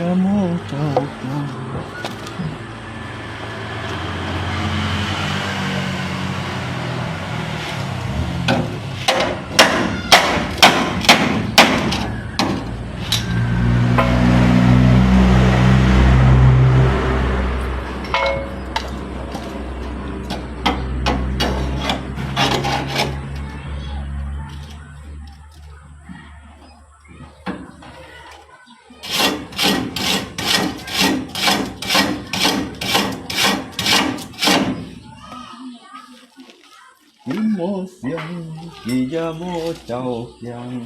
mo chào nhau. Kim mô xiang kỳ gia mô chào giang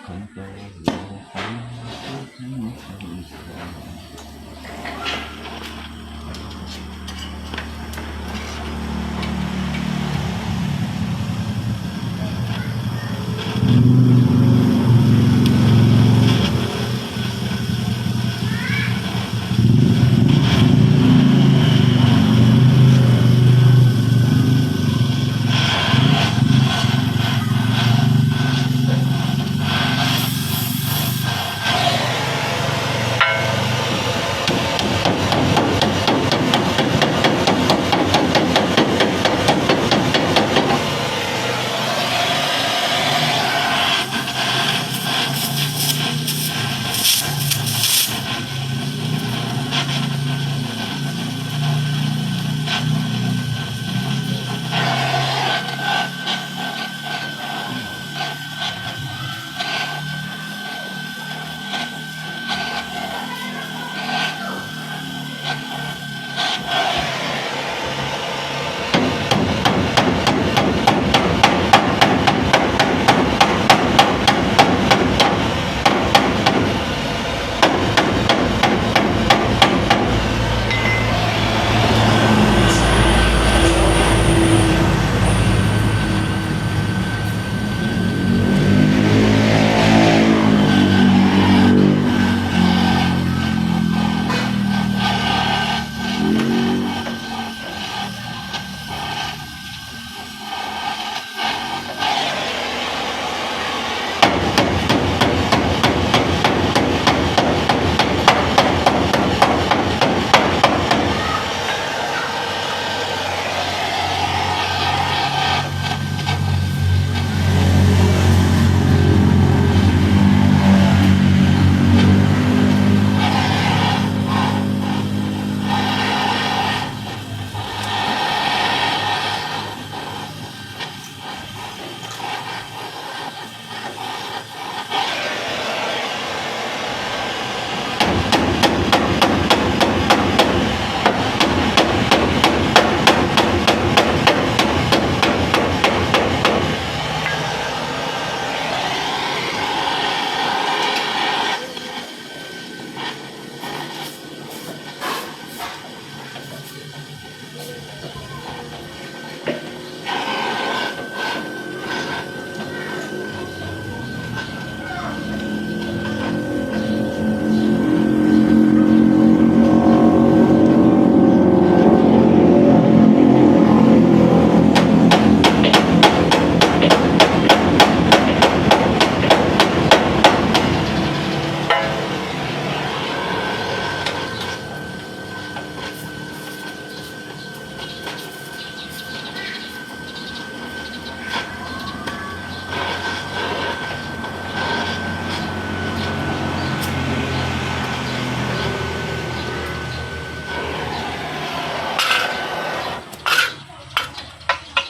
không cho lộ phanh thanh thanh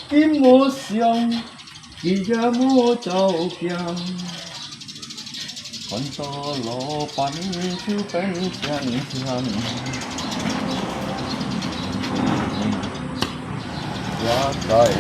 Kim mô xiang kỳ gia mô chào giang con to lo pan chu pen chan chan ya kai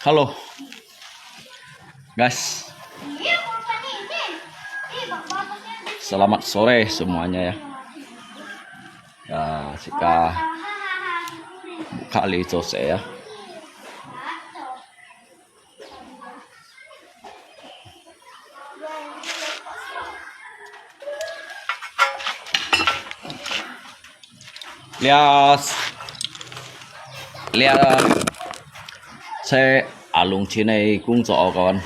Halo guys, selamat sore semuanya ya. Ya, jika buka itu saya. Lihat saya alung sini工作kan.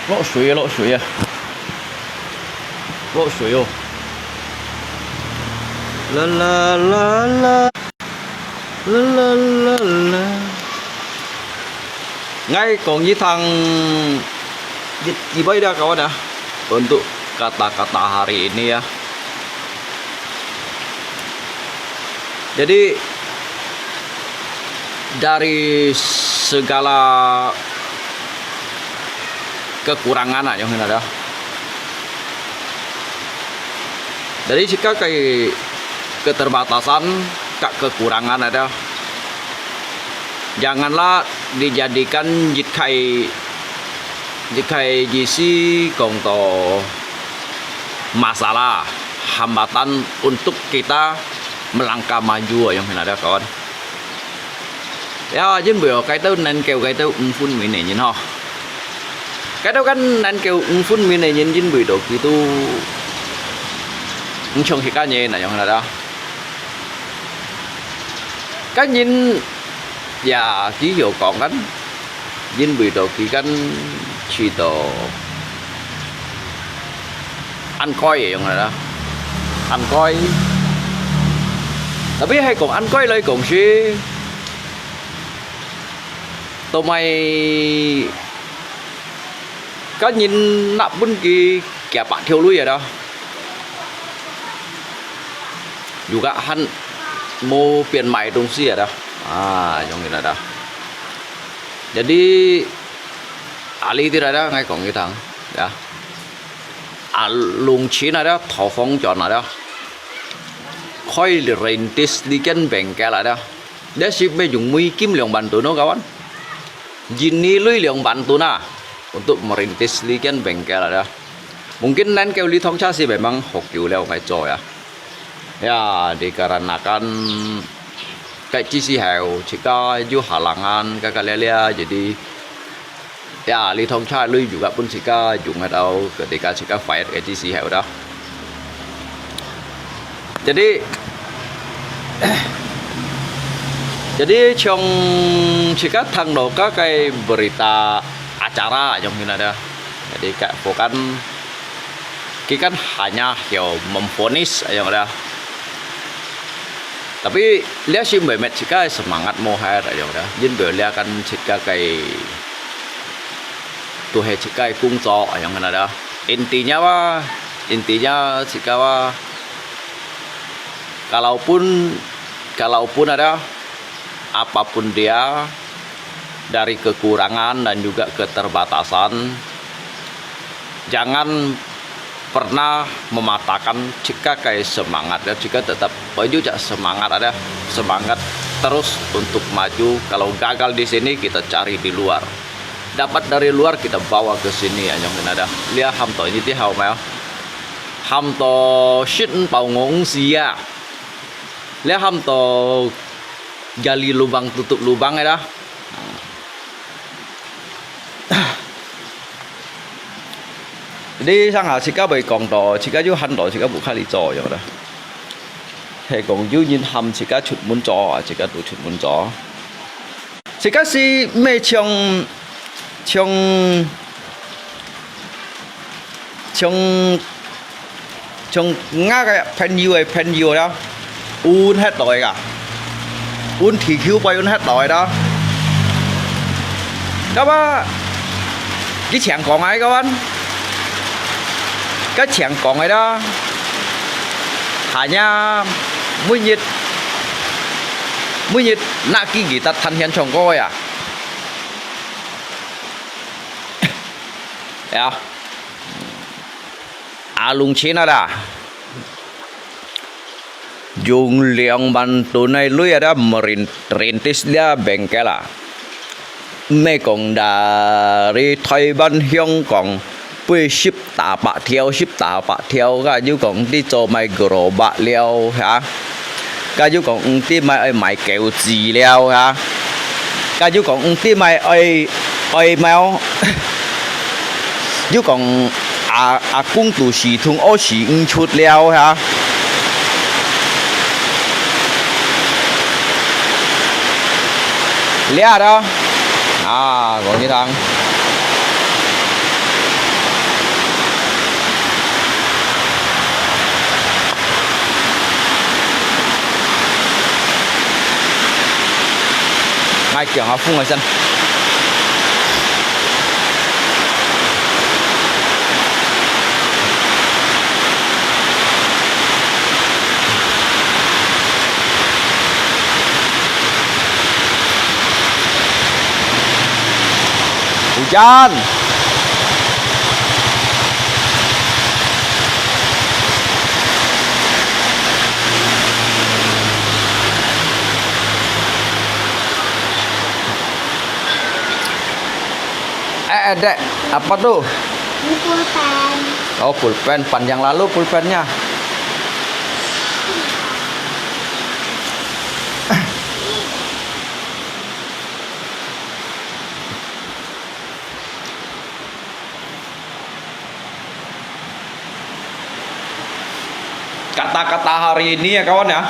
落水啊，落水啊，落水哦！啦啦啦啦，啦啦啦啦。Ngay còn với thằng Gibay dah kawan ya. Untuk kata-kata hari ini ya. Jadi dari segala kekurangan yang ada. Dari jika kayak keterbatasan, kekurangan ada. Janganlah dijadikan jikai jisi kongto masalah hambatan untuk kita melangkah maju yang ada kawan. Ya chính biểu cái tao nên kêu cái tao phun mì này nhìn ho. Cái tao kan nên kêu phun mì này nhìn chính biểu đồ kỳ tu trong khi cá nhẹ này yang ada. Cái nhìn và chỉ dụ còn đánh dinh bị đồ kỳ cánh chỉ đồ ăn coi vậy này đó ăn coi tapi hay còn ăn coi lại còn gì tụi mày có nhìn nạp bên kia kẻ bạn thiêu lui vậy đó juga han mau plian mai dong sih ada yang ini ada. Jadi Ali tidak ada ngay còn cái thằng, ya. Lùng chín ada, thọ phong chọn ada. Khoi rintis diken bengkel ada. Dia sih dùng mui kim liang bantu no kawan. Jini lui liang bantu na untuk merintis diken bengkel ada. Mungkin lain kau li thong cha sih memang hokiu leo ngai coy ya. Ya dikarenakan kayak cisi heo jika ju halangan kakak lelia jadi ya li thong cha lui juga pun jika dùng atau ketika jika fight kayak cisi heo dah jadi trong jika thang do cái berita acara yang ini ada jadi kayak bukan kita hanya yang memfonis yang ada. Tapi lihat sih Mbak jika semangat mau hair aja udah. Jadi beliau kan jika kayak tuh jika cung co yang ada. Intinya jika kalaupun ada apapun dia dari kekurangan dan juga keterbatasan, jangan pernah mematahkan jika kayak semangat ya, jika tetap baju semangat ada semangat terus untuk maju. Kalau gagal di sini kita cari di luar, dapat dari luar kita bawa ke sini ya yang ada. Lihat hamto ini dia hao mau hamto shit bau ngong sia. Lihat hamto gali lubang tutup lubang ya dah. Đi sang hà chỉ có bị còn đỏ chỉ có dưới hành đỏ chỉ có buộc khai lý trò vậy đó hay còn dưới nhìn hầm chỉ có chuột muốn trò chỉ có tụ chuột muốn trò chỉ có si mê trong ngã cái pen nhiều đó un hết đòi cả un thì khiêu bay un hết đòi đó các bạn cái chàng còn ai các bạn cái chuyện còn ấy đó hanya mới nhiệt nạ kỳ gì ta thành hiện trong coi à ya lùng chín ada dùng liang bantu này lui ada merintis dia bengkel à mấy con dari Thái Ban Hyong còn bơi ship tả bạ theo cái chú còn đi cho mày gro bạ leo hả cái chú còn đi mày mày kẹo gì leo hả cái chú còn đi mày ơi mèo chú còn cung tù xì thùng ô xì chút leo hả leo đó còn như thằng Ngay kiểu ngọc phung ở sân. Hujan. Dek, apa tuh? Ini pulpen. Oh, pulpen. Pan yang lalu pulpennya. Kata-kata hari ini ya kawan ya.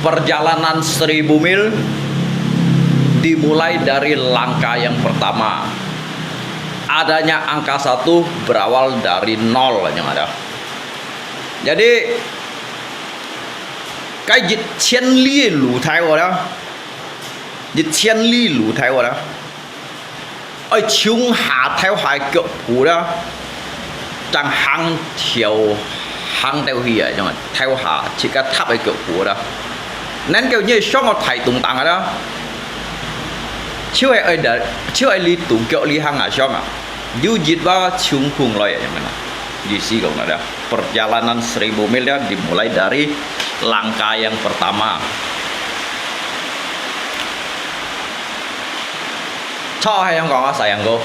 Perjalanan 1000 mil dimulai dari langkah yang pertama. Adanya angka 1 berawal dari 0 yang ada. Jadi cái dịch千里路台我了，dịch千里路台我了，ở chúng hạ theo hai cực phù đó, chẳng hàng theo hi à, nhưng theo hạ chỉ có tháp ở cực phù đó, nên kiểu như số một thầy tung tăng đó. Chưa ai đã chưa ai li tụng kêu li hang à du jid ba chung khung loy yang mana gisi kau nada. Perjalanan 1000 mil ya dimulai dari langkah yang pertama. Cho hay yang kau sayang kau?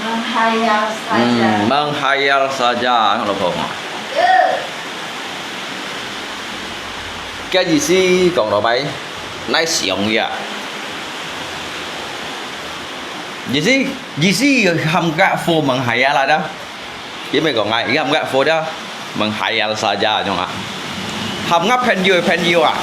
Menghayal saja. Menghayal saja lo kau mah. Cái gì si còn đồ bay? Nãy xiong ya. Gì gì hầm gạ phô bằng hayal là đó. Chỉ mày còn ngay hầm gạ phô đó. Bằng hayal saja nhung ạ. Hầm ngắp pen you à.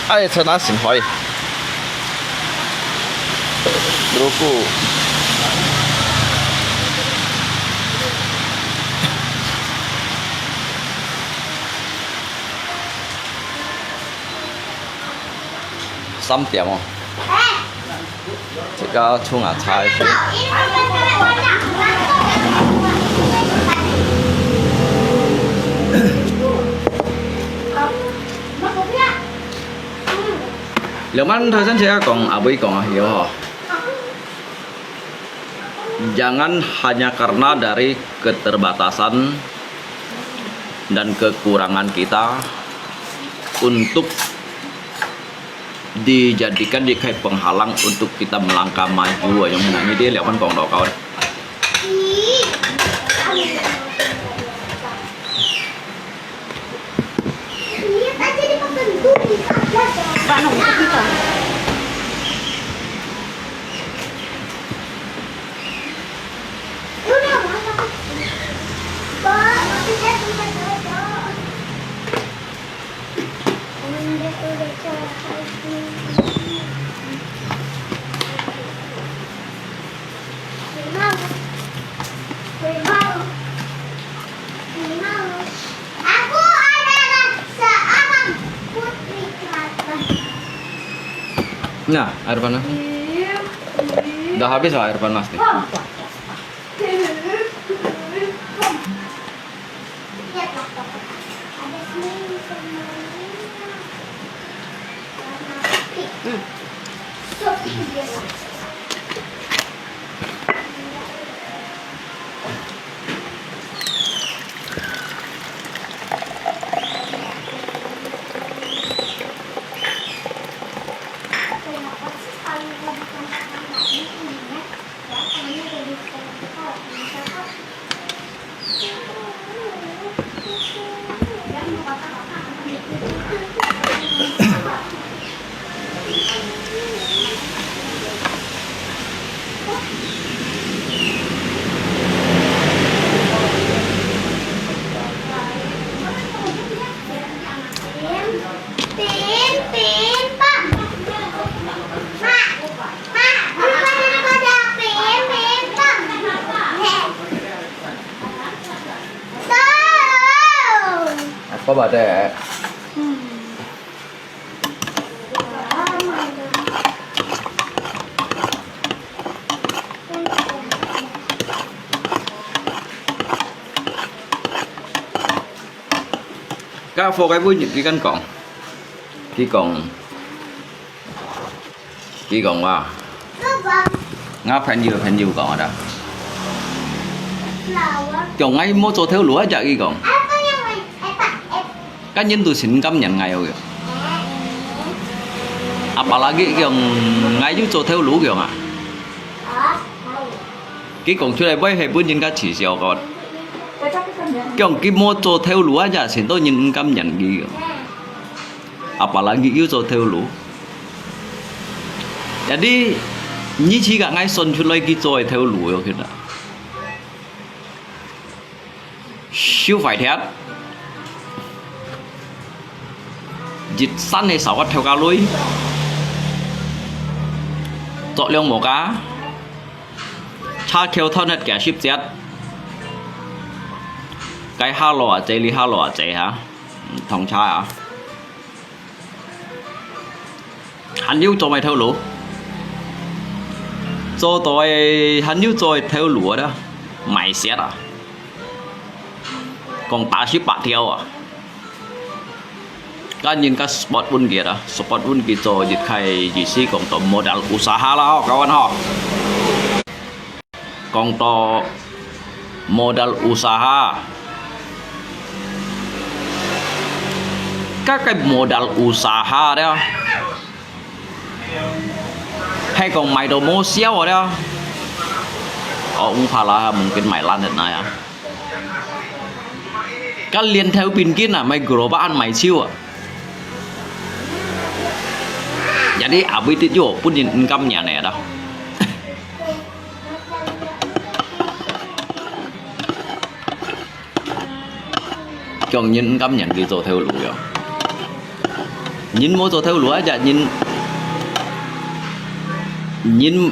Ai thật là xin hỏi. Ruku. Sắm tiệm không? Chỉ có chung à chai. Liệu mana thời gian saya còn abai còn hiểu hả? Jangan hanya karena dari keterbatasan dan kekurangan kita untuk dijadikan kayak penghalang untuk kita melangkah maju yang ini dia lihat kan kawan. Nah, air panas. Udah habis lah air panas nih. Pin Pak. Mak. Ada Pin Pak. Tuh. Apa badai? Các phô cái vui những cái còn vào ngã phèn nhiều còn ở đó chồng ngay mua cho theo lúa chả cái còn cá nhân tôi xin cảm nhận ngày rồi apalagi yang ngay chứ cho theo lúa kìa mà cái còn chỗ này bây hay bữa nhìn cá chỉ xèo còn cái mua cho theo lúa chả xin tôi nhìn cảm nhận gì kìa apalagi yêu cho theo lúa jadi như chỉ cả ngay xuân出来cái trôi theo lúa rồi kìa siêu phải thét dịch săn này sáu theo cao lối chọn lượng một cá cha kêu thon hết cả ship jet cái ha lò chạy li ha lò chạy hả thằng cha à hắn yêu cho mày theo lúa cho tôi hắn yêu cho theo lúa đó mày xét à còn ta ship bạn theo à các nhìn các sport pun kia đó sport pun kia cho dịch khai gì xí còn tầm modal usaha lah kawan ho còn to modal usaha các cái modal usaha đó hay còn mày đồ mua xéo rồi đó ông phải là mungkin mày lan hết này à các liên theo pin kia là mày global mày siêu à jadi abis itu pun income-nya nih dah. Còn nhìn income nhận cái chỗ theo lúa rồi. Nhìn mỗi chỗ theo lúa aja nhìn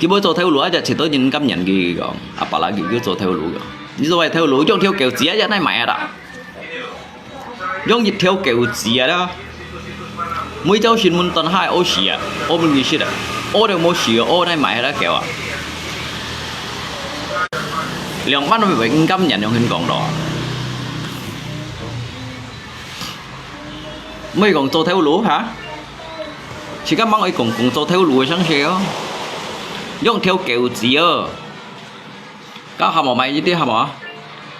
cái mỗi chỗ theo lúa aja chỉ tôi nhìn income nhận cái còn apalagi cái chỗ theo lúa rồi. Như vậy theo lúa trong theo kiểu gì aja này mày đã. Trong dịch theo kiểu gì đó. Mỗi cháu xin muốn tận hai ô xì à, ô mình nghĩ xí à, ô đều mua xì ô này mày đã kẹo à. Lượng bán nó bị bệnh cấm nhận trong hình còn đó. Mấy còn cho theo lúa hả? Chỉ các bác ấy cùng cho theo lúa sáng xéo. Dùng theo kiểu gì à? Các hàm ở mày như thế hàm ở?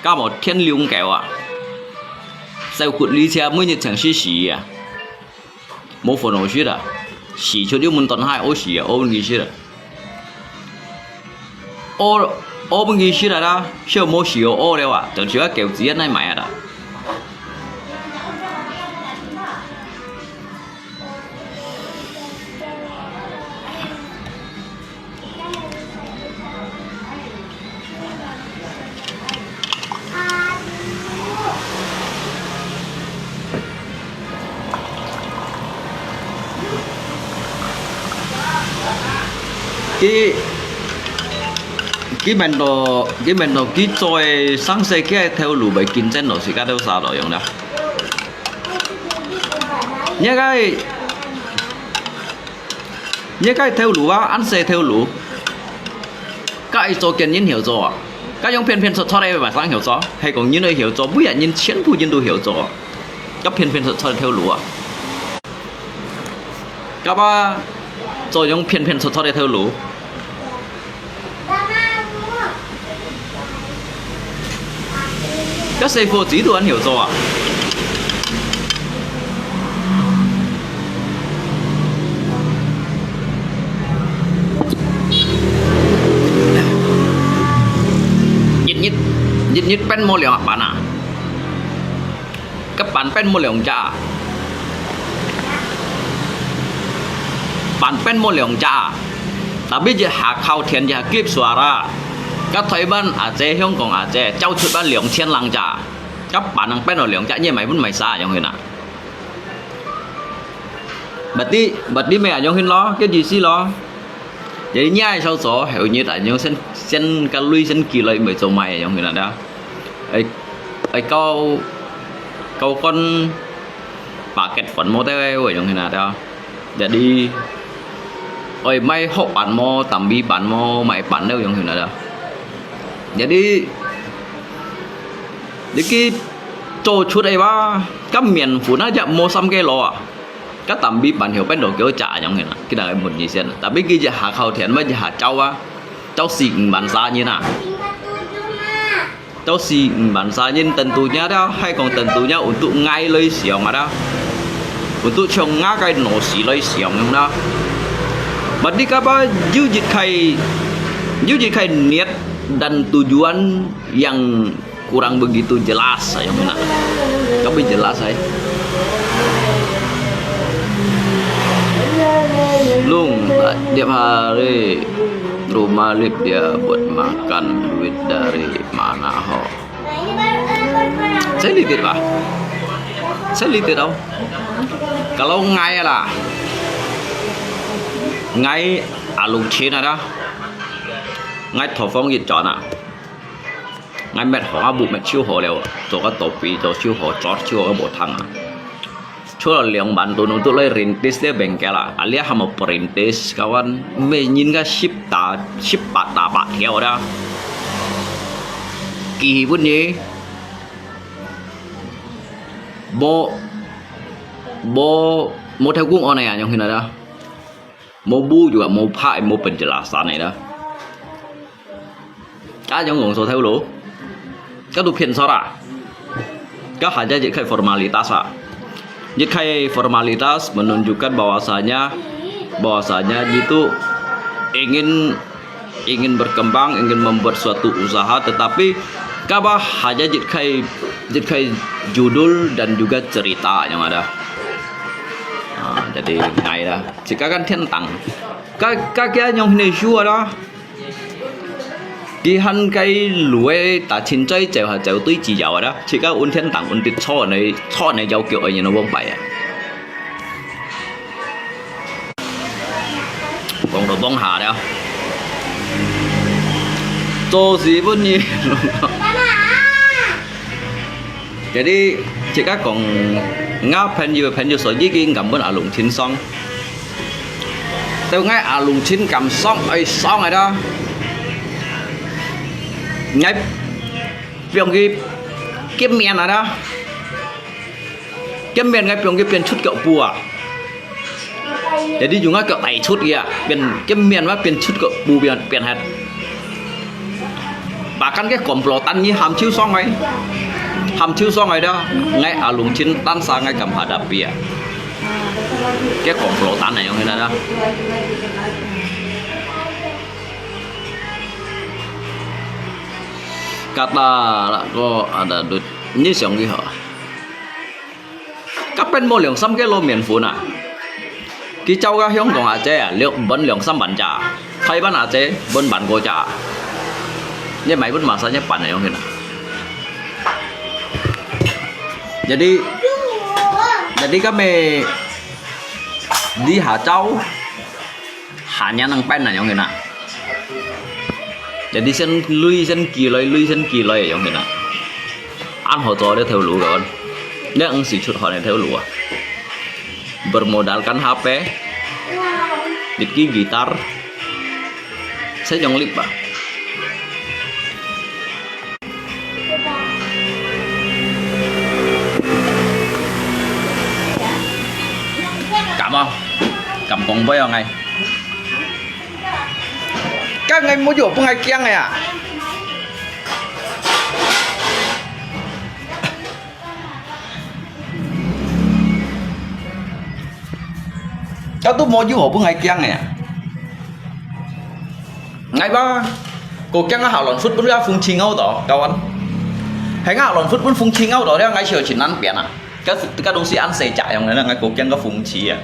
Các một thiên liung kẹo à? Sao cụt lý xe mới như chẳng xí à? Một phần hồ xí à, xí cho điều muốn tận hai ô xí à, ô bên kia xí à, ô bên kia xí à đó, xíu mua xí ô đấy à, chẳng chịu kiểu gì này mày à, cái bên đó cái trôi sáng sớm cái theo lũ bị kinh doanh rồi thì cái đâu sao rồi dùng đó nhớ cái theo lũ á ăn xe theo lũ cái cho kiến nhiên hiểu rõ cái giống phiền sốt đây mà sáng hiểu rõ hay còn những nơi hiểu rõ bây giờ những chiến phụ nhân đều hiểu rõ cái phiền sốt theo lũ à các ba cho giống phiền sốt đây theo lũ các sư phụ chỉ đồ ăn hiểu rõ à nhít pen mua liều bạn à các bạn pen mua liều cha bạn pen mua liều cha tapi je hạ khâu thiền je clip xóa ra các thầy ban à chế Hong Kong à chế châu出ban 2000 lăng trả các bạn đang bên ở 200 như mày vẫn mày xa giống như nào bật đi mẹ nhau hin lo cái gì xí lo vậy nhai sau số hiểu như tại nhau sen calorie sen kỳ lợi mấy số mày nhau người nào đó ấy câu con bà kẹt phấn mô tê của nhau người nào đó để đi ơi may hộp bản mô tầm bi bản mô mày bản đâu nhau người nào đó jadi cái chỗ chút ấy ba các miền phụ nó chậm mua xăm cái lò các tầm bi bản hiểu bên đồ kiểu trả giống như này cái này một gì xem tapi cái hạ khẩu thiện với hạ cháu xịn bản xa như nào cháu xịn bản xa như tần nhá đó hay còn tần nhá ổn tụ ngay lấy xỉu mà đó ổn tụ trồng ngã cái nổ xỉ lấy xỉu không đó mà đi các ba dư dịch khai niat dan tujuan yang kurang begitu jelas saya mana tapi jelas saya lung tiap hari rumah lip dia buat makan duit dari mana ho saya lihat pak saya lihat đâu kalau ngay là ngay alung chín đó ngay thổ phong dịch chọn à ngay mẹ họ bụng mẹ chiêu hồ đều cho cái tổ phí cho chiêu hồ chót chiêu cái bộ thằng à cho là liang bantu untuk lấy rintis dia bengkel à alia hama perintis kawan me nhìn cái ship bata bạc theo đó kỳ vốn gì bo theo cung này à yang hina dah mau bu juga mau pak mau penjelasan này dah các yang ngomong so theo lũ các tu phiền sao ra các hanya jadi formalitas ah jadi formalitas menunjukkan bahwasanya itu ingin berkembang ingin membuat suatu usaha tetapi kabah hanya jadi judul dan juga cerita yang ada jadi ngay dah jika kan tentang các yang ini sure dah đi hắn cái lúa ta chín chơi chèo hả chèo túi chỉ giàu đó chỉ có ôn thiên tặng ôn tít cho này giàu kiểu ấy nó vong phải à vong đồ vong hà đấy tô gì vẫn như jadi chỉ có còn ngáp pen như sợi dây kia cầm bên lùng chín xong tôi ngay lùng chín cầm xong ấy xong rồi đó ngay pion cái miền này đó cái miền ngay pion cái pion chút kẹo bùa jadi juga kẹo tẩy chút kia pion cái miền mà pion chút kẹo bù pion hạt bahkan cái komplotan như hàm chiếu xong ấy đó ngay lùng chín tan sang ngay cầm hadapi à cái komplotan này yang đó kata là có ada duit như xong gì hả các bên mua lượng xăm cái lô miền phủ nè cái cháu cái hướng còn chế à liệu vẫn lượng xăm bản trả thay bán chế vẫn bản cô trả nhưng mấy vẫn mà sao nhé bản này không thế nào jadi các mẹ đi hả cháu hả nhà năng pen này không thế nào jadi sen kỳ lơi giống như nào ăn họ cho để theo lũ rồi nếu ăn xì chút họ này theo lũ bermodalkan HP dikit gitar saya jangan lupa cầm không cầm con với không ngay các anh mua dầu ngay kiang này à các tôi mua dầu ngay kiang này à ngay ba cô kiang hảo lòn phút vẫn ra phun chi ngâu đó cao anh hãy hảo lòn phút vẫn phun chi ngâu đó đấy ngay chiều chỉ ăn biển à các đồng sĩ ăn xề chạy không đấy là ngay cô kiang có phun chi à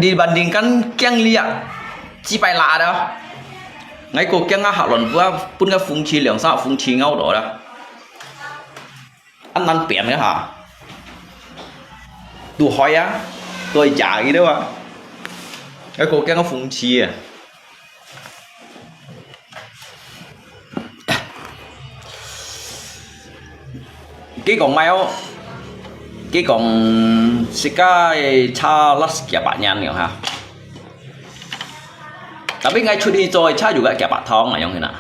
dibandingkan kiang liat chỉ bài lạ đó ngay cô kiang hạ luận vừa phun cái phun chi lượng sao phun chi ngâu đó ăn biển nữa hả tôi hỏi á tôi trả cái đó à cái cô cái nó phun chi à cái còn mail cái còn sika cha last kia bạn nhân nhiều ha tapi ngay chút đi rồi cha juga kayak bạn thong là như thế nào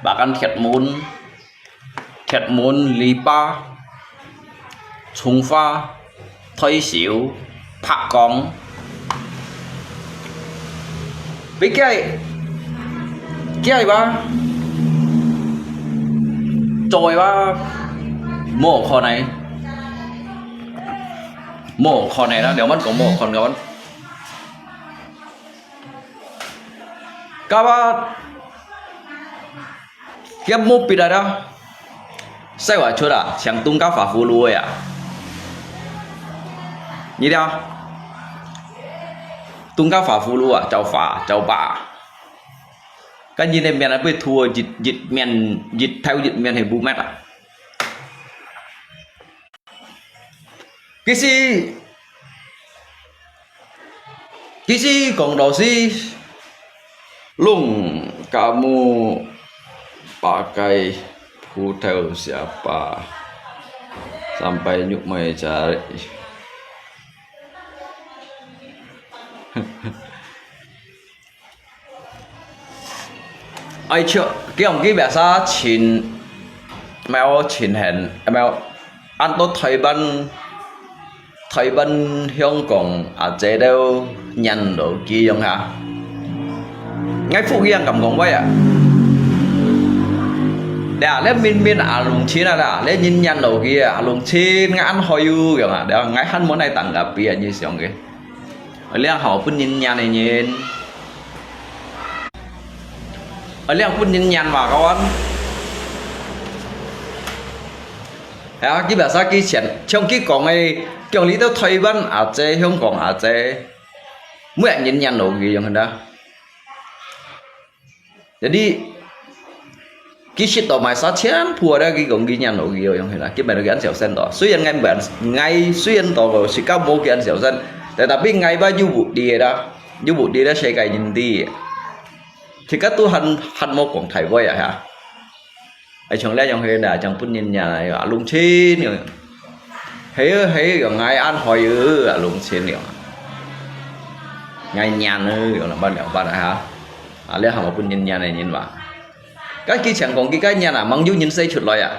bahkan thiệt môn lipa trung pha thay xỉu phạt con với cái ba rồi ba mổ kho này đó nếu mất có mổ còn đó các bạn cái mổ bị đó sai quả chưa đã chẳng tung các phá phu lui à như thế tung các phá phu lui à cháu bà cái nhìn em nó bị thua dịch miền theo dịch miền thì bu mét à cái gì còn đó gì lung kamu pakai hotel siapa sampai nyuk mai cari ai chưa cái ông kia bây giờ chín mèo chín hẹn mèo ăn tốt Thái Ban Hong Kong à chế đâu nhận đồ kia không hả ngay Phú Yên cầm công vậy à để lên miền à lùng chín à lên nhìn nhận đồ kia à lùng chín ngay ăn hồi u kiểu à để ngay hắn món này tặng gặp bia như xong kì ở liên họ cũng nhìn nhận này nhìn ở liên cũng nhìn nhận mà các bạn cái bà sao cái chuyện trong cái còn này kiểu lý tao Thái Ban à chế Hong Kong à chế mỗi anh nhìn nhận đồ gì vậy đó jadi cái shit đó mà sao chén phùa ra cái còn ghi nhận đồ gì vậy là cái bài nó gắn xẻo sen đó suy ngay bạn ngay xuyên đó rồi sẽ cao bố cái xẻo senแต่tapi ngay ba du bụt đi đó sẽ cái nhìn đi thì các tu hành một còn thầy voi à hả ai chẳng lẽ trong hệ là chẳng phun nhìn nhà này à lung chín rồi thấy rồi ngay ăn hỏi à lung chín rồi ngay nhà nữa rồi là ban đầu hả à lẽ họ phun nhìn nhà này nhìn vào cái kia chẳng còn cái nhà nào mang du nhìn xây chuột loài à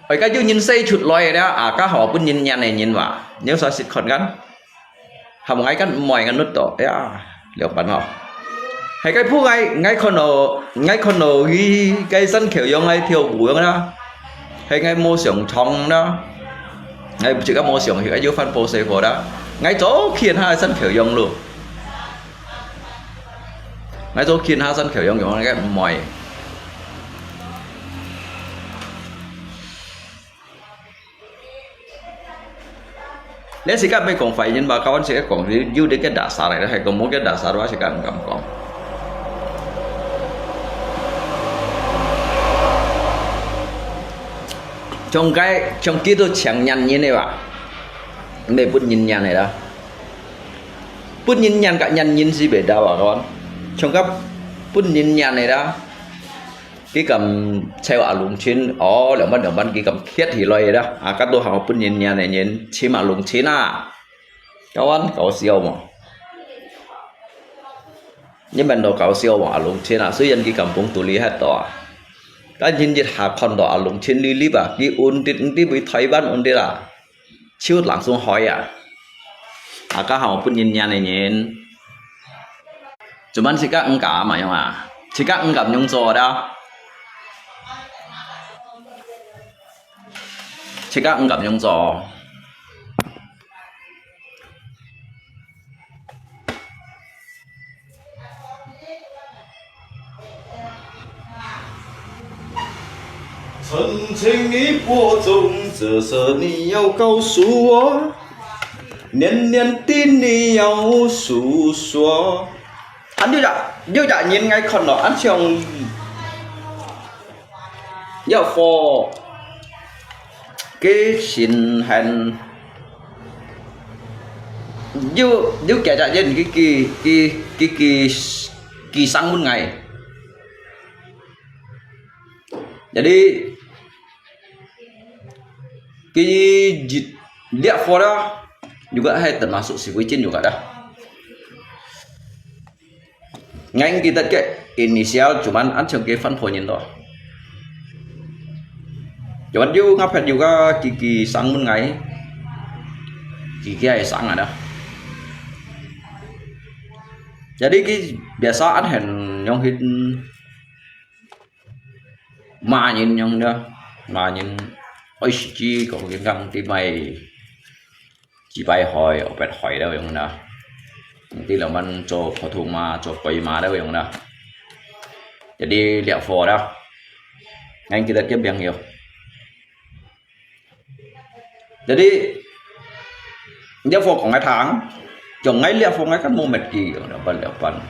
ở cái du nhìn xây chuột loài đó à các họ phun nhìn nhà này nhìn vào nếu sao xịt còn gắn hầm ngay cái mồi ngăn nút đó à liệu bạn họ hay cái phú ngay con nổ ghi cái sân kiểu giống ngay thiêu bùi đó hay ngay mô xưởng trong đó ngay chỉ có mô xưởng thì cái dưới phân phô xe phổ đó ngay chỗ khiên hai sân kiểu giống luôn ngay chỗ khiên hai sân kiểu giống kiểu cái mồi nếu sĩ các bên còn phải nhưng mà các bạn sẽ còn dư đến cái đá xả này hay còn muốn cái đá xả đó sẽ cần cầm còn trong kia tôi chẳng nhăn như này bạn để bút nhìn nhăn này đó bút nhìn nhăn cả nhăn nhìn gì về đâu à các bạn trong các bút nhìn nhăn này đó cái cầm theo à lùng chín lượng ban cái cầm khiết thì loài đó à các tôi học bút nhìn nhăn này nhìn chỉ mà lùng chín à các bạn có siêu mà nhưng mình đâu có siêu mà lùng chín à虽然cái cầm cũng tụ lý hết đó cái nhìn dịch hạ con đó lùng chín lý lý à cái ôn đi với Thái Ban ôn đi là chiếu lặng xuống hỏi à các học bút nhìn nhăn này nhìn chúng mình sẽ các ứng cả mà không à chỉ các ứng gặp nhung rồi đó chỉ các ứng gặp nhung rồi曾经你播种，这是你要告诉我，年年的你要诉说。anh như đã nhìn ngay con đó anh chồng yêu phò cái xin hành nếu kể ra dân kỳ sang một ngày jadi dia fora juga termasuk si Wicin juga dah. Ngành kita ke inisial cuman an cái phân phối nhìn đó. Cuman juga ngapain juga kiki sang một ngày kiki ay sang ada. Jadi biasa an hẹn nhau hít mà nhìn nhau đó mà nhìn ôi chi còn cái găng thì mày chỉ bay hỏi ở bên hỏi đâu vậy nào tí là mình cho phổ thông mà cho quay mà đâu vậy nào jadi liệu phổ đó anh kita kiếm bien nhiều jadi liệu phổ còn ngày tháng chồng ngay liệu phổ ngay các mô mệt kỳ ở đó bên liệu phần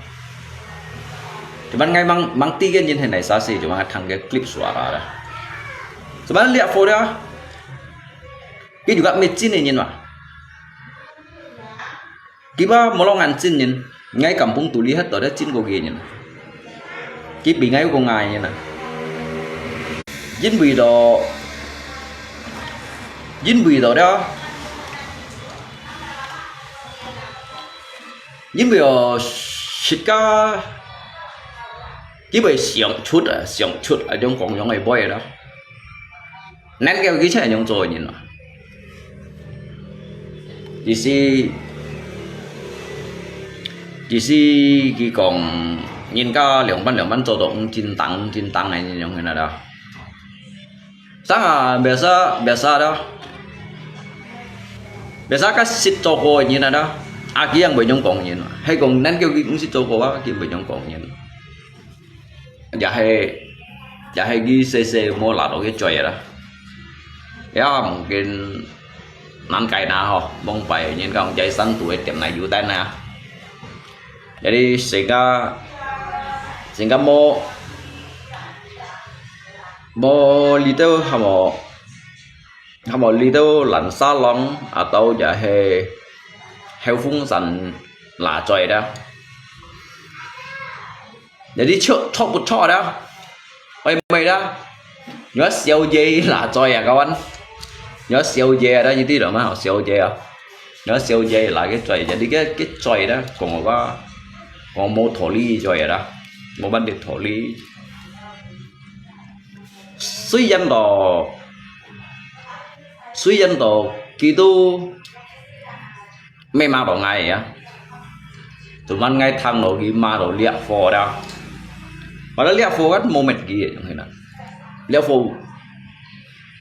thì ban ngày mang tí cái như thế này xa xỉ chúng ta thằng cái clip xóa ra đó sebenarnya lihat foto dia juga mecin ini mah kita molongan cin ini ngay kampung tu lihat ada cin kau gini kita bingai kau ngai ini jin bui đó jin bui xịt cá cái bầy xiong chút ở trong còn giống này boy đó nên cái chạy nhung rồi nhìn nó chỉ si cái còn nhìn cả lượng ban cho động chín tăng này như thế nào đó sáng à bây giờ đó bây giờ các xịt cho cô như thế nào đó à kia yang bị nhung còn nhìn hay còn nên cái cũng xịt cho cô á kia bị nhung còn nhìn dạ hay ghi cc mua là cái chơi đó ya mungkin nan kai na ho bong pai nhìn các ông chạy săn tuổi tiệm này dụ tay nè jadi sehingga mau litau hamo litau lan salon atau jahe heo phung san là chơi đó jadi chok một chok đó mày đó nhớ siêu dây là chơi à các anh nhớ siêu dây đó như tí rồi mà họ siêu dây à nhớ siêu dây là cái chơi jadi cái chơi đó còn một thổ ly chơi đó một vấn đề thổ ly suy dân đồ kỳ tu mấy mà bảo ngày á tụi mình ngay thằng đồ gì mà đồ liệt phò đâu mà nó liệt phò cái mô mệt gì vậy thế nào liệt phò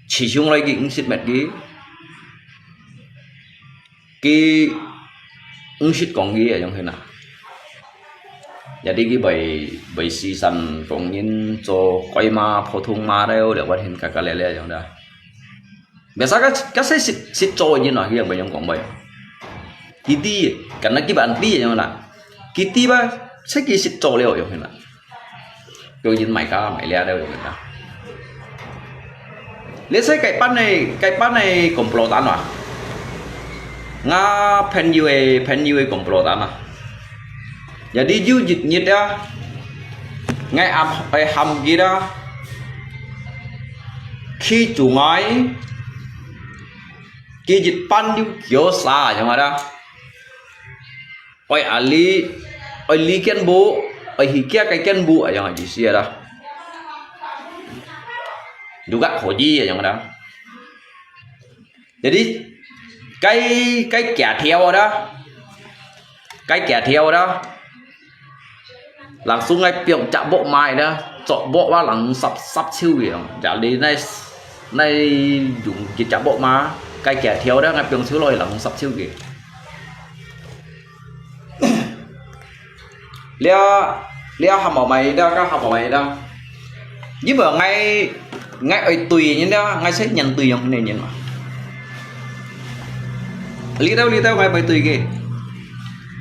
chỉ chung lại cái xịt mệt cái xịt còn gì ở trong thế nào jadi cái bảy season cũng nhìn cho quay mà phổ thông mà đâu để quan hình cả lẻ trong đó bây giờ các sẽ xịt cho như nào cái bảy trong còn bảy kitty karena cái bạn tí như nào kitty ba sẽ cái xịt cho liệu trong thế nào tôi nhìn mày lẻ đâu trong đó lấy sẽ cái pan này complot ăn à nga pen UA complot ăn à jadi you dịch đó ngay hầm gì đó khi chủ ngói khi dịch pan you kiểu xa chẳng mà đó oi ali ken bu oi hikia cái ken bu ở trong gì xia đó juga hoji ở trong đó jadi cái kẻ theo đó langsung ngay piong chạm bộ mai đó chọn bộ ba lằng sắp siêu vậy trả đi này dùng cái chạm bộ mà cái kẻ theo đó ngay piong siêu lôi lằng sắp siêu vậy leo hầm ở mày đó các hầm ở mày đó nhưng mà ngay ở tùy như đó ngay sẽ nhận tùy trong này nhìn mà lý đâu ngay phải tùy kì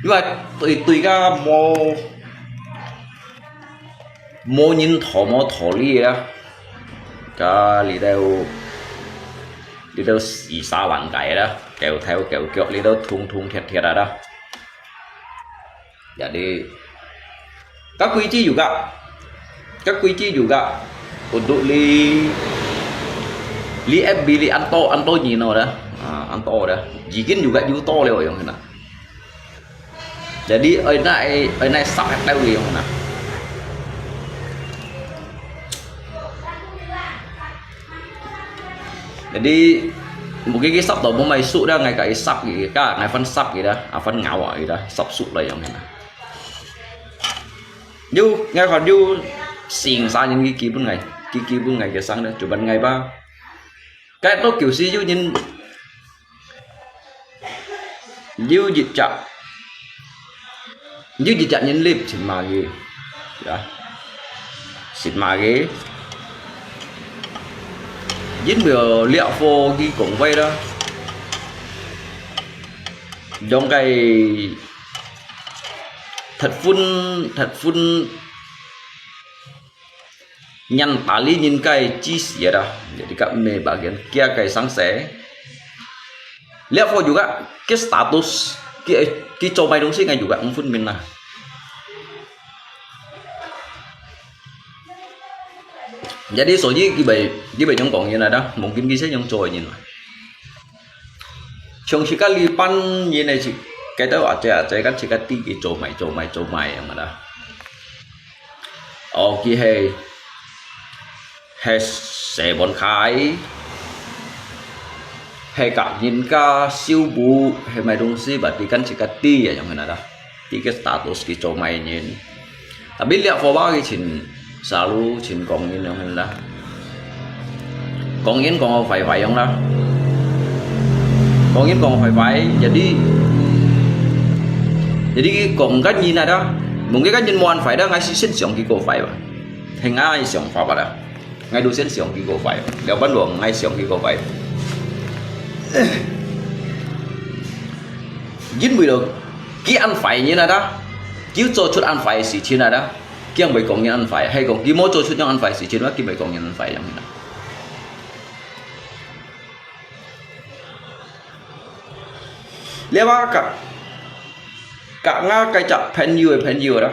nhưng mà tùy cả mô nhìn thổ lý đó cả lý đâu đi đâu xì xa bạn cái đó kéo theo kéo kéo đi đâu thùng thùng thiệt thiệt đó jadi các kunci juga untuk li FB li anto nyino dah anto dah jikin juga juto leo yang kena jadi oi nai sak tao yang kena jadi mungkin cái sắp đầu bố mày sụt ra ngày cái sắp gì cả ngày phân sắp gì đó phân ngạo gì đó sắp sụt lại giống này du ngày còn du xỉn xa những cái kỳ bốn ngày cái sáng đó chủ ban ngày ba cái đó kiểu gì du nhìn du dịch chậm nhìn lip xịn mà gì đó xịn mà ghế dính bừa liệu vô ghi cổng vây đó trong cái thật phun nhăn tả lý nhìn cái chi sẻ đó jadi kami bagian kia cái sáng sẻ liệu vô juga cái status cái cho mày đúng sih ngay juga phun mình là jadi soalnya cái bài trong còn như này đó mungkin bisa yang trôi nhìn trong khi các lipan như này chỉ cái đó ở trái các chỉ các tí cái trôi mày mà đó ok hay sẽ bọn khai hay cả nhìn ca siêu bù hay mày đúng sih berarti kan chỉ các tí ở trong này đó tí cái status cái trôi mày nhìn tapi lihat vào cái chuyện selalu chin kong ini yang lah kong ini kong phải không đó kong ini kong phải jadi cái kong cách nhìn này đó mungkin cách nhìn muan phải đó ngay xin xiong cái cổ phải hay ngay xiong phải vậy đó ngay đôi xin xiong cái cổ phải nếu bắt đầu ngay xiong cái cổ phải dính bị được cái ăn phải như này đó chứ cho chút ăn phải gì thế này đó kiang bảy công nhân ăn phải hay còn cái mô cho chút nhau ăn phải sự chiến cái bảy công nhân ăn phải giống như nào lẽ cả nga cái chặt pen nhiều đó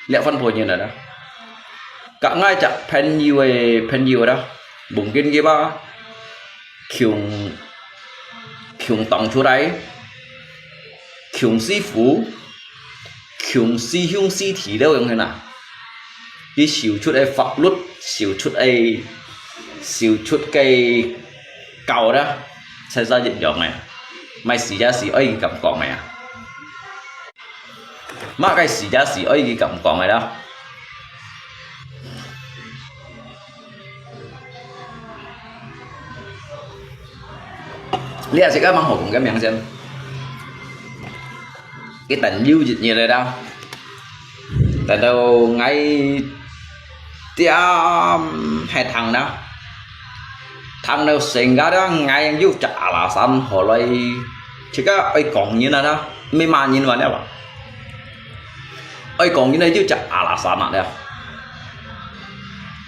lẽ phân phối như này đó cả nga chặt pen nhiều đó bùng kinh kia ba khiung tổng chỗ đấy khiung sĩ phú khiung si hung si thì đâu giống thế nào đi xỉu chút ấy pháp luật xỉu chút cây cầu đó xảy ra hiện tượng này mày xỉ ra xỉ ấy cầm cỏ mày à mà cái xỉ ra xỉ ấy cầm cỏ mày đó lihat sih kan mang hộp cái miệng xem cái tình yêu dịch như này đâu tại đâu ngay tia hai thằng đâu sinh ra đó ngay anh yêu trả là san họ lại chỉ có ai còn như này đó mấy mà nhìn vào đấy bảo ai còn như này chứ trả là san ạ đấy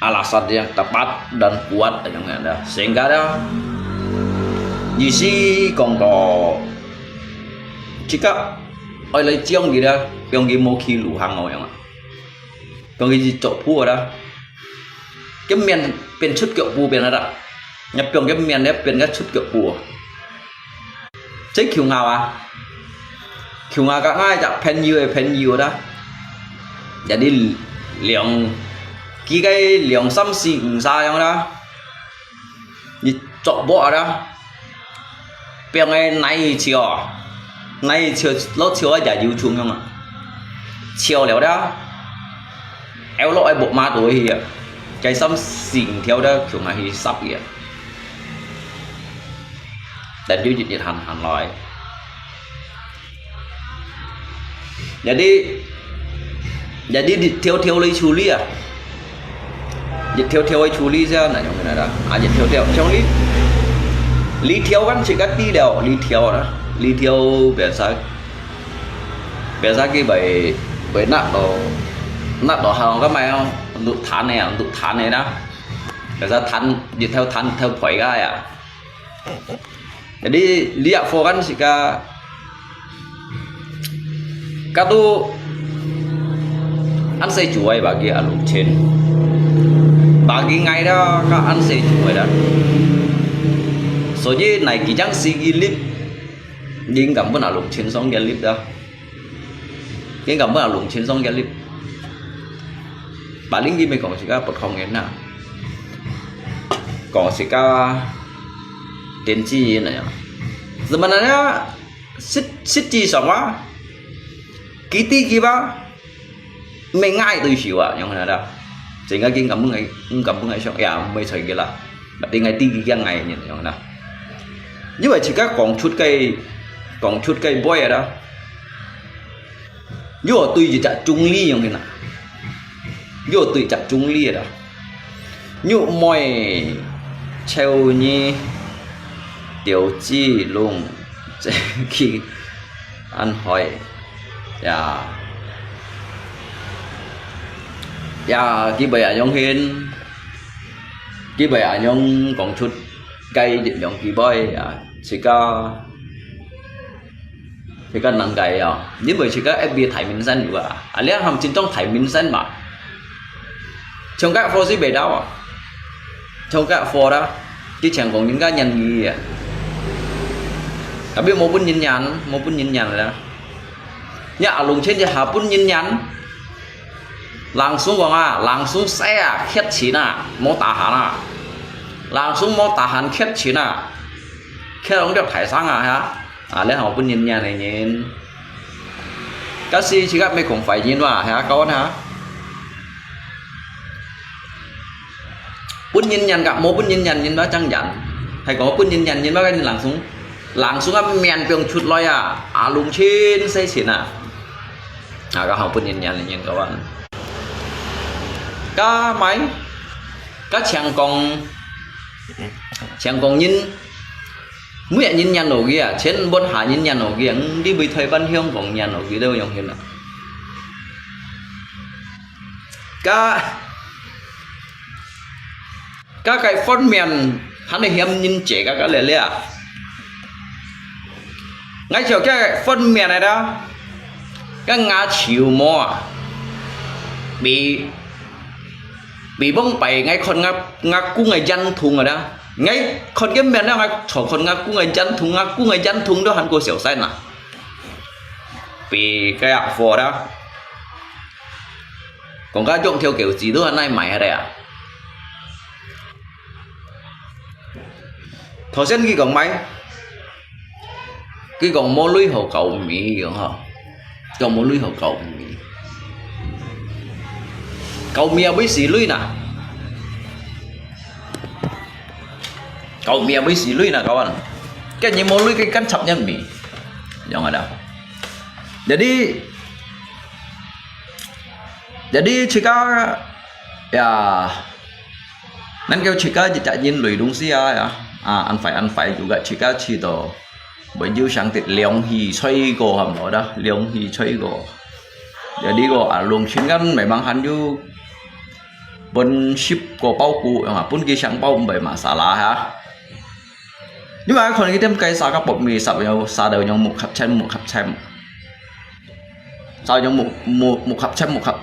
alasan yang tepat dan kuat dengan anda sehingga đó như si còn có chỉ có ai lấy chiong gì đó chiong gì mua khi lũ hàng ngồi không ạ còn cái gì chỗ phua đó cái miền bên chút kiểu phua bên đó nhập trong cái miền đấy bên cái chút kiểu phua chết khiêu ngào các ai chặt pen nhiều đó jadi lượng cái lượng xăm xì sao không đó như chỗ bộ đó bên này chiều lót chiều giả dữ chung không ạ chiều léo đó éo lội bộ ma tuổi thì cái xăm xỉn theo đó kiểu này thì sắp kìa dan dia jadi han lại jadi theo lấy chú lý dịch theo ấy chú lý ra này trong này đó dịch theo trong lý theo vẫn chỉ cắt đi đều lý theo về sao cái bởi nát đỏ hào các mày không tụ thán này đó để ra thán dịch theo phẩy gai Jadi lihat foran sika katu ăn xây chuối bagi alung chen bagi ngay đó các ăn xây chuối đó số như này kỳ chẳng xì ghi lip nhưng cảm ơn alung chen xong cái lip đó nhưng cảm ơn alung chen xong cái lip bà lính ghi mấy còn sika bật không nghe nào còn sika tiền chi này sebenarnya sit chi sama kiti kiba mengai tu siwa yang ada sehingga king kampung ngay xong ya mới thấy cái là berarti ngày ti yang ngày như yang ada như vậy chỉ các còn chút cây boy ở đó như ở tôi chỉ chặt trung ly yang thế nào như ở tôi chặt trung ly ở đó như mọi treo như điều chi luôn khi ăn hỏi ya cái bài ảnh nhông hiền cái bài ảnh nhông còn chút cây điện nhông kỳ boy chỉ có nắng cây như vậy chỉ có FB thải minh dân nữa lẽ hàm chính trong thải minh dân mà trong các phô gì bài đó trong các phô đó chứ chẳng còn những cá nhân gì biết một pun nhìn nhàn là nhà lùng trênจะหา pun nhìn nhàn langsung langsung saya khét chín mô tả hẳn langsung mô tả hẳn khét chín khét ông được thải sang hả lấy họ pun nhìn nhàn này nhìn các si chỉ các mấy cũng phải nhìn vào hả con hả pun nhìn nhàn gặp mô pun nhìn nhàn nhìn nó trăng dặn hay có pun nhìn nhàn nhìn nó cái langsung men piang chut loy lùng trên xây xỉn các học pun nhìn nhàn là nhìn các bạn các máy các chàng còn nhìn mũi nhìn nhàn nổ kia trên bốn hạ nhìn nhàn nổ kia đi bị thời ban hiông còn nhàn nổ kia đâu nhung hiền các cái phun miền hắn này hiếm nhìn trẻ các cái lẻ ngay chiều cái phân miền này đó các ngã chiều mò bị bông bày ngay con ngã cung ngày dân thùng rồi đó ngay con cái miền đó ngay thổ con ngã cung ngày dân thùng đó hắn cô xỉu xanh bị cái ạc phò đó còn các dụng theo kiểu gì đó anh này mày ở đây thổ sen ghi còn mấy cái còn mô lưới hồ cầu mỹ vậy hả còn mô lưới hồ cầu mỹ cầu mía với xì lưới nè cầu mía với xì lưới nè các bạn cái gì mô lưới cái cắn chập nhân mỹ giống ở đâu jadi jika ya nên kêu jika chạy nhìn lưới đúng xí ăn phải juga jika chỉ tổ bởi như sáng tiết liang hì xoay cổ hầm đó đó liang hì xoay cổ giờ đi cổ luồng chuyên ngắn mấy bằng hắn như bên ship cổ bao cụ mà pun kia sáng bao bởi mà xả lá hả nhưng mà còn cái thêm cây xả các bột mì sập nhau xả đều nhau một khắp xem sao nhau một khắp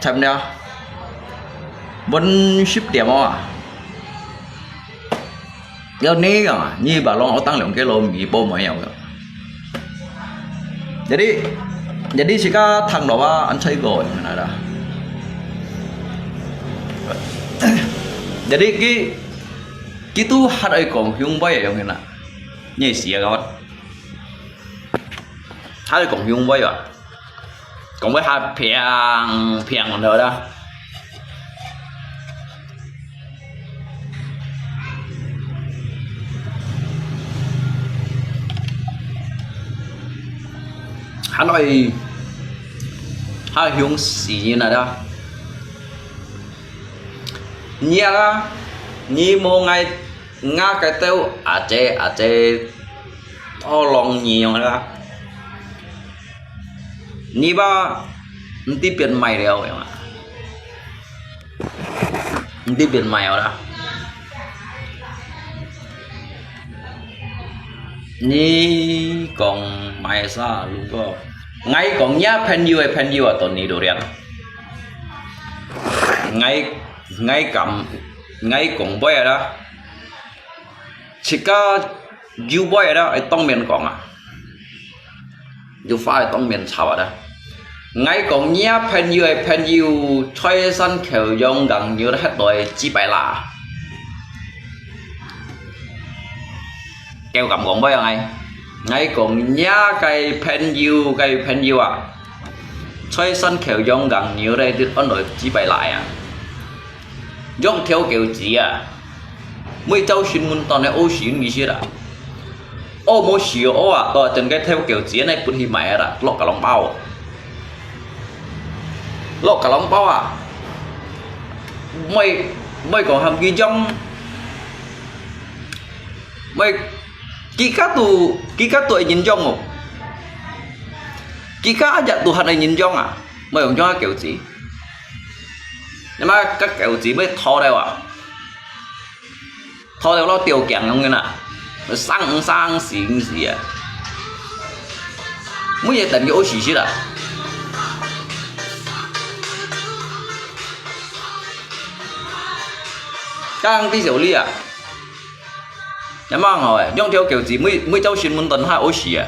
xem nha bên ship điểm không giờ ní như bà lo tăng lượng cái lô mì bô mọi nhau jadi jika thằng đó anh chơi gọi mình là jadi cái tu hạt ấy còn hiung bay ở bên như xìa các bạn hạt ấy còn hiung bay còn với hạt phèn nữa đó hắn nói hai hướng xí như này đó nhia là nhi mô ngay ngã cái teo chế to lòng nhiều đó nhi ba tí biển mày đều em ạ tí biển mày đó ni còn mai sa luôn có ngay còn nhá pen you ở tuần này đồ điện ngay cầm ngay còn boy đó chỉ có you boy đó ai tông miền còn à you phải tông miền chào đó ngay còn nhá pen you chơi sân khéo dùng gần như hết rồi chỉ bài là kêu cầm còn boy ngay ngay còn nhá cái pen you à chơi sân khéo dùng gần như đây thì ấn rồi chỉ bài lại à dùng theo kiểu gì à mấy cháu xin muốn tao này ô xin gì đó ô mua xíu ô à tao chân cái theo kiểu gì này cũng hi mẹ là lọc cả lòng bao à mày còn hàm ghi trong mày kỹ các tụi nhìn trong không kỹ các dạ tụi hạt này nhìn trong à mày còn cho kiểu gì nhưng mà các kiểu gì mới thò đâu à thò đâu nó tiêu kẹn không nghe nè sang xịn gì à mới vậy tận cái ô xì xí à càng đi dầu ly à nhưng mà hỏi dùng theo kiểu gì mới cháu xin muốn tận hai ô xì à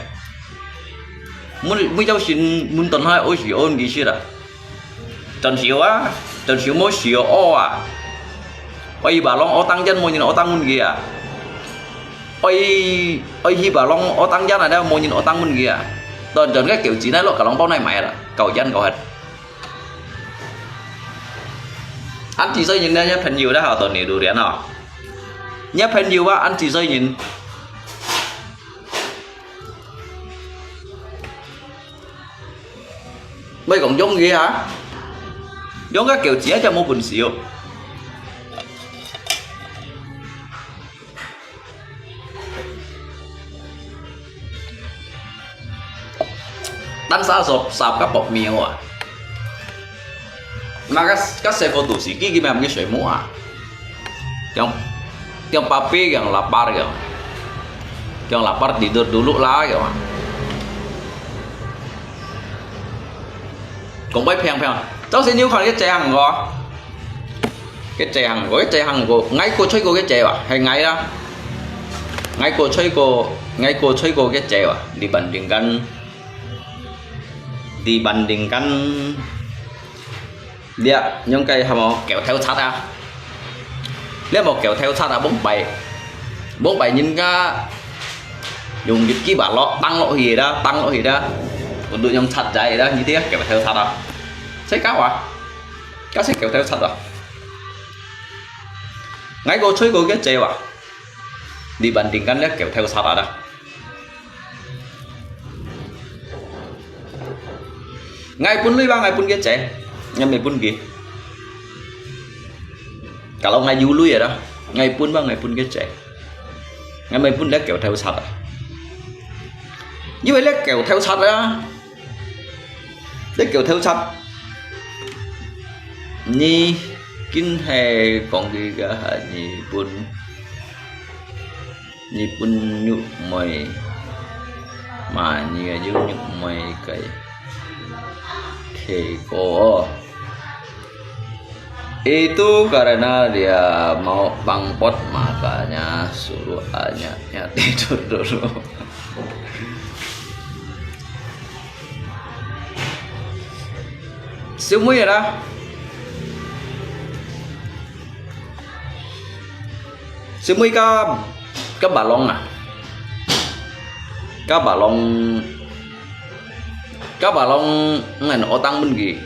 mới cháu xin muốn tận hai ô xì ôn gì xí à trần xíu mỗi xíu ô à ôi bà long ô tăng dân mua nhìn ô tăng mun gì à ôi hi bà long ô tăng dân này đâu mua nhìn ô tăng mun gì à trần cái kiểu gì đấy lo cả long bao này mẹ là cầu dân cầu hết anh chỉ xây nhìn đây nhá phần nhiều đã hào tuần này đủ điện nào nhá phần nhiều quá anh chỉ xây nhìn mấy còn giống gì hả giống các kiểu chĩa cho một bình xíu đánh giá sạp các bọc miêu à mà các xe vô tủ sĩ kí mà cái sợi mũ à trong papi yang lapar kìa yang lapar tidur dulu lah kìa cũng bấy phèn cháu sẽ nhiêu còn cái chè hàng của cái chè hàng của ngay cô chơi cô cái chè à hay ngay đó ngay cô chơi cô cái chè à đi bàn đình căn địa những cây hàm kéo theo sát à nếu một kéo theo sát à bốn bảy nhìn ra dùng cái ký bản lọ tăng lọ gì đó còn tụi nhóm thật dày đó như thế kéo theo sát à thấy cá à cá sẽ kéo theo sát à ngay cô chơi cô cái treo à đi bàn đình căn kéo theo sát à đó ngay pun lưới ba ngay pun cái trẻ nhưng mày pun kì cả lâu ngay du lưới rồi đó ngay pun ba ngay pun cái trẻ ngay mày pun đã kéo theo sát à như vậy là kéo theo sát đó để kéo theo sát ni kinh hè còn gì cả hả ni pun nhục mày mà như nhục mày cái Keiko itu karena dia mau bangpot makanya suruh anaknya tidur dulu semua ya dah semua cái balon à các bà long ngày nó tăng bên gì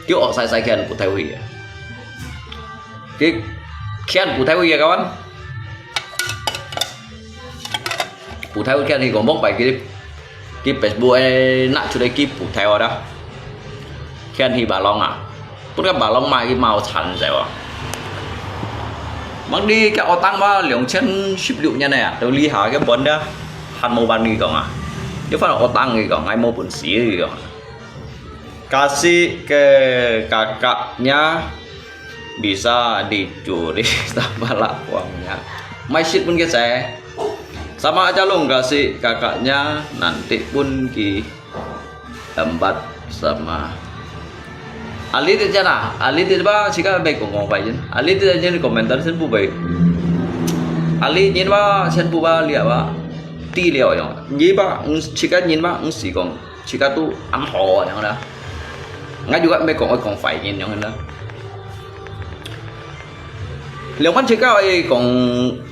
kiểu ở sai khen của thầy huy cái khen của thầy huy các bạn của thầy khen thì còn bốc bài cái Facebook ấy nãy chỗ đây kịp của thầy đó khen thì bà long à cũng các bà long mai cái màu thành rồi mang đi cái ô tăng ba lượng chân ship liệu nha này đầu ly hỏi cái bốn đó hạt màu ban gì còn à nếu phải là otang thì còn ai mua bún xí thì còn kasih ke kakaknya bisa dicuri sama lakuannya masjid pun cái xe Sama aja lo kasih kakaknya nanti pun ki empat sama Ali thì nào Ali thì ba chỉ có bài của ngọc vậy chứ Ali thì trên comment xin bu bài Ali nhìn ba xin bu ba liệu ba ti liệu rồi nhìn ba chỉ có nhìn ba chỉ còn chỉ có tu ăn hồ vậy đó ngay juga mấy còn phải nhìn nhau nữa liệu bạn chỉ có ấy còn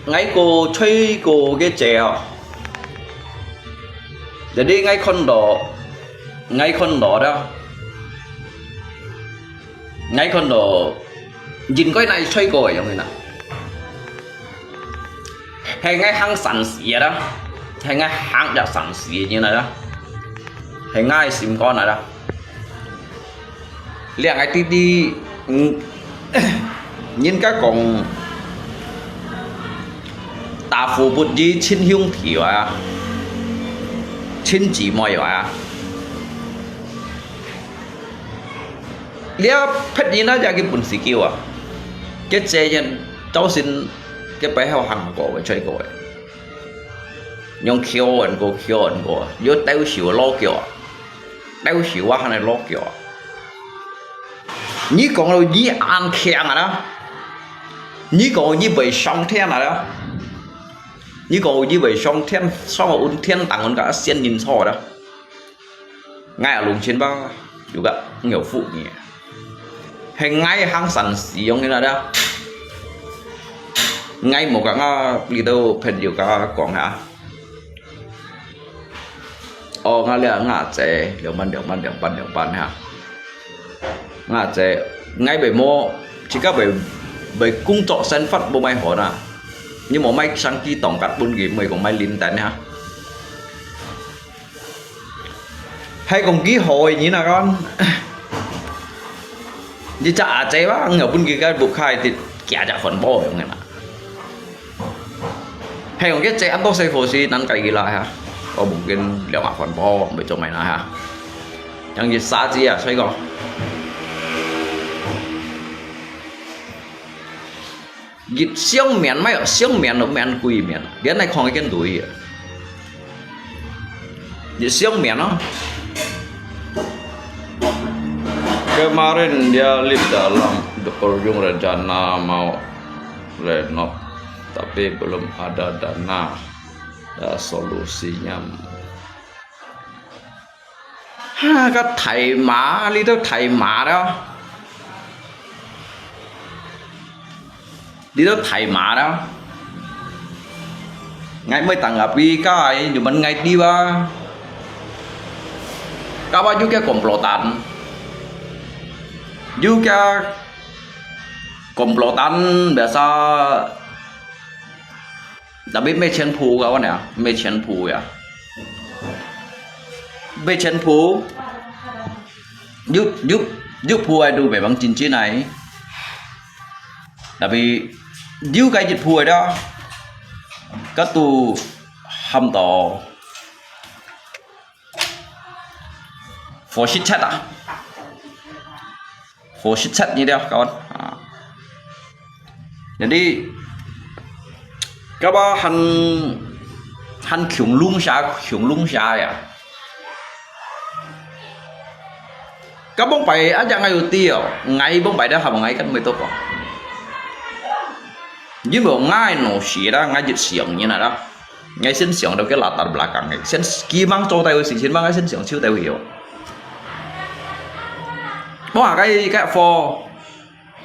ngay cô chơi cô cái chèo để đi ngay con đỏ đó ngay con đỏ nhìn cái này chơi cô vậy không nào hay ngay hang sẵn xỉ đó hay ngay hang đã sẵn xỉ như này đó hay ngay xìm con này đó liền ngay đi nhìn các con ta phụ bút gì trên hiung thị à trên chỉ mọi à lia phết gì nó ra cái bún xì kêu à cái xe nhân cháu xin cái bé heo hàng cổ với chơi cổ nhung kêu anh cô vô đeo xỉu lo kiểu đeo xỉu quá này lo kiểu như còn đâu như ăn khen à đó như còn như bị song thiên à đó như còn như bị song thiên so với un thiên tặng con cả xiên nhìn so đó ngay ở lùng trên ba juga nhiều phụ nhỉ hay ngay hang sẵn xí giống như là đó ngay một cái đi đâu phải nhiều cái còn hả ngay là ngã chế điều ban ha ngã chế ngay bởi mô chỉ có bởi cung trọ sen phát bộ máy hỏi nè nhưng mà máy sang kia tổng cắt bốn gì mày còn máy linh tận ha hay còn ký hồi như nào con như chả chế bác ở bên kia cái buộc khai thì kẻ chả phần bò vậy mà hay còn cái chế ăn tốt xây phổ xí nắn cái gì lại ha có một cái liệu mà phần bò bởi cho mày nói ha chẳng gì xa gì à xoay còn dịch siêu miền mấy ở siêu miền nó miền quỳ miền đến này còn cái túi dịch siêu miền nó kemarin dia live dalam berkunjung rencana mau renov tapi belum ada dana dan solusinya cái thầy mã lý đó thầy mã đó đi đó thầy mã đó ngay mới tặng gặp đi cái nhưng mình ngay đi ba các bạn chú cái komplotan juga komplotan biasa tapi mecen pu kawan ya mecen pu ya mecen pu giúp pu ai đu về bằng cincin này tapi giúp cái dịch pu đó các tu hâm tò phổ shit chat à phổ shit chat như thế kawan jadi các bạn han khủng lung xa ya các bông bài ở dạng ngày tiêu ngày bông bài đã học ngày cách mới tốt còn nhưng mà ngay nó xí đó ngay dịch xiềng như này đó ngay xin xiềng đâu cái là tạt belakang này xin kí mang cho tay xin mang cái xin xiềng siêu tay hiểu bỏ cái phò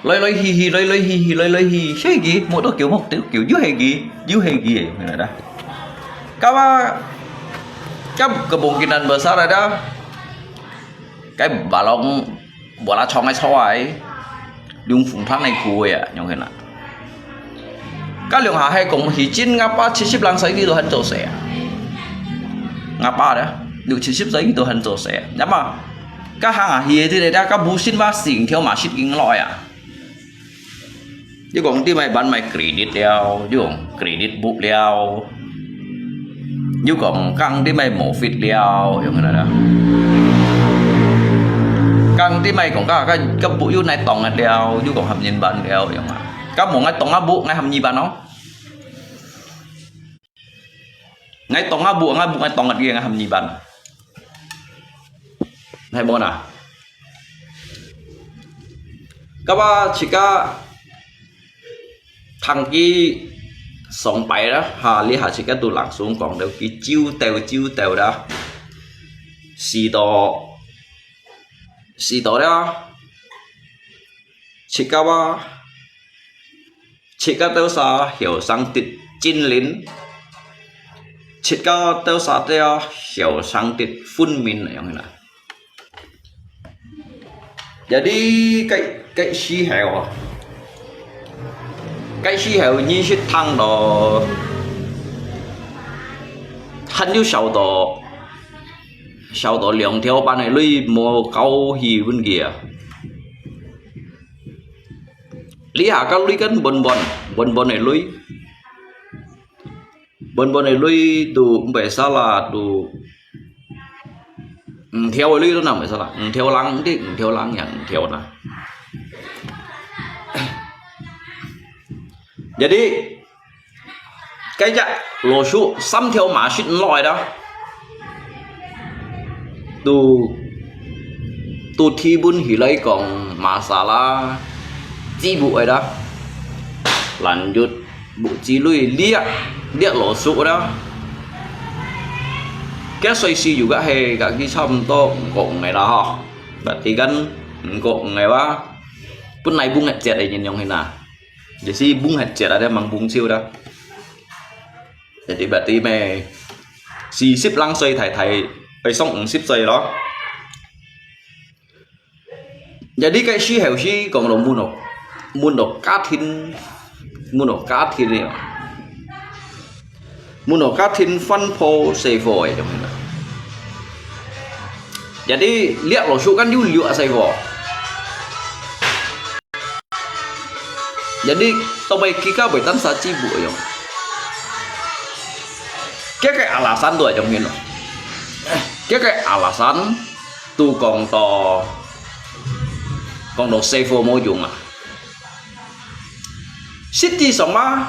lấy hi cái gì một đôi kiểu một kiểu dưới hay gì này đó các bạn cái kemungkinan besar ada cái balong bola chong ai xoay dùng phụng thang này cùi à như thế nào các lượng hạ hay cũng chỉ chín ngapa 70 lang giấy gitu han sẽ ngapa đó được 70 giấy gitu han sẽ nhưng mà các hàng à hi thì đây các bù xin ba xỉn theo mà xịt kinh lòi à chứ cònที่mày bán mày credit đeo chứ còn credit book đeo chứ còn căngที่mày mổ fit đeo như thế nào đó căngที่mày còn các bộ như này tòng này đeo chứ còn hầm nhìn bạn đeo như mà các bộ ngay tòng á bộ ngay hầm nhìn bạn nó ngay tong ngabu ngay tong ngat ge ngaham nyiban hay bona kaba chika thằng kia sống bảy đó hà li hà chika tu lặng xuống còn đâu cái chiêu tèo đó xì tỏ đó chika tao sa hiểu sang tịt chín lín chika tao sa tao hiểu sang tịt phun min này yang này jadi cái xì heo như是汤的很有效的两条板的类莫高稀问题啊lý hạ các lưới cân bon này lưới tụ phải sao là tụ theo lưới nó nằm phải sao là theo lăng nhận theo nào jadi cái dạ lô số xăm theo mã xịn lòi đó tụ thi bún hỉ lấy còn masalah chi vụ ấy đó lanjut bu chi lui lihat lô số đó cái xoay xì juga he gak kisam to kok ngày đó berarti kan kok ngày ba pun naik bunga jet aja yang hina jadi bunga jet ada mang bung siêu đó jadi berarti mày si ship lang xoay thầy phải xong ship xoay đó jadi cái si heo si còn là muôn đồ cá thìn này muôn đồ cá thìn phân phô xây vội trong này jadi lihat lo kan you lihat xây vội jadi tobay kika bertan saci bu yang cái alasan tuh trong ini cái alasan tu còn đồ xây vội mô dùng à city sống mà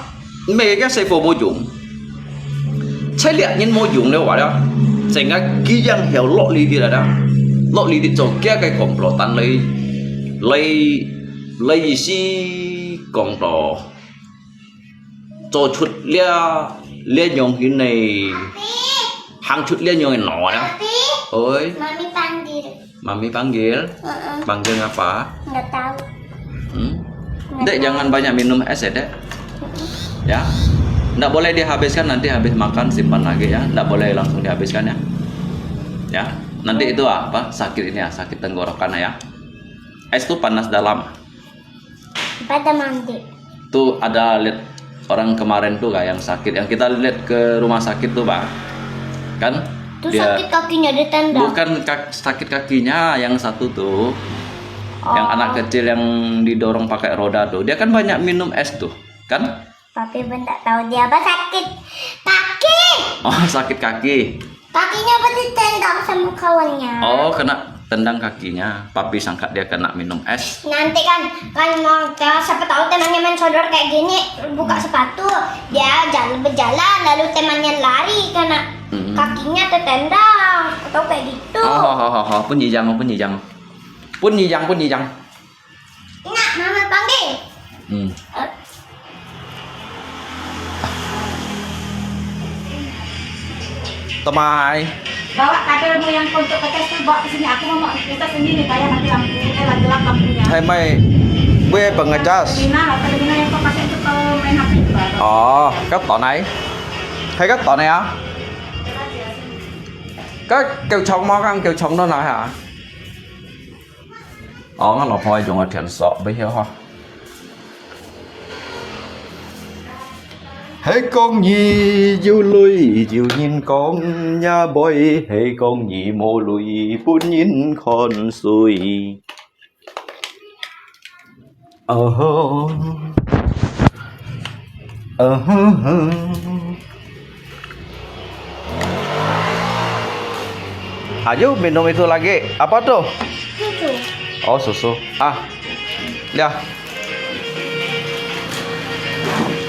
mấy cái xây vội mô dùngใช่lihat nhìn mô dùng đâu đó thành cái kỹ năng hiểu lọ lý đi là đó lọ lý đi cho cái komplotan lấy gì còn đó cho chút lia nhung cái này hàng chút lia nhung nọ đó ôi mami panggil apa nggak tahu Dek jangan banyak minum es ya dek ya nggak boleh dihabiskan nanti habis makan simpan lagi ya nggak boleh langsung dihabiskan ya nanti itu apa sakit ini ya sakit tenggorokan ya es tuh panas dalam pada mandi tuh ada lihat orang kemarin tuh kayak yang sakit yang kita lihat ke rumah sakit tuh bang kan tuh dia sakit kakinya di tenda bukan sakit kakinya yang satu tuh yang anak kecil yang didorong pakai roda tuh dia kan banyak minum es tuh kan tapi benda tahu dia apa sakit kaki oh sakit kaki kakinya apa ditendang sama kawannya oh kena tendang kakinya papi sangka dia kena minum es nanti kan mau siapa tahu temannya main sodor kayak gini buka sepatu dia berjalan lalu temannya lari karena kakinya tertendang atau kayak gitu pun nhijang nah mama panggil Temai bawa kabelmu yang untuk ke tes tuh bawa ke sini aku mau kita sendiri kayak mati lampu lagi gelap lampunya hai mai gue pengecas Lina yang kau pakai itu kalau main HP juga cái tọ này hay cái tọ này à cái kêu chồng mò ăn kêu chồng đó nào hả nó lọp hồi dùng ở thiền sọ bây giờ ha hãy con nhì diêu lùi diêu nhìn con nhà boy hãy con nhì mô lùi bún nhìn con xuôi Ayo minum itu lagi apa tuh susu oh susu lihat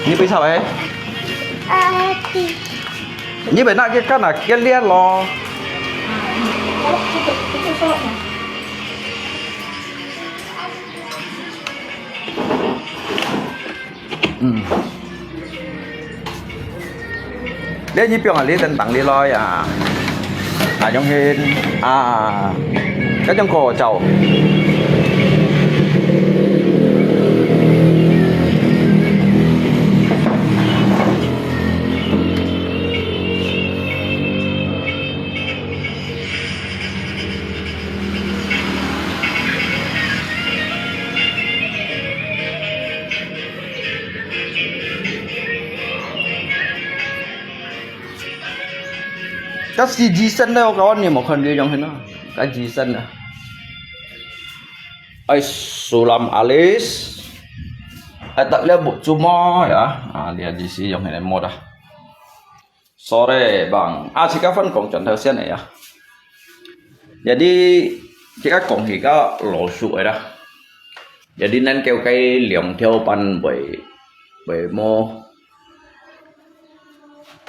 ini bisa apa ya như vậy nãy cái là cái lia lo lia như pion là lia tên tặng lia loi trong hình cái trong cổ chậu cái gì sân đâu các anh một phần đi trong hình đó cái gì sân à ai Sulam Alice ai tak lihat bu cuma ya lihat di sini yang ini moda sore bang jika phân cộng chuẩn theo xe này ya jadi jika cộng thì có lỗ sụi đó jadi nên kêu cây liềm theo pan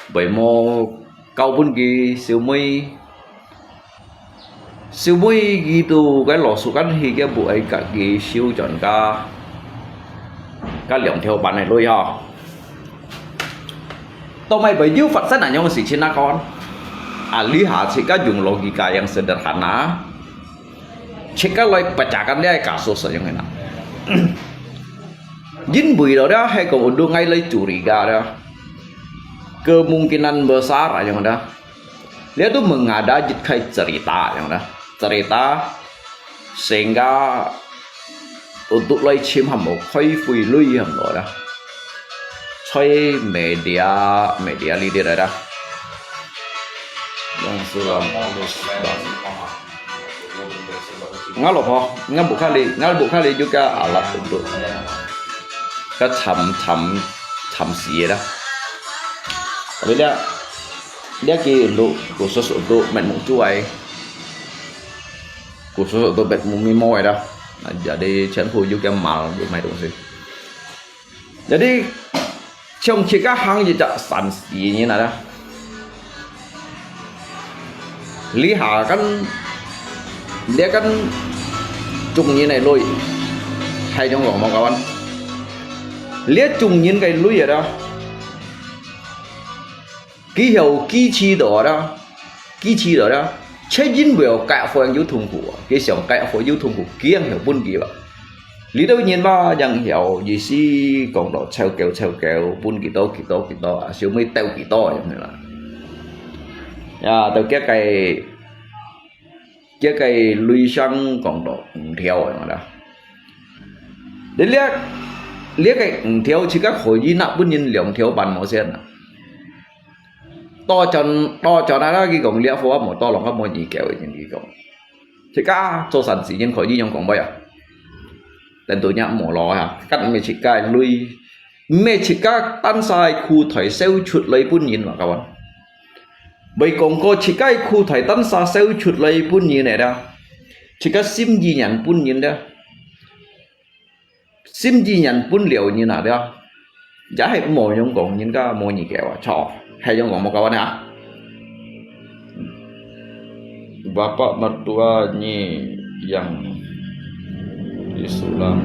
bởi mô kau pun gi siêu mui gitu cái lò sụt kan hi cái bộ ấy cả gi siêu chọn cả liệm theo bạn này luôn ha tao mày bởi yêu Phật rất là nhau sự trên na con lý hạ chỉ có dùng logika yang sederhana chỉ có loại pecahkan dia kasus yang enak jin bui đó hay còn udah ngay lấy curiga đó kemungkinan besar yang ada dia tuh mengada-adakan cerita yang ada cerita sehingga untuk lai chim ham một khơi phui lui ham đó đó chơi media leader đó yang sulam ngalo po ngalo kali juga alat untuk ke cam sie đó tapi dia untuk khusus untuk menu cuai khusus untuk menu mimoy dah jadi cenderung juga mal di mai dong sih jadi trong chỉ các hang gì tak sản gì như nào đó lý hạ kan dia kan trùng như này lui hay trong gọng các bạn liếc trùng như cái lui ở đó ký hiệu ký chi đó đó chế dính vào cả phần yếu thùng của cái sòng cả phần yếu thùng của kiêng hiểu buôn gì vậy lý đâu nhiên ba rằng hiểu gì si còn đó treo kèo buôn kỳ to siêu mấy teo kỳ to như là từ cái cây lui sang còn đó theo rồi đó đến liếc cái theo chỉ các hội gì nạp buôn nhiên lượng theo bàn màu sen to cho nó cái còn liếc phố một to lòng các món gì kéo những gì còn chỉ cả cho sản sĩ nhân khỏi gì trong còn bây à tên tôi nhắm mỏ lò ha cắt mẹ chỉ cái lui mẹ chỉ các tan sai khu thải sêu chuột lấy buôn nhìn mà các bạn bây còn có chỉ cái khu thải tan sai sêu chuột lấy buôn nhìn này đó chỉ các sim gì nhận buôn nhìn đó sim gì nhận buôn liệu như nào đó giá hay cũng mồi trong còn những cái mồi gì kéo à cho hay trong còn một kawan ya bapak mertuanya yang di Sulam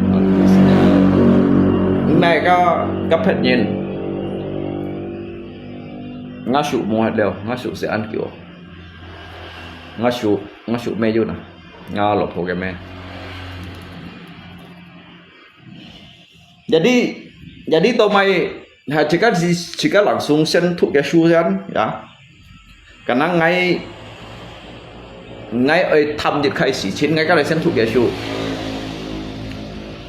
mereka kapet nhìn ngasuh muat leo ngasuh sean kio ngasuh meju na ngalop ho game jadi tao mày jika langsung sentuh ke suan ya karena ngay ở thăm dịch khai sĩ chín ngay cái này sentuh ke su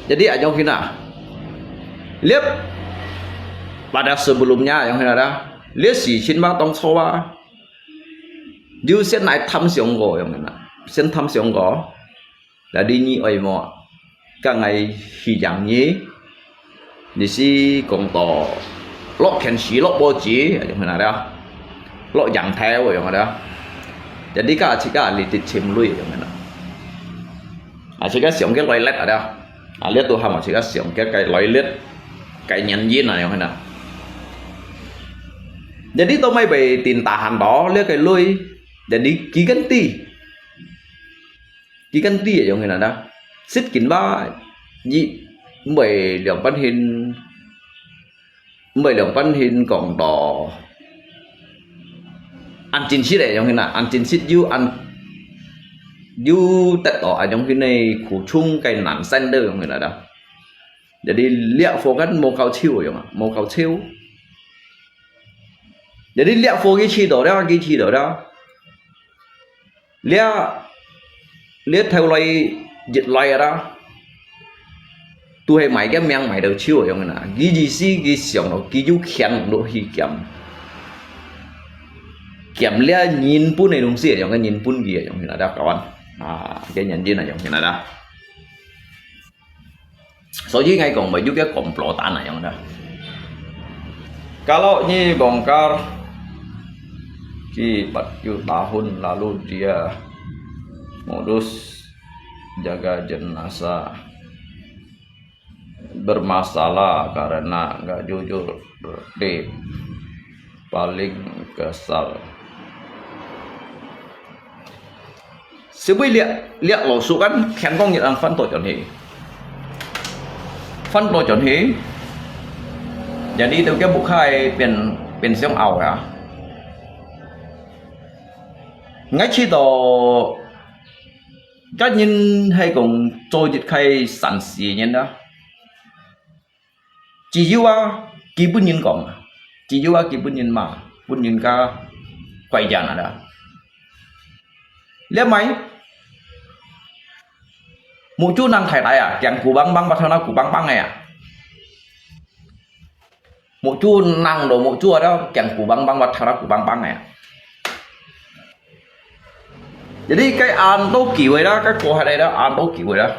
jadi ajong kina lihat pada sebelumnya yang ada lihat sĩ chín ba tong soa du sen nai thăm siong go yang mana sen thăm siong go là đi nhi oi mo cả ngày khi dạng nhé ni si còn to lọ khen sĩ lọ bò chỉ yang mana đó lọ dạng theo yang ada jadi chỉ cả litit chim lui yang mana chỉ cả siong cái loài lết ở đâu lihat tuh hama chỉ cả siong cái loài lết cái nhân viên này yang mana Jadi to may bay tintahan đó lihat cái lui jadi ký ganti ở trong này đó xích kín ba gì mười lượng pan hin còn đỏ ăn chín xít ở trong này ăn chín xít yu tết đỏ ở trong cái này khu chung cái nản xanh đâu trong này đó jadi lihat phố kan mau cao chiêu ở mau cao chiêu jadi lihat phố cái chi đó lihat theo lại dịch lại đó tôi hay mấy cái miếng mấy đầu chiêu ở trong này nè gì gì xong nó cái du khen nó hi kiểm lihat nhìn pun này đúng gì ở trong cái nhìn pun gì ở trong này đó các bạn cái nhận gì này trong này đó so với ngay còn mấy cái komplotan này trong đó kalau ini bongkar ki 4 tahun lalu dia modus jaga jenazah bermasalah karena nggak jujur di paling kesal sebenarnya lihat lo sukan khen con nhận phân tội chuẩn hí jadi từ cái bukai pen xiong ao à ngay khi đó các nhân hay cùng trôi dịch khai sản xì nhân đó chỉ yêu kỳ bún nhân còn chỉ yêu kỳ bún nhân mà bún nhân ca quay dàn ở đó lấy máy một chút năng thải đại chẳng của băng băng bắt theo nó của băng này một chút năng đồ một chút đó chẳng của băng bắt theo nó của băng này jadi cái an tố kiểu ấy đó các cô ở đây đó an tố kiểu ấy đó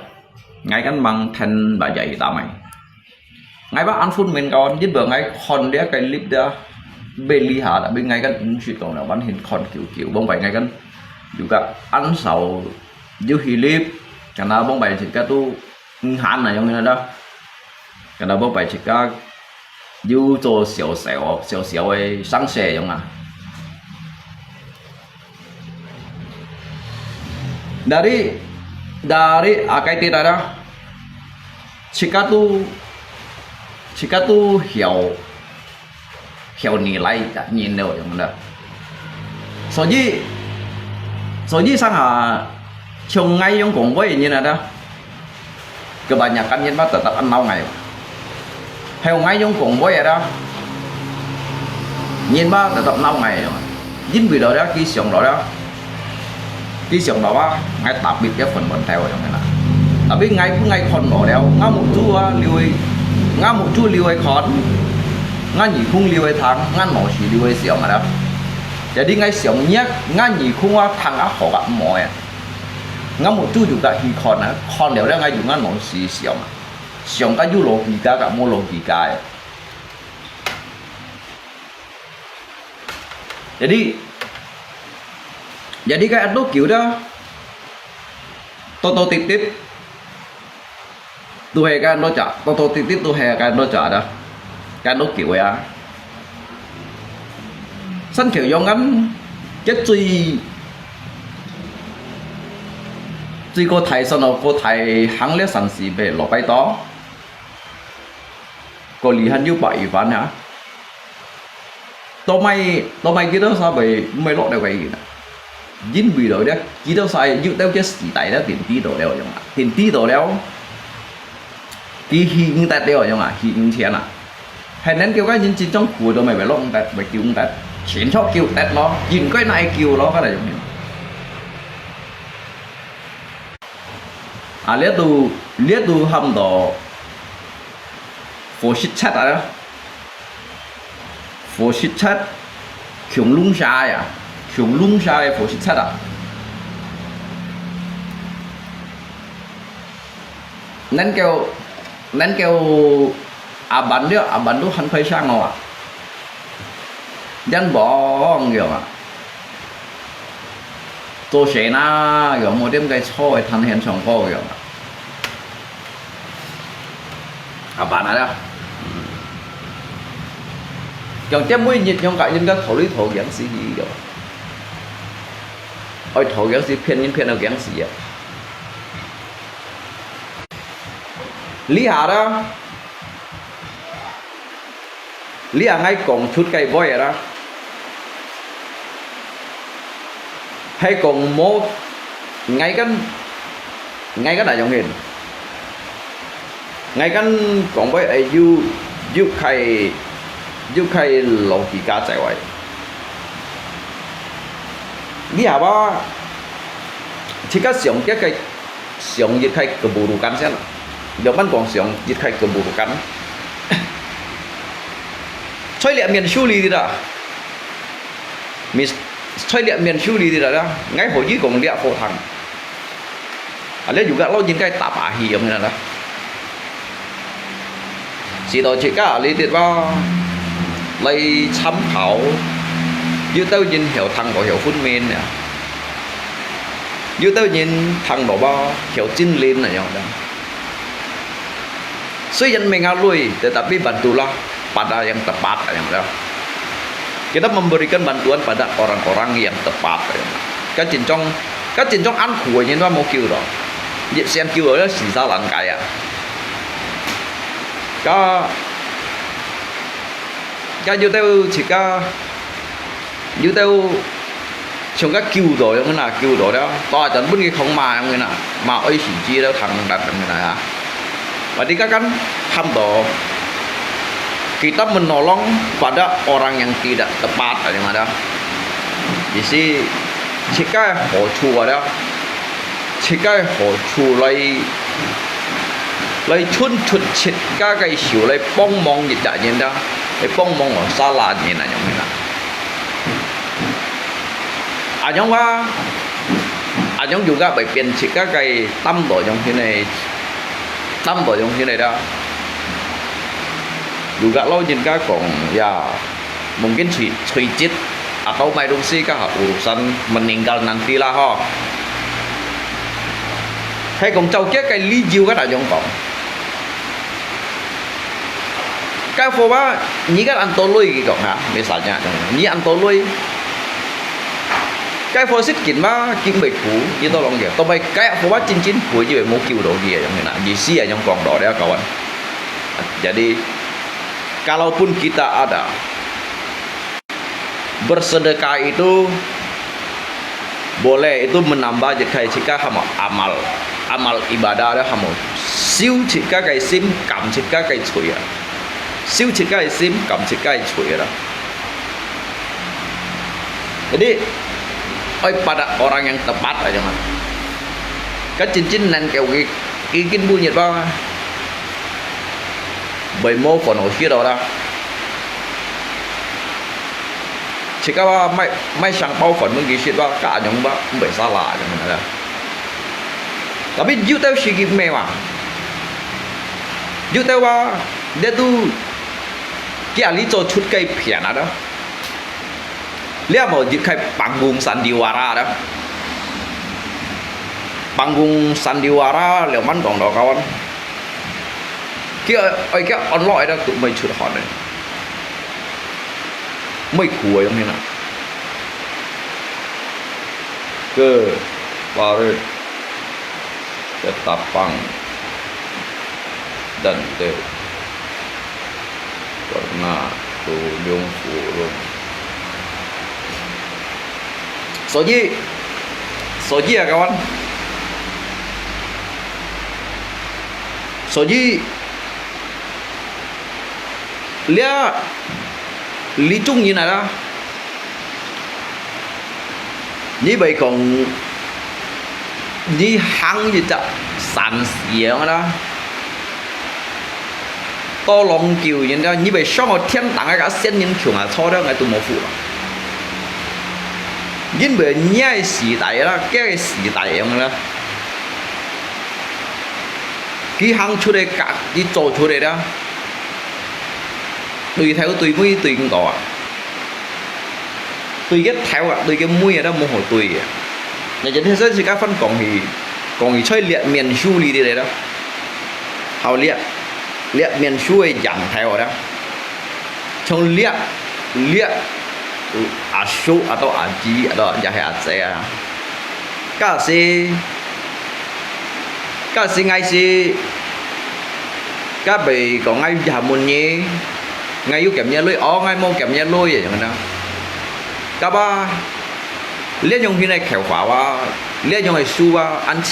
ngay cái bằng thành bà dạy tao mày ngay bác ăn phun mình còn giúp bữa ngay con đĩa cái clip đó bên ly hạ đã bên ngay cái chuyện còn nào bắn hình con kiểu bông vậy ngay cái juga ăn sầu dưới clip karena bông vậy thì cái tu hạn này trong này đó karena bông vậy thì cái dù cho xẻo ấy sáng xe trong dari akai tidak ada jika tu hiểu nilai nhìn đâu yang mana soji sang trong ngay yang cùng với như này đó kebanyakan nhân bắt tetap ăn mau ngày hay ngay yang cùng với đó nhân bắt tetap mau ngày dính vì đó cái sòng đó cái sòng đó ngay đặc biệt cái phần theo trong này là tapi ngay con nổ đeo ngã một chú liu ai con ngã nhị khung liu ai thằng ngã nổ chỉ liu ai sòng mà đó jadi ngay sòng nhé ngã nhị khung thằng á họ gặp mỏi ngã một chú juga hi con đeo ngay dùng ngã nổ chỉ sòng cái du lô kỳ ca cả mua lô kỳ ca jadi cái anh đố kiểu đó tôi tiếp tôi hay cái anh đó chả tôi tiếp tôi hay cái anh đó chả đó cái anh đố kiểu ấy sân kiểu do ngắn chết truy cô thầy sau đó cô thầy hắn lấy sản sĩ về lọ bay đó cô lý hắn giúp bảy ván hả tôi may cái đó sao vậy mấy lọ đều vậy dính bị rồi đó chỉ đâu sai giúp đâu chứ xì tay đó tiền tí đồ đeo rồi mà tiền tí đồ đeo tí hình tạt đeo rồi mà hình tiền hay nên kêu cái những chuyện trong của tôi mày phải lông tạt phải kêu tạt chuyển cho kêu tạt nó nhìn cái này kêu nó cái này giống như liếc tu hầm đồ phố xích chat đó phố xích chat khiủng lung sai khiủng lung sai phố xích chat nên kêu bắn đó hắn phải sang rồi dân bỏ nhiều tôi sẽ na rồi một đêm cái thôi thành hiện xong coi rồi bạn này đó chọn chém mũi nhiệt nhông cả nhân các thổ lý thổ giảng sĩ gì đó ôi thổ giảng sĩ phiền nhân phiền ở giảng sĩ vậy lý hạ đó lý hạ ngay còn chút cây voi đó hay còn một ngay cái đại dòng hình ngay cái còn với ai du khai lộ kỳ ca chạy vậy lý hạ ba chỉ có sử cái sử dụng dịch khai cơ bù đủ cắn xem được ban còn sử dụng dịch khai cơ bù đủ cắn xoay lẹ miền Su Li đi đó mình xoay lẹ miền Su Li đi đó ngay hồi dưới còn lẹ phổ thằng lấy juga lo nhìn cái tạp à hiểm này đó chỉ đó chỉ cả lý tiết vào lấy tham khảo như tao nhìn hiểu thằng có hiểu phun men nè như tao nhìn thằng đó bao hiểu chín lên này nhau đó suy dân mình lui tetapi bantulah pada yang tepat yang đó kita memberikan bantuan pada orang-orang yang tepat cái chuyện trong ăn của nhân nó mau kêu đó dịch sen kêu đó xì ra lằng cái à cái như tao chỉ có như tao trong các kêu rồi như nào kêu rồi đó to chẳng biết cái không mà nào mà ấy chỉ chia đâu thằng đặt như này à và đi các cánh tham tổ kita menolong pada orang yang tidak tepat ada mana jadi jika họ chùa đó jika họ chùa lấy chun chun chít các cái xíu lấy bông mong gì đại nhiên đó lấy bông mong ở xa là gì này giống như nào giống juga bởi biến chỉ các cái tâm tổ giống thế này đó juga lo nhìn các còn ya mungkin suicid atau maidungsi kah urusan meninggal nanti lah ho hay còn trâu chết cái lý diêu các đại dòng còn cái phô ba nhí các anh tô lui cái còn hả misalnya nhí anh tô lui cái phô xích kín ba kín bịch phủ như tôi lòng vậy tôi bay cái phô ba chín phủ như vậy mua kêu đồ gì vậy như nào gì xí ở trong còn đồ đấy kawan jadi kalaupun kita ada bersedekah itu boleh itu menambah jika kamu amal ibadah ada kamu siêu jika cái sim cảm jika cái chuối à siêu jika cái sim cảm jika cái chuối đó jadi pada orang yang tepat aja kan cái cincin nan kêu cái bunyi bao bởi mô phần hồi kia đó chỉ có mấy sang bao phần mới ghi chuyện ba cả nhóm ba không phải xa lạ cho mình là tapi YouTube sih give me mà YouTube ba dia tu kia lý cho chút cây phiền đó lihat mau jika panggung sandiwara đó panggung sandiwara liệu mắn còn đó kawan cái online đó tụi mình chụp họ này mấy cuối như nào cơ baru ketapang dan teu karena tulung furung soji ya kawan soji lihat lý trung như này đó như vậy còn như hăng gì chợ sàn xiềng đó to lòng kiều như đó như vậy sau một thiên tặng cái sen nhân kiểu mà cho đó ngay tụi một phụ nhưng bởi nhai xì đại đó cái xì đại ông đó cái hăng出嚟cả cái做出嚟đó tùy theo tùy mũi tùy con cò tùy cái theo tùy cái mũi đó mua hồi tùy nhà chính thế giới các phân còn thì chơi liệt miền Su Li đi đấy đó hào liệt miền Su ấy giảm theo đó trong liệt lihat asyuk atau aji atau jahe saya kasih ngay si các bị còn ngay giờ muốn nhé ngay yêu kèm nhau lối ó ngay mong kèm nhau lối vậy chẳng nào các ba liên nhung khi này khéo khóa wa liên nhung này su wa ăn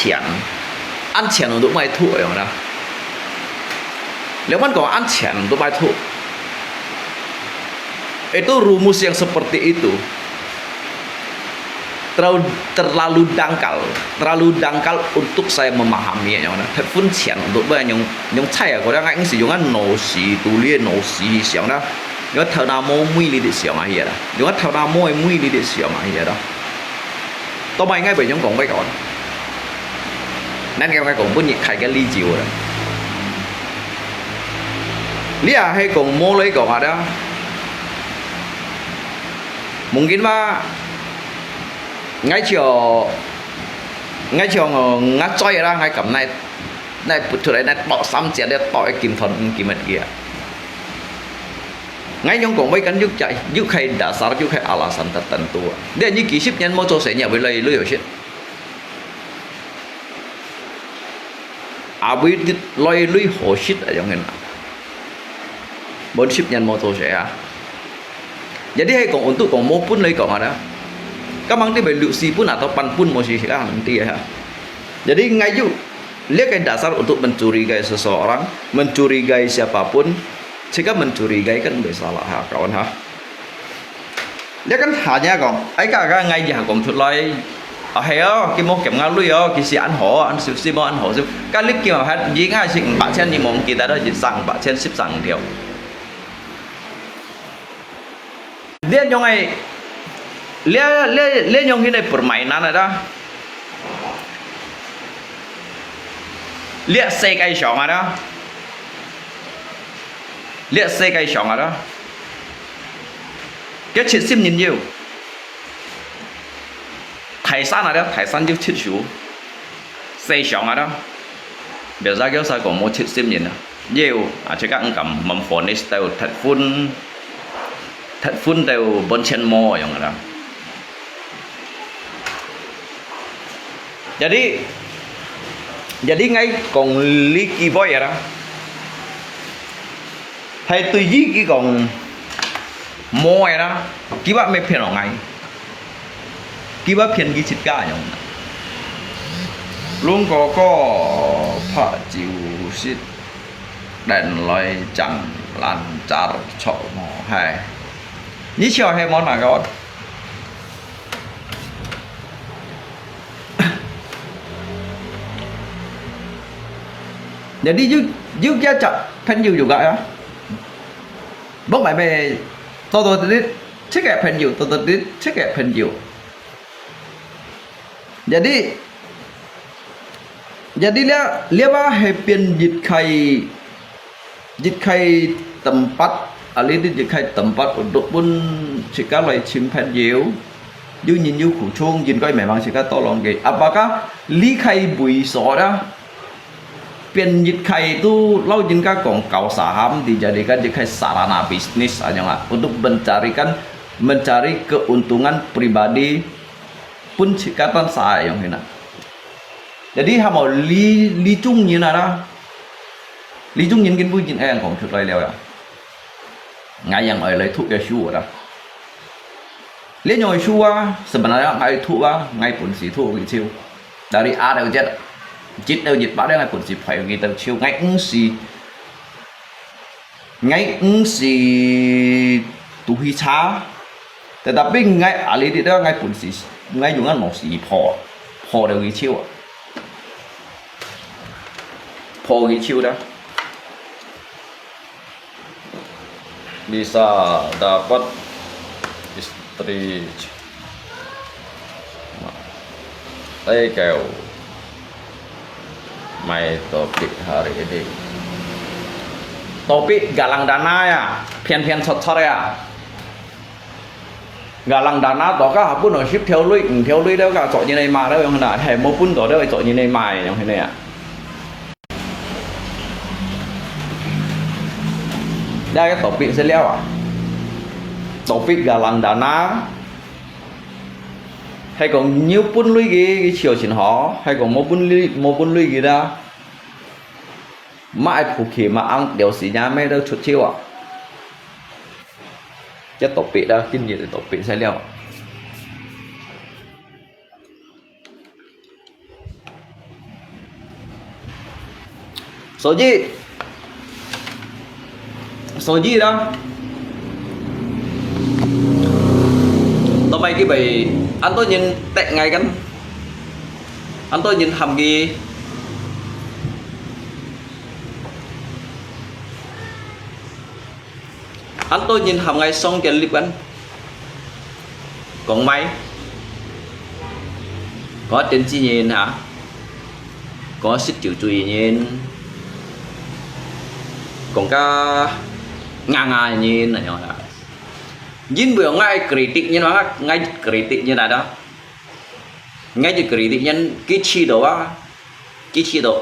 chèn nó đúng bài thua vậy nào nếu bạn có ăn chèn đúng bài thua itu rumus yang seperti itu terlalu dangkal untuk saya memahaminya yang mana thật phân triển untuk bây giờ những菜啊，嗰啲anh sử dụng ăn nấu xì tu liên nấu xì xiang đó những thợ nào mua mui đi để xiang mà vậy đó những thợ nào mua mui đi để xiang mà vậy đó tôi mày ngay bởi những còn bây còn nên cái còn bún nhiệt khai cái ly chiều rồi lý à hay còn mua lấy còn à đó mungkin mah ngay chiều ngắt chơi ra ngay cầm này từ đấy này bỏ xăm chén để tỏi kim thần kim mật kia ngay nhóm còn mấy cánh giúp chạy giúp hay đã sao giúp hay alasan tertentu dia như kỹ ship nhân mô tô sẽ nhà với lấy lưỡi shit abi lôi lưỡi hồ shit ở trong này bốn ship nhân mô tô sẽ jadi hay còn untuk còn mô pun lấy còn ada Kamang dia belusi pun atau pan pun masih nanti ya. Jadi ngayu lihat kan dasar untuk mencurigai seseorang, mencurigai siapapun, jika mencurigai kan bersalah ha kawan ha. Dia kan hanya kong, kakak ngay giờ còn thuật lại, heo, cái món kẹp ngao lưỡi cái gì ăn hổ, ăn xíu món ăn hổ xíu, cái lịch kia mà hết, gì ngay chỉ bạn chen như mong kita đó chỉ sang bạn chen ship sang điều. Dia yang ngay Lihat yang ini permainan ada. Lihat xe cây sòng ada. Lihat xe cây sòng ada. Cái chuyện sim nhìn nhiều. Thái San ada, Thái San就thiết chủ. Xe sòng ada. Bây giờ cái sao còn một chuyện sim nhìn nhiều. Chỉ các anh cầm mầm phồn này đều thật phun đều bên trên mò vậy đó. Jadi ngay còn lý kỳ voi đó hay từ dí cái còn mồi đó kí bạn mới phiền ở ngay kí bạn phiền cái chít cả nhung luôn có phá chịu xít đèn loi chẳng lan char chọ mò hay ní chiều hay món nào các bạn jadi juga cak penyu juga ya bốc bài về tôi biết check cái penyu tôi biết check cái penyu jadi lihat bah happy jit kai tempat ali di jit kai tempat untuk pun jika loài chim penyu như nhìn như khủ chuông nhìn coi mẹ mang jika tolong cái apakah lý khai bụi sọ đó Pian jit kai itu lau jika kau saham dijadikan jika sarana bisnis aja nggak untuk mencari keuntungan pribadi pun cikatan saya yang hina. Jadi hamo li chung như nào đó li chung nhìn kiến vui nhìn em còn thực lại leo à ngay yang ở lấy thuốc cái xu đó lấy nhồi xu sebenarnya ngay thuốc ngay pun si thuốc bị chiêu dari A dari Z chít đâu dịch báo đây là cuốn dịp phải ghi tờ chiêu ngay ứng si tu hi cha tetapi ngay ali di đó ngay cuốn si ngay dùng ăn một si phò đều ghi chiêu phò ghi chiêu đó bisa dapat istri tay kèo Mai topik hari ini topik galang dana ya pian sot ya galang dana đó các pun ở ship theo lưới đó cả chọn như này mà đó không là hệ một pun đó đó chọn như này mài như thế này à đây cái topik sẽ leo à topik galang dana hay còn nhiều pun lui cái chiều chuyện họ hay còn một pun lui gì đó mà ai phụ khí mà ăn điều gì nhá mấy đâu chút chiêu à chắc topik đó kinh nghiệm topik sai leo số gì đó tao bay cái bài anh tôi nhìn tệ ngàyกันanh tôi nhìn hầm gì anh tôi nhìn hầm ngày xong trên clip anh còn máy có trên chi nhìn hả có xích chữ chùi nhìn còn cả ngang nhìn là nhỏ là nhìn bữa ngay kritik như nó ngay kritik như này đó ngay chỉ kritik nhân cái chi đó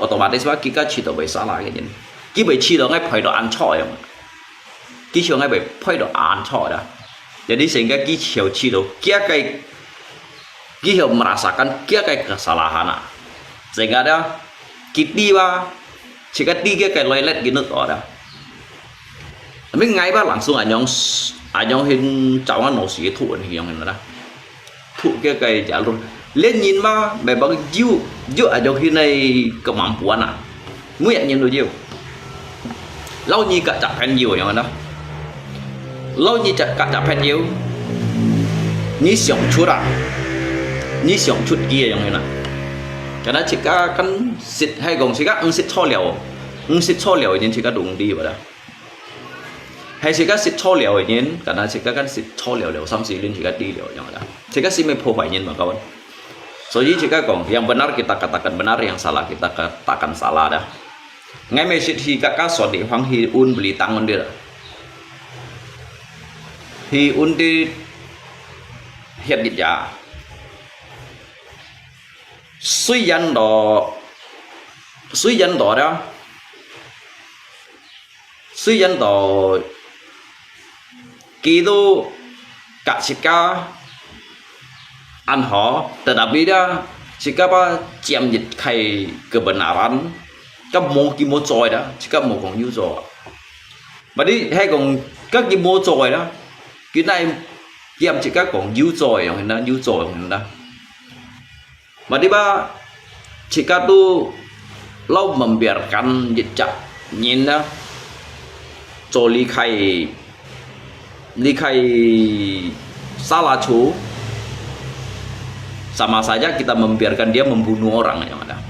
automatic quá cái chi đó bị xả lại cái nhìn cái bị chi đó ngay phải đồ ăn chọi không cái chiều ngay bị phải đồ ăn chọi đó jadi sehingga cái chiều chi đó kia cái hiểu merasakan kia cái kesalahan sehingga đó kita jika tiga cái toilet gitu đó tapi ngay ba langsung anh hình cháu nó nổ xí thụ thì ông hình đó thụ cái trả luôn lên nhìn mà bé bao nhiêu giữa anh khi này cầm mắm buồn à nguyện nhìn được nhiều lâu như cả chặt phen nhiều rồi đó lâu như cả phen nhiều ní sống chút à ní sống chút kia giống như này cái đó chỉ cả căn xịt hay còn chỉ cả xịt cho liều nên chỉ cả đúng đi vào đó hay chỉ cả xịt cho liều nên cái đó chỉ cả căn xịt cho liều xong xịt lên chỉ cả đi liều giống đó chỉ cả xịt mới phô bày nhưng mà kawan soalnya chỉ cả còn yang benar kita katakan benar yang salah kita katakan salah dah ngay mấy xịt thì các soạn địa hoàng hi un beli tangan dia hi un đi hiện định giá suy dân đó gitu jika an họ tetapi dia jika apa chiam dịch khai kebenaran các mô kim mô trôi đó jika mô còn yêu trôi mà đi hay còn các kim mô trôi đó cái này chiam jika còn yêu trôi yang hendak yêu trôi yang hendak mà đi ba jika tu lau membiarkan jejak nhìn đó cho ly khai salah chú sama saja kita membiarkan dia membunuh orang yang ada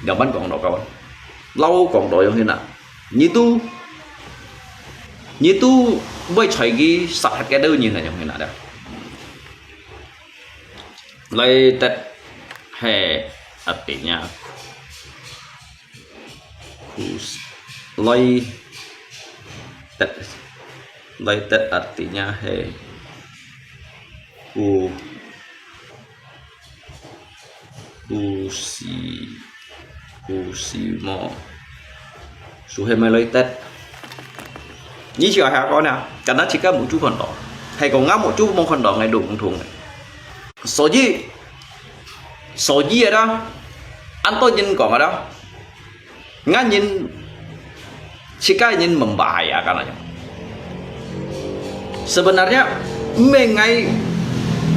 gambar còn đó kawan lau còn đó yang hina như tu với chạy cái sát cái đơn như này yang hina đó lấy tết hè artinya lấy tết artinya he usimo suhe mai lấy tết như chiều hè có nào cả nó chỉ có một chút phần đỏ hay còn ngắm một chút mong phần đỏ ngày đủ không thùng này số gì ở đó anh tôi nhìn còn ở đó ngã nhìn chỉ có nhìn membahayakan aja sebenarnya mengai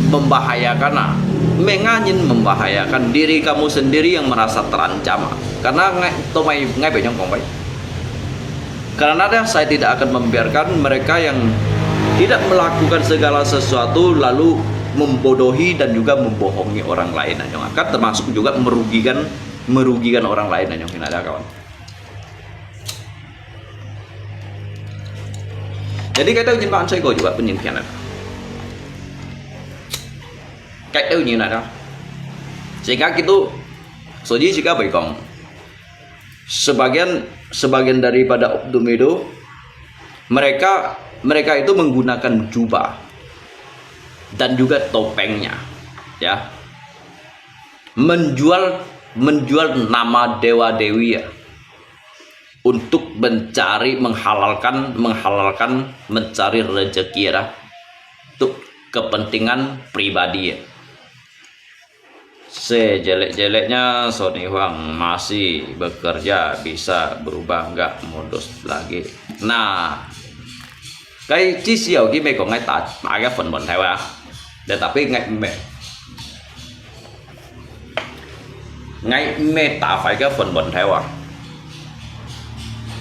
membahayakan membahayakan diri kamu sendiri yang merasa terancam karena ngay banyak kompai karena saya tidak akan membiarkan mereka yang tidak melakukan segala sesuatu lalu membodohi dan juga membohongi orang lain akan termasuk juga merugikan orang lain yang ada kawan. Jadi cái đâu nhìn bạn chơi juga pun nhìn này cái đâu như này đó sehingga gitu soalnya jika baikong sebagian daripada oknum itu mereka itu menggunakan jubah dan juga topengnya ya menjual nama dewa dewi ya untuk menghalalkan mencari rezeki ya untuk kepentingan pribadi. Sejelek-jeleknya Sony Huang masih bekerja, bisa berubah nggak modus lagi. Nah, cái chi siêu cái mấy có ngay tại cái phần bẩn theo à, để tapi ngay mẹ ta phải cái phần bẩn theo à,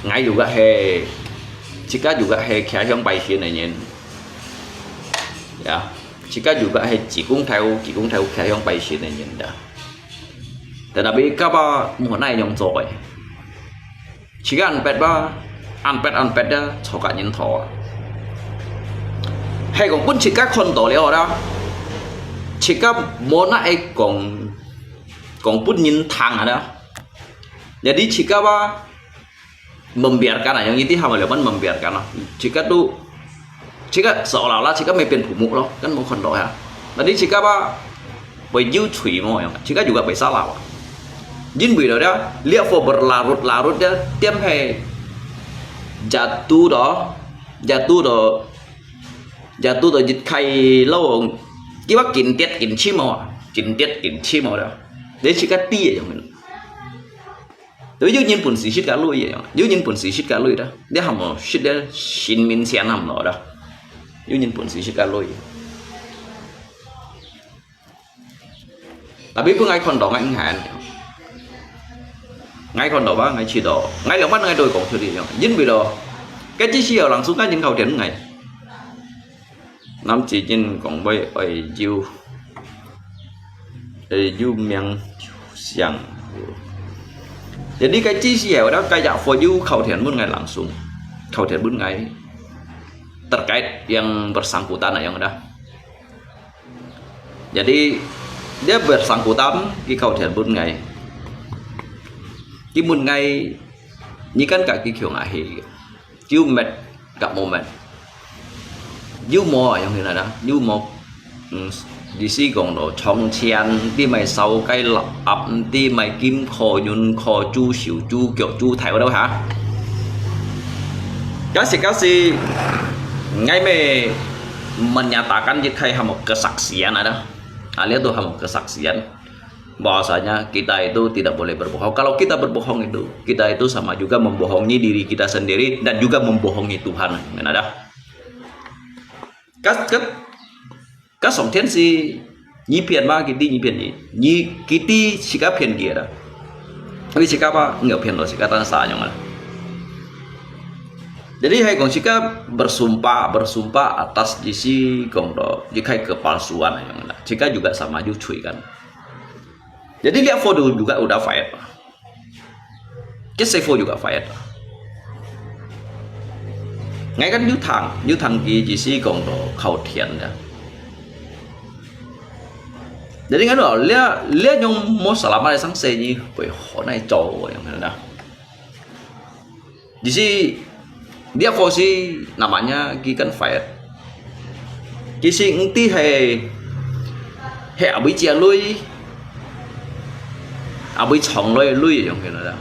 ngay juga he, jika juga he kaya yang baik ini nyen, ya. Jika juga hay chỉ cũng theo kaya yang baik ini nyen dah. Tetapi kalau mùa này yang rồi, jika ăn pet dah chokat nyen thọ. Hay còn pun jika konto leo dah, jika mùa này còn pun nyen thang ada. Jadi jika membiarkan yang itu hal yang membiarkan. Jika seolah-olah jika mepin bumuk loh kan mau kondo ya. Tadi jika bởi dư thủy mà jika juga bởi salah. Jin bởi đó lihat for berlarut-larut dia tiap hari jatuh đó dịch khay lâu cái bác kín tiết chim màu đó. Đấy jika tia yang mình. Đối với nhân bổn sĩ shit cả lui vậy, với nhân bổn sĩ shit cả lui đó, để hàm một shit để xin min sen hàm nó đó, với nhân bổn sĩ shit cả lui. Tapi pun ngay còn đó ngay hạn, ngay còn đó ba ngay chỉ đó, ngay là bắt ngay đôi cổng thôi đi, dính bị đó, cái chỉ siêu lằng xuống cái nhân khẩu tiền ngày, năm chỉ nhân còn bay ở du miệng xiang. Jadi cái chi siêu đó kayak for you khẩu thiện buôn ngày langsung, khẩu thiện buôn ngày terkait yang bersangkutan yang ada. Jadi dia bersangkutan cái khẩu thiện buôn ngày, cái buôn ngày như kan cả cái kiểu ngại you met gặp moment, you more yang này đó, you more đi sĩ còn đồ trong chen đi mày sau cái lọc ập đi mày kim kho nhún kho chu xỉu chu kiểu chu thèo đâu hả? Cái gì ngay mày menyatakan jika hanya kesaksian ada, alias itu hanya kesaksian bahwasanya kita itu tidak boleh berbohong. Kalau kita berbohong itu kita itu sama juga membohongi diri kita sendiri dan juga membohongi Tuhan. Mana ada? Các sòng thiên si nhí phiền ba kiti nhí phiền gì nhí kiti sika phiền kia đó, tapi sika apa nggak phiền loh sika tanah nyong. Jadi hai kong sika bersumpah atas jisi kong do jika kepalsuan yang ada, sika juga sama juga cuy kan. Jadi lihat foto juga udah fight, cái foto juga fight. Ngay kan như thằng kia jisi kong do khẩu thiện đó. Jadi kan loh, lihat yang mau selama di sang seni, boleh honai cowok yang mana dah. Jadi dia fosi namanya Gigan Fire. Kisi ngti he abis chia lui, abis chong lui yang mana dah.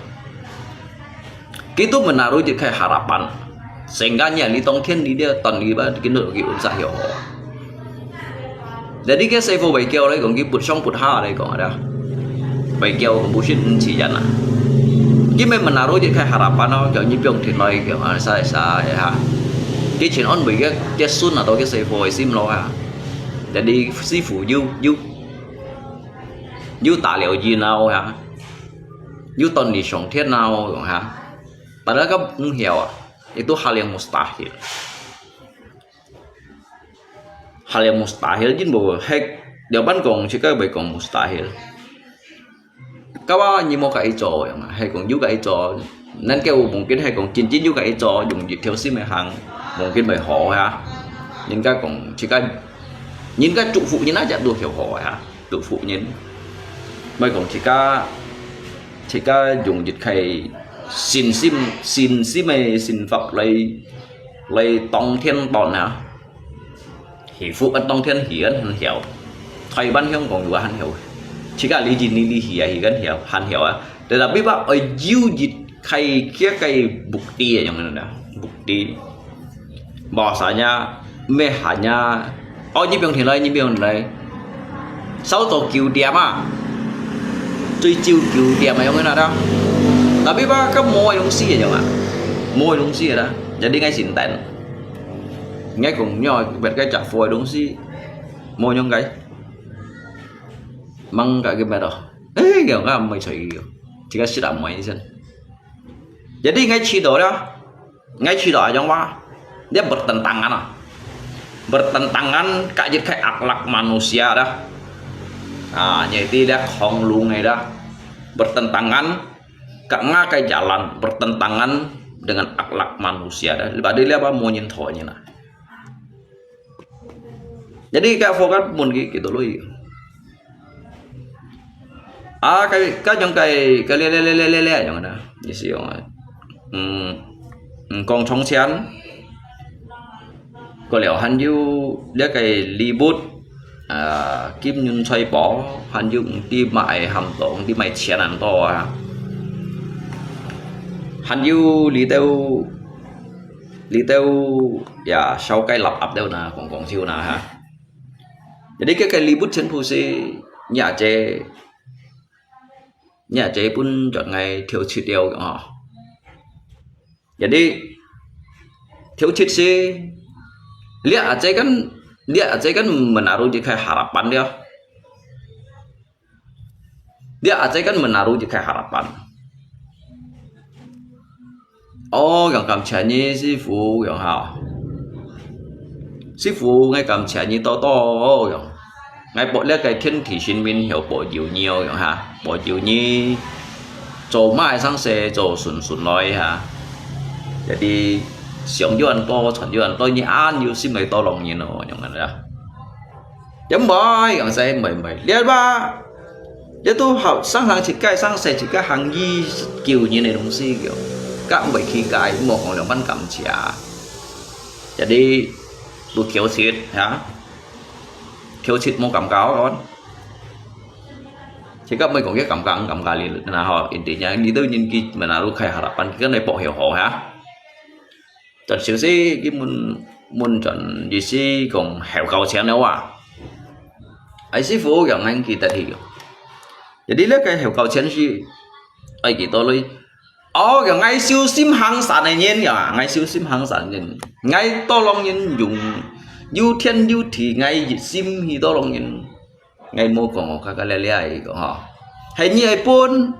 Kita menaruh jadi kayak harapan, sehingga nyali tongkian di dia ton di bawah kita lagi usaha yo. Jadi cái xe vô bảy keo đấy còn cái bụt xong bụt ha đây còn ở đâu bảy keo còn bụt shit chỉ dần à cái mấy mình nào đối với cái harapan nó kiểu như trong thì nói kiểu sai vậy ha cái chuyện on bị cái xuân là tôi cái xe vô sim lo ha để đi sư phụ du tài liệu gì nào ha du tuần đi sống thiết nào còn ha padahal kan không hiểu itu hal yang mustahil. Hal yang mustahil jin bahwa hek jawaban kong jika baik kong mustahil. Kawa như mau cái trò hay còn giúp cái trò nên kêu mungkin hay còn chín giúp cái trò dùng dịch theo sim hàng mungkin bài họ ha. Nhưng cái còn jika nhìn cái trụ phụ như nó chẳng được hiểu họ ha trụ phụ nhìn bài còn jika dùng dịch khay xin sim này xin phật lấy tông thiên bọn hả hỷ phụ ăn tông thiên hỷ ăn hiểu thầy ban hiông còn vừa hắn hiểu chỉ cả lý gì lý hỷ gần hiểu hắn hiểu à để là biết bao ở diêu dịch khay kia cây bục tia yang mana dah bukti bahasanya hanya như biển này sáu tổ kiều tiệm à chơi chiêu kiều tiệm này không cái nào đâu tapi ba cái môi đông xì vậy mà môi đông xì đó jadi ngay xỉn tẹn ngay cùng nhau bật cái chả phôi đông xì môi nhông cái mang cả cái bè đó ấy kiểu cái mày chơi kiểu chỉ cái sự mày xem jadi ngay chi đó ngay chi đó trong ba dia bertentangan kayak kayak akhlak manusia dah jadi dia konglung dah bertentangan karena kayak jalan bertentangan dengan akhlak manusia dah lepas dia apa mau nyentuhnya nah jadi kayak fokus pun gitu loh cái trong cái lê giống đó như siêu con trống chén có lẽ hắn du lấy cái ly bút kim nhung xoay bỏ hắn dùng đi mại hầm tổn đi mày chén ăn to hắn du lý teo ya sau cái lập ập đâu nè còn siêu nè ha jadi cái ly bút trên phu sĩ nhà chế pun chọn ngày thiếu chi tiêu họ jadi thiếu chi sih lihat aja kan menaruh di kayak harapan oh yang kamchanya sư phụ yang hảo sư phụ ngay kamchanya to yang ngay bộ lấy cái thiên thị sinh viên hiểu bộ nhiều yang ha bộ nhiều做卖上些做顺來哈jadi想要人多傳要人多，你按要先嚟多lòng嘢咯，用人啦。咁咪樣細咪，你吧，你都學生設計行業叫嘢嚟東西叫，咁咪去解冇可能揾咁茶。jadi lu thiếu thịt hả? Thiếu thịt mau cảm cáo con. Chỉ các mình còn cái cảm cáo liền là họ intinya đi tới nhìn kia mà là lúc khai harapan cái này bộ hiểu họ hả? Chọn xíu xí cái muốn chọn gì xí còn hẻo cầu chén nữa à? Ấy sư phụ gần anh kỳ tật hiểu. Jadi lấy cái hẻo cầu chén xí ấy kỳ to lui. Gần ngay siêu sim hàng sản này nhiên à? Ngay siêu sim hàng sản nhiên. Ngay to long nhiên dùng yêu thiên yêu thì ngay sim thì to long nhiên. Ngay mua còn cái lele ấy của họ. Hay như ấy pun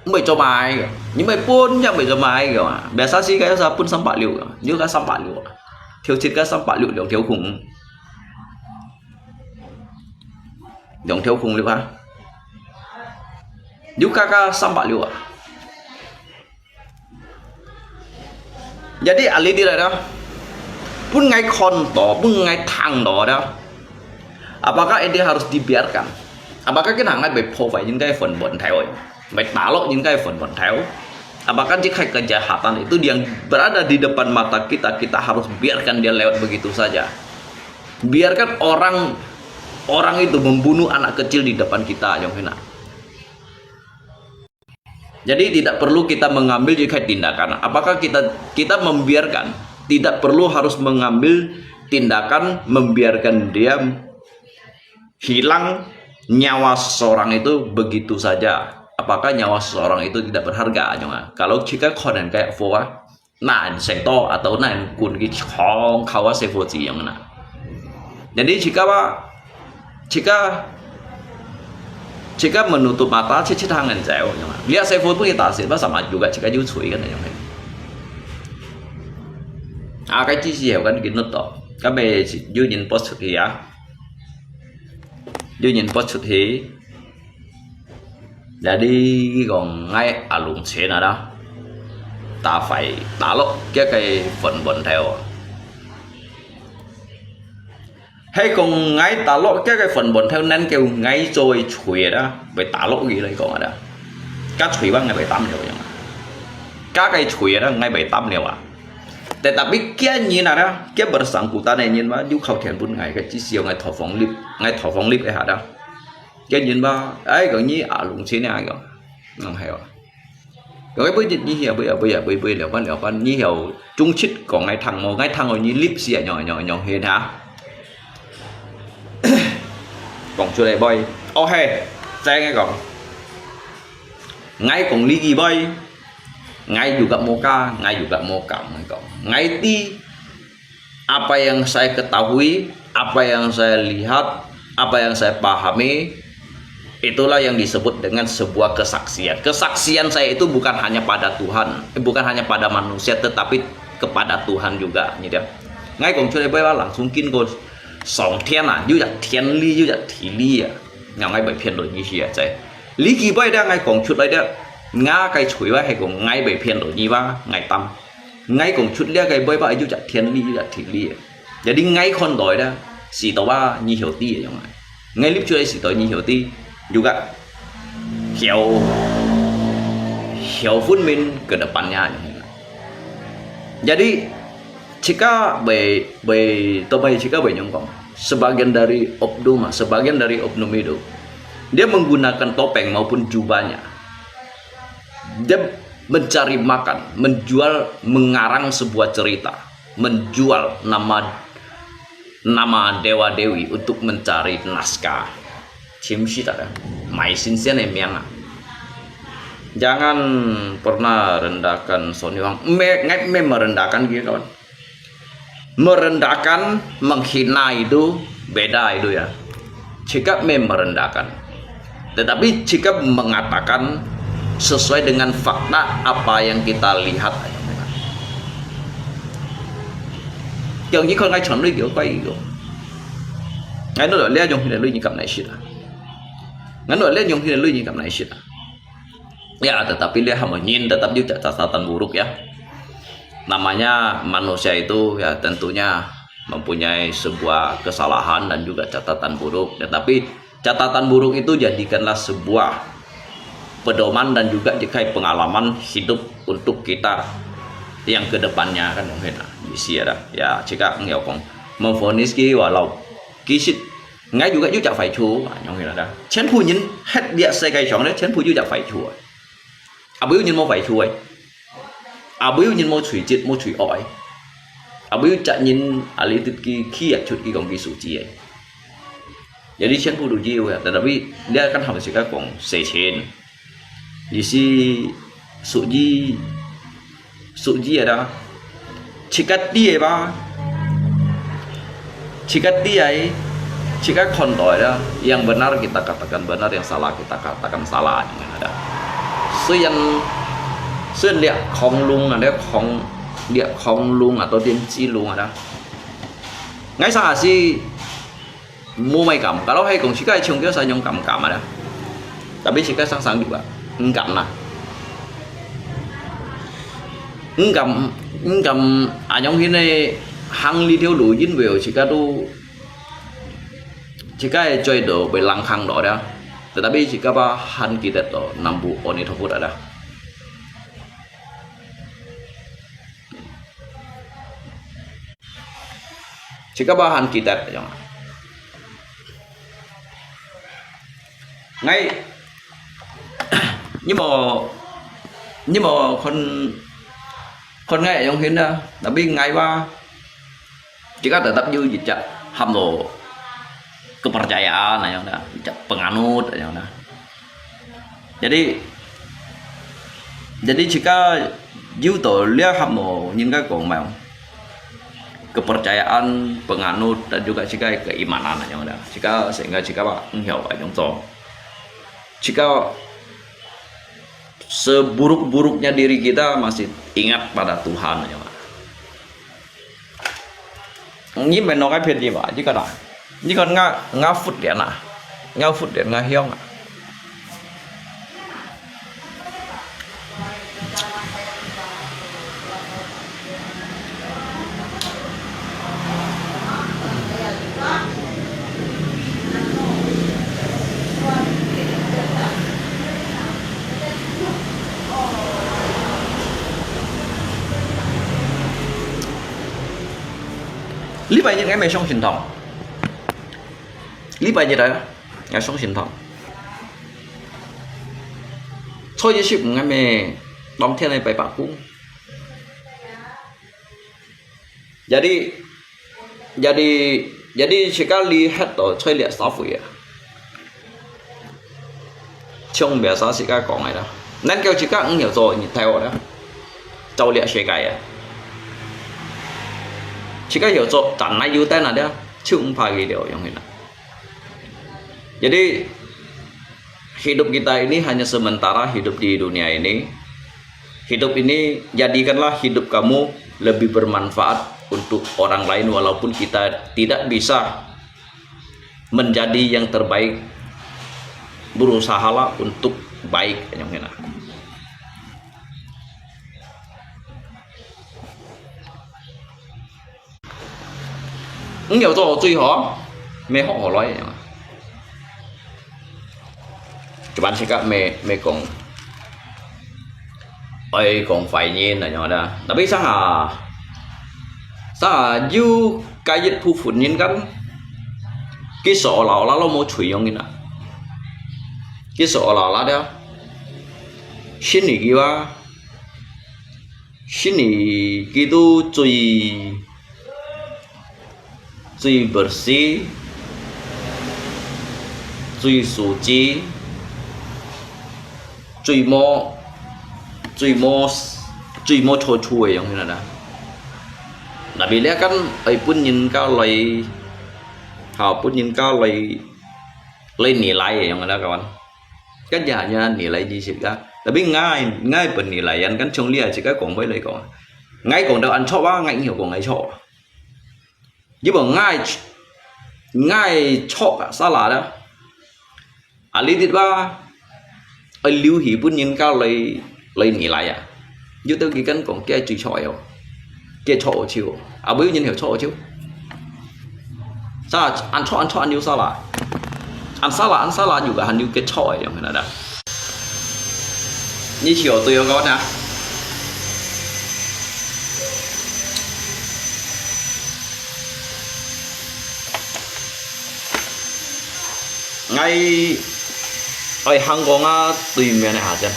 mày cho mày nhưng mày pun nhá mày cho mày kiểu à biasa sih kayak sapun sampak liu như cái sampak liu thiếu thịt cái sampak liu dòng thiếu khủng liu ha như cái sampak liu à jadi alih dia dah pun ngai konto pun ngai thang đó apakah dia harus dibiarkan apakah cái hàng này phải provide những cái phần bẩn thỉu phải tả lộ những cái phần bẩn thỉu apakah jika kejahatan itu yang berada di depan mata kita harus biarkan dia lewat begitu saja biarkan orang itu membunuh anak kecil di depan kita yang hina jadi tidak perlu kita mengambil jika tindakan apakah kita membiarkan tidak perlu harus mengambil tindakan membiarkan dia hilang nyawa seseorang itu begitu saja apakah nyawa seseorang itu tidak berharga kalau jika konen kayak foa nah sektor atau nah kun ki chong kawa sefoji yang mana jadi jika menutup mata cuci tangan jauh lihat sefo pun kita hasil sama juga jika jauh cuy kan yang ini cái chi hiểu kan gitu toh các bé dư nhìn post thì dư nhìn post thì là đi còn ngay ở lùng xe nào đó ta phải tả lộ cái phần bẩn theo hay còn ngay tả lộ cái phần bẩn theo nên kêu ngay rồi chùi đó phải tả lộ gì đây còn ở đó các chùi bằng ngày 7-8 liều các cái chùi đó ngay 7-8 liều à tetapi kia như nào đó kia bersangkutan này nhìn mà du khẩu thiền pun ngày cái chỉ siêu ngày thọ phóng lip cái hả đó cái nhìn ba ấy còn như ở lùng xe này rồi không hiểu rồi bây giờ như hiểu bây giờ ban như hiểu trung chích còn ngày thằng rồi như lip xe nhỏ hên hả còn chưa đầy boy ok saya nghe còn ngay còn ligi boy ngay juga moka ngay juga moka ngay ti apa yang saya ketahui apa yang saya lihat apa yang saya pahami itulah yang disebut dengan sebuah kesaksian. Kesaksian saya itu bukan hanya pada Tuhan, bukan hanya pada manusia, tetapi kepada Tuhan juga. Như thế. Ngay còn chưa đây bây giờ langsung kinh cô song thiên à, như là thiên lý, như là thị lý à. Ngay ngay bởi phiên đổi như thế vậy. Lý kỳ bây giờ ngay còn chút đây đó, ngã cái chuối vậy hay còn ngay bởi phiên đổi như vậy, ngay tâm. Ngay còn chút lia cái bây giờ như là thiên lý, như là thị lý. Jadi ngay con đổi đó, si tàu ba như hiểu ti vậy ngay. Ngay lúc chưa đây si tàu như hiểu ti. Juga hiểu vun min ke depannya. Jadi jika jika nyongkong sebagian dari oknum itu dia menggunakan topeng maupun jubahnya, dia mencari makan, menjual, mengarang sebuah cerita, menjual nama dewa dewi untuk mencari naskah. Jangan pernah rendahkan Sony Wang. Merendahkan gitu kawan. Merendahkan, menghina itu beda itu ya. Jika merendahkan, tetapi jika mengatakan sesuai dengan fakta apa yang kita lihat. Yang như con ngay chọn lưỡi kiểu quay rồi. Ngay nó lại dùng thì lưỡi như cầm này xịt à. Ngắn lihat yang tidak lucu kamu naik ya, tetapi dia hanya tetap juga catatan buruk ya. Namanya manusia itu ya tentunya mempunyai sebuah kesalahan dan juga catatan buruk. Tetapi catatan buruk itu jadikanlah sebuah pedoman dan juga dikai pengalaman hidup untuk kita yang kedepannya kan mungkin isi ada ya. Jika engkau memvonis ki walau kisit ngay juga chả phải chúa nhong hiểu là chén phu nhìn hết địa xây cây chọn đấy chén phu chả phải chúa à bữa nhìn mua phải chúa à bữa nhìn mua thủy chết mua thủy ỏi à bữa chả nhìn à lý tự khi chút kỳ công kỳ số chi ấy jadi chén phu đủ chiêu ya tetapi dia kan harus juga kong sechen isi suji ada cikat dia ba cikat dia ấy. Jika kontol ya, yang benar kita katakan benar, yang salah kita katakan salah. Suy lihat Khong Lung ada Khong Lung atau Tiên Chi Lung ada. Ngay sang sih mua may cảm. Kalau hay cùng jika chung kita saya nyong cảm ada. Tapi jika sang juga enggam lah. Enggam anyong ini hang li theo đuổi dính về jika tu jika chơi do belang khang do ada, tetapi jika bahan kita to nambu oni thoput ada. Jika bahan kita jangan. Ngay nhưng mà con ngay trong hiến đó, tapi ngay ba jika tetap như dịch chặt hàm đồ kepercayaan yang ada penganut yang ada. Jadi jika you lihat kamu những cái còn mau kepercayaan penganut dan juga jika keimanan yang ada. Sehingga jika Pak hiểu ở trong to. Jika seburuk-buruknya diri kita masih ingat pada Tuhan yang ada. Ini menolak cái phiền gì vậy chứ cả đời. Như còn ngao phút điện à, ngao phút điện ngao hiong à. Lý bài những cái mày xong truyền thống. Lý bài như đấy ngày sống truyền thống thôi chứ chịu ngày mẹ đóng thiên này bài bạc cũng jadi Jadi jika lihat tuh, saya lihat staff ya. Trong biasa jika có này đó. Nên kêu jika cũng hiểu rồi, nhìn theo đó. Châu liệt世界啊。jika hiểu rồi, chẳng ai yêu tên là đó, chứ không phải cái điều yang ini. Jadi hidup kita ini hanya sementara hidup di dunia ini. Hidup ini jadikanlah hidup kamu lebih bermanfaat untuk orang lain walaupun kita tidak bisa menjadi yang terbaik. Berusahalah untuk baik yang ini. Nhiều rồi tuy họ mẹ họ nói các bạn sẽ các mẹ còn phải nhìn là nhỏ đó đã biết sao à du cái dịch phụ phụ nhìn cái sổ lão là một chuyện như nào cái sổ lão là đó xin ý kia tu最 bersih, 最 suci, 最 mau cho chui yang ini ada. Nabi lihat kan, pun nhìn cao lấy, họ pun nhìn cao lấy nilai yang ada kawan. Kan hanya nilai gì sih kan? Tapi ngay penilaian kan trong lihat sih kan còn với lấy còn. Ngay còn đâu ăn chó quá, ngay nhiều còn ngay chó. Nhưng mà ngay chọn xa là đó lý thịt ba anh lưu ý bún nhìn cao lấy nghỉ lại à như tôi cái cân còn kia chỉ chọi không kia chọi chiều bây nhìn hiểu chọi chiều sao ăn chọn ăn như sao là ăn xa là juga hanya cái chọi yang mana dah như chiều tôi có nè ngay ở Hàn Quốc á đối面này hả chứ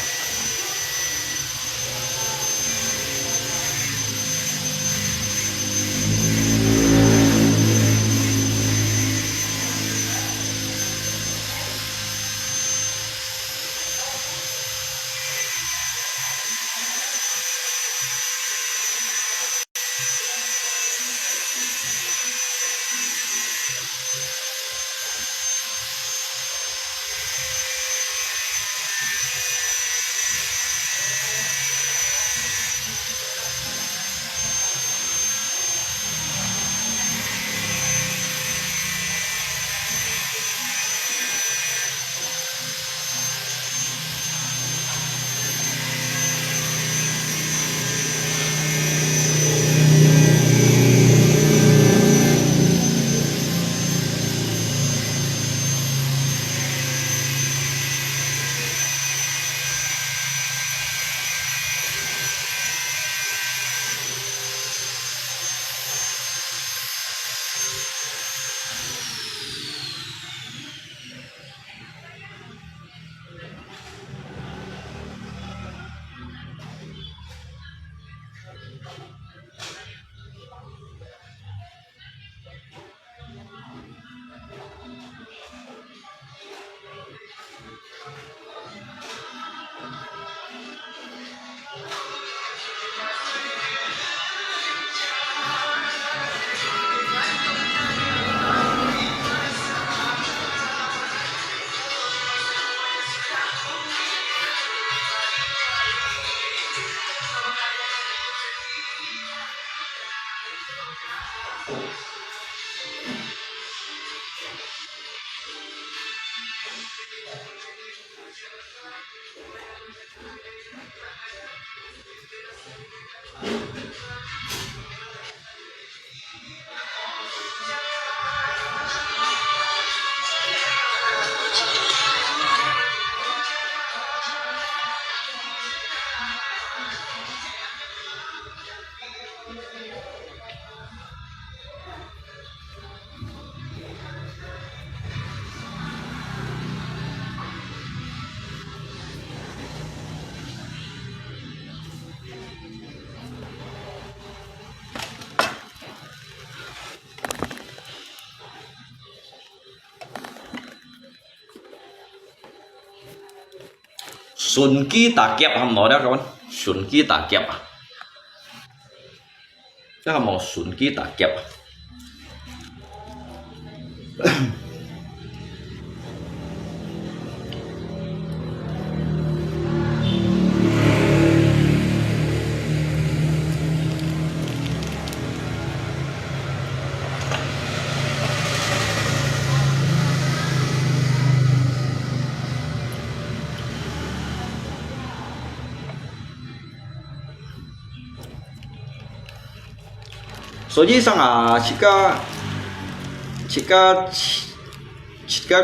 xuân ký tà kẹp hầm nói đó các bạn xuân ký tà kẹp cái hầm màu xuân ký tà kẹp所以上啊，这个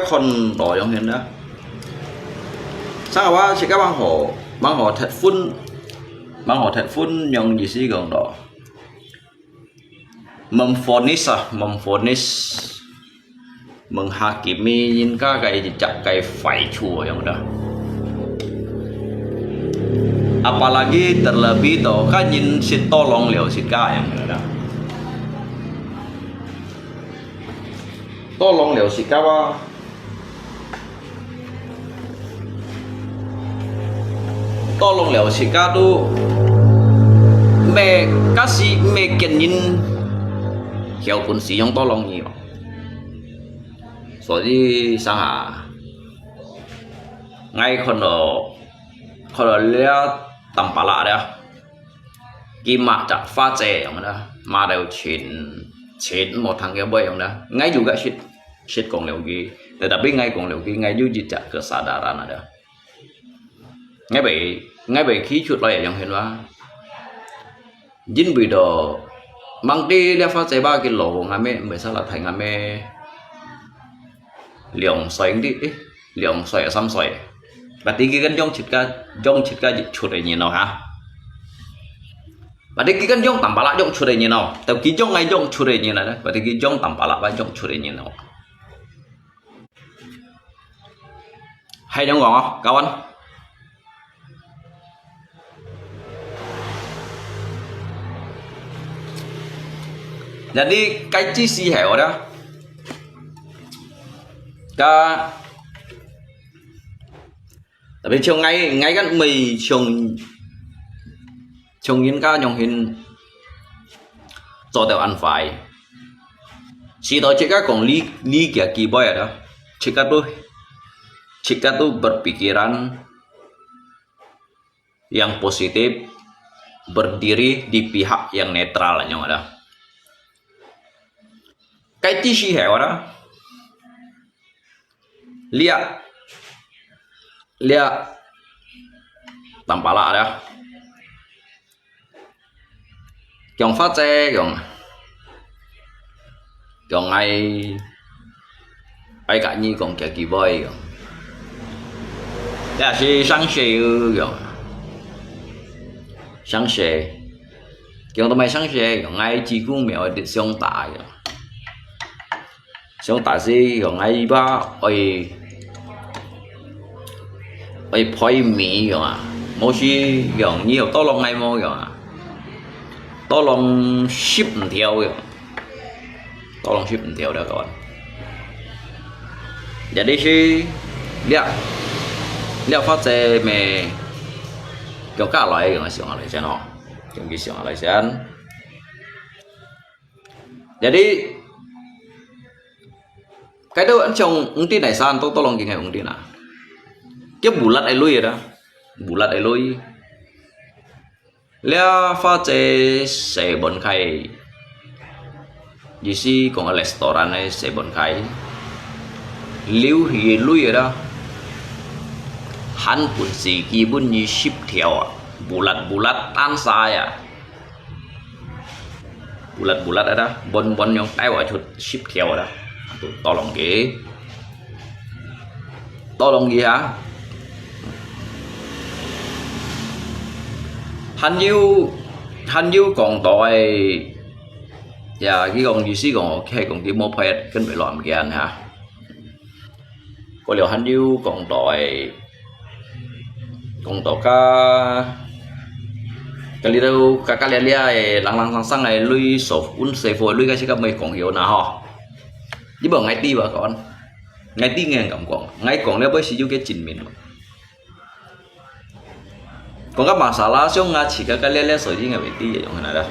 คนต่อยังเห็นนะสร้างว่า这个บางหอถัดฟุ้นยังยี่สิกองต่อมัมฟอนิสมึงหากิมียินก้าไก่จับไก่ไฟชัวyang dah apalagi terlebih toh kan yin sit tolong liao sit ka yang dah tolong liao sit ka wa tolong liao sit ka tu me kasih me kenin hiểu quân sĩ用tolong nhiều 所以上下ngayคนเลี้ยตำปลาเด้อกินมาจากฟ้าเจอย่างนั้นมาเดี๋ยวชิ้นหมดทางแกบ่อยอย่างนั้น ngay juga shit kong liu gi tetapi ngay kong liu gi ngay juga tidak kesadaran ada ngay bởi khi chuột lại yang ห็นว่า jin bị đồ mang đi lia phát chế 3 kg ngay mẹ mới sao là thành ngay mẹ liều xoay đi liều xoay xăm xoay và tí cái dòng chít ca dịch chuột này như nào hả và tí cái dòng tầm bả lại dòng chuột này như nào tao kí dòng ngay dòng chuột này như này đấy và tí cái dòng tầm bả lại và dòng chuột này như nào hay dòng gọn không cao anh jadi cái chi si hẻo đó ca tại vì trồng ngay gần mì trồng những ca nhong hình cho tao ăn phải chỉ đó chỉ các còn lý kia kỳ boy đó chỉ các tu berpikiran yang positif berdiri di pihak yang netral là nhong đó cái chi si hẻo đó lia tầm bả lạ đó dòng phát xe dòng ai ai cả như còn kẻ kỳ boy là si sáng xe dòng tụi mày sáng xe dòng ai chỉ cũng mèo được xong tại xong tại gì dòng ai ba ơi ơi phơi mì rồi à, mỗi khi gần nhiều to lòng ngay mua rồi à, to lòng ship theo rồi, to lòng ship theo đó rồi, giờ đi khi liệu phát xe mẹ kiểu cả loại rồi xưởng lại cho nó, kiểu cái xưởng lại sẽ ăn, giờ đi cái đâu ăn trồng ung tin này san to lòng cái ngày ung tin à cái bulat ai lui đó bulat ai lui lia pha chế sẽ bận khai gì si còn ở restaurant này sẽ bận khai liu hi lui đó hắn pun si ki bun như ship theo bulat tan sai à bulat đó bon nhong tay vào chuột ship theo đó to lòng gì hả hắn yêu còn tội và cái con gì xí còn ok còn cái mô phép cần phải làm cái anh hả có liệu hắn yêu còn tội cái lý đâu cái lia lăng sang này lui sổ un sấy phổi lui cái gì các mày còn hiểu nào họ chứ bảo ngay ti bà con ngay ti nghe cảm quảng ngay còn nếu với sử dụng cái trình mình Còn các masalah xong ngã chỉ các lele sợi đi ngay đi vậy này đó.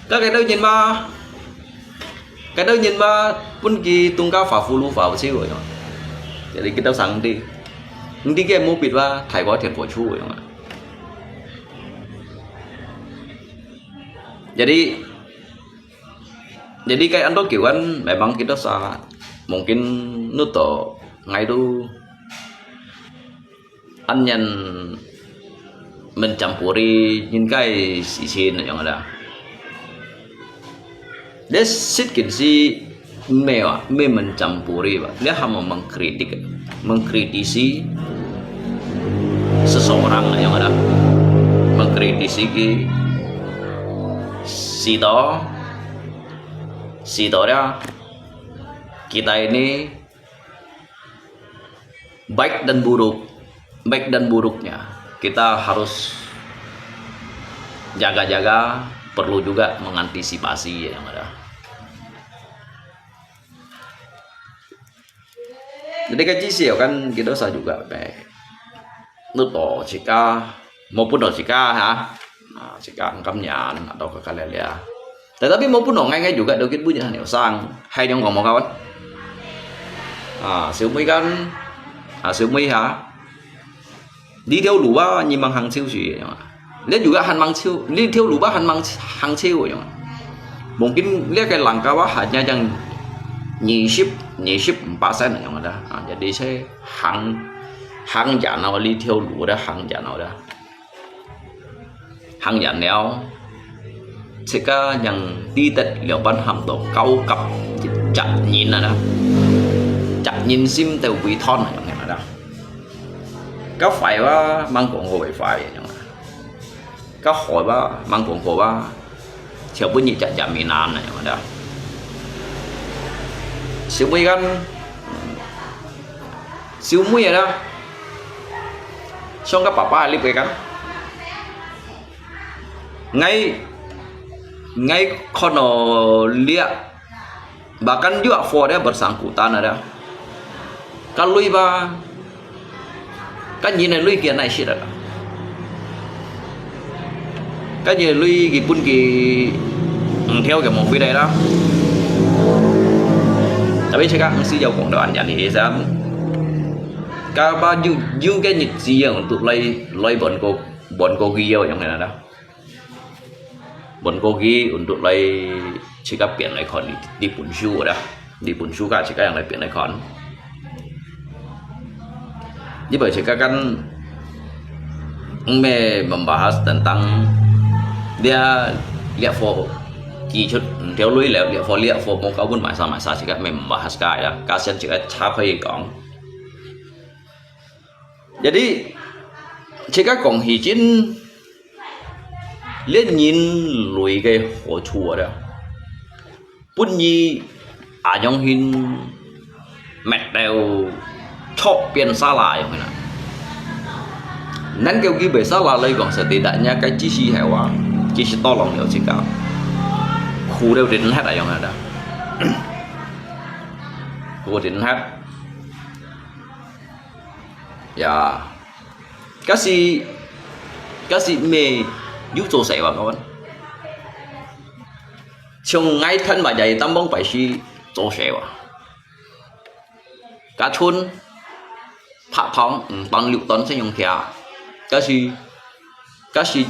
Các cái đó nhìn mà pun ki tung cao phá phu lu phá một xíu rồi. Jadi kita sang đi cái mua bịt và thải có tiền của chú rồi. Jadi kayak ando kiwan memang kita mungkin nuto ngay tu anh nhân mencampuri những cái xin yang ada. Dia sedikit si mencampuri, dia hanya mengkritisi seseorang yang ada, mengkritisi si dia kita ini baik dan buruknya kita harus jaga-jaga, perlu juga mengantisipasi yang ada. Jadi cái chia sẻ kan kita saya juga nước tổ jika maupun jika jika kamnyan atau kekalian. Tetapi maupun ngay juga kita punya hanya sang hay yang ngomong kawan. Siêu Mỹ kan siêu Mỹ đi theo lũ ba nhìn bằng hàng siêu gì dia juga han mang siêu đi theo lũ ba han mang hàng siêu rồi mungkin dia cái langkah bawah hanya yang nyisip 4% yang ada. Jadi saya hang giản nào đi theo lũ đó hang giản nào đó hang giản nào sẽ có yang đi tết liệu ban hàm tổ cao cấp chặt nhìn là đó chặt nhìn sim từ quỷ thon này yang ada. Có phảiว่ามังกรโหไปอย่างนั้นก็หอยว่ามังกรโหว่าเชื่อว่านี่จะมีนานนะอย่างนั้นsiêu Mỹ kan siêu Mỹ đó xong các papa lihat kan ngay kono lihat bahkan juga for dia bersangkutan ada kalau iba kan nhìn này lui kia này shit ada kan nhìn lui ki pun ki theo cái một phía đây đó. Tapi cakap mesti jauh kong doan jadi Islam. Kaba juga nyit untuk lay bon kogi yang mana dah. Bon kogi untuk lay cakap pian lay kon di Punshu dah. Di Punshu kan cakap yang lay pian lay kon. Jadi bercakap kan membahas tentang dia lihat for chút theo lối liệu phổ một câu buôn mãi sao chỉ các mình membahas cái ya kasihan chỉ các cha phải講. Jadi jika kong hijin lên nhìn lùi cái hồ chùa đó bún nhi nhong hin mệt đều chọc biến xa lại vậy nè nên kêu kia về xa là lấy còn sẽ tỷ đại nha cái chi si hẻo chi si to lòng nhiều chỉ cả khu đều đến hết ở trong này đó khu đến hết ya cái gì mê giúp cho sẻ vào các bạn trong ngay thân mà dạy tâm bóng phải si cho sẻ vào cá chun phạ thong tăng liệu tấn sẽ dùng thẻ cái gì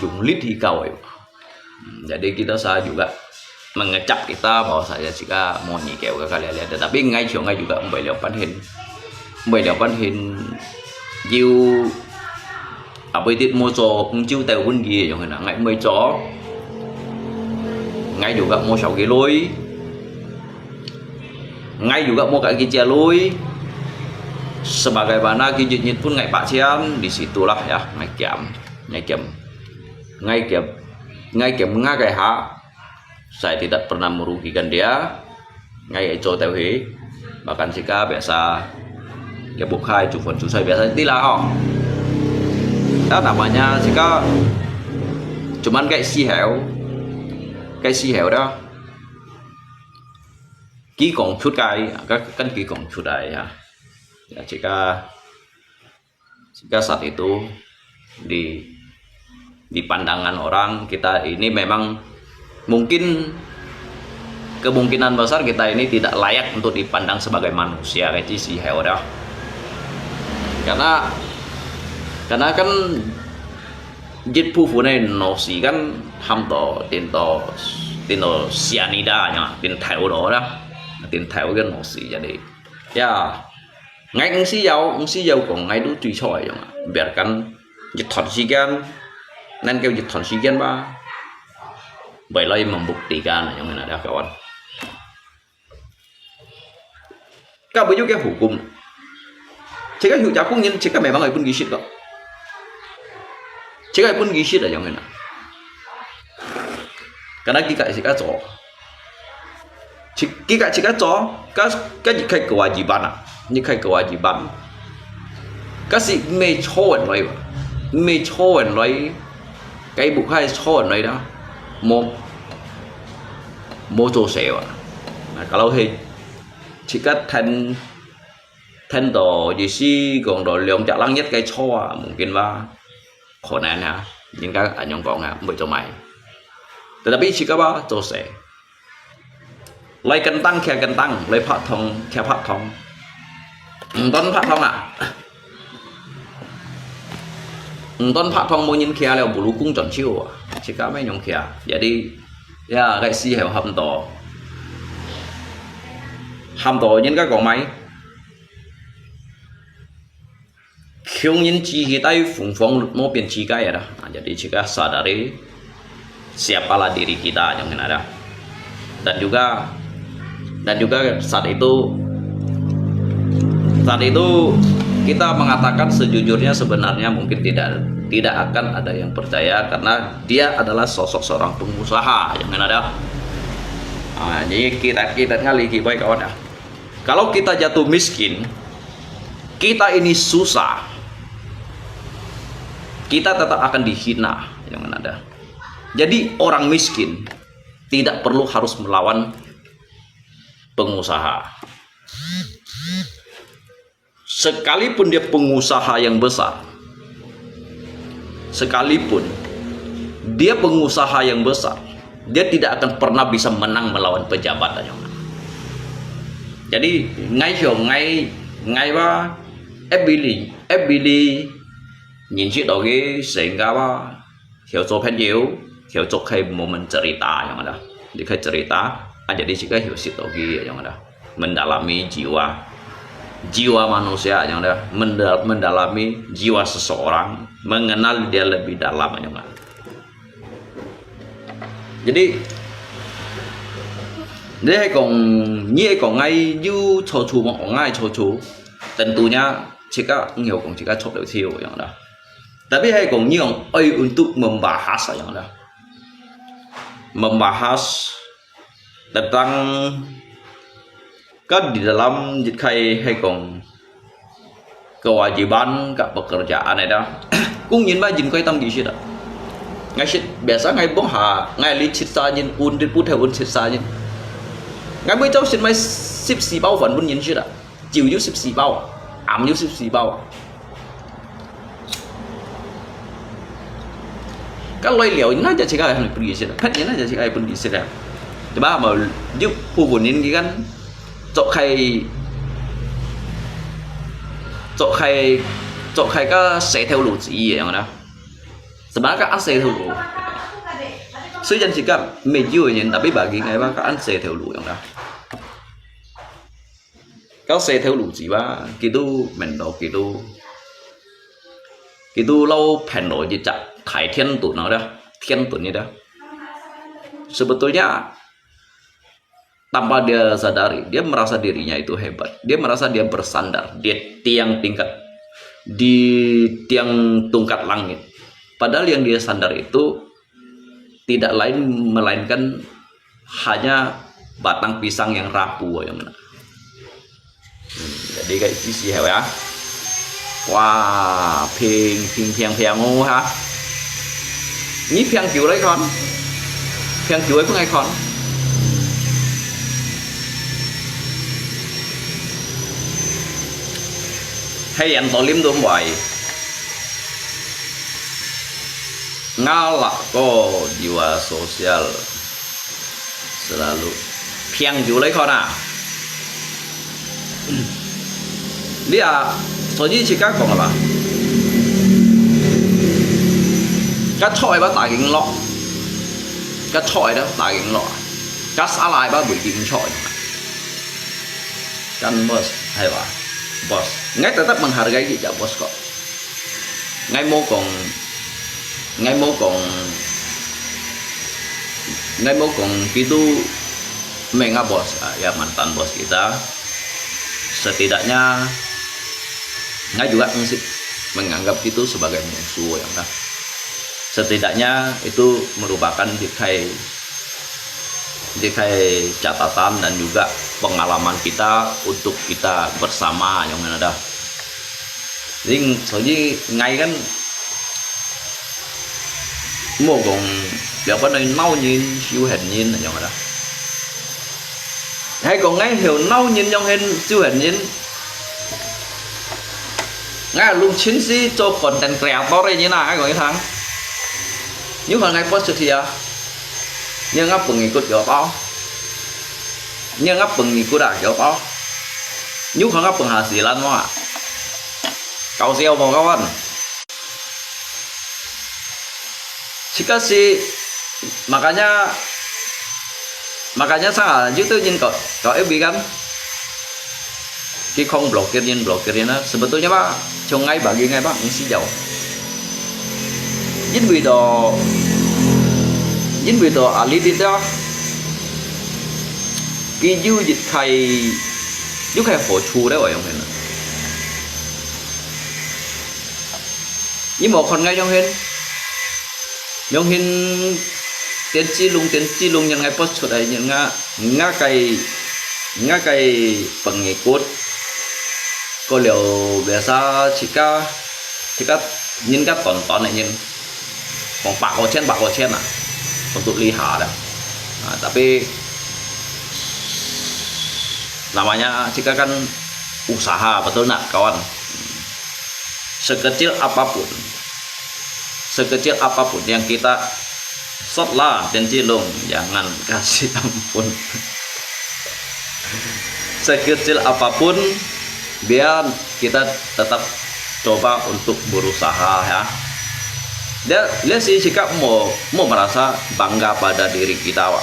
dùng lít thì cầu jadi kita saya juga mengecap kita bahwa saya jika mau nyikau ke kalian lihat, tetapi ngay juga mbay liao pan hin jiu bởi tiết mua cho chiêu tèo quân gì giống như ngay mới chó ngay juga mua 6 cái lối ngay juga mau kayak gitu lối sebagaimana kijitnya pun ngay pacian disitulah ya ngay kem ngagai saya tidak pernah merugikan dia ngay cho tèo hí bahkan jika biasa ya bukai cuma saya biasa tidak đó namanya jika cuman cái si hẻo đó ký còn chút cái các ký còn chút này jika Jika saat itu di pandangan orang kita ini memang mungkin kemungkinan besar kita ini tidak layak untuk dipandang sebagai manusia kayak si hewan. Karena kan jit phu này nó xì kan ham to tiền cyanida nhá, tiền thảo đó đó, tiền thảo cái nó xì jadi ya ngay ứng sĩ dầu còn ngay đủ tùy chọi nhá, biarkan jit thon sigan nên kêu jit thon sigan ba bởi lây membuktikan yang mana ada kawan. Kau baju ke hukum. Jika hujah pun yang jika memang pun gisit kok. Jika pun gisit aja yang mana. Karena jika co. Jika co, cái kewajiban à, những cái kewajiban. Cái gì mê chôn rồi, cái buộc hay chôn rồi đó, mua chỗ sẹo à. Kalau jika tendo gì còn đồ lượng chả lăng nhất cái cho mungkin ba khó nan ha những cái anh nhung còn ha mới cho mày tetapi jika ba cho sẽ lấy kentang khe kentang lấy phát thong khe phát thong ton phát thong à ton phát thong mau nhìn khe là bulu cung chọn chiêu jika mấy nhung khe jadi ya cái si hiểu hầm to những cái còn máy không những chỉ hitai phụng phong mau biến chỉ cái đó jadi jika sadari siapalah diri kita yang ada dan juga saat itu kita mengatakan sejujurnya sebenarnya mungkin tidak akan ada yang percaya karena dia adalah sosok seorang pengusaha yang ada. Jadi kita kali baik kawan ya. Kalau kita jatuh miskin, kita ini susah, kita tetap akan dihina yang ada. Jadi orang miskin tidak perlu harus melawan pengusaha. Sekalipun dia pengusaha yang besar, dia tidak akan pernah bisa menang melawan pejabat. Jadi ngay ba FBD nhìn chiếc đó cái sehingga ba hiểu cho phép nhiều hiểu cho khai momen cerita yang ada di khai cerita jadi jika hiểu situ lagi yang ada mendalami jiwa manusia yang ada mendalami jiwa seseorang, mengenal dia lebih dalam yang ada. Jadi dia còn ngay như cho chú mà ngay cho chú tentunya jika chop được thiêu yang ada. Tapi hay còn như untuk membahas yang ada. Membahas tentang kan di dalam jika hay còn kewajiban pekerjaan ada cũng nhìn ba nhìn quay tâm gì sih dah ngay sih biasa ngay bóng hà ngay lý chết xa nhìn un đến phút theo un chết xa nhìn ngay mới cháu xin mai ship xì bao phần muốn nhìn sih dah chiều giúp ship xì bao ẩm giúp ship xì bao các loại liệu nóจะcakap yang pergi sih dah pet nóจะcakap pergi sih dah coba mau giúp hubun ini kan cok khai các sẽ theo luật gì vậy đó sebenarnya các anh sẽ theo luật虽然是các mấy nhiều nhân tapi bagi ngay ba các anh sẽ theo luật yang đó các sẽ theo luật gì ba gitu mình đó gitu lâu phèn nổi gì chặt thải thiên tụ nó đó thiên tụ như đó sebetulnya tanpa dia sadari, dia merasa dirinya itu hebat. Dia merasa dia bersandar di tiang tungkat langit. Padahal yang dia sandar itu tidak lain melainkan hanya batang pisang yang rapuh yang mana. Jadi kayak isi ya. Wah, phiền ngu ha. Ní phiền kiểu đấy con. Phiền kiểu ấy có ngay con. Hay anh tổ liếm tôi không hoài ngalak ko jiwa sosial selalu piang julai kau na dia soji chỉ các còn là các trọi bắt tại kinh lọ các trọi đó tại kinh lọ các xã lại bắt bị kinh trọi kan bos hay ba bos ngay tetap menghargai kita bos kok ngay mau kong itu mega bos ya mantan bos kita setidaknya ngay juga menganggap itu sebagai musuh ya kan setidaknya itu merupakan dikai catatan dan juga pengalaman kita untuk kita bersama yang mana dah jadi ngay kan mua còn giờ có nơi nâu nhìn siêu hình nhìn là như vậy đó hay còn ngay hiểu nâu nhìn trong hình siêu hình nhìn ngay luôn chính sĩ cho content kẹo to đây như nào ai còn cái thằng nếu mà ngay post thì à nhưng ngắp bằng người cốt kiểu bao nhưng ngắp bằng người cốt đã kiểu bao nếu không ngắp bằng hà sĩ lan mà cầu xeo vào các bạn jika sih makanya saya justru nhìn kok FB kan khi không blokir nó sebetulnya pak trong ngay bagi ngay bác những giàu chính vì đó ali đi đó cái du dịch thầy giúp thầy phổ chu đấy vậy không hề nhưng mà còn ngay trong hình nhung hin tiến chi lung nhân ngay post chỗ đây những ngã cây bằng nghề cốt có liệu về sao chỉ có nhìn các tòn này nhìn còn bạc có chen à untuk lihat dah tapi namanya jika kan usaha betul nak kawan sekecil apapun yang kita shot lah dan cilung jangan kasih ampun sekecil apapun biar kita tetap coba untuk berusaha ya dia sih sikap mau merasa bangga pada diri kita Wak.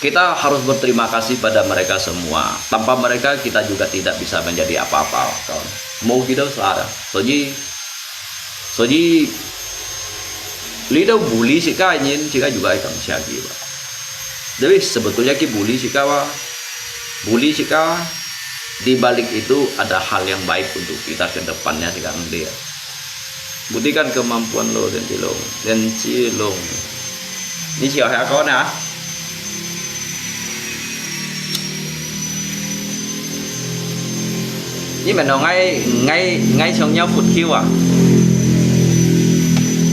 Kita harus berterima kasih pada mereka semua tanpa mereka kita juga tidak bisa menjadi apa-apa kawan mau kita salah soji lidah bully sih kak ingin jika juga ikan siagi Wak. Jadi sebetulnya ki bully sih kak di balik itu ada hal yang baik untuk kita ke depannya sekarang dia buktikan kemampuan lo dan cilung ini siapa kawan ya ini mình ngay trong nhau phút kêu à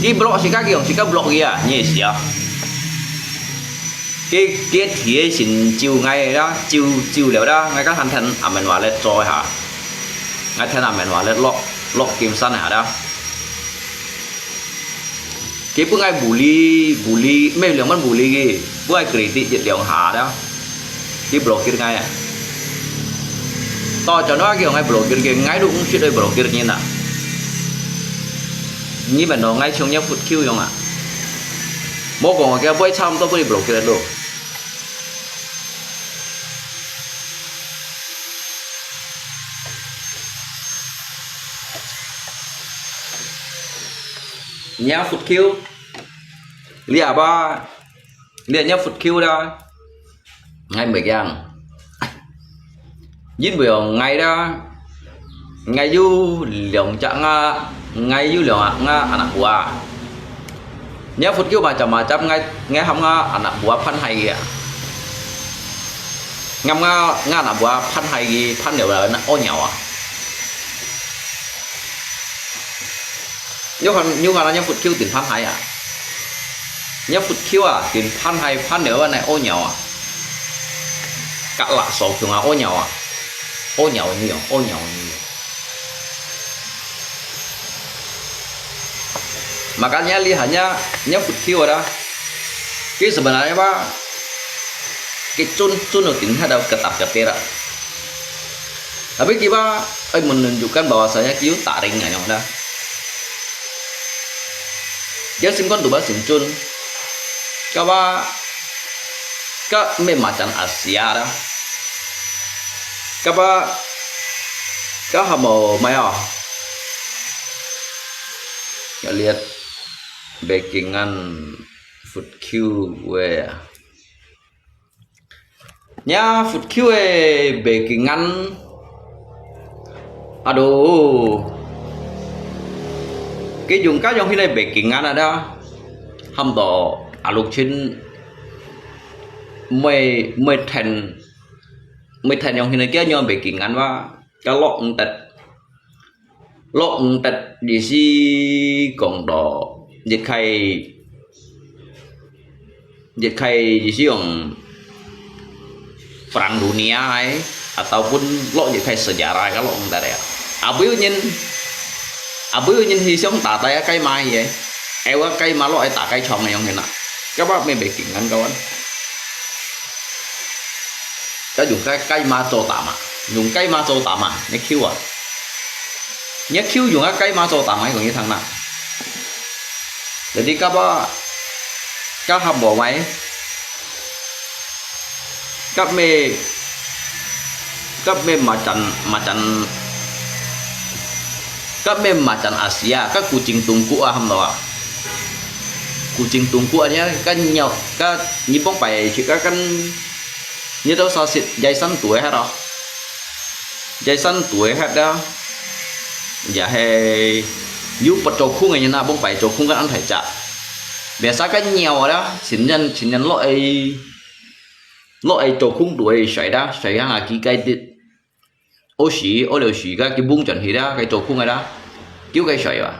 cái blog sih các blog kia như thế cái thiế xin chiều ngay đó chiều liệu đó ngay các thành mình hòa lên rồi hả ngay thành mình hòa lên lọ kim săn hả đó cái bữa ngay bully mấy lượngมันbully gì bữa ai kritik dịch liệu hả đó cái blogger ngay à to cho nó kiểu ngay blogger kia ngay đúng chuyện đây blogger như nào như mình nói ngay trong nhau phút kêu không ạ bố còn cái bữa xong tôi đi blogger luôn nhá phút kêu lihat apa lihatnya phút kêu đó ngay mấy gang dính biểu ngay đó ngay du lượng chẳng ngay du lượng anak buah nhá phút kêu macam ngay không anak buah pan hay kìa ngâm anak buah pan hay gì pan đều là ô nhau à nhưng mà nhá phút kêu tiền pan hay à nhá phút kêu à tiền pan hay pan đều là này ô nhau à cả lạ số thường là ô nhau à ô nhau nhiều makanya lihatnya food Q ada cái sebenarnya pak cái chun itu ada ketar-ketir tapi kita menunjukkan bahwasanya Q tak ringan yang ada dia singkon tuh bahasa chun kawa ka memacam Asia dah kawa ka hamo mayo ya lihat bakingan food Q we nya food Q bakingan aduh cái dùng cá trong khi này bakingan ada hầm đỏ lục chín mười thành trong khi này kia nhon bakingan và cá lộn tật đi si còn đỏ dịch khay di si yang perang dunia ataupun lo dịch khay sejarah kalau enggak ya abu nhìn hi sống tả tay cây mai vậy eo cây mà loại tả cây tròn này không hiện các bác mình bị kiện ngăn các anh ta dùng cây ma cho tả mà dùng cây ma cho tả mà nhớ kêu à nhớ kêu dùng cây ma cho tả máy còn như thằng nào jadi các bác các hầm bộ máy các mê macan Asia các kucing tungku aham tahu kucing tungku aja kan nyok các nyipong phải chỉ các kan như đâu sao xịt dây săn tuổi hết đó dây săn tuổi hết đó dạ hay giúp bật trâu khung này như nào bông phải trâu khung các ăn phải chả biasa kan nhiều đó xin nhân loại trâu khung tuổi sấy hàng là kỹ cái ô liều xỉ cái bung chuẩn thì đó cái trâu khung này đó cứu cái sợi à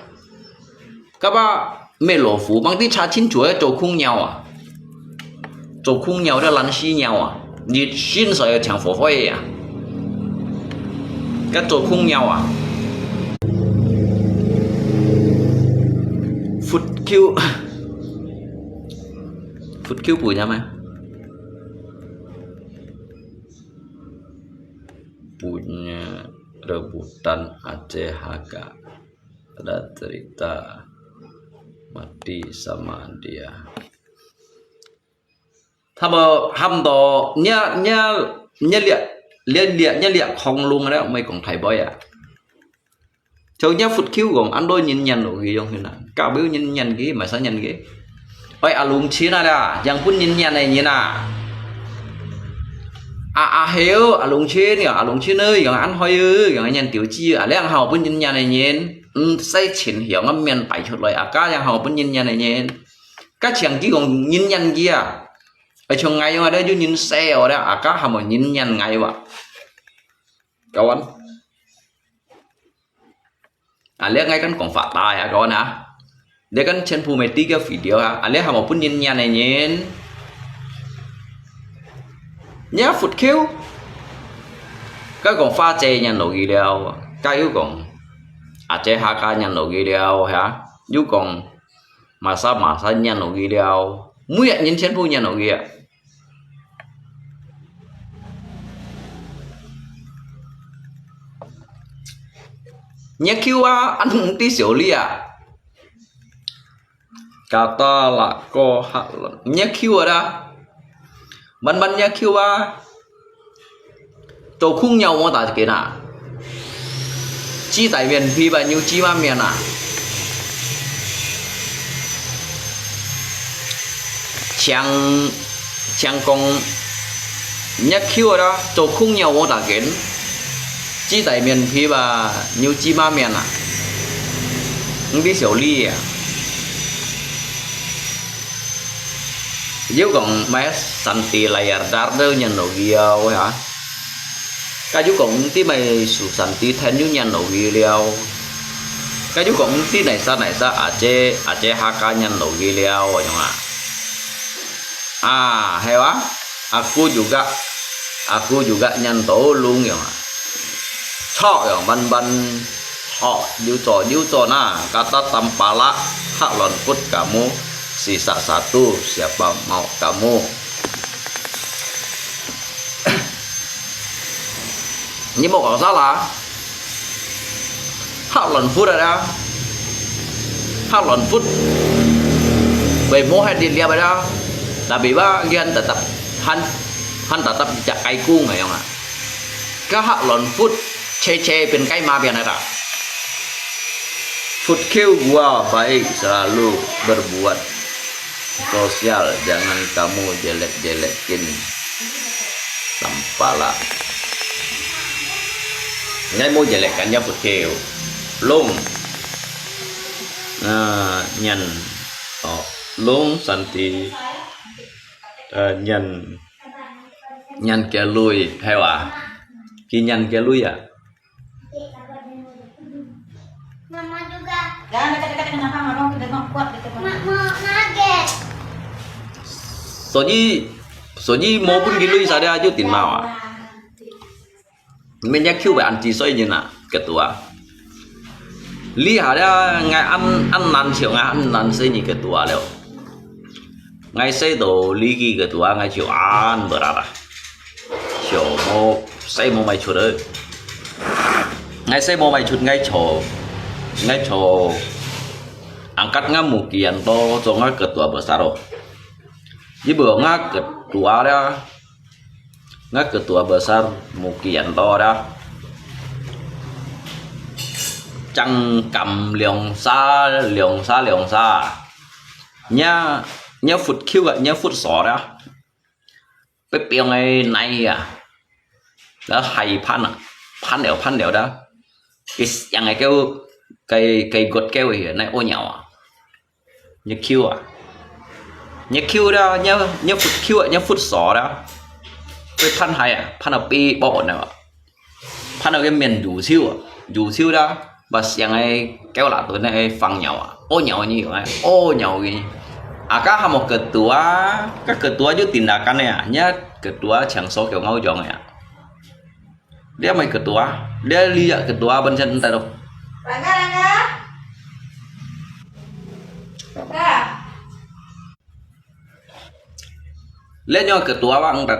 các bác mẹ lỗ phú bằng tí cha chín chuối trâu khung nhau đó lăn xí nhau à nhiệt xin sợi chẳng phổ phơi à các trâu khung nhau à food Q punya mah punya rebutan ACHK ada cerita mati sama dia hầm đó nhá liệt không luôn đấy mấy còn thầy bói à châu nhá food Q còn ăn đôi nhìn nhận rồi gì không thế nào cả biểu nhìn nhận cái mà sao nhận cái ôi alung chi na da yang pun nhìn nhận này như nào hiểu alung chi nè alung chi ơi yang ăn hơi ơi yang nhận tiểu chi lẽ hào pun nhìn nhận này nhìn say chỉnh hiểu ngâm miền bảy chuột lời cá yang hào pun nhìn nhận này nhìn các chàng chỉ còn nhìn nhận kia ở trong ngày mà đây chú nhìn xe ở đây cá hàm mà nhìn nhận ngày vậy cậu anh lẽ ngay căn còn phạt tài cậu anh để kan chen pu meti cái video ale hamo pun nhìn nhà này nhìn nhá food Q cái còn pha chè nhà nội video cái yếu còn ACHK nhà nội video hả yếu còn mà sao nhà nội video mũi nhìn chen pu nhà nội video nhá Q ăn tí xỉu li kata là co nhá Q ada ban nhá Q trâu khung nhau mà ta cái nào chi tại miền phi bao nhiêu chi mà miền chẳng con nhá Q ada trâu khung nhau mà ta cái chi tại miền phi và nhiêu chi mà miền đi xỉu ly nếu còn máy santi layar darder nhận nổ video hả cái chú còn tí mày sụp santi thêm như nhận nổ video cái chú còn tí này sao ACHK nhận nổ video rồi nhá hay quá aku juga nyanto luôn ya cho yang ban cho diu cho na kata tampala hak lon food kamu, sisa 1 siapa mau kamu. Nhưng mà có salah, hak lon food ada, hak lon food về mua hay đi lihat ada, tapi bagian tetap han tetap jak kai kung ya nggak. Ke hak lon food cece pen kai ma pian ada. Food kill gua baik, selalu berbuat sosial, jangan kamu jelek-jelekin sampala. Ngay mau jelekkannya food kill lung nhân lung santi nhân kia lui hay à khi nhân kia lui à. Mama juga. Jangan dekat-dekat dengan mama dong, kita nggak kuat gitu. Mau nugget. Soji maupun gilui sada aja tin mau à. Mình nhắc kêu về ăn chỉ xoay như nào ketua. Li ada ngày ăn năn chiều ngày ăn năn xây như ketua leo. Ngày xây đồ li ki ketua ngày chiều ăn berapa. Chiều mau xây mau mày chuột ơi. Ngày xây mau mày chuột ngay chỗ angkat nga mukian to cho nga ketua besar. Jadi bữa nga ketua dah. Nga ketua besar mukian to dah. Chẳng cầm liồng xa nha phút kêu ạ, nha phút sỏ đó cái piêu này à đó hay pan đều đó cái yang này kêu cây gột kêu thì này ô nhau à nha kêu đó nha phút kêu ạ, nha phút sỏ đó cái pan hay à pan ở pi bỏ nào pan ở cái miền dù siêu đó. Bas yang kéo lại tụi này phăng nhau à, ô nhau như vậy, ô nhau gini. Các hàm một ketua, các ketua juga tindakan ya, nya ketua chẳng số kiểu ngau jong ya. Dia mai ketua, dia lihat ketua bencana entah dong. Rangga. Lihat nyawa ketua bang tak.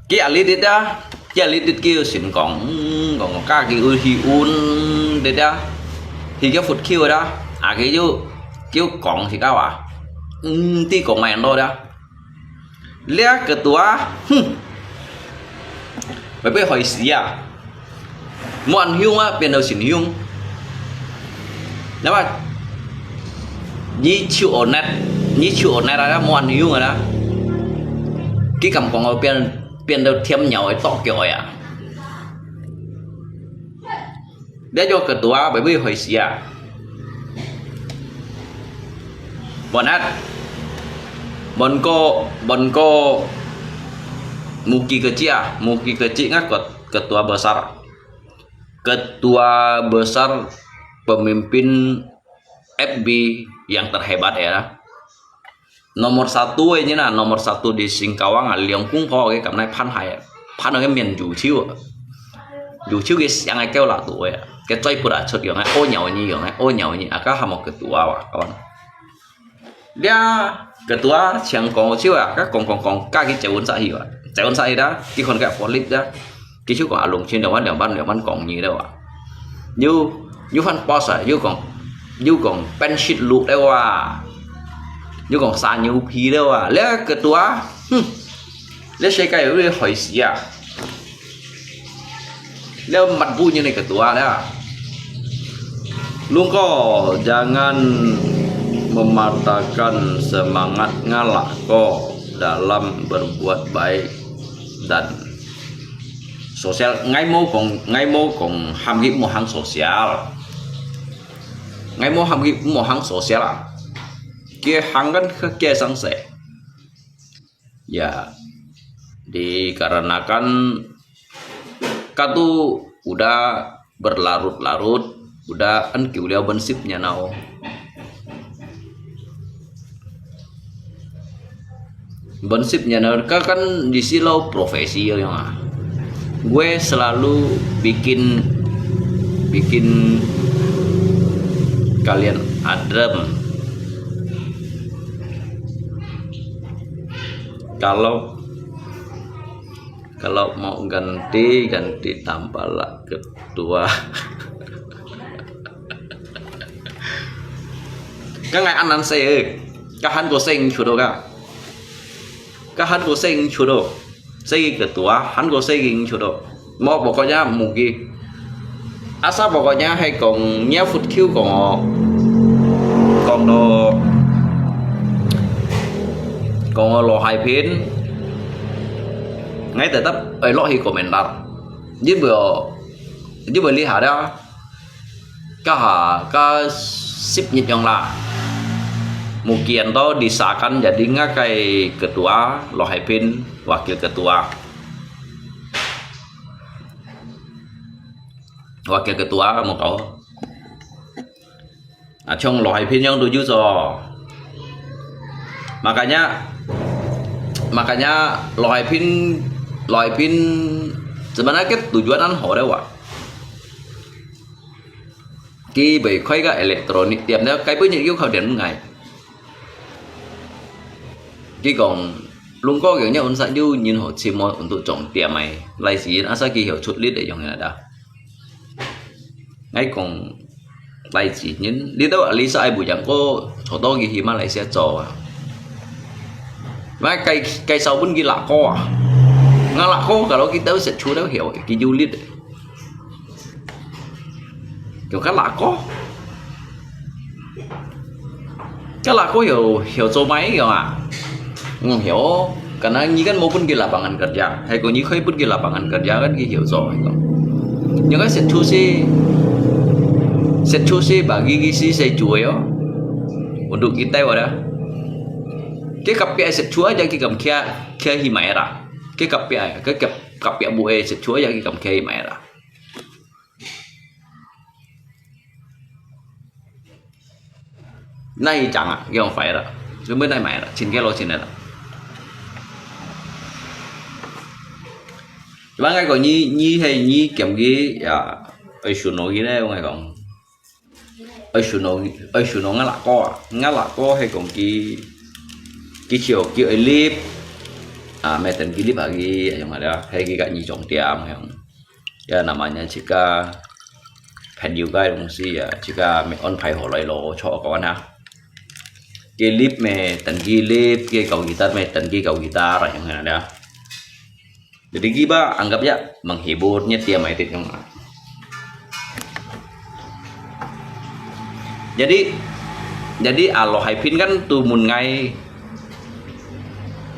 Kia lihat dah. Kia lihat kêu xin còn các cái hi un đấy đó thì cái phút kêu đó cái kêu còn thì cao à tí còn mèn thôi đó lẽ cái tua phải biết hỏi gì à muốn hiung á bên đầu xin hiung nếu mà nhí chịu ổn này là muốn hiung rồi đó cái cầm còn ở bên đầu thêm nhau ấy to kiểu à để cho ketua bởi vì hồi xưa bọn ko muki kecil nggak ketua besar pemimpin FB yang terhebat ya. Nomor 1 ini nah, nomor 1 di Singkawang Liang Kung Kho cái cảm này pan ở cái miền Dù Chiêu cái yang này kêu là tuổi cái chơi bữa đã xuất hiện này ô nhau như các hàm một ketua à các bạn. Dia ketua chẳng có chiêu à các còn các cái chạy ôn xã đó cái còn cái politic đó cái chú còn lùng trên đầu ban còn gì đâu à như fan boss à như còn pension lụt đâu à như còn xa nhiều phi đâu à lẽ ketua lẽ sẽ cái ở hỏi gì à lẽ mặt vui như này ketua đó luôn có jangan mematahkan semangat ngalako dalam berbuat baik dan sosial ngay mô còn ham hiệp một hàng sosial ngay mô ham hiệp một hàng sosial à kia hàng kan kia sang se ya dikarenakan katu udah berlarut-larut udah kan kiulia bensipnya nau bensipnya nau kan di silau profesi ya gue selalu bikin kalian adem. Kalau mau ganti tambahlah kedua. Các ngài ăn xe ơi, các hắn có xe chủ đồ cả, các hắn có xe chủ đồ, xe kedua hắn có xe chủ đồ. Mau pokoknya mungkin asal pokoknya hay còn nhớ phút khiêu còn lo hai pin ngay tại tấp ấy lo hi komentar với bữa lihat đó ka sip nhit yang lah mungkin to disahkan jadi ngakai ketua lo hai pin wakil ketua mau kau trong lo hai pin yang tujuh so makanya lo hai pin sebenarnya cái tujuan ăn họ đấy ạ khi bị khui cái electronic tiệm đó cái với những yêu cầu điện ngày khi còn luôn có kiểu như ông xã như nhìn họ chỉ muốn tụ trọng tiệm mày lại gì nó sẽ kỳ hiểu chút lít để dùng như đó ngay còn lại chỉ nhìn đi đâu lý sai buổi chẳng có chỗ to gì mà lại sẽ trò mà cây sau bên kia là co nó là co cả đó cái tớ sẽ chú đâu hiểu cái du lịch kiểu khá là có hiểu số máy kìa mà không hiểu karena ini kan maupun di lapangan kerja hay còn như khơi pun di lapangan kerja kan hiểu rồi nhưng cái set bagi si saya cuy untuk kita wadah cái cặp bia set chúa cho cái cầm kia hi mày ra cái cặp bia bụi set chúa cho cái cầm kia hi mày ra này chẳng ạ cái không phải là cái bên này mày là trên cái lô trên này là bác cái còn như hay như kiểm cái ở số nó cái này không còn ở số nó ngã lạ co hay còn cái chiều kiểu clip mẹ tên clip lagi yang ada hay cái như trong tiệm yang ya namanya jika video guide dong sih ya jika mẹ on phải họ lại lo cho kawan ha cái clip mẹ tên clip cái cầu guitar mẹ tên cái cầu guitar yang ada jadi kita anggap ya menghiburnya tiap mẹ yang jadi alo hai pin kan tu mun ngay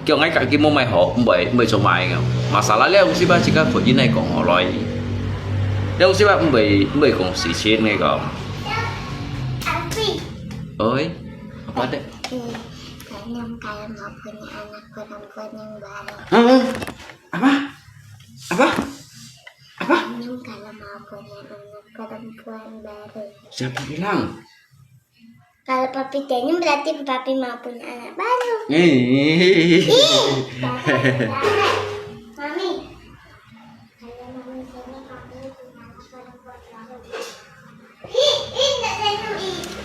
kiểu ngay cả cái môn mày họ cũng bởi số mày masalahnya ông si ba jika phổ này còn họ loài dia ông si ba cũng bởi còn xì trên ngay còn ơi apa deh kayaknya kalau mau punya anak perempuan yang baru apa kalau mau punya anak perempuan baru siapa bilang kalau papi tanya berarti papi mau punya anak baru. Mami. Kalau mami sini papi punya anak perempuan baru. Enggak senyum.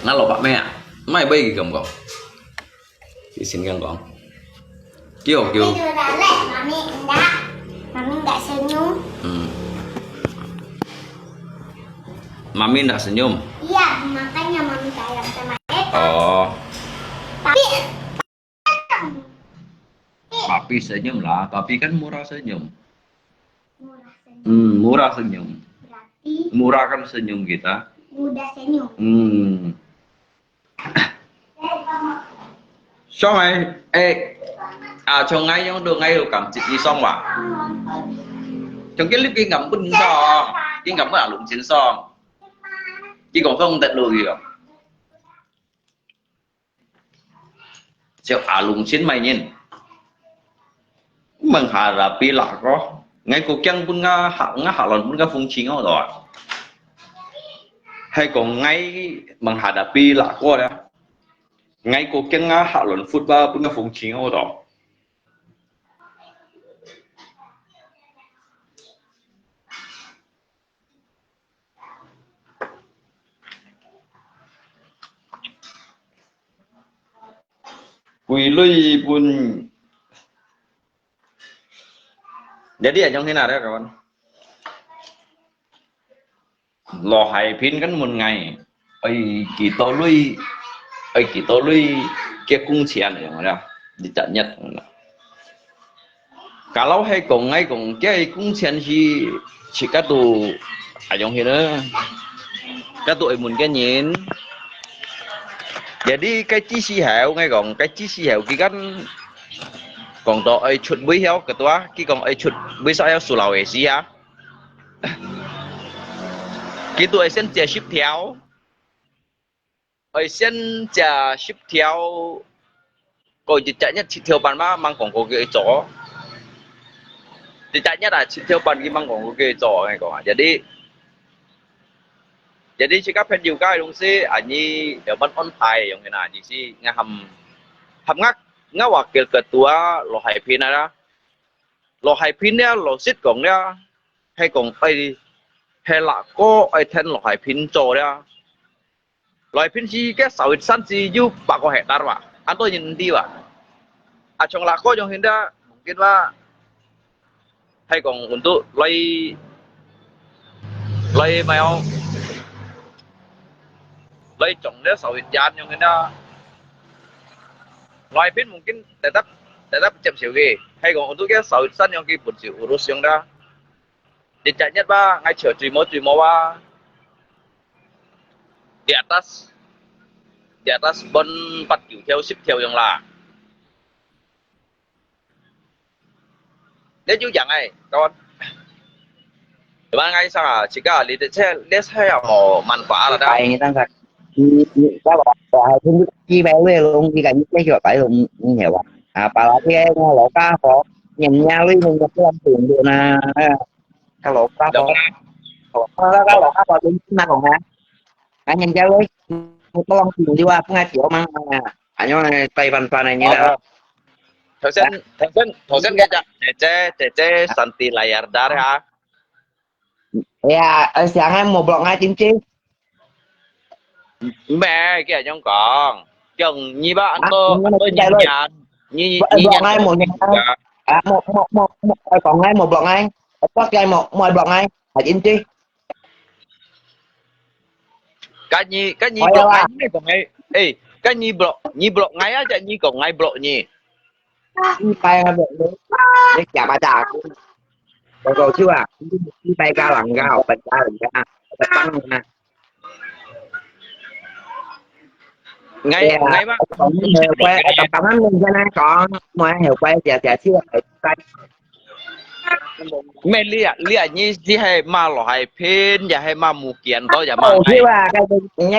Ngalo Pak mẹ mày bay gì cầm con chị xin gan con kêu Mami udah les, mami enggak senyum. Mami enggak senyum. Iya, makanya mami sayang sama Oh, tapi papi senyum lah. Papi kan murah senyum. murah senyum. Murah senyum. Berarti Murah kan senyum kita. mudah senyum. Xong rồi, cho ngay trong đường ngay rồi cảm chị đi xong mà. Trong cái clip kia ngắm bưng so, cái ngắm ở lũng chiến so. Chứ còn không tận đồ gì không? Siapa alung sin mày nhìn menghadapi lah kok ngay cuộc chân pun ngah lon pun phung chính rồi hay còn ngay menghadapi lah kok ya ngay cuộc chân lon football pun phung chính rồi Quỳ lui pun. Jadi ở trong thế nào đấy các bạn? Lò hai pin kan một ngày, ấy kỳ tổ lui kia cung tiền này rồi đi chợ nhật. Kalau hay còn ngay còn cái cung tiền chỉ các tụ ở trong thế nữa, các tụ muốn cái nhìn. Jadi cái chi si heo ngay còn cái chi si heo kia kan còn to ấy chuột bưởi heo ketua, kia còn ấy chuột bưởi sao Sulawesi á. Kia tụ ấy sen chè ship theo. Ở sen chả ship theo coi chỉ chạy nhất ship theo bàn mà mang còn có cái chỗ chỉ chạy nhất là ship theo bàn cái mang còn có cái chỗ này còn jadi chỉ các phần nhiều cái đồng sĩ anh ấy ở bên on thai giống như nào chỉ si nghe hầm ngắc ngắc hoặc kiểu cái tua lò hải pin này đó lò hải pin này lò xít còn đó hay còn ai hay là có ai thêm lò hải pin chỗ đó lò hải pin chỉ cái sáu sản chỉ yêu ba個hectare mà anh tôi nhìn đi mà trong là có trong hiện đó mungkin là hay còn untuk lay mèo lay trồng để sáu hectare trong hiện đó lò hải pin mungkin tetap chậm xíu gì hay còn untuk cái sáu sản trong cái 本 xíu urus yang đó thì chạy nhất ba ngay chiều truy mô ba di atas bon 4 kiểu theo ship theo yang là nếu như dạng này kawan gimana ngay sao à jika lihat saya mau manfaat ada tại người ta thật các bạn không biết chi bao nhiêu luôn chỉ cần cái kiểu phải luôn nhiều bà là cái lỗ cá họ nhìn nhau với mình cái làm tiền được nè cái lỗ cá cái lỗ cá họ cũng mà còn hả nhìn nhau với có long tiền đi qua cũng 2 triệu mà anh nói tay bàn này như nào Thổ sen kayak cece Santi layar dar ha. ya sáng em một blog 299 Mẹ kia trong còn chừng như ba anh tôi nhìn nhận như blog ngay một còn ngay một blog ngay có ngay một blog ngay 299 cái gì blog ngay còn ngay ê cái như blog ngay á chạy như còn ngay blog nhỉ tay để chả bà chả rồi chứ à tay ca lằng ra học bạch ra tăng nè ngay mà còn hiểu quay tập tắm mình cho nên còn mà hiểu quay chả chưa tay mẹ lia như gì hay mà lò hay pin ya hay mà mù kiện tôi ya mà chứ à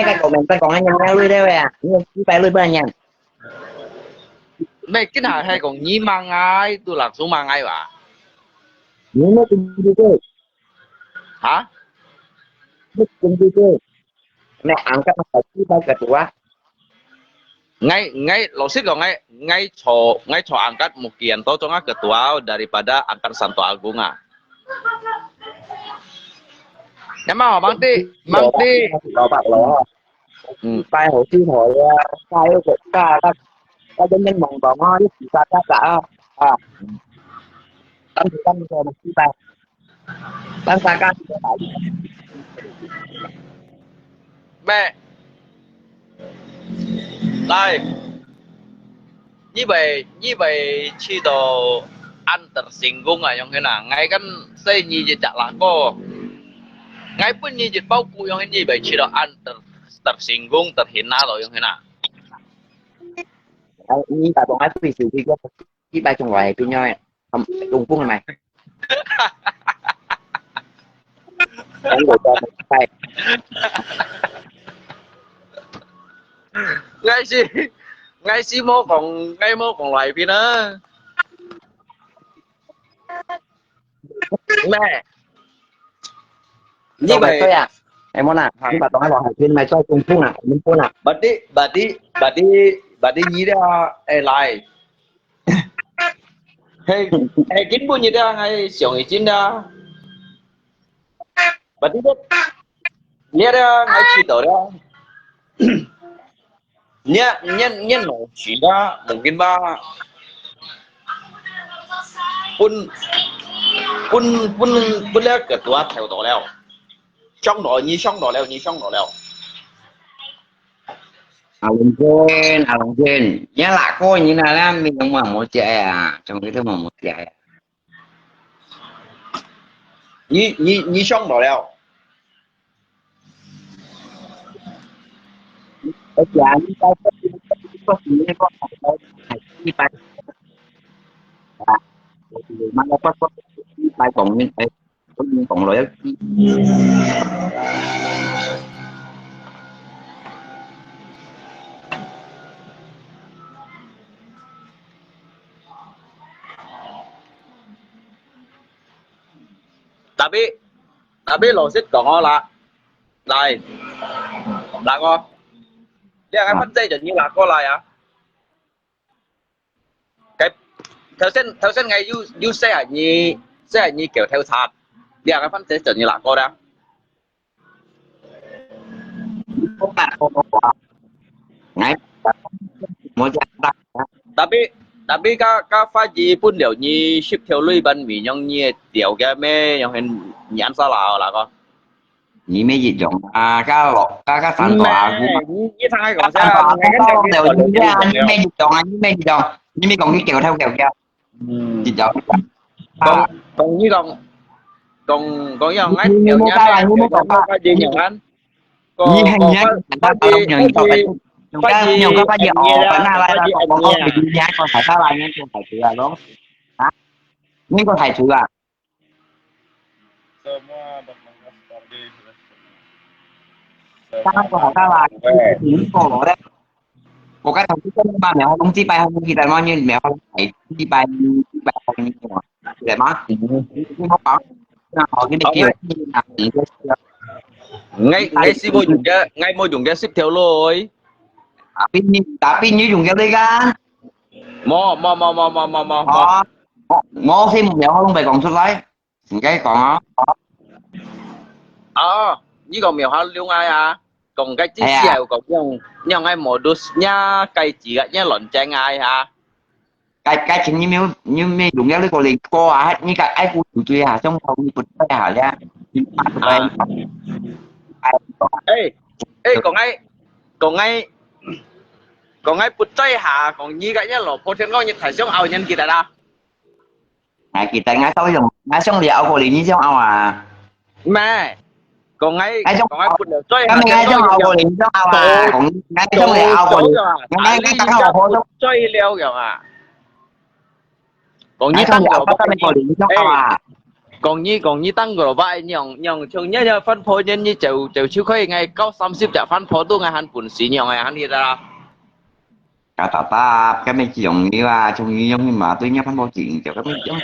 cái comment tay còn anh nhận lui đây à nhưng phải lui bên nhà mẹ cái nào hay còn nhí mang ai tôi lạc xuống mang ai bà những nó cùng đi chơi hả cùng đi chơi mẹ ăn các nó chỉ bao cả quá ngay lo sih lo ngay cho angkat mungkin to cho ketua daripada angkat Santo Agung à emang bang ti lo bạc lo tay hồ sư hội tay của ta dân nhân mong bỏ ngon với ta cả tâm rồi một tí tay tăng xa ca mẹ đây như vậy chỉ đồ ăn tersinggung à yang kena ngay kan saya nyi jejak lako ngay pun nyi jet bau ku yang ini vậy chỉ đồ ăn tersinggung terhina rồi yang kena như tại bọn ấy vì sự khi có cái ba trong ngoài tôi nhoi không cùng phun này anh ngồi cho một tay ngay si mô còn loại pin nữa mẹ như vậy thôi à em muốn nào nhưng mà tôi hỏi phim mày cho cùng phun nào mình phun nào bà đi gì đó ai lại hay kín buôn gì đó hay xưởng gì chín đó bà đi biết lihat đó ngay chỉ tổ đó nya no sida mungkin ba pun pun pun pun le ketua theo đó leo trong đó như trong đó leo như trong đó leo à lồng trên nhớ là coi như là làm mình không mà một trẻ à trong cái thứ mà một trẻ như trong đó leo ở nhà như cái có gì có đi bay mà nó có bay còn như thế còn lỗi tapi lo sit còn ngon là này là ngon dia cái phân dây như là có lại à cái theo sen ngày you sẽ như kiểu theo thạt dia cái phân dây như là có đó không bạn không có ngay một trẻ tapi ka pha gì pun liệu như ship theo lui bên mỹ nhong như tiểu cái mê nhong hình nhãn sao là con nhị mấy gì chọn à cái phản tòa như thằng còn phản sao tòa không đều như mấy gì chọn như mấy gì chọn như mấy còn cái kèo theo kèo kèo gì chọn còn như còn dòng ấy kiểu nhá pha gì nhong anh như hàng nhá ta bao nhiêu như cái nhiều cái bao nhiêu ở na lại là còn có bị nhá còn phải sao lại nhá còn phải chữa đúng nhưng còn phải chữa ta còn phải sao lại những cổ đấy một cái thằng cái ba mẹ không chỉ bài không chỉ bài bao nhiêu mẹ không phải chỉ bài không như thế để mà không bảo họ cái này kia ngay si mô dùng cái ship theo lối tapi như dùng cái đấy kan mò mò thêm một mẹo không phải còn xuất lấy cái còn như còn mèo hao luôn ai à còn cái chiếc xèo còn nhưng ai mò đốt nha cây chỉ gạch nha lợn chanh ai hả cái chính như mấy dùng cái đấy còn liền co à như cái ai cũng chủ truy à trong phòng như bật tay hả ra ê còn ai bật tay hả còn như cái nha lợn phô thiên có như thải xuống ao nhân kia đã kita ngã tới rồi ngã xuống liền ao còn liền như xuống ao à mẹ còn ai bật được chơi cái ngay trong ao còn liền xuống ao à còn ngay trong liền ao còn ngay cái tao ao còn chơi leo kìa à còn như tăng rồi còn liền xuống ao à còn như tăng rồi vậy nhong chung nhớ phân phối nhân như chịu chịu khơi ngay cao 30 trả phân phối tôi ngay hắn bùn xí nhong ngay hắn đi ra cả ta cái mấy chuyện như là trong như giống mà tôi nhớ phân phối chuyện kiểu cái mấy giống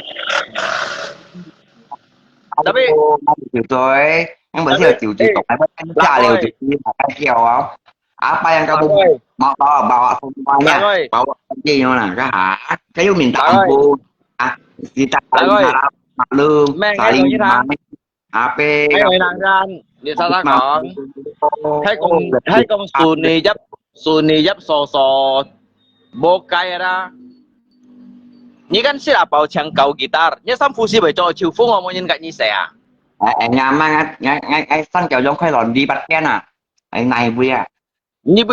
chịu tôi nhưng bữa giờ chịu còn phải bắt cha đều chịu như là cái kèo không apa yang kamu bawa semuanya bawa gì nữa nè cái hả cái miền Tây cô kita maklum saling AP hai người nàng ran đi sao ta còn hai con Suni dấp sò bô cây ra như kan sila bảo chẳng cầu guitar như sam phu si bởi cho chiều phung không nhân cạnh như sẻ nhà mang ngay săn kẹo giống khai lòn đi bắt ken à anh này vui à như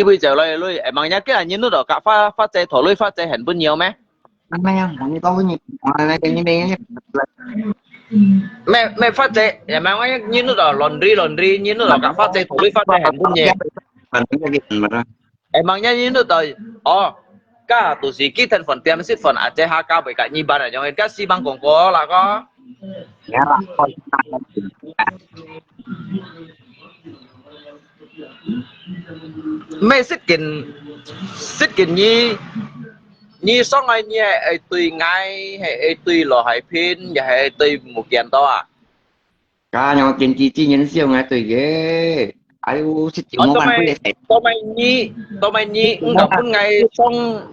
bây giờ lôi em mang nhá cái là như nó đó cả phát chạy thổi lôi phát chạy hẳn bữa nhiều mấy anh mấy không như có với như đây mẹ phát chạy em mang như nó đó laundry như nó đó cả phát chạy thổi lôi phát chạy hẳn bữa nhiều em mang nhá như nó đó cả tụi sĩ kỹ thành phần tiêm xịt phần à chạy ha cao với cả như bạn ở trong cái xi băng còn có là có mẹ xịt kinh như xong ai như tùy ngay hay tùy lò hay pin hay tùy một kiện to à cả nhau tiền chi nhân siêu ngay tùy ghê ayo xịt chịu món ăn cái tôi mày nhi ngọc cũng ngay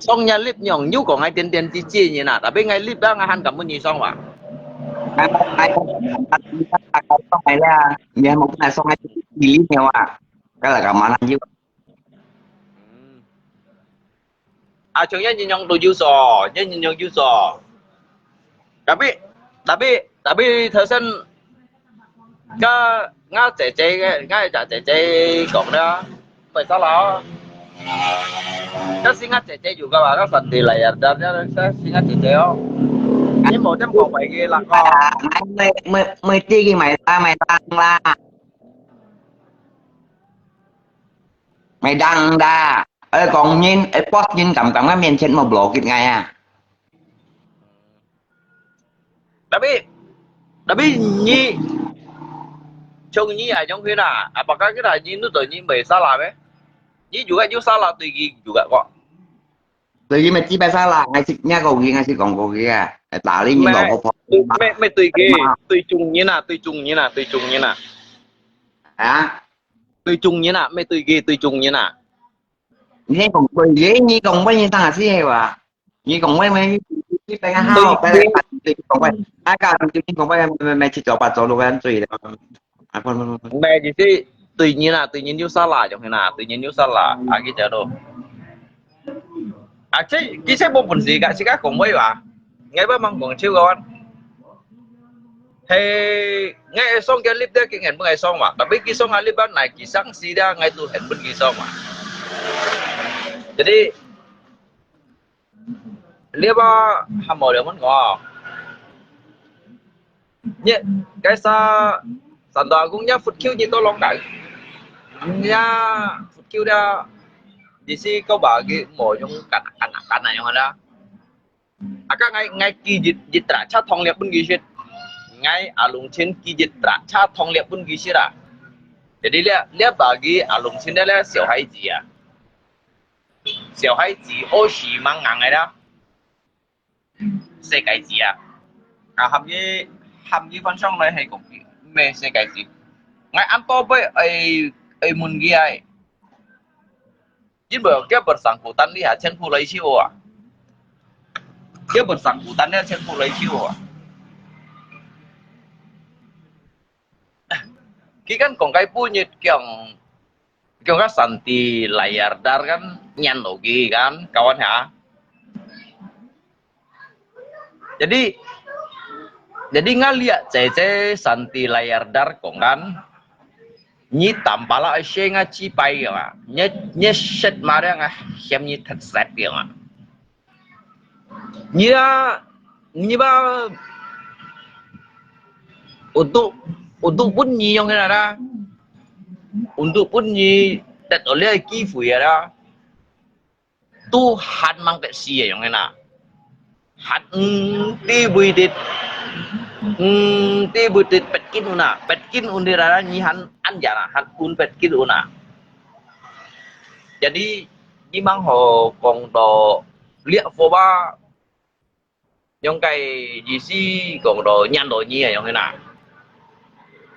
xong nhà clip nhỏng nhú của ngay tiền chi như nào tapi ngay clip đó ngay han cảm ơn nhiều xong à ai xong này là nhà một cái này xong này clip nhau à cái là cảm ơn anh chứ Contohnya nyinyong 7 so, nyinyong 7 so. Tapi thesen ngã姐姐講啦，咪得啦。Cái xin ngắt trẻ juga lah, kan di layar dan saya singat trẻ oh. Ini mau dem còn phải ghi là con. Mày chi cái mày đăng ra. Mày đăng ra. Còn nhìn post nhìn cầm cái miền trên một blog cái ngày à. Tapi nyi Chung nyi trong khi nào apakah kita nyi itu nyi may salah be? Nyi juga salah tùy ghi juga kok. Tùy ghi mà chỉ phải salah ngay xịt nha cầu ghi ngay xịt còn cầu ghi à. Tạo lý những bộ phận. Mày tùy ghi, tùy chung như nào. Hả? Tùy chung như nào, mày tùy ghi tùy chung như nào. Nhi còn tùy ghi nhi còn với như ta xí hay à. Nhi còn với mấy cái hao cái còn với cả còn với mày chỉ cho bạn cho luôn anh tùy Mẹ gì chứ tự nhiên yêu salah trong thế nào, tự nhiên yêu salah cái chợ đồ. Chứ cái xe bộ phận gì cả, chỉ các cùng với bà. Ngay bữa mang còn chiêu con. Thì ngay xong cái clip đó cái ngày ngày xong mà, tapi cái xong clip này cái sáng xí ra ngay tu hẹn bên cái xong mà. Jadi lihat apa hamba dia mun ngọ. Nhé, cái sa sản tòa cũng nhá phút kêu như tôi lòng đại nhá phút kêu ra đi si câu bảo cái mồi trong cắn này không đó các ngay kỳ dịch trả cha thông liệp bên kia ngay lùng trên kỳ dịch trả cha thông liệp bên kia à jadi lihat bagi lùng trên đây là小孩子啊小孩子我是mang ngang này đó世界子啊hàm như văn xong này hay cũng mê xe cái gì ngay ăn to với ai muốn ghi ai chứ bữa cái bật sáng phụ tán đi hả chân phụ lấy chiêu à cái bật sáng phụ tán đi chân phụ lấy chiêu à cái kan còn cái punya kiểu các sản thì layar dar kan nyan lagi kan kawan ya jadi ngeliat cece santi layar dar kongan nyi tampala ashe nga chi pai ya nye set mare nga hem nyi thật set ya nyi ba untuk pun nyi yang ada untuk pun nyi tet oleh kifu ya da Tuhan mang ke sia yang ena hat ti buidit ti butit petkin undirara nyihan anjana han un petkin una jadi di mang ho kong do lia phô ba yang kai di si kong do nyan do nyi yang na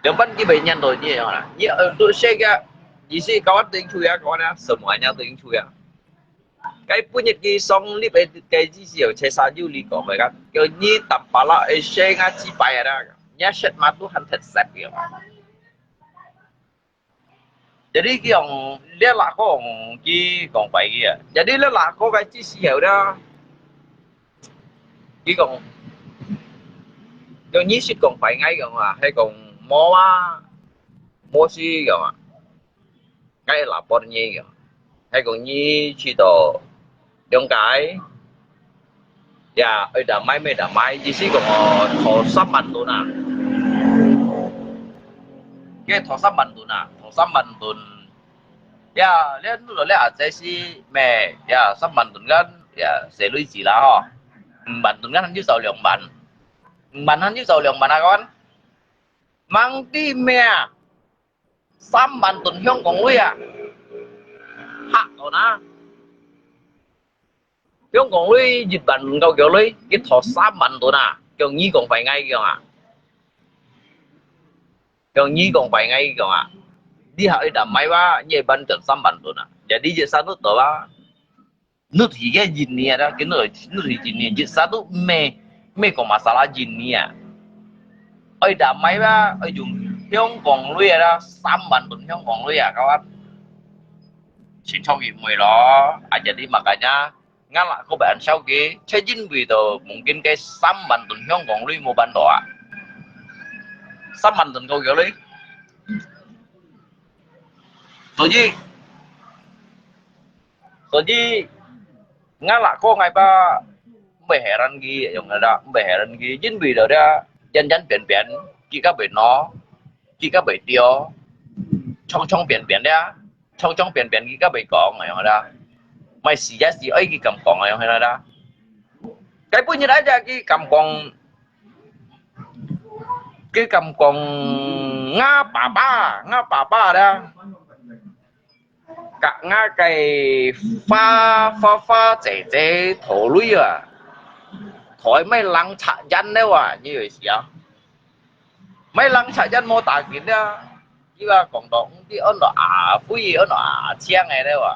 yang ban ki bai nyan do nyi yang na ni untuk sega di si kawan ting chu ya kawan semuanya ting chu ya cái punya cái song lip cái gì nhiều chế sa du li có phải không kiểu như tập bảo là xe ngã chỉ bài ra nhá set mà tu hành thật sạch kiểu jadi cái ông lihat là có ông cái còn phải kia jadi lihat là có cái gì nhiều đó cái còn như shit còn phải ngay còn à hay còn mua gì còn à cái là bao nhiêu hay còn như chỉ đồ trong cái ya đã máy chỉ sĩ còn thọ sắp mạnh luôn à cái thọ sắp mạnh luôn à thọ sắp mạnh luôn ya lên rồi lên cái gì mẹ ya sắp mạnh luôn gan ya sẽ lưu gì là ho mạnh luôn gan hắn chứ giàu lượng mạnh hắn chứ giàu lượng mạnh à con mang đi mẹ sắp mạnh luôn không còn lui à hạ rồi na Tiếng còn lui dịch bệnh câu kiểu lui cái thọ sáp mạnh tụi nè kiểu nhi còn phải ngay kìa à kiểu nhi còn phải ngay kìa à đi hỏi đầm máy ba như bên trận sáp mạnh tụi nè giờ đi giờ sao tụi ba nước thì cái gì nè đó cái nước thì gì nè giờ sao tụi mẹ còn mà sao là gì nè ở đầm máy ba ở dùng tiếng còn lui ra sáp mạnh tụi tiếng còn lui à các bạn xin chào mọi người đó jadi makanya nga la ko ban sao ke che jin bi do mungkin ke sam ban tun hyong gong lui mo ban do a sam ban tun ko yo lui so ji nga la ko ngai ba be heran gi yong da be heran gi jin bi do da chân chân biển biển chỉ các biển nó chỉ các biển tiêu trong trong biển biển đó trong trong biển biển chỉ các biển cỏ này đó mày xì giá xì ấy cái cầm cỏ này đó cái bữa như đấy ra cái cầm cỏ ngã bà ba đó cả ngã cái pha dễ thổ lưới à thổi mấy lăng chạ dân đấy à như vậy gì à mấy lăng chạ dân mô tả kiến đó chứ là cộng đồng đi ở nó phui ở nó chiang này đấy à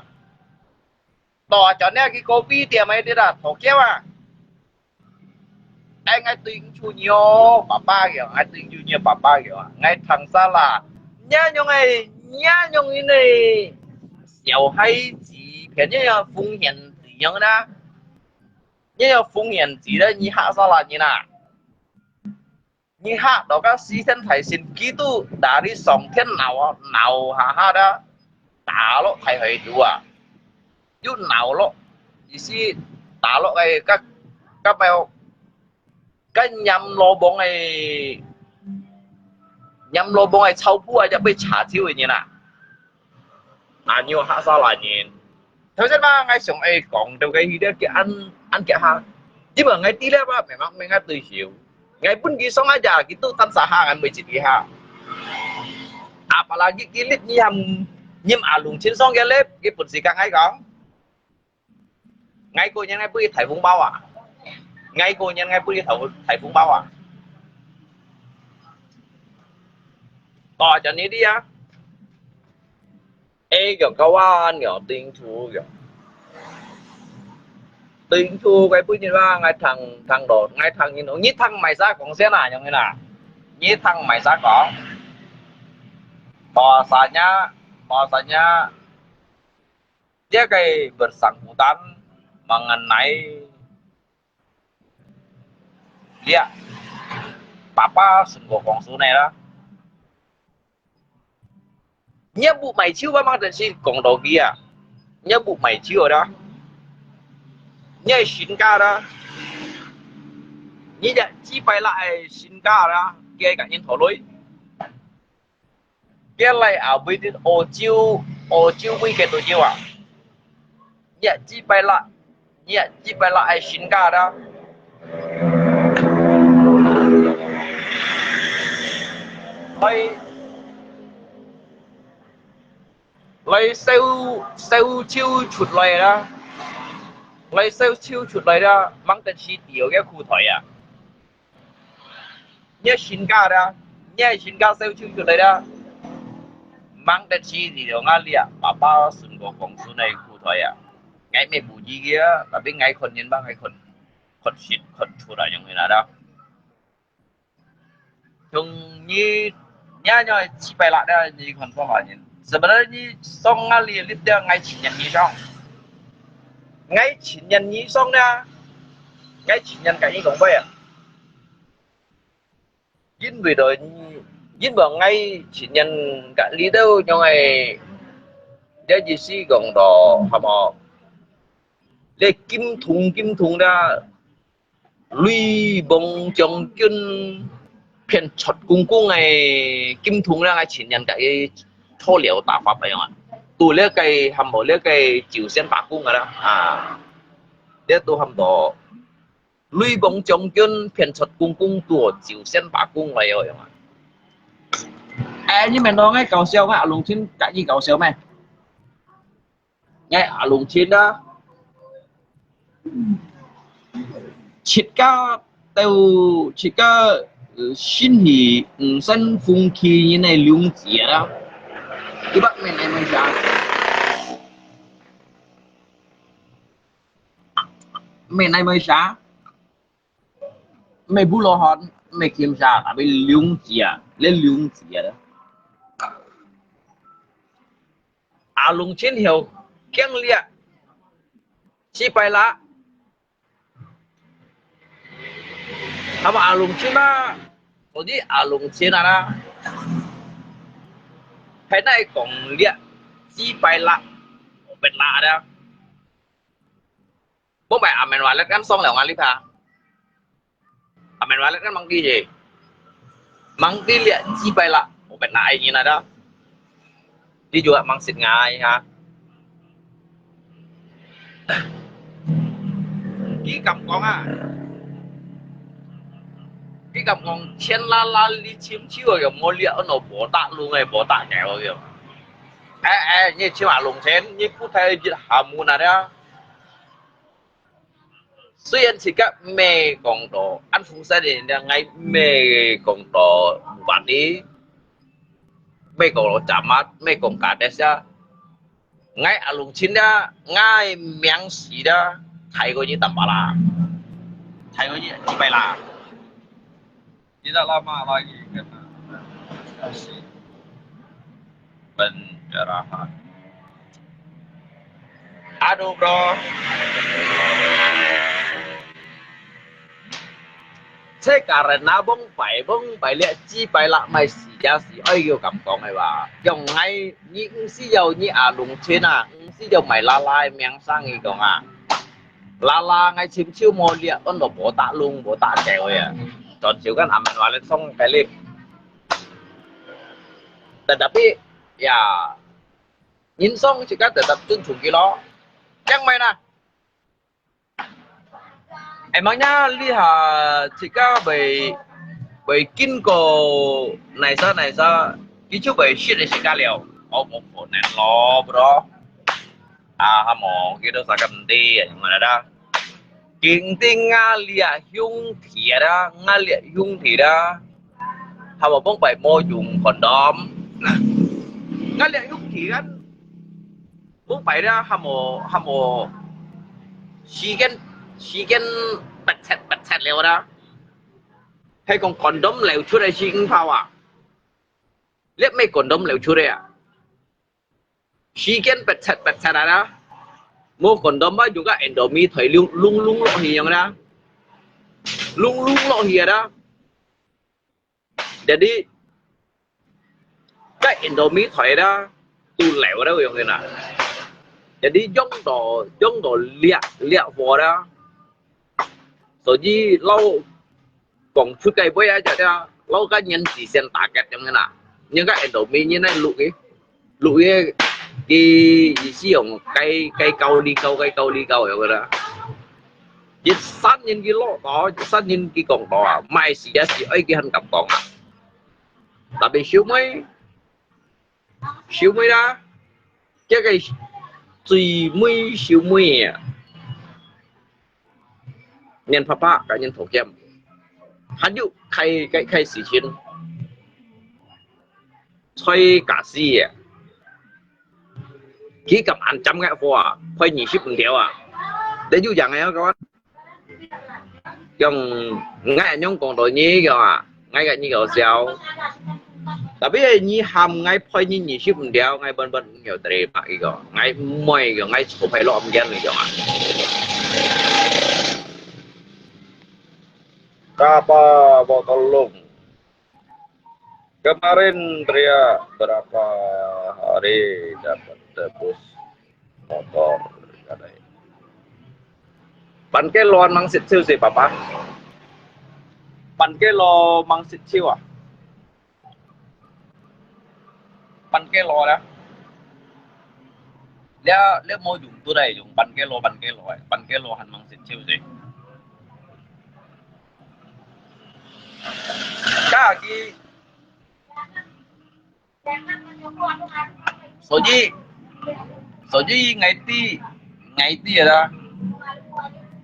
tỏ cho nên cái copy tiền mấy đấy là thổ kéo à anh ngay tiếng chu nhiều bà kiểu ngay tiếng chu nhiều bà kiểu ngay thằng xa là nhá nhung cái này giàu hay gì cái như là phong hiền gì như đó như là phong hiền gì đó như hạ sao là như nào như hạ đó các sĩ thân thầy xin ký tu đã đi sống thiên nào hạ đó đá lỗ thầy hơi đủ à chút nào lỗ ý sĩ đá lỗ cái các bèo cái nhầm lô bông này châu bùa cho bị trả chiêu như nào nhiều hạ sao là nhìn thôi chứ mà ngay sống ấy còn đâu cái gì đó cái ăn cái ha chứ mà ngay tí đó ba mẹ mắc ngay từ chiều ngay pun ki sống aja gitu tan saha kan becit ki ha apalagi kilit nyam alung chin song cái lep cái pun sikang ai có ngay cô nhân ngay bui thầy vung bao à ngay cô nhân ngay bui thầy vung bao à to cho ní đi á ê kiểu câu an kiểu tinh thu kiểu tình thu cái bữa như là ngay thằng đột ngay thằng như nó nhít thằng mày ra cũng sẽ là như thế nào nhít thằng mày ra có bò sa nhá dia cái bersangkutan mengenai dia papa sungguh kongsu này đó nhớ bụ mày chiêu ba mang đến xin cộng đồ kia nhớ bụ mày chiêu ở đó nhớ xin ca đó như vậy chỉ phải lại xin ca đó kia cả những thổ lối kia lại ở bên ô chiêu với cái tổ chiêu à nhớ chỉ phải lại xin ca đó lấy sâu chiêu chuột lại đó lấy sâu chiêu chuột lại đó mang tên chi điều cái khu thổi à nhớ xin ca đó nhớ xin ca sâu chiêu chuột lại đó mang tên chi điều ngã liệt bà ba sừng của công số này khu thổi à ngay mấy bù gì kia tapi ngayคนnhân ba ngayคนshitคนchuột là những người nào đó chung như nhớ chỉ phải lại đó nhưคนsố là những sebenarnya song ngali lidah ngai cinyan ni song ngai cinyan ni song na ngai cinyan cái gì cũng vậy à dính vì đời dính vào ngay cinyan cả lý đâu cho ngày để gì xí gồng đỏ hả mò để kim thùng ra lui bông trồng chân phiền chọt cung ngày kim thùng ra ngai cinyan cái thô liệu tạo pháp vậy ạ tụ lấy cây hầm bộ lấy cây chiều sen bạc cung rồi đó để tụ hầm đồ lui bóng trồng chân phiền chật cung tụ chiều sen bạc cung vậy rồi ạ nhưng mà nó ngay cầu xeo cái lùng chín cái gì cầu xeo mày ngay lùng chín đó chít ca xin hỉ sân phun khí như này lung gì đó cái bạn mày này mày sao mày này mày sao mày bu lo hòn mày kiếm sao à bị lung gì à lên lung gì đó lung trên hiểu keng liệt chỉ phải là Hama alung china, jadi alung china na. Cái này còn liệt chi bài lạ bên lạ đó. Bố mẹ mình nói là ăn xong là ngon lắm hả? Mình nói là ăn măng gì? Măng liệt chi bài lạ bên lạ như này đó. Đi juga măng xịt ngài hả? Cái cầm con à? Cái cầm con chen la đi chim chiu rồi mua liệt nó bỏ tạ luôn rồi bỏ tạ kẹo rồi. Như chiêu mà lùng chén như phút thay hà mù nào đó.虽然是个咩讲到，按风水的人爱咩讲到万里，咩讲到站啊，咩讲价的些，爱阿龙亲的，爱名士的，睇过你淡巴啦，睇过你几百啦，你知道吗？那一个是pencerahan. Aduh bro. Thế karena bông phải lệ chi phải lạ mày xì ra xì ơi yêu cảm con này bà dòng ngay những xí dầu như à lùng trên à xí dầu mày la lai miếng sang gì còn à la ngay chim chiêu mò lệ ôn đồ bố tạ kẹo à chọn chiếu cái mình vào lên xong cái lên tetapi ya nhìn xong chỉ có tetap tuân cái đó chẳng mày nè emangnya lihat jika bởi kinh cổ này sao cái chú bởi shit này xịt liều một phút này lo bro hàm mỏ cái đó sao cầm đi mà đó kinh tinh nga liệt hung thiệt đó nga liệt hung thiệt đó hàm mỏ bông phải mua dùng condom nga liệt hung thiệt bông phải đó hàm mỏ xí cái bật sét liều đó hay còn condom liều chút đây xí cũng phao à liếc mấy condom liều chút đây à xí cái bật sét đó mua condom á juga endomi thấy lung lộ hiền đó lung lộ hiền đó jadi cái endomi thấy đó tu liều đó rồi người nào jadi giống đồ liệt vào đó rồi đi lâu còn chút cây bơi á chả đó lâu cái nhân chỉ xem tạc kẹt trong cái nào nhưng cái endomi như này lụi cái gì sử dụng cây câu đi câu rồi đó chỉ sát nhân cái lỗ đó sát nhân cái còn đó mai xì ấy cái hành cầm còn à tại vì xíu mấy đó cái tùy xíu mấy à nhân papa cái nhân thổ kem hắn dụ cái xì chiến xoay cả xì à chỉ cầm ăn trăm cái phô à khoai nhị ship bằng đéo à để dụ dạng này các bạn dòng ngay nhóm còn đội nhí kìa à ngay cái như kiểu sao tapi nhí hàm ngay khoai nhị ship bằng đéo ngay bên kiểu tệ mà kìa ngay mày kìa ngay chụp phải lọm gen kìa à Kapal botol lung. Kemarin Tria berapa hari dapat tebus motor katanya. Bắn cái lon mang xịt siêu gì papa bắn cái lò mang xịt siêu à bắn cái lò đó nếu mua dùng tôi đây dùng bắn cái lò hành mang xịt siêu gì cái số gì ngày ti ở đó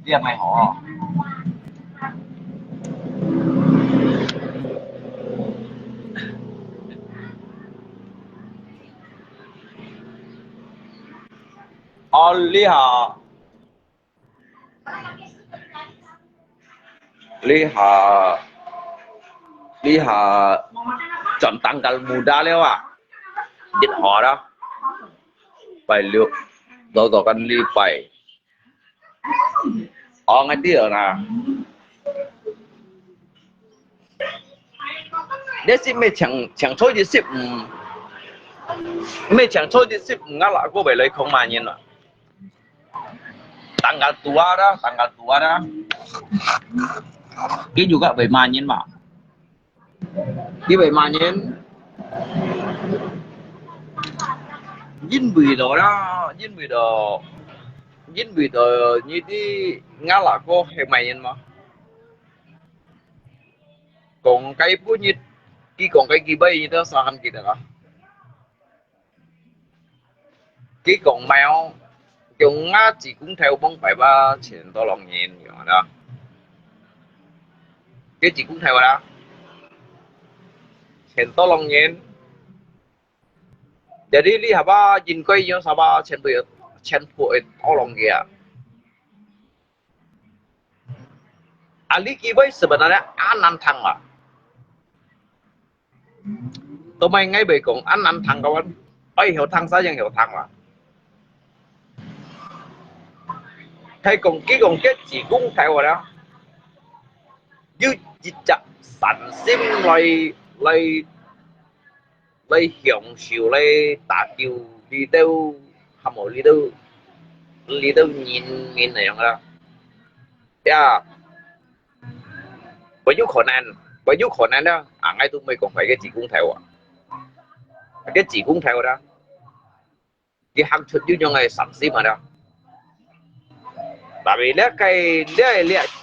dia mày họ lihat chọn tanggal muda leo à dịch họ đó phải lược rồi kan li phải ngay tí ở nè Để xin mấy chẳng thôi thì ship mấy chẳng thôi thì ship ngã lại có về lấy không mà nhiên rồi tanggal tua đó cái juga về mà nhiên mà cái về mà nhiên dính bì đó như đi ngã lại có hệ mày nhiên mà còn cái bút như còn cái gì bây như đó sao hành gì đó cái còn mèo chúng ngã chỉ cũng theo bóng phải ba chuyện to lòng nhìn rồi đó cái chỉ cũng theo đó chuyện to lòng nhìn jadi lihat apa jin koi yang sama chen pu to lòng kia Ali kibai sebenarnya anantang lah tụi mày ngay bị cùng anh thằng các anh ấy hiểu thằng sao dân hiểu thằng là hay cùng cái chỉ cũng theo rồi đó như dịch chặt sản sinh lấy hiểu chiều lấy tạ kiều đi đâu hàm ở đi đâu nhìn này đó yeah bởi vì khả năng đó ngay tụi mày còn phải cái chỉ cũng theo cái chỉ cũng theo đó cái hàng chục như nhau ngày sản sinh mà đó tại vì cái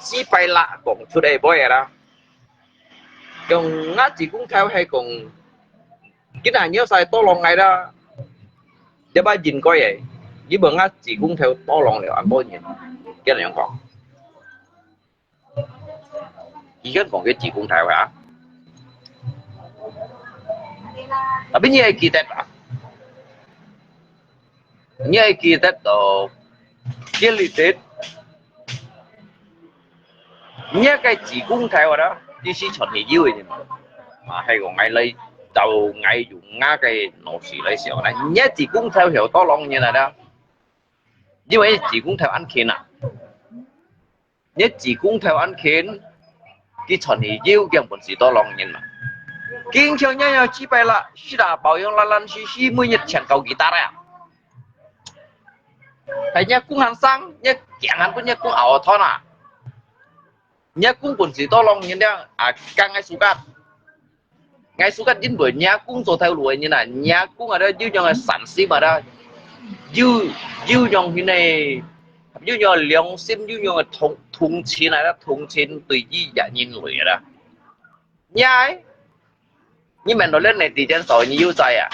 chỉ phải là còn chút đây bôi đó còn ngã chỉ cũng theo hay còn cái này nhớ sai to lòng ngày đó để ba nhìn coi vậy với bữa ngã chỉ cũng theo to lòng liệu ăn bôi nhìn cái này không còn chỉ còn cái chỉ cũng theo hả tapi như kita tuh kilitit như cái chỉ cũng theo đó đi sĩ chuẩn thì dưới mà hay còn ngay lấy đầu ngay dùng ngã cái nổ xì lấy xẻo này như chỉ cũng theo hiểu to lòng như này đó như vậy chỉ cũng theo ăn khiến à như chỉ cũng theo ăn khiến cái chuẩn thì dưới cái本事to lòng như này kinh theo nhau chỉ phải là chỉ là bảo养lan xí mới nhật chẳng cầu guitar à hay nhá cũng hàng sang nhá chẳng hạn cũng nhá cũng ảo thôi nè nhá cũng buồn gì to lòng như thế càng ngay sukat dính bởi nhá cũng rồi theo đuổi như này nhá cũng ở đây dư nhau sản sinh mà đó dư nhau như này dư nhau lượng sim dư nhau thùng chi này đó thùng trên tùy gì giả nhìn lùi đó nhá ấy nhưng mà nó lên này thì trên sỏi nhiều dài à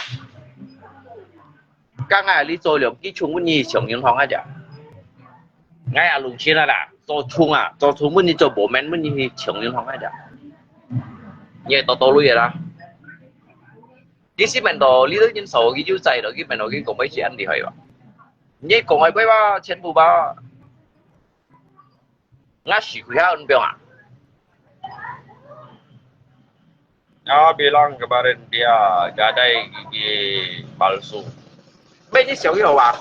các ngài lý do lượng cái chung muốn nhì chồng những thằng á ngay lùng chi là cho chung muốn nhì cho bố mẹ muốn nhì chồng những thằng á như to lui vậy đó cái gì mình đồ lý do nhân số cái nhiều dài đó cái mình nói cái còn mấy chị ăn thì hay vậy như còn ai bây ba trên bù ba ngã sĩ quý hơn biểu à bilang kemarin dia gadai gigi palsu. Bên như xấu hiểu à?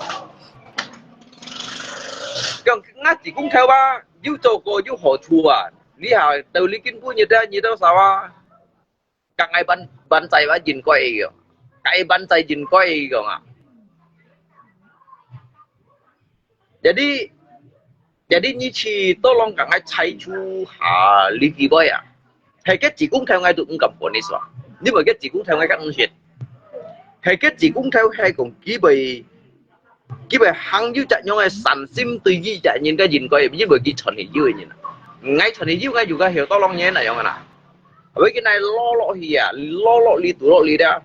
Còn ngắt chỉ cũng theo ba, yêu cầu cô yêu hộ chùa à? Lý hào từ lý kinh phu như thế sao à? Các ngày ban chạy ba nhìn coi kìa, cái ban chạy nhìn coi kìa à? Jadi như chỉ tôi lòng các ngày chạy chu hà lý kỳ bơi à? Hay cái chỉ cũng theo ngay tụi cũng cầm của này sao? Nhưng mà cái chỉ cũng theo ngay các ông chuyện. Hay cái chỉ cũng theo hay còn kỹ bày hàng dư chạy nhau ngay sản sinh tùy gì chạy nhìn cái nhìn coi với bởi cái chuẩn thì dư nhìn ngay chuẩn thì dư ngay dù cái hiểu to long như thế này không ạ? Với cái này lo lọ li tủ lọ li đó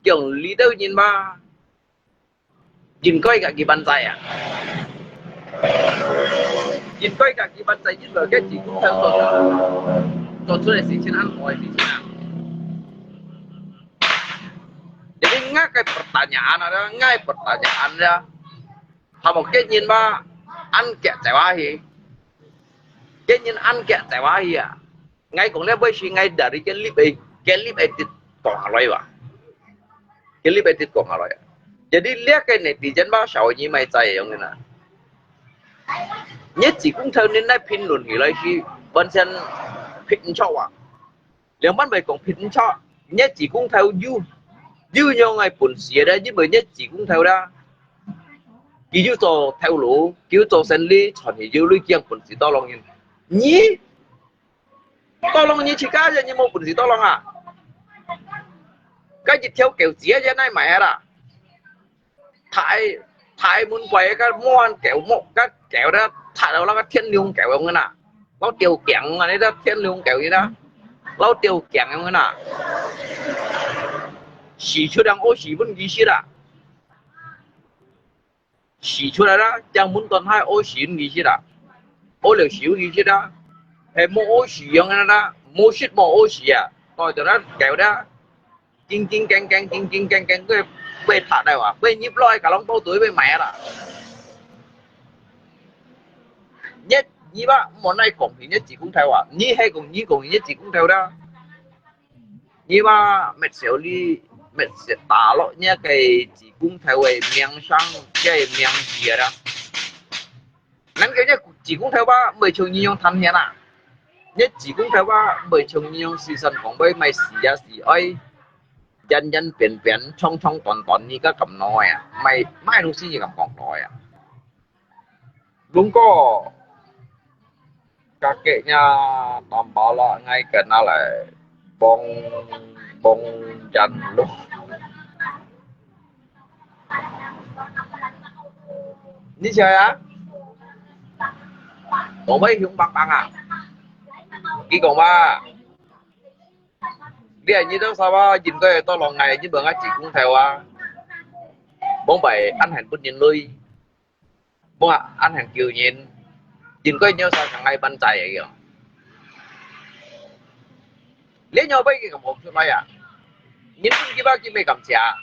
kiểu li đâu nhìn ba nhìn coi cả cái bàn tay à? Nhìn coi cả cái bàn tay nhìn bởi cái chỉ cũng theo tôi này sih ăn mọi gì chứ jadi ngay pertanyaan ada kamu cái nhìn ba ăn kẹt chạy ba gì cái nhìn ăn kẹt chạy ba gì à ngay cũng lấy bây giờ ngay dari cái clip edit còn hả rồi à cái clip edit còn hả rồi jadi lihat cái netizen ba sao như mày chạy không nè nhất chỉ cũng theo nên này pin luôn thì lấy khi bên chân pin cho à Liang ban bai kong pin cho nhất chỉ cũng theo du nhau ngày buồn xía đấy chứ bởi nhất chỉ cũng theo đó kí du cho theo lũ kêu cho sinh lý chọn thì du lui kiêng buồn xí to lòng nhìn nhí to lòng như chỉ cá chứ nhưng mà buồn xí to lòng à cái gì theo kiểu xía chứ này mày à thái muốn quay cái món kiểu một cái kiểu đó thái đâu là cái thiên liêng kiểu ông nè nó tiêu kiện mà đấy đó thiên liêng kiểu gì đó nó tiêu kiện ông nè xì出来我xì vẫn gì xí啦xì出来啦将muốn toàn hai我xì gì xí啦我了xì gì xí啦hay mua我xì ông nè啦mua xít mua我xì à coi tụi nó kiểu đó kinh căng cái bê thả đây à bê nhíp loi cả lông bao tuổi bê mẹ là nhất như ba món này cũng thì nhất chỉ cũng theo à như hay cũng nhất chỉ cũng theo đó như ba mệt xỉu đi mệt sẽ tả lộ nha cái chỉ cũng theo về miếng sang cái miếng gì đó nắng cái nhất chỉ cũng theo ba mười chồng như nhau thân hiện à nhất chỉ cũng theo ba mười chồng như nhau xì sầnของbê mày xì ra xì ơi dân biển trong toàn như cái cầm nói à mai lúc gì cầm còn nói à đúng có các cái nhà đảm bảo là ngay cái nào là bông dần luôn như chơi á có mấy hướng băng à cái còn ba bây giờ như đó sao ba nhìn cái to lòng ngày chứ bữa ngay chị cũng theo à bông bảy anh hẹn bút nhìn lui bông à anh hẹn kiều nhìn coi nhau sao thằng ngày ban chạy vậy kìa lấy nhau bây cái cầm hộp cho mày à nhìn cái bác chỉ mày cầm chả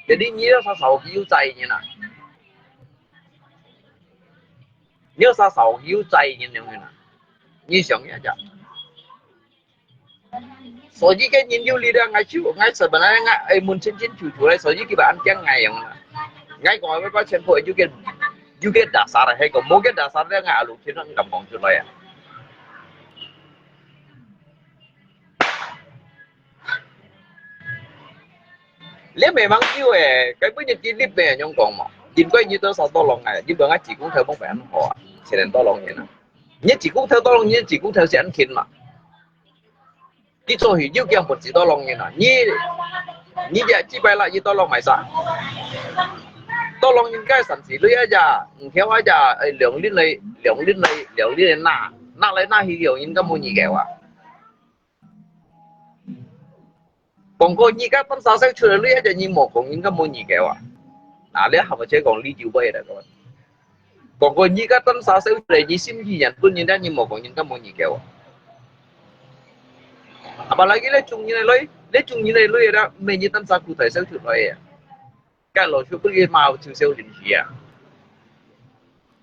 để đi nhớ sao sầu hiếu chạy như nào nhớ sao sầu hiếu chạy như nào như想一下所以cái nhìn vô đi ra ngay chú ngay sợ bạn ngay ai muốn chân chủ này所以cái bạn chẳng ngày ngay gọi với bác chân phổi you get dasar hay còn mỗi cái dasar đó ngay lúc trên nó cầm bóng cho này à nếu mày mang yêu cái bữa nhật ký clip về nhung còn mà nhìn coi như tôi sao to lòng này nhưng mà chỉ cũng theo bóng phải ăn họ sẽ đến to lòng vậy nè nhất chỉ cũng theo to lòng nhất chỉ cũng theo sẽ ăn thịt mà cái chỗ thì yêu kia một chỉ to lòng như nào như vậy chỉ phải là như to lòng mày sao to lòng những cái sản sĩ lưỡi ra theo ai ra lượng lít này nà lấy na hiểu những cái môn gì kẹo à còn có những cái tân sao sẽ chơi lưỡi ra như một còn những cái môn gì kẹo à lấy học chơi còn lý chịu bay đấy các còn có những cái tân sao sẽ chơi như sim gì nhận tuân như đó như một còn những cái môn gì kẹo mà lagi lấy chung như này lưỡi đó mình như tân sao cụ thể sẽ chơi rồi cái lỗ chú cái màu chiều sâu liền xì à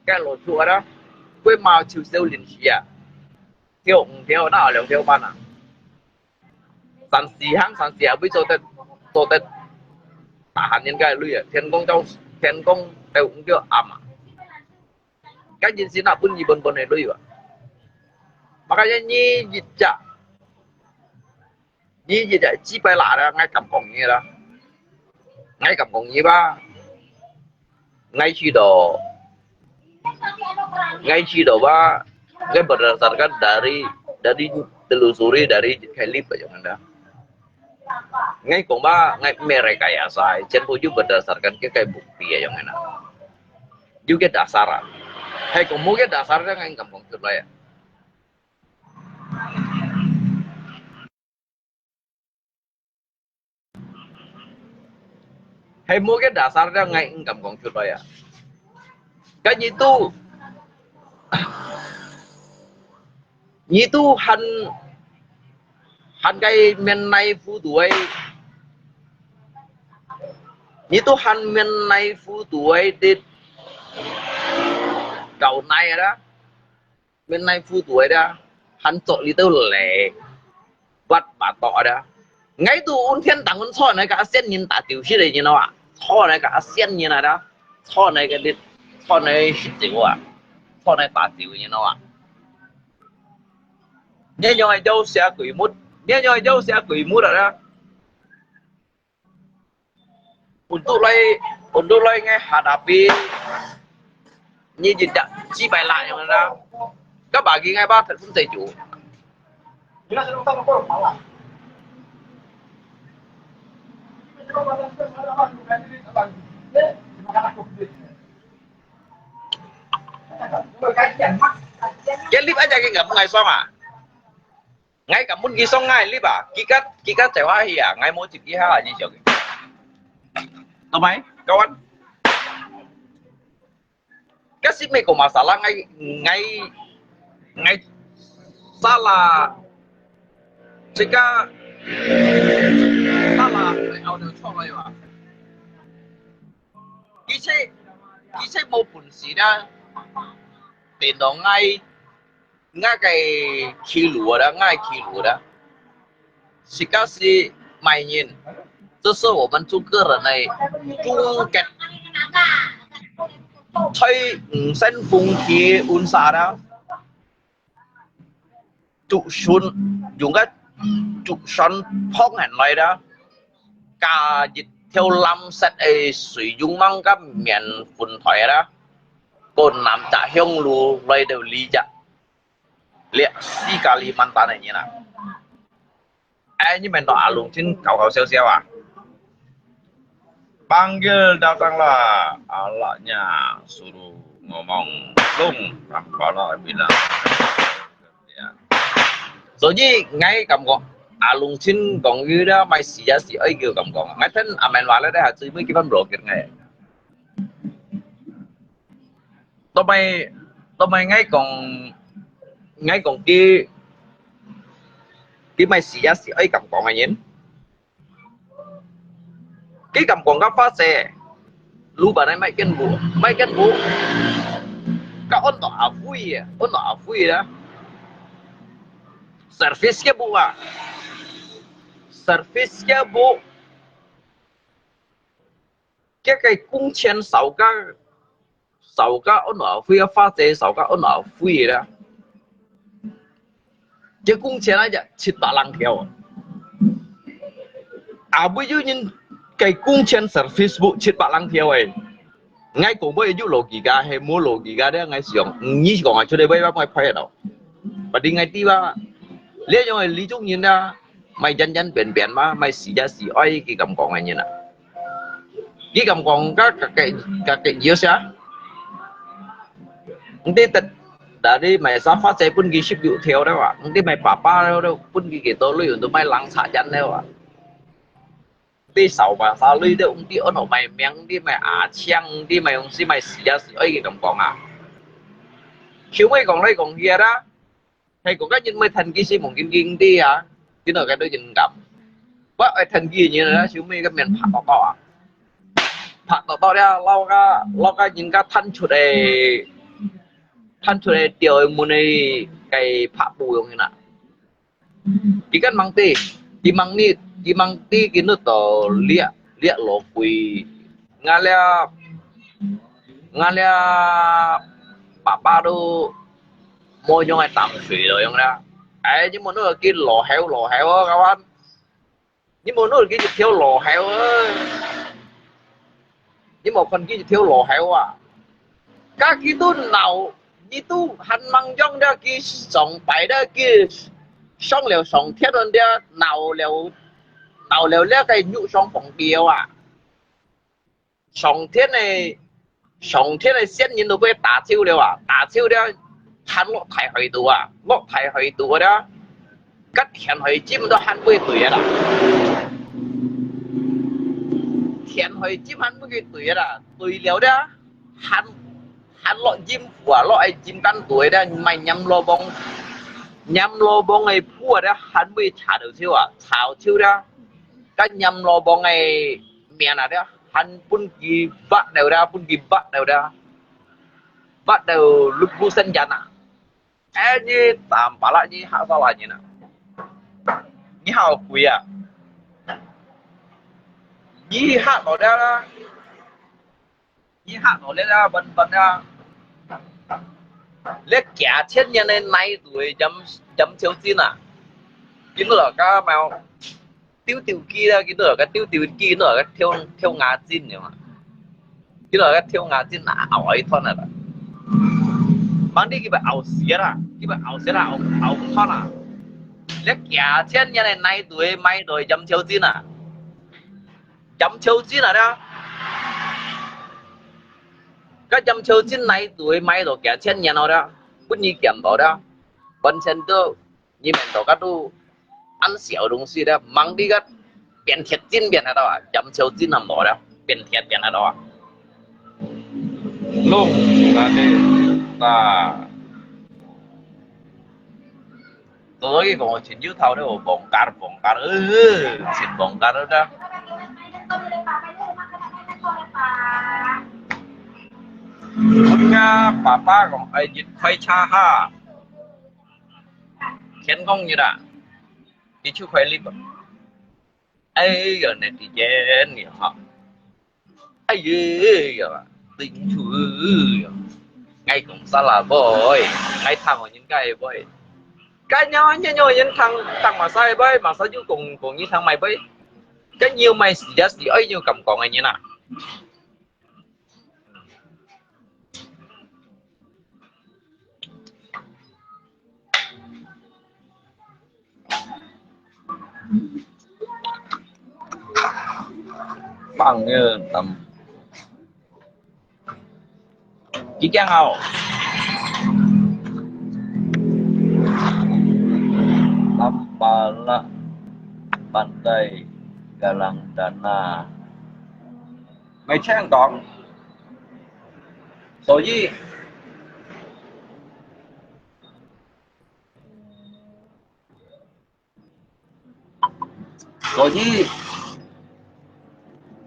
cái lỗ chú đó cái màu chiều sâu liền xì à theo nó ở theo ban à sản sĩ à bây giờ tôi hẳn những cái lưỡi thiên công đều cũng kêu ẩm cái gì xin nào pun gì bên này lưỡi vậy makanya nyi dịch chỉ phải là ra ngay cầm còng như đó ngay cầm còng như ba ngay khi đó ba ngay berdasarkan dari telusuri dari klip aja anda ngay còn ba ngay merekayasa chân puju berdasarkan cái bukti aja anda juga dasar hay còn mỗi cái dasar đó ngay cầm còng chút lại hay mỗi cái dasar đó ngay cầm còng chút lại cái gì tu han cái men này phu tuổi như tu han men này phu tuổi thì đầu này đó men này phu tuổi đó han chọn đi đâu lẻ bắt bà tọ đó ngay tu ôn thiên tặng ôn so này cả sen nhìn ta tiểu sĩ này như nào à so này cả sen như nào đó so này cái so này tiểu à so này ta tiểu như nào à nhớ nhoi dâu sẽ quỷ mút nhớ nhoi dâu sẽ quỷ mút rồi đó untuk lay ngay hadapi như dịch đã chi bài lại rồi đó các bạn ghi ngay ba thật không thể chủ cái clip aja cái ngập ngày xong à ngay cả muốn ghi xong ngay clip à kí cắt chạy hoa hi à ngay mỗi chỉ ghi ha gì chứ tao mấy kawan kasi may kung masalah ngay salah jika salah ay audio cho rồi mà kí chế một bổn sự đó tiền đó ngay cái khí lúa đó jika si mai nhìn 这是我们中个人的中格吹5升風氣溫莎啦，竹筍用cái竹筍phong hành lại đó cả dịch theo lâm set ấy sử dụng mang cái miền phun thoại đó còn nằm trả hông lù lại đều lý chặt liệt si Kalimantan này như nào ai như mình nói luôn trên cầu xeo à panggil datanglah alatnya suruh ngomong lung Rampala bilang ya jadi ngay cầm gọn lung xin còn như đó mày xì ra xì ấy kêu cầm gọn ngay thân mình nói là đây hạt mấy cái vấn đề này tao mày ngay còn kia mày xì ra xì ấy cầm gọn mày nhỉ cái cầm quần các phát xe lu bà này mấy cái bố các ôn tỏa vui đó service cái bố à service cái bố cái cung钱少个ôn tỏa vui phát xe少个ôn tỏa vui đó cái cung钱này七八lang条bây giờ nhìn cái cung chen service bu chết bạn lang theo ấy ngay cũng bây giờ logica hay mua logica đấy ngay sử dụng như còn ở chỗ đây bây giờ mày phải đâu và đi ngay tí ba lý do lý trung nhìn ra mày dân biển mà mày xì ra xì oi cái cầm còn này như nào cái cầm còn các cái gì sao đi tật đã đi mày sao phát xe pun ghi ship dụ theo đó à đi mày papa đâu pun ghi cái tôi lấy tụi mày lăng xả chân đâu à đi sầu mà sao lấy được đi ở nổ mày miếng đi mày chăng đi mày ông xí mày xì ra xì ấy cái cầm còn à chiếu mấy còn đây còn kia đó hay còn cái nhìn mấy thành kia xí một kinh đi à cái nào cái đó nhìn gặp quá ai thành kia như đó chiếu mấy cái miền phạt to ra lau cái nhìn cái thân chủ đề điều muốn này cái phạt bùi như nào chỉ cần mang tì di mang ti kinu to lia lo kui ngalia papa do mo nhong ai tạm thủy rồi không ra ấy nhưng mà nó là cái lò heo á các bạn nhưng mà nó là cái thiếu lò heo ơi nhưng mà phần cái thiếu lò heo à các cái tu nào như tu hành mang trong ra cái sòng bài đó kia xong liều sòng thiết hơn đó nào liều lẽ cái nhũ sòng phòng điều à sòng thiết này xét nhìn được cái tả chiêu liều à tả chiêu đó hắn lọ thải hơi tù đó cắt hẹn hơi chim đó hắn với tuổi đó hẹn hơi chim hắn với tuổi đó tuổi liều đó hắn lọ chim của lọ chim căn tuổi đó mày nhắm lo bông này phua đó hắn với trả được chiêu à thảo chiêu đó cái nhắm lo bông này mẹ nào đó hắn pun kỳ bắt đầu ra bắt đầu lúc bu sen jana như tạm bảo lại như hảo sao lại như nào như hảo quý à như hạt nó ra bên ra Lẽ cả thiên nhân này tuổi chấm chiếu chín à cái nữa cái mèo tiêu tiêu kia cái nữa cái tiêu tiêu kia nữa cái theo theo ngã chín nhỉ mà cái nữa cái theo ngã chín là ảo ấy thôi này mang đi cái bà ảo xía à cái bà ảo xía là ảo thôi à lẽ cả thiên nhân này tuổi mai rồi chấm chiếu chín à chấm chiếu chín à đó cái chấm chiếu chín này tuổi mai rồi cả thiên nhân nào đó bất như kiểm đó đó bên trên đó như mình đó cái đó ăn xỉu đúng gì đó mang đi cái biển thiệt chín biển ở đó à chấm chiếu chín nằm đó đó biển thiệt biển ở đó Lúc tadi ta tôi nói cái còn chuyện dữ thâu đó bồng cар chuyện bồng car đó punya papa còn ai dịch khoai cha ha khen công như đó thì chú khoai lip ấy giờ này thì chen nhỉ họ ấy giờ tính chú ngay cũng sao là boy ngay thằng ở những cái nhỏ những thằng mà sai bơi mà sao chú cùng như thằng mày bơi cái nhiều mày gì ấy nhiều cầm còn này như nào bằng như tầm chỉ chăng không Tampala Pantai Galang Dana mày chăng còn số gì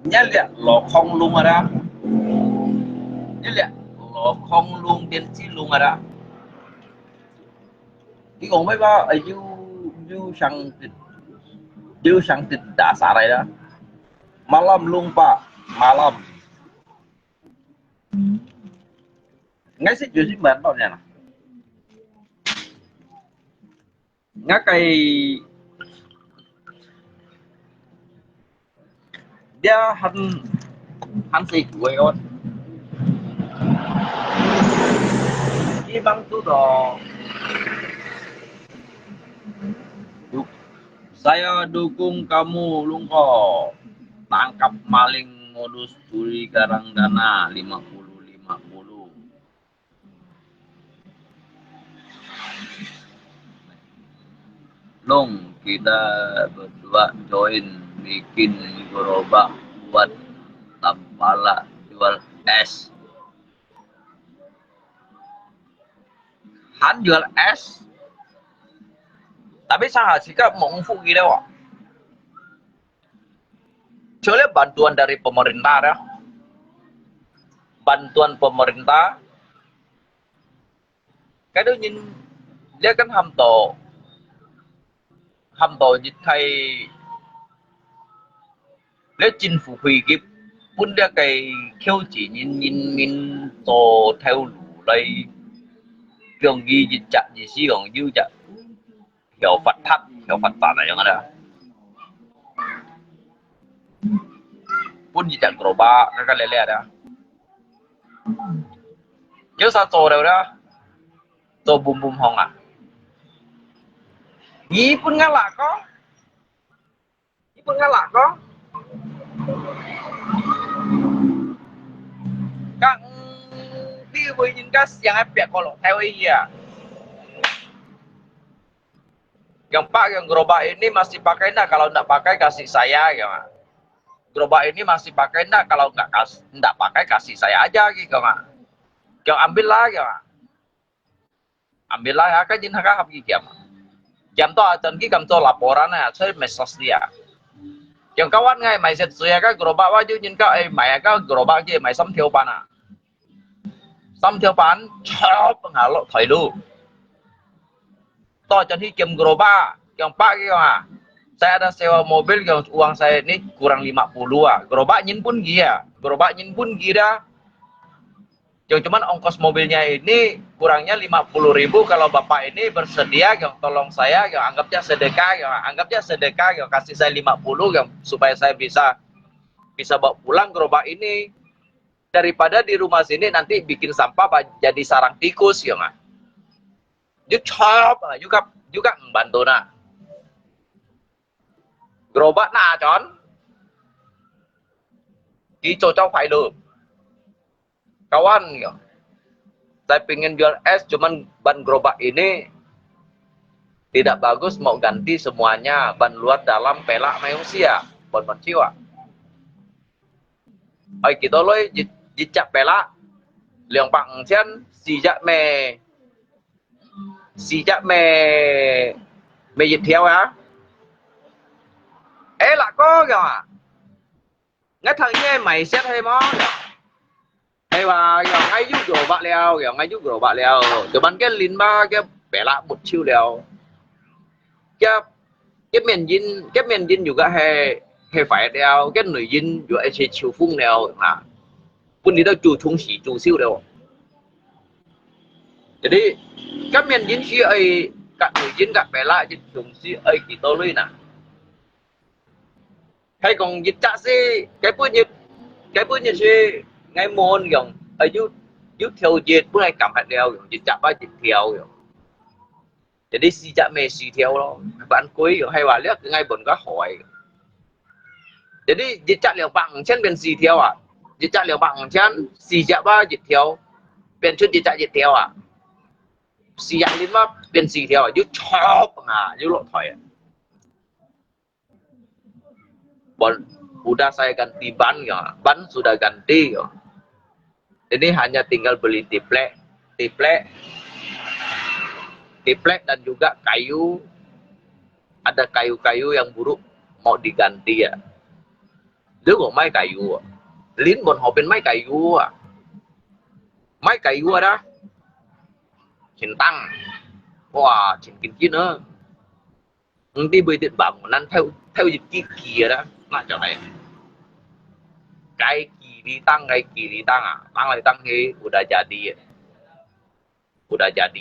nhớ lẹ lọ không luôn rồi đó nhớ lẹ lọ không luôn tiên sĩ luôn rồi đó cái còn mấy ba ở du sang thịt đã xả này đó malam luôn pak malam ngay xích chuyện xích mệt bao nhiêu nè ngã cây dia han si gue on ibang tu do saya dukung kamu Lungko tangkap maling modus curi garang dana 50-50 Long kita berdua join bikin gerobak buat Tampala jual es. Hắn jual es. Tapi saya sikap mampu gitu Pak. Soalnya bantuan dari pemerintah ya. Bantuan pemerintah. Cái đó nhìn dia kan hầm tổ dịch thầy lấy chính phủ hủy cái bún dia cái khiêu chỉ nhìn tổ theo lũ đây đường ghi dịch chặt gì xí còn dư chặt hiểu Phật này yang ada pun tidak gerobak kan lele ada chứ sao tổ đâu đó tổ bum hong à gì pun ngalak có các đi với những cái yang efek kalau theo iya yang pak yang gerobak ini masih pakai enggak kalau enggak pakai kasih saya ya Mak. Gerobak ini masih pakai enggak kalau enggak pakai kasih saya aja gitu Mak. Yang ambil lah ya Mak. Ambil lah ya kan jin hak gitu Mak. Jam to acan ki kam to laporan ya saya message dia. Yang kawan ngay mày sẽ sửa cái gerobak waju nhìn cái mày cái gerobak kia mày sắm theo pan à. Sắm theo pan chop ngalo thầy lu. To jadi kem gerobak yang pak gitu ah. Saya ada sewa mobil yang uang saya ini kurang 50 ah. Gerobak nyin pun gia dah. Cuman ongkos mobilnya ini kurangnya 50.000 kalau Bapak ini bersedia tolong saya anggapnya sedekah kasih saya 50 supaya saya bisa bawa pulang gerobak ini daripada di rumah sini nanti bikin sampah jadi sarang tikus ya nggak. Juga membantu nak gerobak nah con đi cho phải được kawan ya. Saya pengen jual es cuman ban gerobak ini tidak bagus mau ganti semuanya ban luar dalam pelak manusia ban jiwa. Ai kita lôi dịch pelak liang bằng chen xì dạ mè dịch theo á. Ê là có kìa. Ngay thằng nghe mày xét hay mó hay bà ngay giúp gỗ bạc leo ngay giúp gỗ bạc leo rồi bắn cái lính ba cái bẻ lại một chiêu leo cái miền dinh juga hay phải đeo cái người dinh juga sẽ chiều phung leo mà pun đi đâu chủ thung sĩ chủ siêu leo jadi các miền dinh khi ấy các người dinh các bẻ lại chúng sĩ ấy thì tôi lui nè hay còn dịch trả xe cái bữa như xe ngay môn dòng ở dưới theo dịch bữa nay cầm hạt đeo dịch trả ba dịch theo jadi si trả mê si theo đó bạn cuối hay là liếc ngay bồn có hỏi jadi dịch trả liều bằng chân bên si theo à dịch trả liều bằng chân si trả ba dịch theo bên chút dịch trả dịch theo à si trả đến mà bên si theo à dưới chóp à dưới lộ thỏi bon udah saya ganti ban ya ban sudah ganti ya ini hanya tinggal beli tiplek dan juga kayu ada kayu-kayu yang buruk mau diganti ya dia kok mai kayu lin bon hopin mai kayu ada chín tăng wah chín nữa nanti beli tiệt bảng nan theo dịch kia đó là chỗ này cái kiri tăng à tăng lại tăng thì udah jadi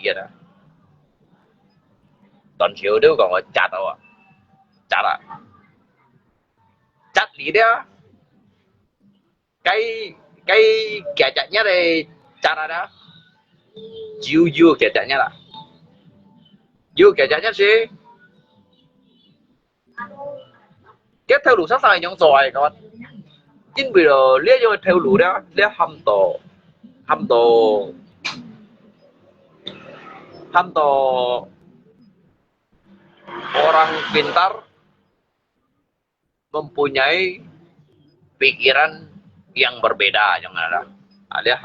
ya dah tuần chiều đều còn có chặt đâu à chặt lý đó cái kẻ chặt nhất đây chặt ra đó dưa kẻ chặt nhất là dưa kẻ chặt nhất gì tiếp theo đủ sắc sai nhông rồi các bạn chính bây giờ liếc vô theo đủ đó liếc hâm tổ orang pintar mempunyai pikiran yang berbeda yang ada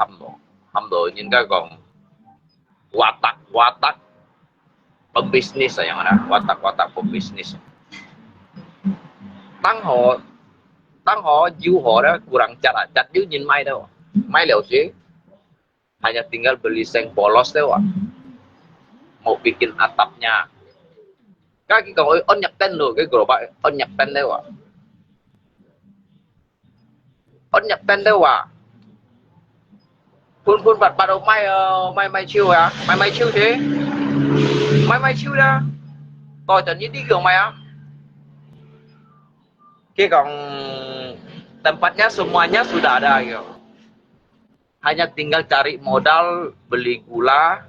hâm tổ những cái còn watak pembisnis yang ada watak pembisnis tăng họ jiu họ đó kurang chặt chứ nhìn may đâu may liều sih hanya tinggal beli seng polos đâu mau bikin atapnya kaki kalau on nhập tên rồi cái gerobak on nhập tên đâu on nhập tên đâu phun bật đầu may chiêu may chiêu thế may chiêu ra tôi chẳng như đi kiểu mày Oke, Kang, tempatnya semuanya sudah ada ya. Hanya tinggal cari modal, beli gula,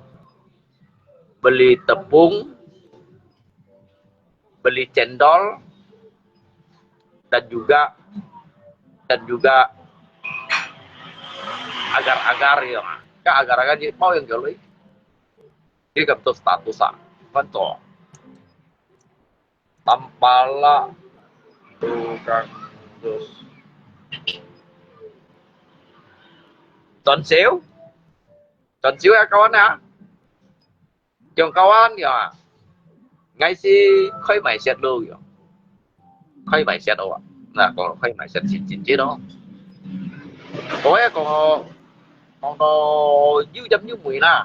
beli tepung, beli cendol, dan juga agar-agar ya. Agar-agar jadi mau yang joloi. Ini kan status kan toh. Tampala tukang dus tuần xíu ya kawan ya trường kawan ya ngay si khơi mày xét luôn ya khơi mày xét đâu là còn khơi mày xét chín chế đó có còn đồ dư dâm dư mũi nè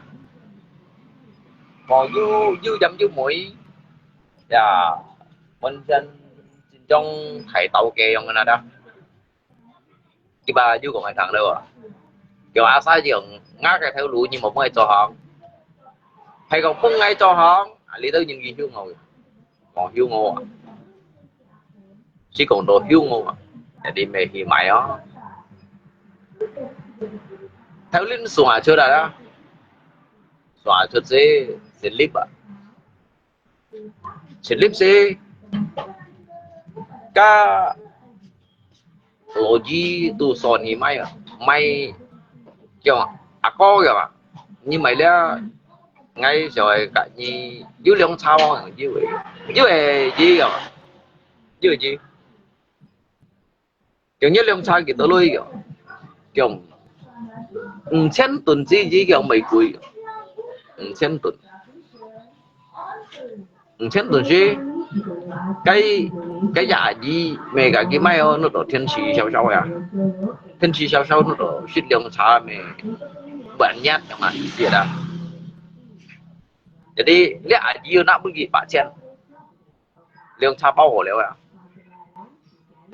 còn dư dâm dư mũi ya mình chân trong thầy tàu kè ông này đó cái ba chứ còn hai thằng đâu kiểu áo sai giường ngã cái theo lũ như một ngày cho họ hay còn không ngay cho họ lý tới những gì hiếu ngồi còn hiếu ngô à chỉ còn đồ hiếu ngô à để đi mẹ thì mày đó theo linh xóa chưa đã đó xóa chưa sẽ clip à sẽ clip sẽ cả lộ gì tu sòn thì mày à mày kiểu à có kìa mà nhưng mày đó ngay rồi cả như dưới lượng sao dưới gì kìa dưới gì kiểu như lượng sao kiểu tôi lui kiểu xem tuần gì kiểu mấy cuối xem tuần gì cái giả gì mẹ cả cái máy nó đổ thiên khí sao sao à thiên khí sao sao nó đổ shit lượng sao mẹ bản nhát chẳng hạn gì đó jadi lihat gì nó bagi bạn chen lượng sao bao hồ liệu à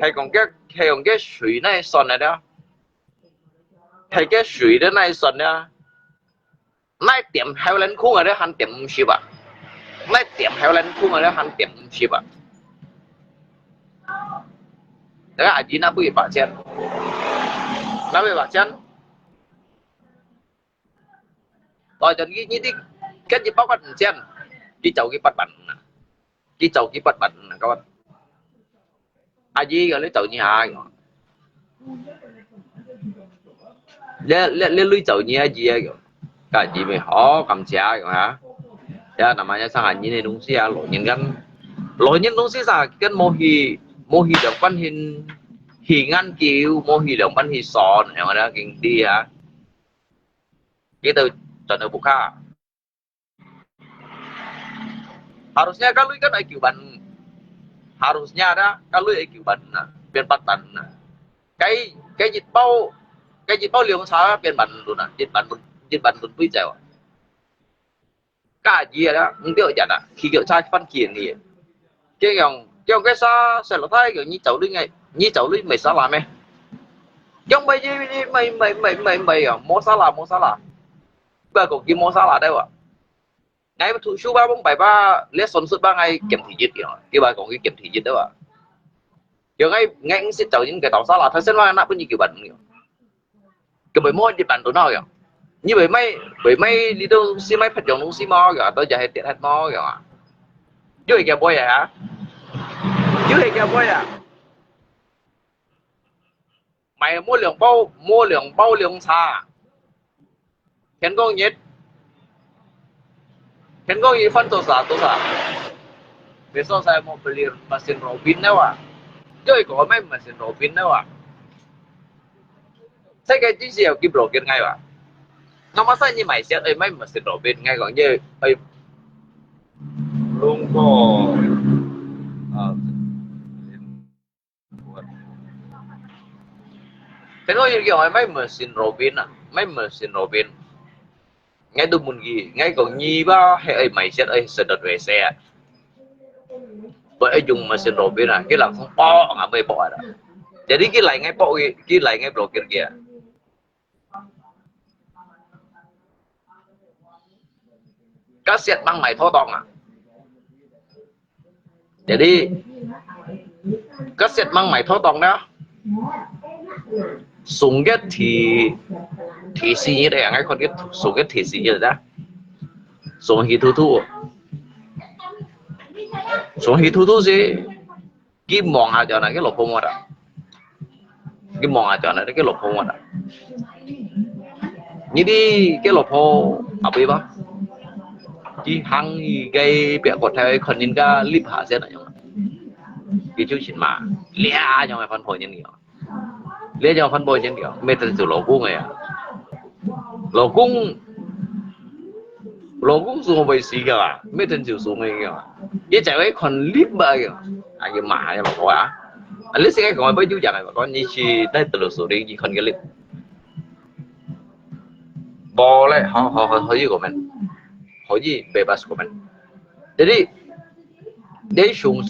hay còn cái suy này son này đó hay cái suy đó này son đó nay tiệm heo lên khung ở đó hắn tiệm ship à nay tiệm heo lên khung ở đó hắn tiệm ship à đấy gì nó bagi bạn chen nó bagi bạn chen rồi chân cái như thế cái gì bao quát chen cái chậu cái bắt bẩn các bạn gì gọi lấy chậu như hai lấy lưới chậu như gì cả gì mày họ cầm chả rồi hả ya namanya sang như này đúng xí à lỗi nhân đúng xí sao cái mô hi đồng văn hình ngăn kiều mô hi đồng văn hi sòn này mà đã kinh đi hả cái từ trần ở buka harusnya kalau kan IQ ban harusnya ada kalau IQ ban biar patan cái dịch bao liều sao biar ban luôn à dịch ban luôn bây giờ cả gì đó không biết gì đó khi kiểu trai phân kiện thì cái sao sẽ là thay kiểu như cháu đi mày sao làm mày giống bây giờ mày mua sao làm bây giờ cái mua sao làm đây à ngày mà thu số 347 lết xuân suốt 3 ngày kiểm thị dịch cái bài còn cái kiểm thị dịch đó à giờ ngay sẽ chọn những cái tàu sao là thay xem là nó có nhiều kiểu bệnh cái bởi môi dịch bệnh tụi nó kìa như bởi mấy đi đâu xí máy phát triển đúng xí mò kìa tôi giờ hay tiện hết mò kìa dưới kìa bôi à dưới kìa bôi à mày mua lượng bao lượng xa khen con nhiệt khen con gì phân tổ xã besok saya mau beli mesin Robin lewat jadi có mấy mesin Robin lewat saya cái gì cái broker ngay vậy nó mà sao như mày sẽ ấy mấy mesin Robin ngay còn như ấy luôn có thế nói như kiểu mấy mesin Robin à mấy mesin Robin ngay tôi muốn gì ngay còn nhi ba hay ấy mày sẽ ấy sẽ đợt về xe bởi dùng mesin Robin à cái là không bỏ à mày bỏ đó jadi cái lại ngay broker kia các set băng mày thô tòng à jadi các set băng mày thô tòng đó súng cái thì xí như đây ngay con cái súng cái thì xí như đó súng hi thu gì cái mòn hạ cho này cái lục phong mà đó cái mòn hạ cho này cái lục phong mà đó như đi cái lục phong ở bên đó chỉ hăng cái bẹo cột theo con nhìn cái lip hạ sẽ là cái chú xin mà lia cho mày phân phối như nhiều lia cho phân phối như nhiều mấy tên chủ lỗ cung này à lỗ cung xuống về xí cả mấy tên chủ xuống này kìa cái chạy ấy còn lip ba kìa anh cái mà cho lỗ á anh lip cái còn với chú chẳng này mà con như chi đây từ lỗ số đi chỉ còn cái lip bò lại họ gì của mình họ gì bebas của mình jadi để xuống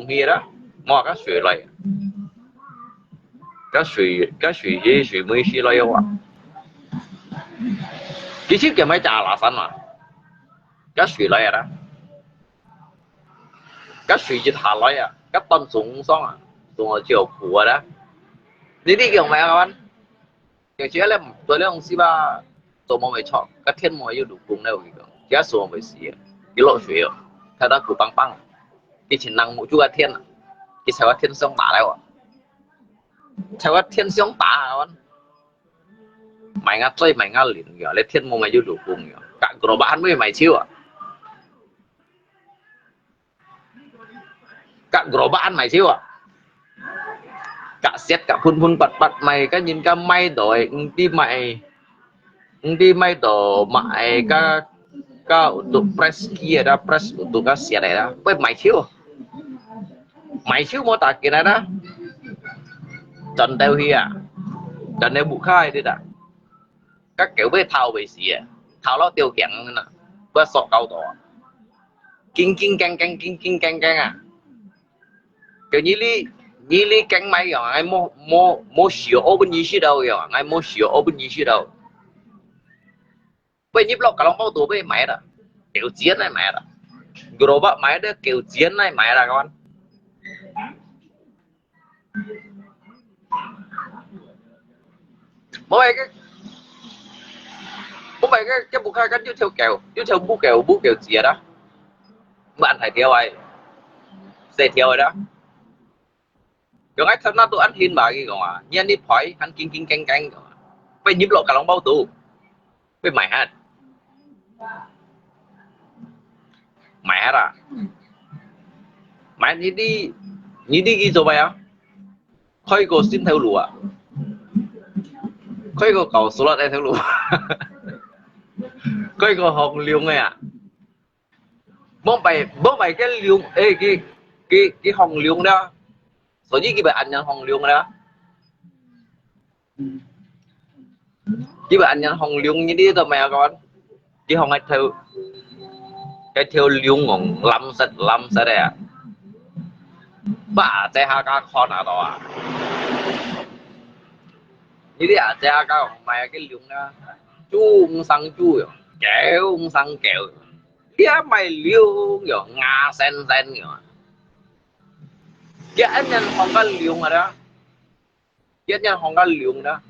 kia đó mà cái suy lại cái suy gì suy mới xí lại à chỉ ship cái máy trả là sẵn mà cái suy lại đó cái suy chỉ thả lại à cái tận súng xong à súng ở chiều phủ đó đi đi kiểu mày các bạn kiểu chỉ là tôi lấy ông xí ba tôi mong mày chọn cái thiên mồi yêu đủ cùng đâu kiểu cái số mày xí cái lộ suy thay đó cứ băng băng cái chỉ năng một chút cái thiên cái sao cái thiên sông đá đâu sao cái thiên sông đá các bạn mày ngắt chơi mày ngắt liền kiểu lấy thiên mông mày yêu đủ cùng kiểu cả cái bán với mày chiêu à cả cái bán mày chiêu à cả xét cả phun phun bật bật mày cái nhìn cái may đổi đi mày đồ mày cái untuk press kia đó press untuk cái xe này đó với mày chiêu mau tak kira đó trần teo hi à trần teo bụng khai đi đã các kiểu với thao về xì à thao nó tiêu kiện nè với sọ cao tổ kinh căng à kiểu như lý căng máy rồi ai mua sửa open như thế đâu rồi ai mua sửa open như thế đâu bây nhíp lọc cả lòng bao tủ với máy đó kiểu chiến này máy đó global máy đó kiểu chiến này máy là các bạn mỗi cái bục khai cắn theo kèo bút kèo gì đó bạn phải theo ai sẽ theo rồi đó rồi anh thật ra tôi ăn hin bà cái gọi nhiên đi phỏi hắn kinh căng bây nhíp lộ cả lòng bao tủ với mày ha mẹ à mẹ như đi cái gì vậy à khơi cô xin theo lùa khơi cô cầu số lợn theo lùa khơi cô học liều nghe à bố mày cái liều ê cái hồng liều đó số gì cái bạn nhận hồng liều đó cái bạn nhận hồng liều như đi tao mẹ con cái hồng hay theo liều ngon lắm sẽ đây à bà chạy hai cái con nào đó à như thế à chạy hai cái mày cái liều đó chú sang chú kéo sang kéo kia mày liều kiểu ngà sen kiểu cái anh nhân không có liều mà đó cái nhân không có liều đó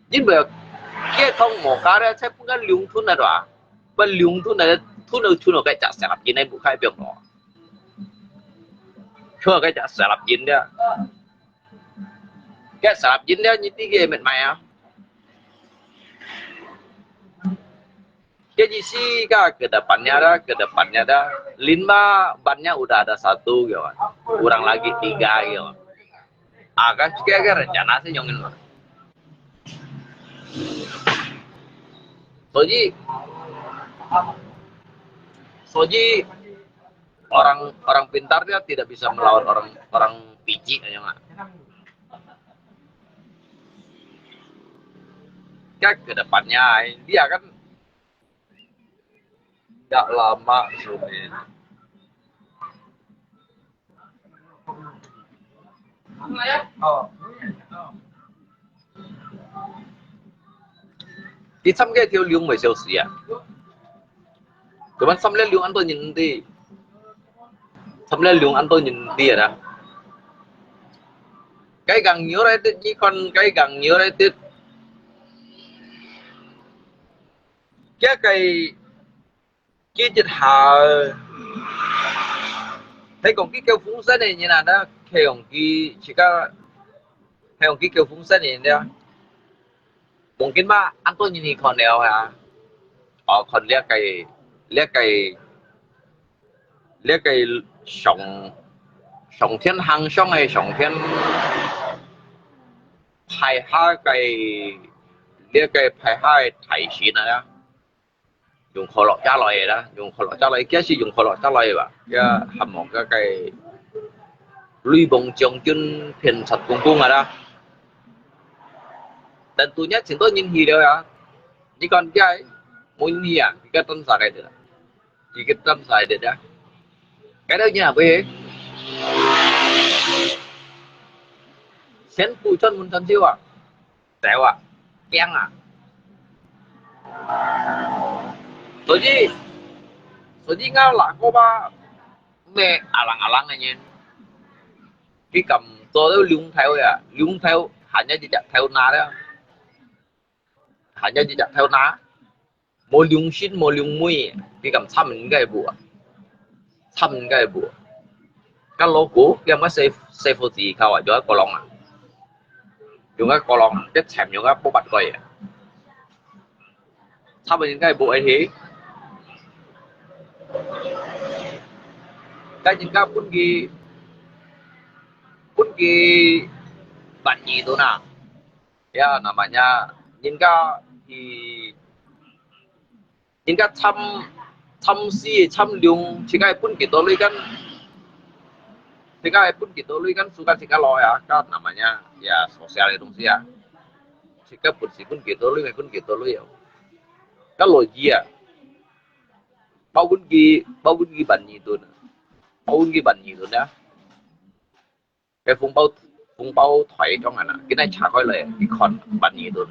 nhưng mà cái không một cái đó sẽ không có liều thun này đó và liều thun này thun cái chả sẽ làm gì này buộc khai việc đó thua cái chả sẽ làm gì đó cái sẽ làm gì đó như tí kia mệt mày à cái gì sih ke depannya ada 5 bannya udah ada 1 gitu kurang lagi 3 gitu kan kayak rencana sih nyongin mah Soji orang pintar dia tidak bisa melawan orang biji aja nggak kayak ke depannya dia kan nggak lama sulit đi xăm cái thiếu liung mấy siêu xì à các bạn xăm lên liung ăn tôi nhìn đi xăm lên liung ăn tôi nhìn đi à đó cái gần nhớ đấy chứ con cái gần nhớ đấy tiếp cái chữ hà thấy còn cái kêu phúng sét này như nào đó theo cái chỉ có theo cái kêu phúng sét này đó mungkin ba anh tôi nhìn còn đèo à còn liếc cái sòng thiên hàng song hay sòng thiên phải hai cái liếc cái phải hai thầy sĩ này đó dùng kho lọ trả lời đó dùng kho lọ trả lời cái sử dụng kho lọ trả lời và cái hầm một cái lui bồng chồng chân phiền sạch cùng rồi đó tentunya chúng tôi nhìn gì đâu ya chỉ còn cái muốn gì à cái tân xài được chỉ cái tân xài được đó cái đó như nào vậy sen phụ chân muốn chân siêu à tẹo à keng à 所以啱嗱嗰把咩阿冷嘅嘢，佢咁做到兩條呀，兩條行一隻條哪咧，行一隻條哪，冇兩線冇兩妹，佢咁參唔該部啊，參唔該部，cái logo yang masih safety kau juga kolong ah, juga kolong, cái thèm juga bố bạch coi à, sao mà những cái bộ ấy thế, cái những cái pun gi bạn nhì tuh nah, ya namanya những cái tham si tham liung, jika pun kita lihat kan jika pun kita lihat kan suka jika lo ya kan namanya ya sosial itu sih ya jika pun kita lihat kalau dia bao bungi bản nhì tuh nha cái phung bao thoại trong này nè cái này chả coi lại cái con bản nhì tuh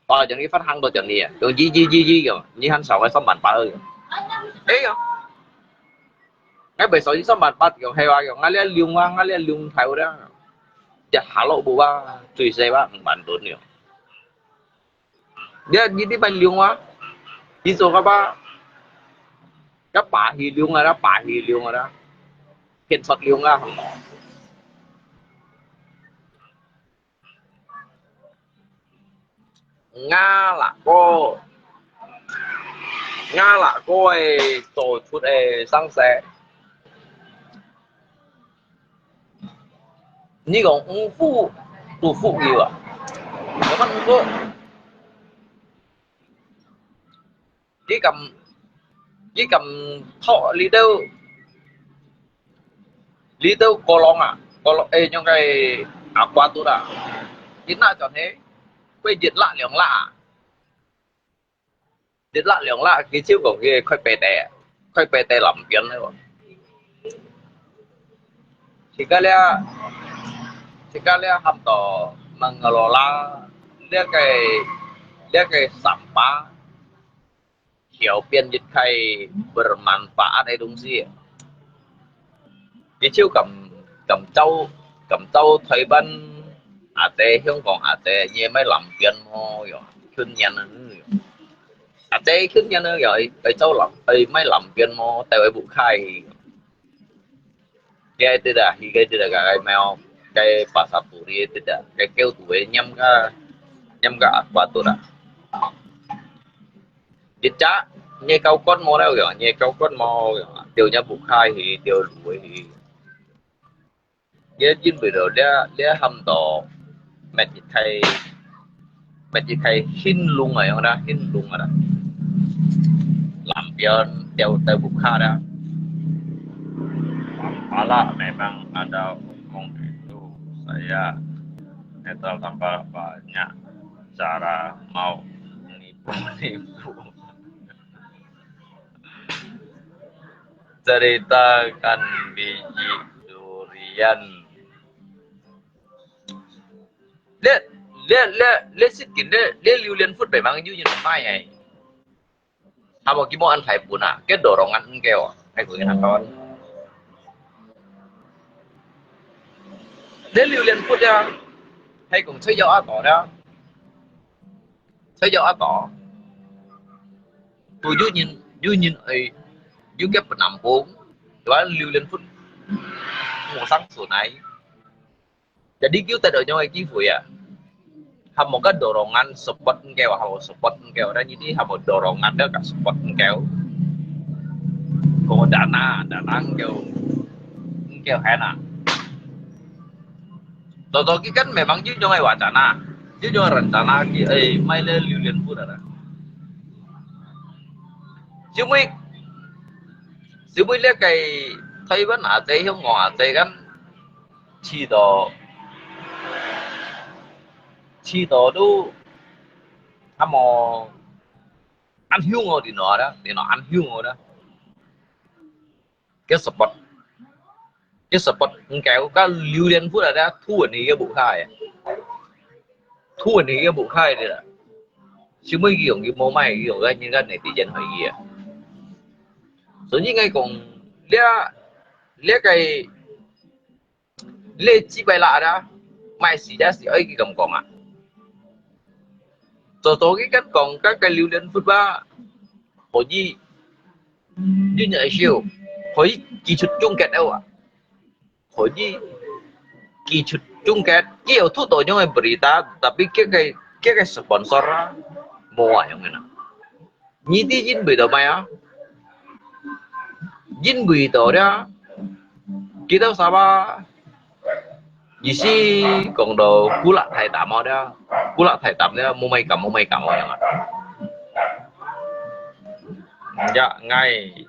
tao chẳng cái phát hăng tao chẳng đi à rồi gì kìa như hắn sáu cái xong bản ba ơi ấy kìa cái bài sáu cái xong bản ba kiểu hayว่าkiểu ngay lên liung theo đóจะหาโลบุว่าจุยเซว่าbản tuh nhiều dia jadi ban liung wa đi số các bà hi liung rồi đó hiện sọt liung ra không Nga là cô ấy tổ chút ấy sang xe như còn tu phụ gì à nó vẫn có chỉ cầm thọ lý đâu cô long ấy trong cái qua tôi đã chính là cho thế quay diệt lạ liều lạ cái chiếu của cái khoai bè tè làm kiến đấy rồi chỉ cái lẽ hầm tỏ mang lò la lẽ cái sampah hiểu biên dịch khai bermanfaat ấy đúng gì cái chiếu cầm trâu thấy ban ate không còn ate như mấy làm kiến mô rồi khinh nhanh nữa ate khinh nhanh nữa rồi cái trâu làm mấy làm kiến mô tại vụ khai cái tidak cái cái mèo cái pasapuri tidak cái kêu tuổi nhâm cái apa tuh dah dịch cha như câu con mô đâu rồi như câu con mô điều nhà vụ khai thì điều đuổi thì cái chính vì đó để hâm tò mẹ chỉ khai hin luôn rồi không đó làm biên theo vụ khai đó Malah memang ada ngomong itu saya netral tanpa banyak cara mau nipu ceritakan biji durian lihat sedikit lihat liulian food memang như mai này apa kita mau ăn phải pun cái dorongan keo hay của cái kawan lihat liulian food ya hay cùng thấy dấu ác đó thấy dấu ác tôi dưới nhìn ấy dưới cái penampung đó liulian food mùa sáng sủa này jadi kita ada nyawa kifu ya hamo ka dorongan support keo đó jadi hamo dorongan đó cả support keo ko dana keo hena toto ki kan memang jujur ngai wacana jujur rencana ki mai le liulian food ada chứ mới lấy cái thấy vẫn ở đây không ngỏ đây kan chi đó đâu hamo ăn hiu ngồi thì nó ăn hiu ngồi đó cái support kéo các lưu liên phút là đã thu ở cái bộ khai này cái bộ khai này là chứ mấy cái cái mô mai cái những cái này thì dân hỏi gì à số như ngay còn lẽ cái lẽ chỉ bài lạ đó mai xí ra xí ấy cái cầm còn à số cái cách còn các cái lưu lên football hồi gì như nhảy siêu hồi kỳ thuật chung kết đâu à hồi gì kỳ thuật chung kết cái yếu tố tổ nhóm berita tapi cái sponsor mua yang mana ni di jin beda maya jin beda dia kita sama isi còn đồ pula thầy tạm ở đó pula thầy tạm đó mua may cầm ở đó ya ngay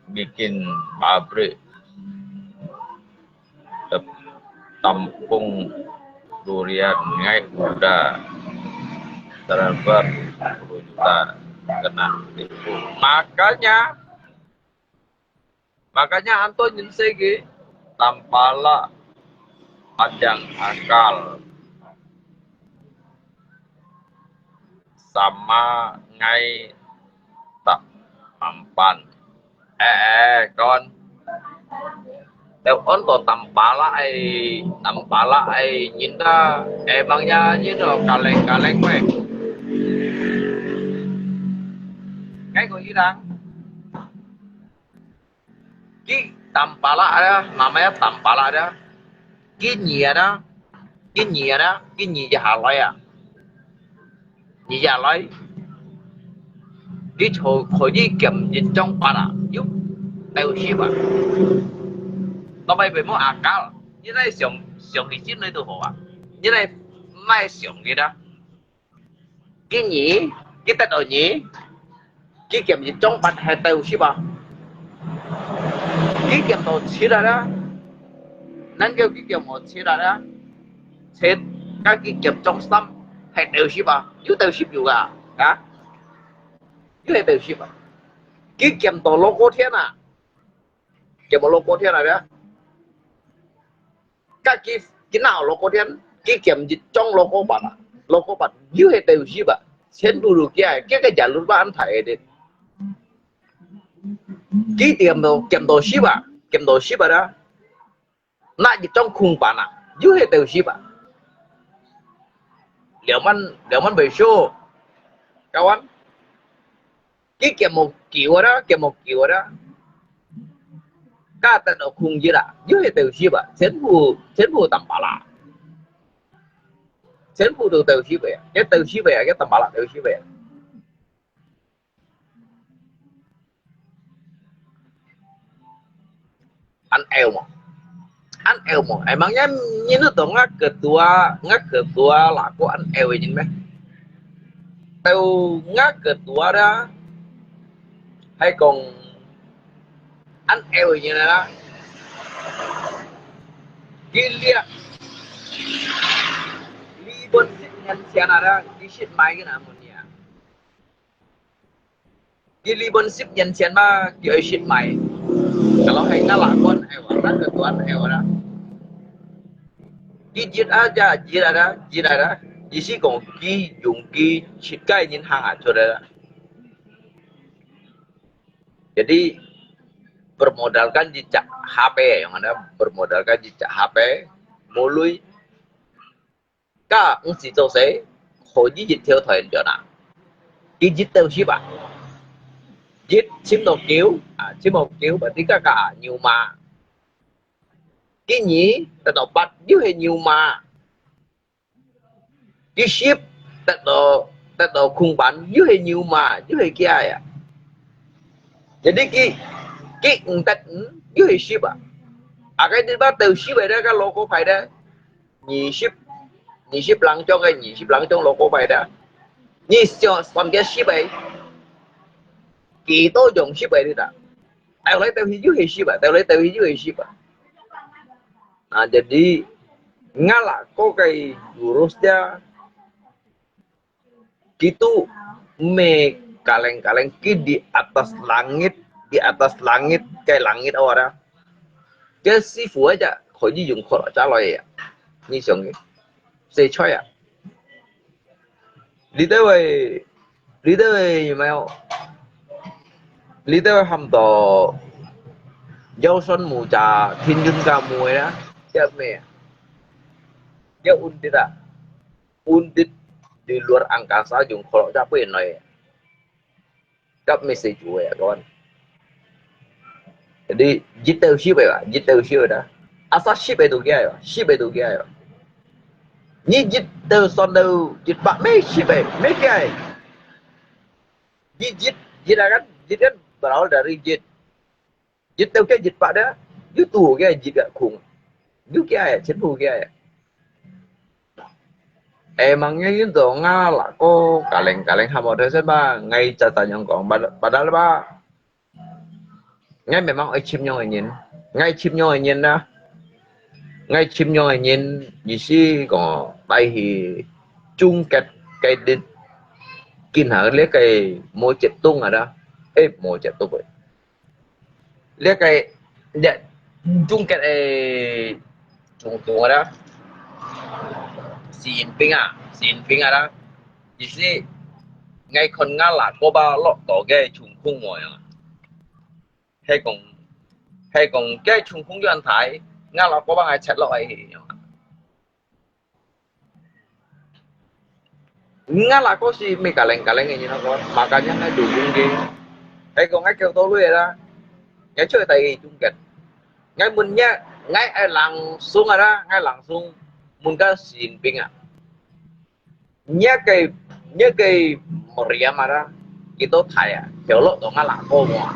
bikin pabrik tampung durian ngay udah terdapat 10 juta kena tipu makanya Anto nyensegi tampala panjang akal sama ngay tak mampan con nếu on to tampala ai nhìn ra emangnya như nó kaleng quê cái gọi gì đang cái tampala đó namanya tampala đó cái nhìa đó cái nhìa hà lôi à nhìa hà lôi cái hồi đi kiểm dịch trong ba à giúp đều ship à nó bay về mỗi akal như này sống thì chết nơi tôi à như này mai sống gì đó cái nhỉ cái tên ở nhỉ cái kiểm dịch trong ba hay đều ship à cái kiểm đồ chỉ ra đó nên kêu cái kiểm một chỉ ra đó sẽ các cái kiểm trong tâm hay đều ship à chứ đều ship juga hả cái đều ship à cái kiểm đồ logo thiên à kiểm logo thiên này đó các cái nào logo thiên cái kiểm dịch trong logo bạn dưới hệ đều ship à xem đủ cái giả luôn ba anh thấy đấy cái kiểm đồ ship à đó nãy trong khung bạn à dưới hệ đều ship à liệu man bị show kawan cái kiểm một kiểu đó các tên ở khung dưới đã dưới hệ đều ship à xem phụ tầm bả là xem phụ từ ship về cái từ ship về cái tầm bả là đều ship về anh eo mà emangnya nhìn nó tưởng ngắt ketua là của anh eo nhìn mấy tao ngắt ketua đó hay còn anh eo như này đó gila libon nhân xe nào đó đi ship máy cái nào một nhà cái libon ship nhân xe mà kiểu ship máy kalau hay nó là con eo nó ketua anh eo đó jit ada di sini còn dùng ship cái nhìn hàng ở chỗ đó jadi bermodalkan jejak HP yang ada bermodalkan jejak HP mulut các sĩ châu sẽ hồi dịch theo thời trở nào cái dịch theo ship à dịch ship một kiểu berarti cả nhiều mà cái nhỉ ta đọc bắt dưới hệ nhiều mà cái ship ta đọc khung bản dưới hệ nhiều mà dưới hệ kia à jadi cái tật dưới hệ ship à cái thứ ba từ ship về đó cái logo phải đó nhì ship lăng cho cái nhì ship lăng trong logo phải đó nhì còn cái ship ấy kỳ tôi dùng ship ấy đi đã tao lấy tao dưới hệ ship dưới hệ ship jadi ngalah kok kayak jurusnya gitu kaleng-kaleng di atas langit kayak langit orang cái sư phụ aja khỏi đi dùng khỏi trả lời như xong cái xe chơi à lý tới về mà lý tới hầm tổ dâu xuân mù trà thiên nhân ca mùi đó chợ mẹ ya undit di luar angkasa yung kalau capek noy cấp message gue ya kawan. Jadi jitu ship ya, jitu ship dah. Asal ship itu kia ya, ship itu kia ya. Ni jitu sondu jit pak me ship me kia. Jit kan berawal dari jit. Jitu kia jit pak dah. Itu kia jit gak kung. Itu kia ya, cendu kia ya. Emangnya gitu ngalah kok kaleng-kaleng hamor saya ba ngay catanya kong padahal ba ngay memang ai chim nhau nhìn ngay chim nhau nhìn đó ngay chim nhau nhìn như si còn tay thì chung cái đi kinh hở lấy cái môi chết tung ở đó ê môi chết tung vậy lấy cái để chung cái chung tung ở đó xin ping ada di sini ngay con ngala ko ba lo to ge chung khung mo ya hay còn cái chung khung yuan thái ngala ko ba ngai chat lo ai hi ngala ko si me kaleng ini nó có makanya ngai dukung ge hay còn ngai kêu to lui ra ngai chơi tay chung kẹt ngai mun nya ngai ai lang sung ada ngai lang sung mun ka xin ping nhớ cái meriam ada itu thaya hiểu lộ đó ngã lạc cô mà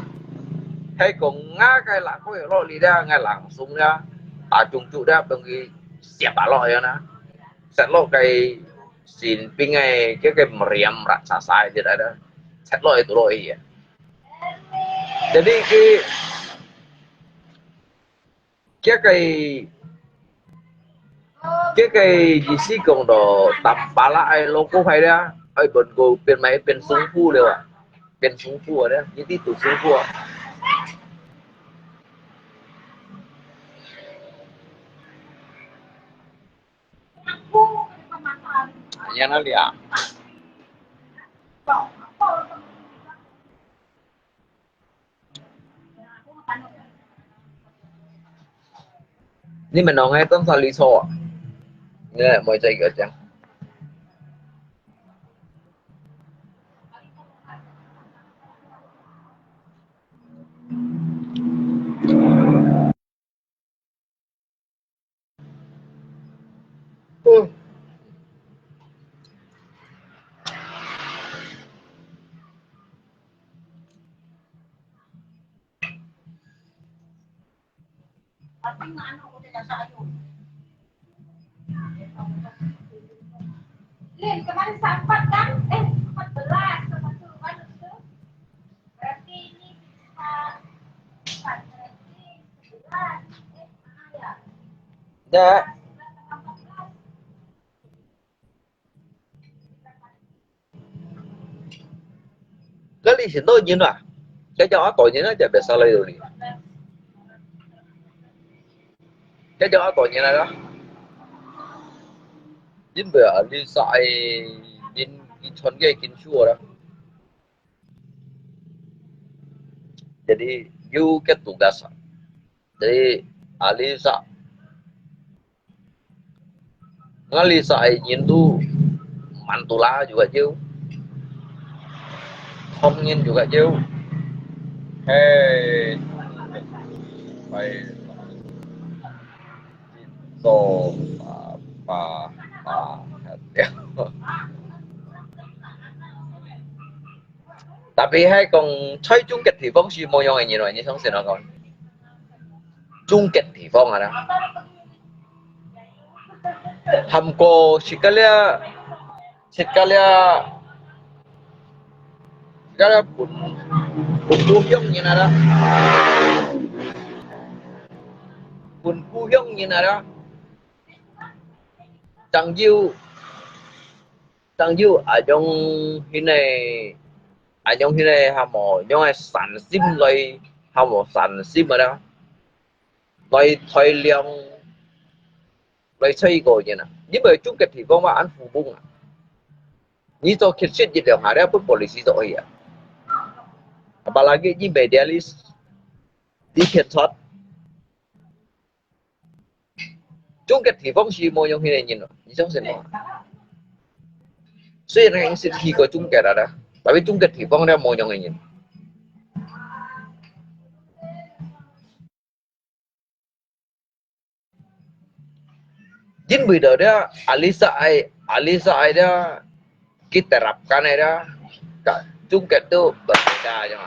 hay còn ngã cái lạc cô hiểu lộ đi ra ngay lạc súng ra à chung trụ ra bằng cái xẹp bả lòi na sẽ lộ cái xin ping ngay cái meriam rasa sai thì đó sẽ lòi tụ lòi gì jadi cái gì xí còn đồ tập bà lại logo hay đó ai bận cô bên máy bên súng phu đều à bên súng phu ở đó như tí tụ súng phu ya nó lihat ini menongai tuh sali so nè mọi chơi cái chẳng Lin, kemarin sempat kan? 14 sama Tuhan itu. Berarti ini bisa 4 berarti 11. Ya. dạ cái lý xin tôi nhìn à cái cho tội nhìn nóจะเป็นอะไรตัวนี้cái cho tội nhìn đó nhìn bữa đi sai nhìn chọn cái chua đó jadi you get tugas jadi Alisa ngalisa nhìn tu mantula juga jauh không nhìn juga jauh hey phải so pa tapi hay còn chơi chung kết thì phong是冇用嘅嘢嚟，你想先我講chung kết thì phong à đó हमको sekalian pun kuyong như nào đó pun kuyong như nào đó chẳng dư ở trong khi này hàm mồ trong ai sản sim lấy hàm mồ sản sim ở đó lấy thời lượng lấy xây cổ như nào nhưng mà chung kết thì phong mà ăn phụ bung à Ni to kitchen di dalam hari apa polisi to ya. Apalagi ni medialis di kitchen. Chung cái thì phong si mo yung hinay nhìn rồi, ni trong sen mo.虽然是提过chung cái đó, tapi chung cái thì phong ra mo yung nhìn. Jin bida dia Alisa ai dia kita terapkan dia chung cái tu berbeda je.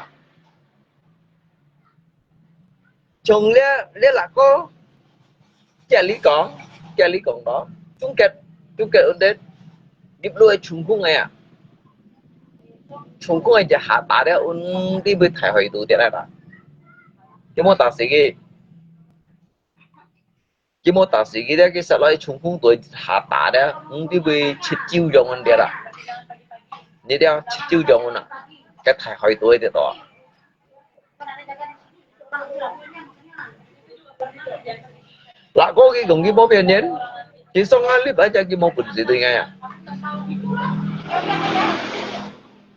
Chung dia là có cái lý con đó chung cái undit dip lui chung cung này à chung cung nàyจะหาตาได้อุ่นที่ไปถ่ายหอยตัวเดียวได้ละที่มอตาสีที่มอตาสีได้ที่สลายchung cungตัวหาตาได้อุ่นที่ไปชิดจิ้วยงมันเดียวละนี่เดียวชิดจิ้วยงมันอ่ะก็ถ่ายหอยตัวเดียวต่อlà có cái cùng cái bố bên nhén chỉ xong ăn lip ở cho cái món bún gì tôi nghe à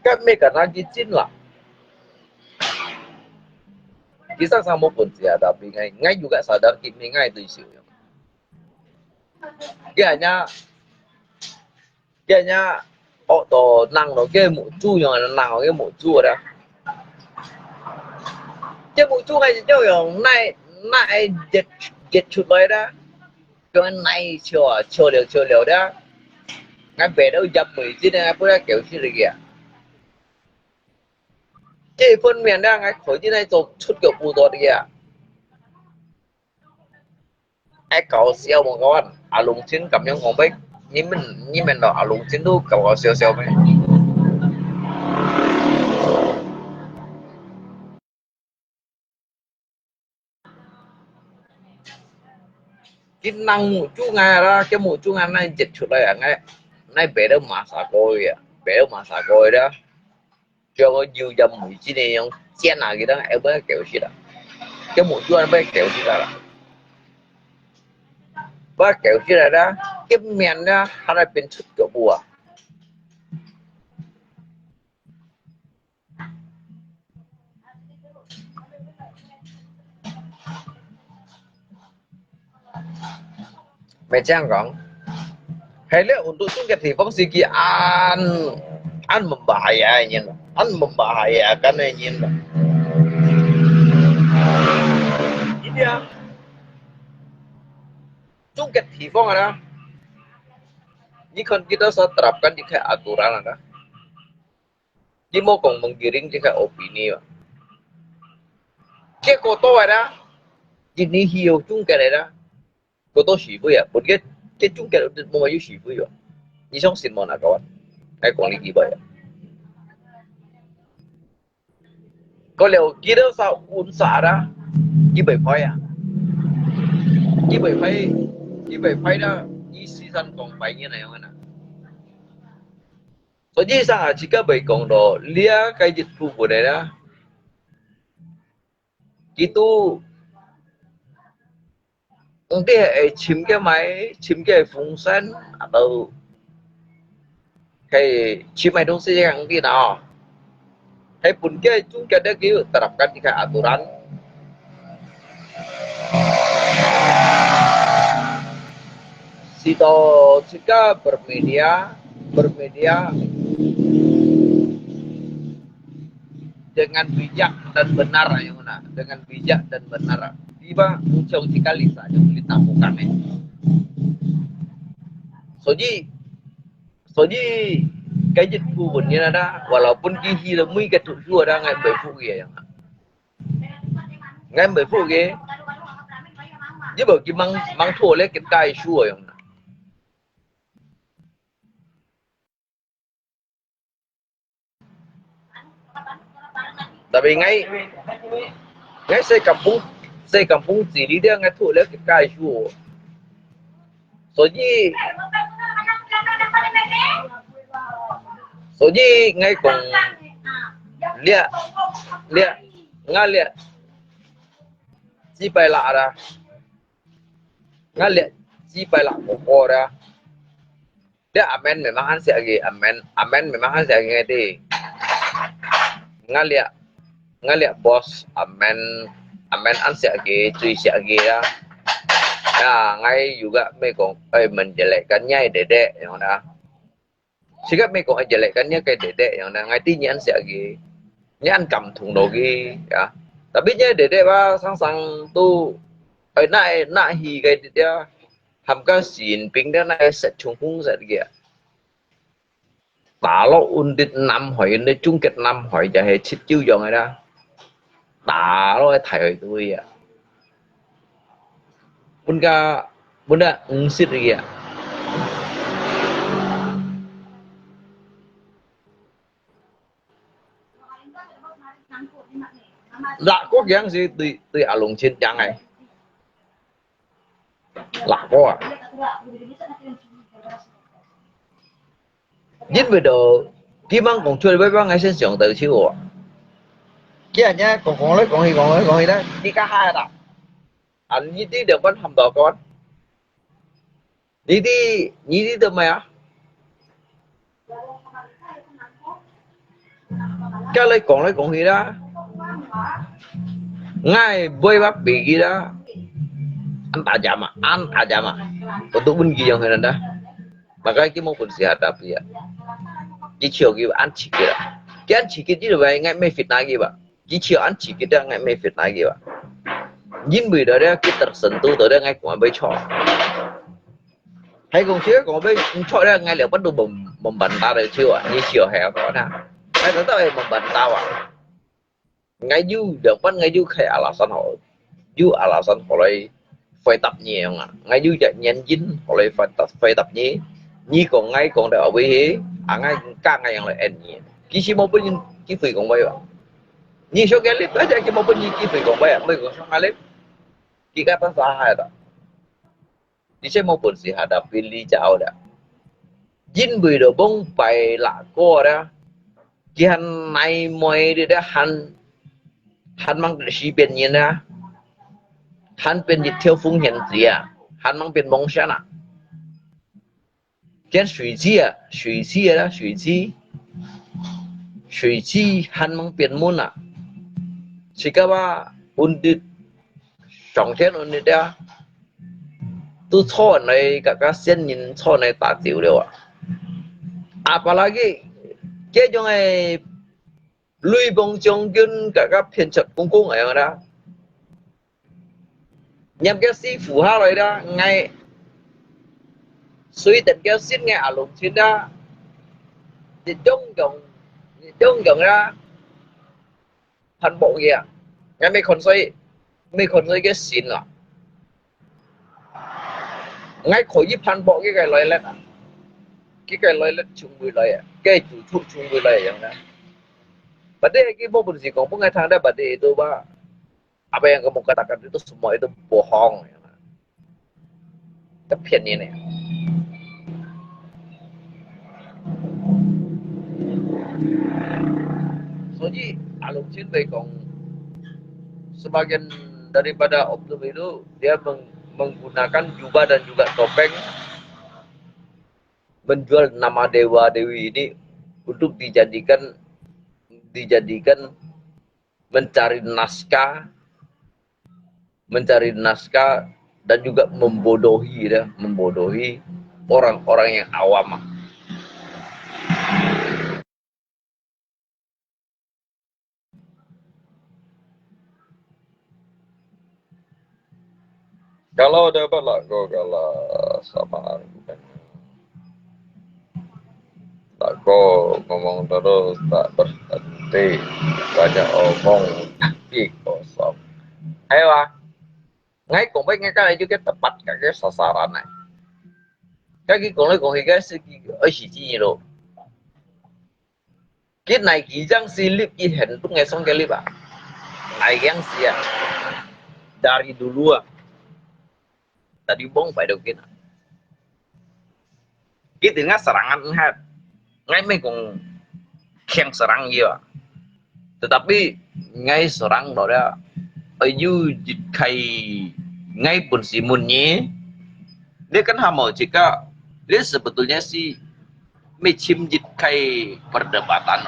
các mấy cái năng cái chín là chỉ sang sang món bún gì à tapi ngay juga sadar kita ngay từ siêu cái nhà ở đó năng nó cái mũ chu rồi nào cái mũ chu đó cái mũ chu này cho dùng này get chút lại đó cái này chưa liều đó ngay về đâu dập mười chứ này bữa kiểu gì rồi kìa cái phân miền đó ngay khỏi chứ này做出腳步多啲嘅ai搞笑冇講阿龍先咁樣講俾你們咯阿龍先都搞笑咩cái năng một chú nga đó cái một chú nga này dịch出嚟啊ngay bé đâu mà xả coi đó cho có nhiều dầm mùi chi này không chen nào cái đó em mới kiểu gì đó cái một chú anh mới kiểu gì đó ba kiểu gì đó cái miền đó hắn là bên xuất kiểu bùa Macam kong, hele untuk chung cái fungsi ki an membahayakan ini. Ini ya, chung cái fung ada, ni kan kita terapkan di kayak aturan ada. Dia mau kong menggiring di kayak opini. Cái kotor ada, ini hiu chung cái ada. Cô tôi xỉ vui à, một cái chung cái một mấy xỉ vui à, như trong xin món nào các bạn, ai quản lý gì vậy? Có liệu kia đó sao uốn xả ra, như bảy phái à, như bảy phái đó, như season còn bảy như này không anh? Rồi như sao à, chỉ có bảy còn đó, lia cái dịch vụ của này đó, itu cái chìm cái máy chìm cái phun sen atau cái chìm máy đông sih yang cái nào hay pun cái chúng cái đó kêu terapkan di kayak aturan sito jika bermedia dengan bijak dan benar yang mana dengan bijak dan benar tiba muncul sekali saja ditampungkan soji cái dịch vụ của như đó walaupun ki là mấy cái tụi chua đang ngay bảy phụ kia ngay bảy phụ kia chứ bởi cái mang thua lấy cái cay chua vậy tại vì ngay xây kampung chỉ đi dia ngay thua lấy cái cay chua soji ngay cùng lia ngay lia chỉ phải lạ ra ngay lia chỉ phải lạ một cô ra Dia amen memang han siagi amen memang han siagi ngati ngalia bos amen an siagi cuy siagi ya. Nah, ngay juga mereka menjelekkannya dedek yang dah. Sikap mereka menjelekkannya kayak dedek yang dah. Ngay tinyan siagi, nyan kam thùng đồ gi ya. Tapi nya dedek ba sang tu na hi cái dia ham ka sin ping dia na set chung hung set kia. Kalau undit 5 hỏi nên chung kết 5 hỏiจะให้ชิดจิ้วยองไงนะตาเราไอ้ถ่ายตัวอ่ะbunda ngsit lagi ya lạ có yang sih tùy alung trên trang này lạ có à giết về đồ kiếm ăn còn chơi với bác ngay sinh sống từ chiều à kia nhá còn lấy còn gì đó đi cả hai đó anh như tí được vẫn hầm đỏ con như tí được mày á cái lấy còn gì đó ngay bơi bác bị gì đó anh ta jam à untuk pun gigi yang hendak makanya kita mau bersih hadap ya di chiều kia ăn chỉ kia cái ăn chỉ kia chứ vậy ngay mấy fit này kia bạn di chiều ăn chỉ kia ngay mấy fit này kia bạn nhìn bữa đó cái tersentuh tới đây ngay của bây trò hay còn chứ còn bây trò đây ngay liệu bắt đầu bầm bẩn ta được chưa ạ như chiều hè có nè hay tới tới bầm bẩn tao à ngay du được bắt ngay du khai alasan họ du alasan họ lại phải tập nhiều à ngay du chạy nhanh dính họ lại phải tập nhé như còn ngay còn để ở với hí ngay càng ngày lại ăn nhé chỉ một bên chỉ phì còn bây ạ như số cái clip đó chỉ một bên chỉ phì còn bây ạ mấy còn số hai clip chỉ các tác giả hai đó di saya mau pun sih hadapi li jauh dah jin bui do bong pai la ko dah kian nai moi dia dah han mang si pen yin dah han pen di theo phung hiện gì han mang pen mong shan kian shui ji han mang pen mun sikawa undit song thiên undit dah tu cho này các sen nhìn cho này ta tiểu rồi à apalagi cái chỗ này lui bong trong kinh các phiền chật cung ở đó nhằm cái sĩ phù ha rồi đó ngay suy tình cái xin nghe lục trên đó thì trông gần ra thành bộ gì à ngay mấy con xoay cái xin à ngay khỏi giúp han bộ cái lời lên cái lời lên chung với lời cái chủ thụ chung với lờiอย่างนั้นpada cái mau bersih kau pun nggak ada pada itu bah apa yang kamu katakan itu semua itu bohong kepian ini soalnya alung cinta kong sebagian daripada oknum itu dia menggunakan jubah dan juga topeng menjual nama dewa dewi ini untuk dijadikan mencari naskah dan juga membodohi orang-orang yang awam. Kalau dapat lah kau kalah sama bukan. Tak kau ngomong terus tak berhenti banyak omong tapi kosong. Ayo lah, ngay cùng với ngay cái này chứ cái tập bắt cả cái sasaran này. Cái còn nói cái sự ở chỉ gì rồi. Cái này chỉ rằng silip chỉ hiện lúc ngay xong cái clip à. Này yang sia dari dulu tadi bong phải đầu tiên cái tiếng serangan hat ngay mấy cùng khen serang gì à tetapi ngay serang đó đã ở dưới khay ngay pun si munnya dia kan hamil jika dia sebetulnya sih mecim jit kai perdebatan.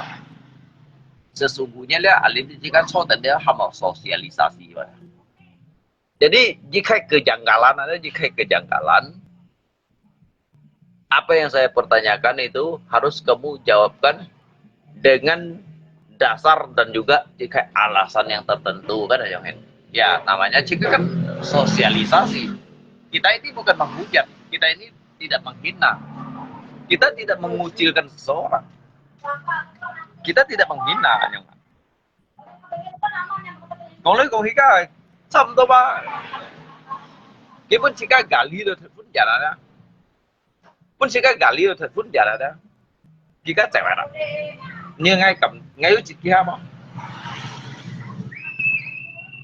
Sesungguhnya dia alim jika so dia hama sosialisasi. Jadi jika kejanggalan ada jika kejanggalan, apa yang saya pertanyakan itu harus kamu jawabkan dengan dasar dan juga jika alasan yang tertentu kan ya namanya jika kan sosialisasi. Kita ini bukan menghujat, kita ini tidak menghina, kita tidak mengucilkan seseorang, kita tidak menghina Còn lấy còn cái xong tôi ba cái pun jika gali lo thật pun jalan ya pun jika gali lo thật pun jalan ya jika cewek lah như ngay cầm ngay ở chị kia mà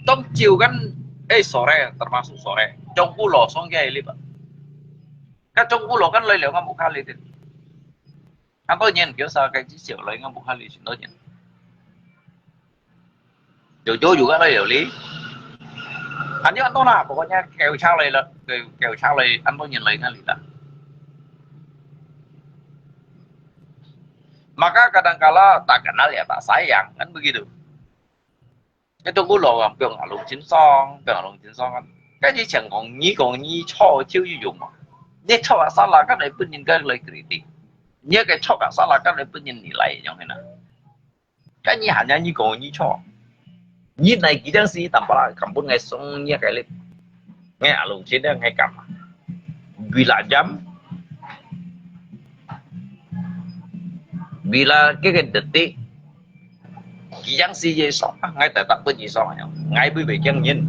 tông chiều kan sore termasuk sore trong pulau song kia lip kan trong pulau kan lời ngamuk kali itu kan tôi nhìn kiểu sao cái chiều lời ngamuk kali sih tôi nhìn Jojo juga lah ya li hanya anh tôi lah pokoknya kèo sao lời là kèo sao lời anh tôi nhìn lời kali lah maka kadangkala tak kenal ya tak sayang kan begitu. Cái trong pulau làm biang alung chín song kan. Cái gì chẳng còn nhí cho chiêu dùng mà. Nhé cho cả salah kan để bên nhìn cái lời kritik. Nhé cái cho cả salah kan để bên nhìn nilai yang mana. Cái nhí hanya nhí còn nhí cho. Nhí này kỹ năng gì tạm bala kampung ngay song nhé cái lip. Nghe alung chín đó ngay cầm. Bila jam bila cái detik yang si dây sọ ngay tại tập có gì sọ ngay bởi vì chân nhìn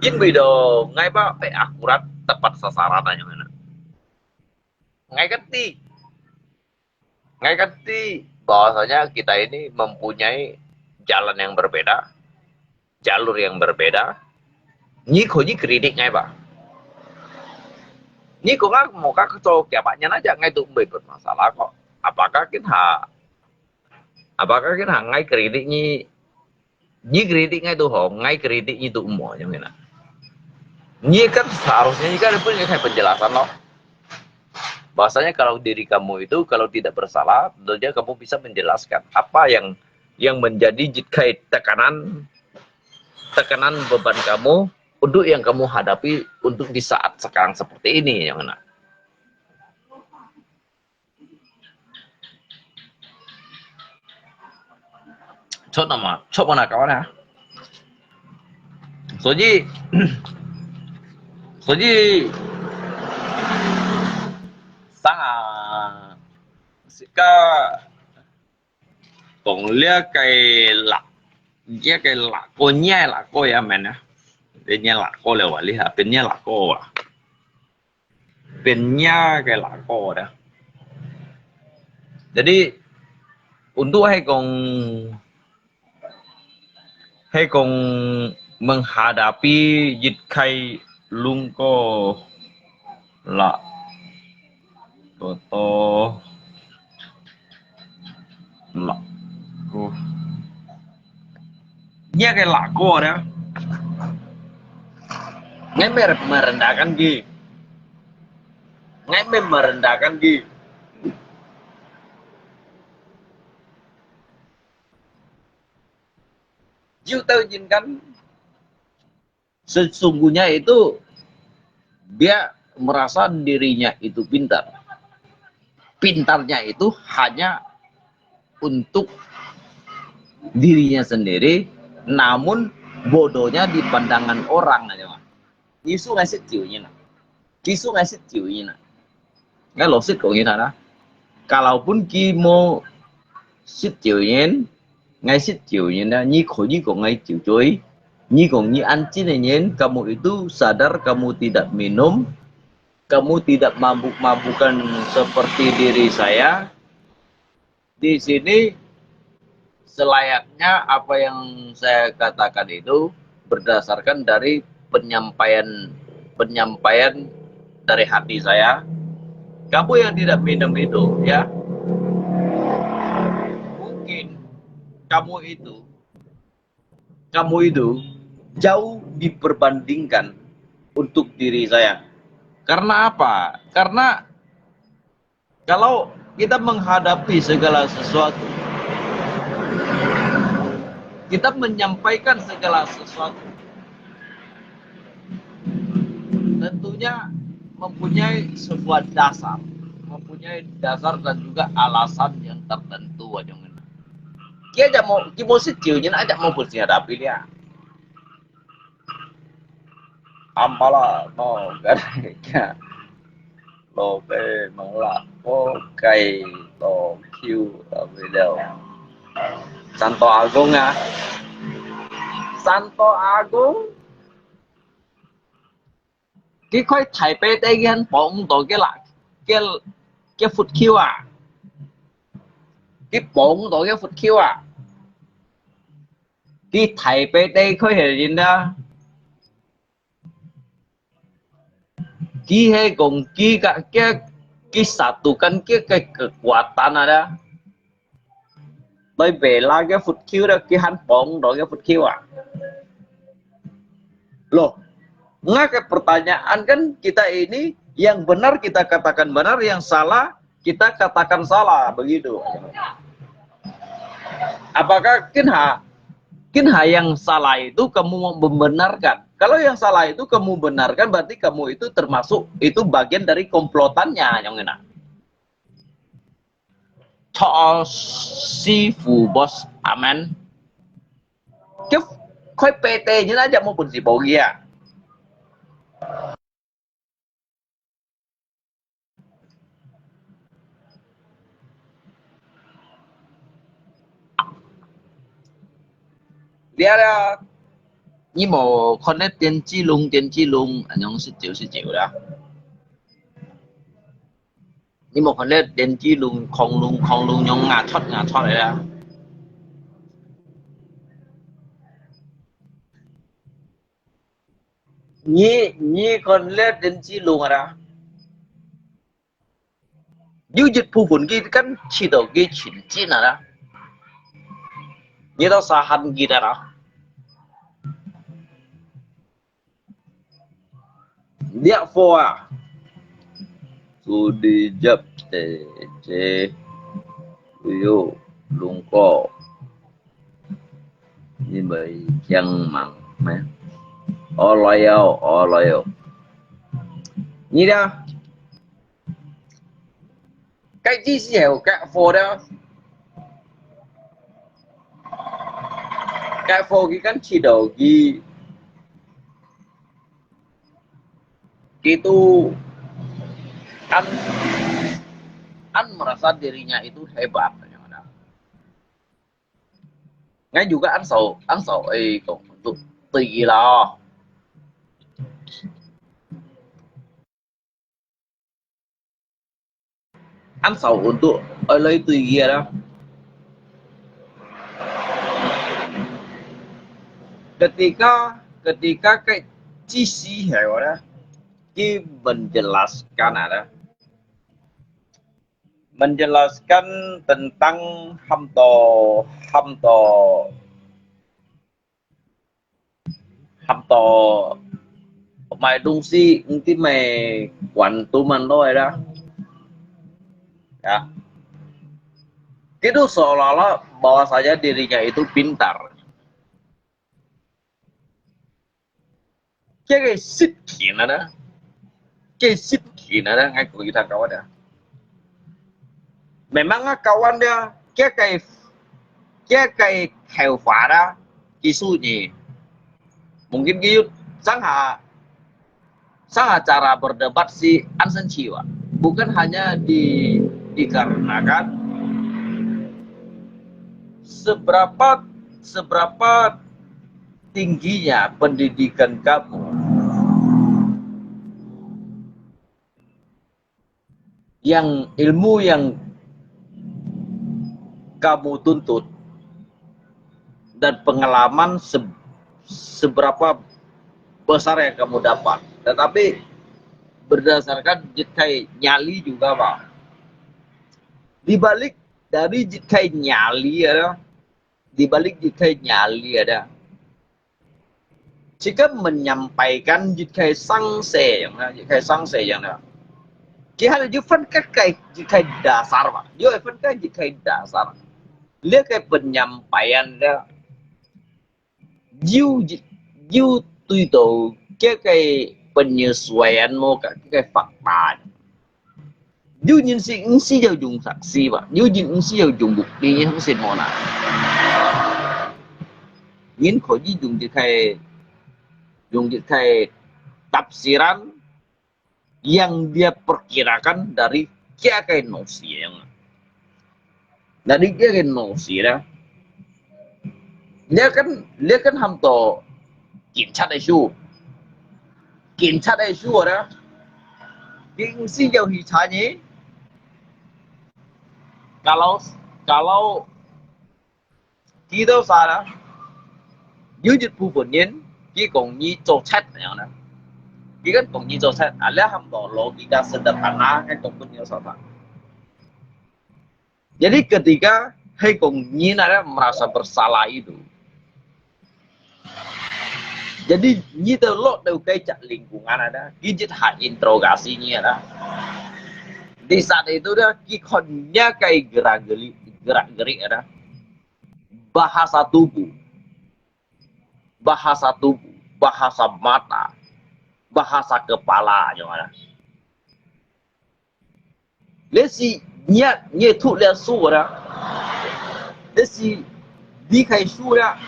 video ngay ba phải akurat tepat sasaran aja mana ngay ganti bahwasanya kita ini mempunyai jalan yang berbeda, jalur yang berbeda. Nyi kritik ngay ba Nyi kok nggak mau kakak cowok kayak banyak aja ngay tuh bermasalah kok. Apakah kita ngay kritik nyi kritik ngay tuh ngay kritik nyi tuh umum aja mana? Nyi kan seharusnya nyi kan punya kayak penjelasan loh. Bahasanya kalau diri kamu itu kalau tidak bersalah, tentunya kamu bisa menjelaskan apa yang menjadi jitkai tekanan beban kamu untuk yang kamu hadapi untuk di saat sekarang seperti ini yang mana. Coba nak kawan ya. Soji sangat sika còn lia cái lạc cô nhai lạc cô ya men ya. Bên nhai lạc cô là vậy hả? Bên nhai lạc cô à? Bên nhai cái lạc cô đó. Jadi untuk hay còn menghadapi jitkai lungko la toto la cô nhai cái lạc cô đó. Ngay merendahkan Gi. Ngay merendahkan Gi. Juta izinkan sesungguhnya itu dia merasa dirinya itu pintar. Pintarnya itu hanya untuk dirinya sendiri, namun bodohnya di pandangan orang aja. Isu ngasih ciunya, kisu ngasih ciunya. Nggak losit kok gini lah. Kalaupun kimo sit ciunya, ngasih ciunya, nyi kok ngai ciu cuy, nyi kok nyi ancin kamu itu sadar kamu tidak minum, kamu tidak mabuk-mabukan seperti diri saya. Di sini selayaknya apa yang saya katakan itu berdasarkan dari penyampaian dari hati saya. Kamu yang tidak minum itu ya, mungkin kamu itu jauh diperbandingkan untuk diri saya. Karena apa? Karena Kalau kita menghadapi segala sesuatu, kita menyampaikan segala sesuatu, tentunya mempunyai sebuah dasar, dan juga alasan yang tertentu aja. Kia aja mau, kia mau sejauhnya aja mau berhadapi dia. Ampala no gara lo pe mangla ko kai lo kiu video Santo Agung à. Santo Agung cái khối thầy bê tê gen bỗng tổ cái phút kiêu à, cái bỗng tổ cái phút kiêu à, cái thầy bê tê khối hệ gì đó ki he kung ki satukan cái kekuatan ada. Tôi về là cái phút kiêu đó, cái hắn bóng đó cái phút kiêu à. Loh, nggak ke pertanyaan kan kita ini yang benar kita katakan benar, yang salah kita katakan salah, begitu. Apakah kinha yang salah itu kamu membenarkan? Kalau yang salah itu kamu benarkan, berarti kamu itu termasuk, itu bagian dari komplotannya yang enak. Cho si phù boss amen. Cái khối PT như aja maupun si Bogia. Dia ada nhưng mà con nét tiên chi lung anh nhung sẽ chịu đó. Nhưng mà con nét tiên chi lung không lung nhung ngà thoát này đó. Nhí con nét tiên chi lung à đó. Như dịch phù phun cái căn chỉ đầu cái chuyện chi nào đó. Như tao sa hành gì đó. Dia foa sudi jap te yo lungko ni bai chang mang me oloyo ni đó cái chi xèo cái phô đó, cái phô cái kan chỉ đầu gì itu an merasa dirinya itu hebat, ngay juga an sầu untuk tinggi lah, an sầu untuk lấy tinggi đó. Ketika cái chi xí hiểu đó, ki menjelaskan ada, menjelaskan tentang hamto mày đúng si nanti mày quản tu man thôi đó ya. Itu seolah-olah bahwa saja dirinya itu pintar. Cái xích kiện đó, cái xích kiện đó ngay của kita kawan dah. Memang kawan dia cái khilafah dah isunya. Mungkin gitu sangat cara berdebat si Ansan Chiwa bukan hanya dikarenakan seberapa tingginya pendidikan kamu, yang ilmu yang kamu tuntut dan pengalaman seberapa besar yang kamu dapat, tetapi berdasarkan jikai nyali juga Pak. Dibalik dari jikai nyali ada, jika menyampaikan jikai sangse yang ada, Kia you phân cách kai dasar Pak. You phân cách kai dasar. Lihat kai penyampaian dia. You tùy tổ cái penyesuaian mau cái fakta. You nhìn si giao dùng saksi Pak. You nhìn si giao dùng buktinya không xin mana. Nhìn kau dùng kai tafsiran yang dia perkirakan dari kai nosi yang dari kai nosi dah. Dia kan ham to kiểm tra đại su đó cái si giao hi cha nhé kalau kita sana dưới dịch vụ vốn nhiên chỉ còn như cho chat này nè chỉ cần còn như cho chat ada ham to logika sederhana cái còn punya sama jadi ketika hai kong nyin ada merasa bersalah itu. Jadi như tờ lót đầu cây chặt lingkungan ada, kijit hak interogasinya ada. Di saat itu dah kikonnya kayak gerak-gerik ada. Bahasa tubuh, bahasa mata, bahasa kepala yang ada. Lesi nya tu lihat suara, lesi di kai suara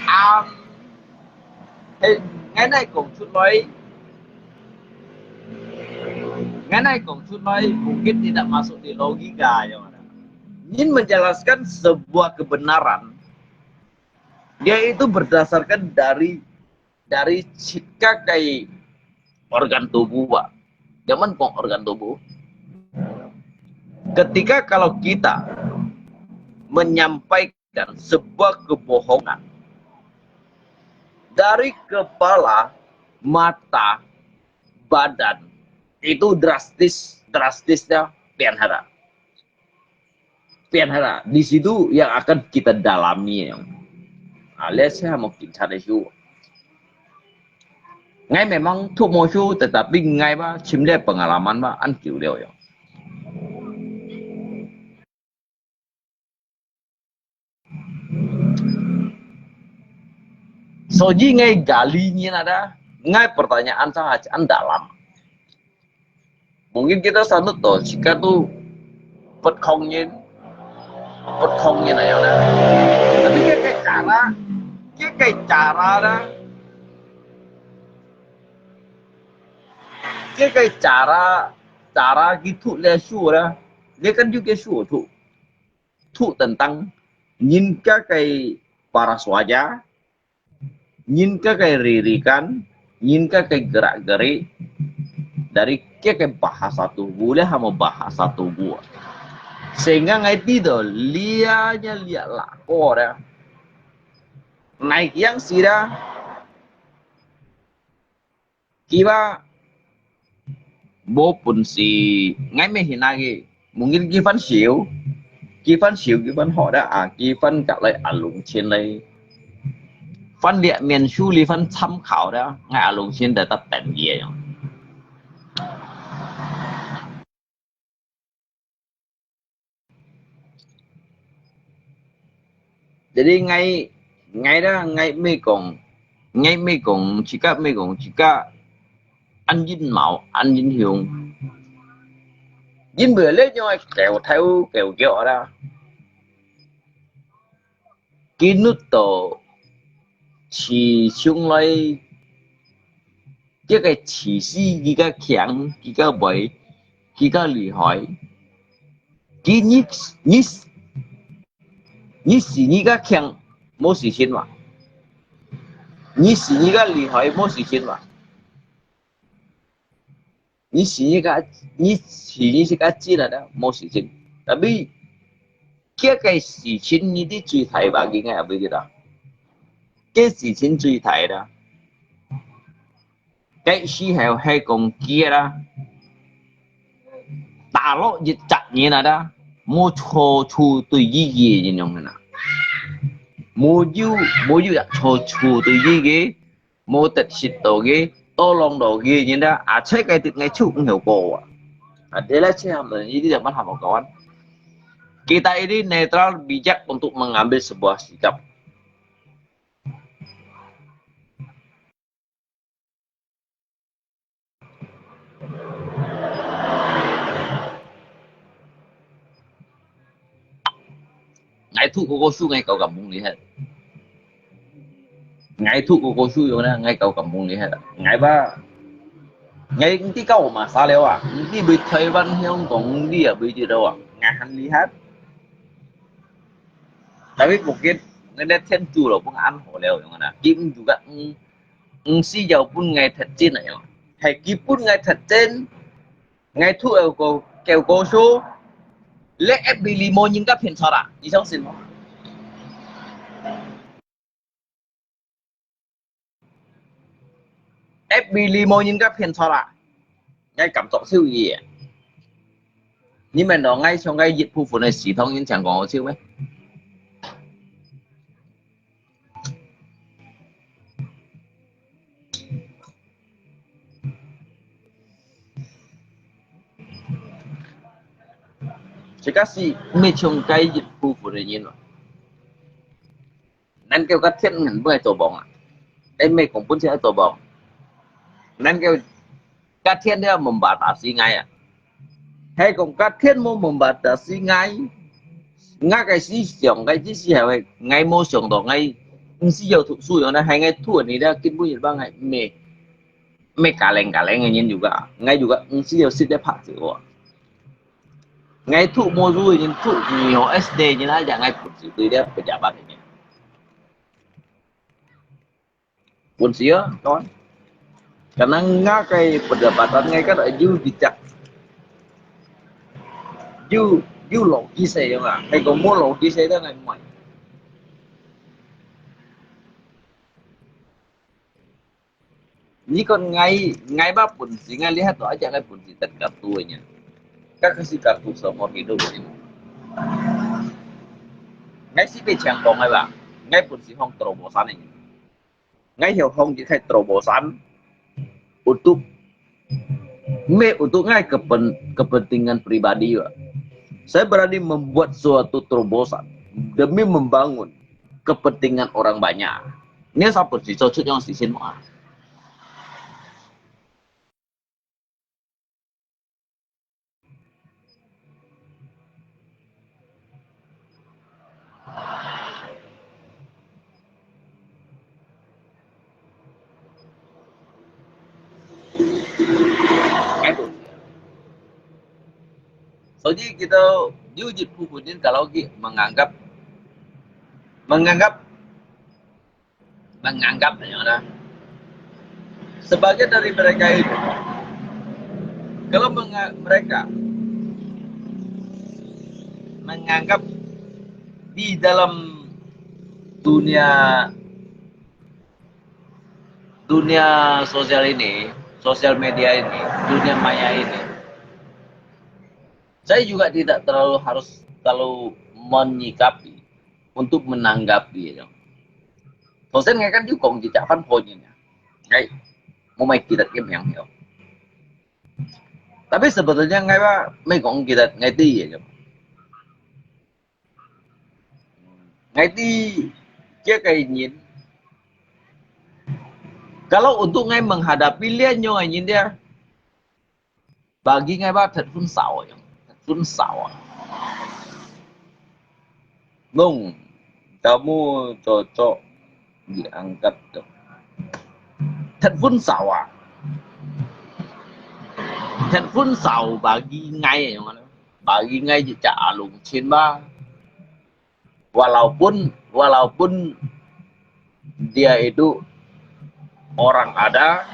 ngày nay cũng chút nói mungkin tidak masuk di logika ya. Ingin menjelaskan sebuah kebenaran dia itu berdasarkan dari cika kayak organ tubuh Pak. Zaman kong organ tubuh ketika kalau kita menyampaikan sebuah kebohongan dari kepala, mata, badan itu drastisnya pianhara. Di situ yang akan kita dalami yang alias saya mau kita itu. Ngay memang thuốc môi su tetapi ngay ba chiếm đẹp pengalaman ba ăn kiểu đều ya. Soji ngay galinya ada, ngay pertanyaan sahaja dalam. Mungkin kita sanut toh, jika tu pet khongnya này ada. Tapi cái cara dah, cái cara gitu lah dah, dia kan juga tu tentang nhìn cái paras wajah. Nhìn các cái ririkan, nhìn các cái gerak-gerik dari kayak bahasa tubuh lah sama bahasa tubuh. Sehingga ngai tido lianya liat lakor ya. Naik yang sira kiba bopun si ngai mehinagi mungkin kivan siu kivan họ đã kivan cả lại alung trên đây phân địa miền su li phân tham khảo đó ngài lùng xin để tập tận gì vậy. Jadi ngay đó ngay mấy còn chỉ cả anh dính mạo anh dính hiền dính bữa lấy nhau kèo theo kèo kẹo đó cái nút tổ chỉ xuống lại cái chỉ sĩ cái强cái bậy cái厉害cái你是你个强没事情嘛你是你个厉害没事情嘛你是你个知了的没事情 tapi cái事情你的最大吧应该也不知道cái事情最大的cái時候係講kia啦大陸一雜嘢啦啦冇錯處對於嘢形容嘅啦冇要錯處對於嘅冇特色到嘅多浪到嘅嘢啦且cái tiết ngay chút cũng hiểu過 adalah ini tidak paham kawan. Kita ini netral, bijak untuk mengambil sebuah sikap. Ngài thu của cô su ngay cầu cầm bung đi hết. Ngài thu của cô su rồi nè, ngay cầu cầm bung đi hết. Ngài ba, ngài cái câu mà xa leo à, đi bị Thái Văn Hồng Kông đi ở bị gì đâu à, ngài hành lý hết. Tapi mungkin ngài thiên chủ là cũng ăn hổ leo yang mana. Kim juga si jauh pun ngài thật trên này, hay kim pun ngài thật trên, ngài thu ở cô kêu cô su. Let every limo những cái phiền sao à? Đi xong xin không? Every limo những cái phiền sao à? Ngay cảm giác siêu gì à? Nhưng mà nó ngay trong ngay dịch vụ phụ này xí thông nhưng chẳng có siêu mấy. Sekali macam kai dịch vụ phụ này nhìn rồi. Nên kêu các thiên ngành với tổ bóng à? Em mày cũng muốn chơi tổ bóng. Nên kêu các thiên dia membatasi ngay à? Hay cũng các thiên mau membatasi ngay. Ngay cái gì xong cái gì hay ngay mau xong đó ngay si jauh tu su yang dah hay ngay tu ni dah kita punya bang ngay me kaleng ngay juga. Ngay juga si jauh si dia pak tu. Ngay thu mua ruồi nhưng thu nhiều SD như là dạng ngay pun sih dia pejabat ini. Pun sih kawan. Karena ngakai pendapatan ngay kan you bijak. You logis saya nggak. Hay có mua logis saya dah ngay mọi. Ni kon ngay ba pun sih ngay lihat tu aja ngay pun sih terkait tuanya. Các cái kartu seumur hidup ini. Ngay si becang dong ngay bang, ngay pun si hong terobosan ini. Ngay hiểu hong chỉ khai terobosan untuk ngay kepentingan pribadi. Saya berani membuat suatu terobosan demi membangun kepentingan orang banyak. Ini siapa sih cocok yang sisin mau? Jadi kita diuji pukulin kalau menganggap ya, sebagian dari mereka itu kalau mereka menganggap di dalam dunia sosial ini, sosial media ini, dunia maya ini, saya juga tidak terlalu menyikapi untuk menanggapi ya. Dosen ngay kan juga tidak kan poinnya. Ngay mau main kita game yang hiểu. Tapi sebetulnya ngay ba mấy con kita ngay ti ya. Ngay ti kia cái nhìn. Kalau untuk ngay menghadapi dia nyo ngay nhìn dia, bagi ngay ba thật pun xạo ya. Pun xạo. Nung, kamu cocok diangkat dong. Thật pun xạo à? Thật pun xạo bagi ngay ya mana? Bagi ngay trả lùng trên ba. Walaupun dia itu orang ada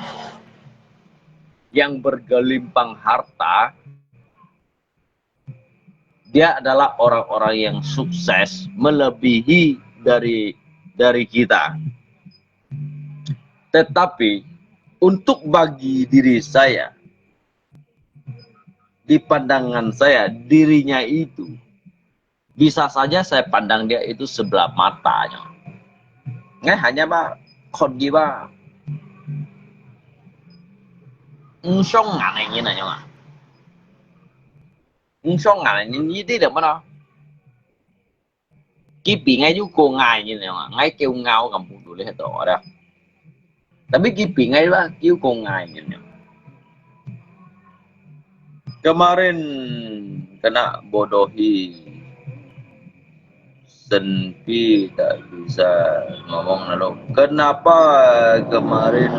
yang bergelimpang harta, dia adalah orang-orang yang sukses melebihi dari kita. Tetapi untuk bagi diri saya, di pandangan saya, dirinya itu bisa saja saya pandang dia itu sebelah matanya. Nggak hanya ba kongi ba song ngane như này không ạ? so ngài như thế được mà nó cái bị ngay chú cô ngài như này mà ngay kêu ngao cầm bụng đủ lên tổ đó tapi cái bị ngay đó kêu cô ngài như này kemarin kena bodohi Senpi tak bisa ngomong lalu kenapa kemarin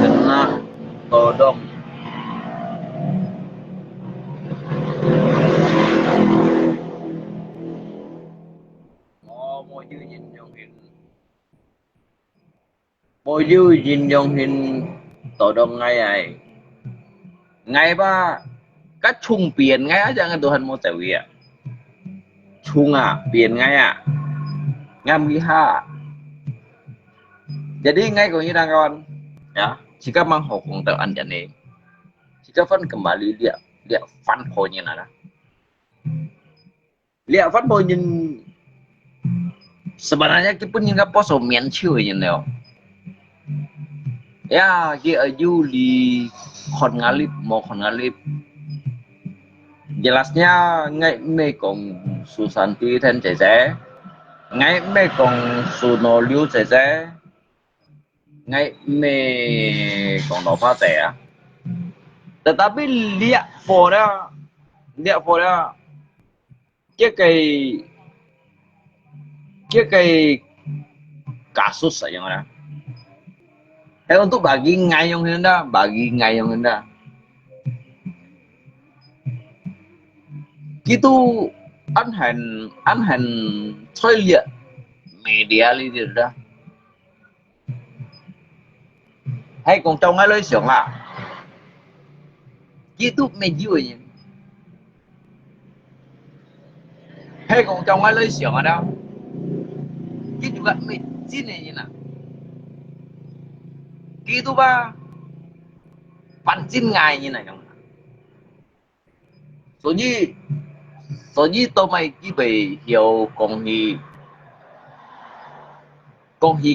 kena todong Mo dư nhìn dòng hình Mo dư nhìn dòng hình todong ngay ai ngay ba cách chung biển ngay á jangan Tuhan mau tahu ya chung biển ngay ngam liha jadi ngay kalau như đang kawan ya jika manghok untuk anda nih jika fan kembali dia fan honya nana lihat fan honya sebenarnya kita pun nggak poso mian cuy nyo ya dia aju di khon ngalip mau khon ngalip jelasnya ngay mê còn Susanti then trẻ trẻ ngay mê còn Suno Liu trẻ trẻ ngay mê còn nó phá trẻ tetapi lihat pada cái kasus saja mana untuk bagi ngay yang hendak gitu anh hành thôi liệt media li đi ra hay còn trong cái lối sống gitu media gì hay còn trong cái lối sống ở đâu cái juga media này như nào gitu ba pancin ngày như này không所以都咪基本有講起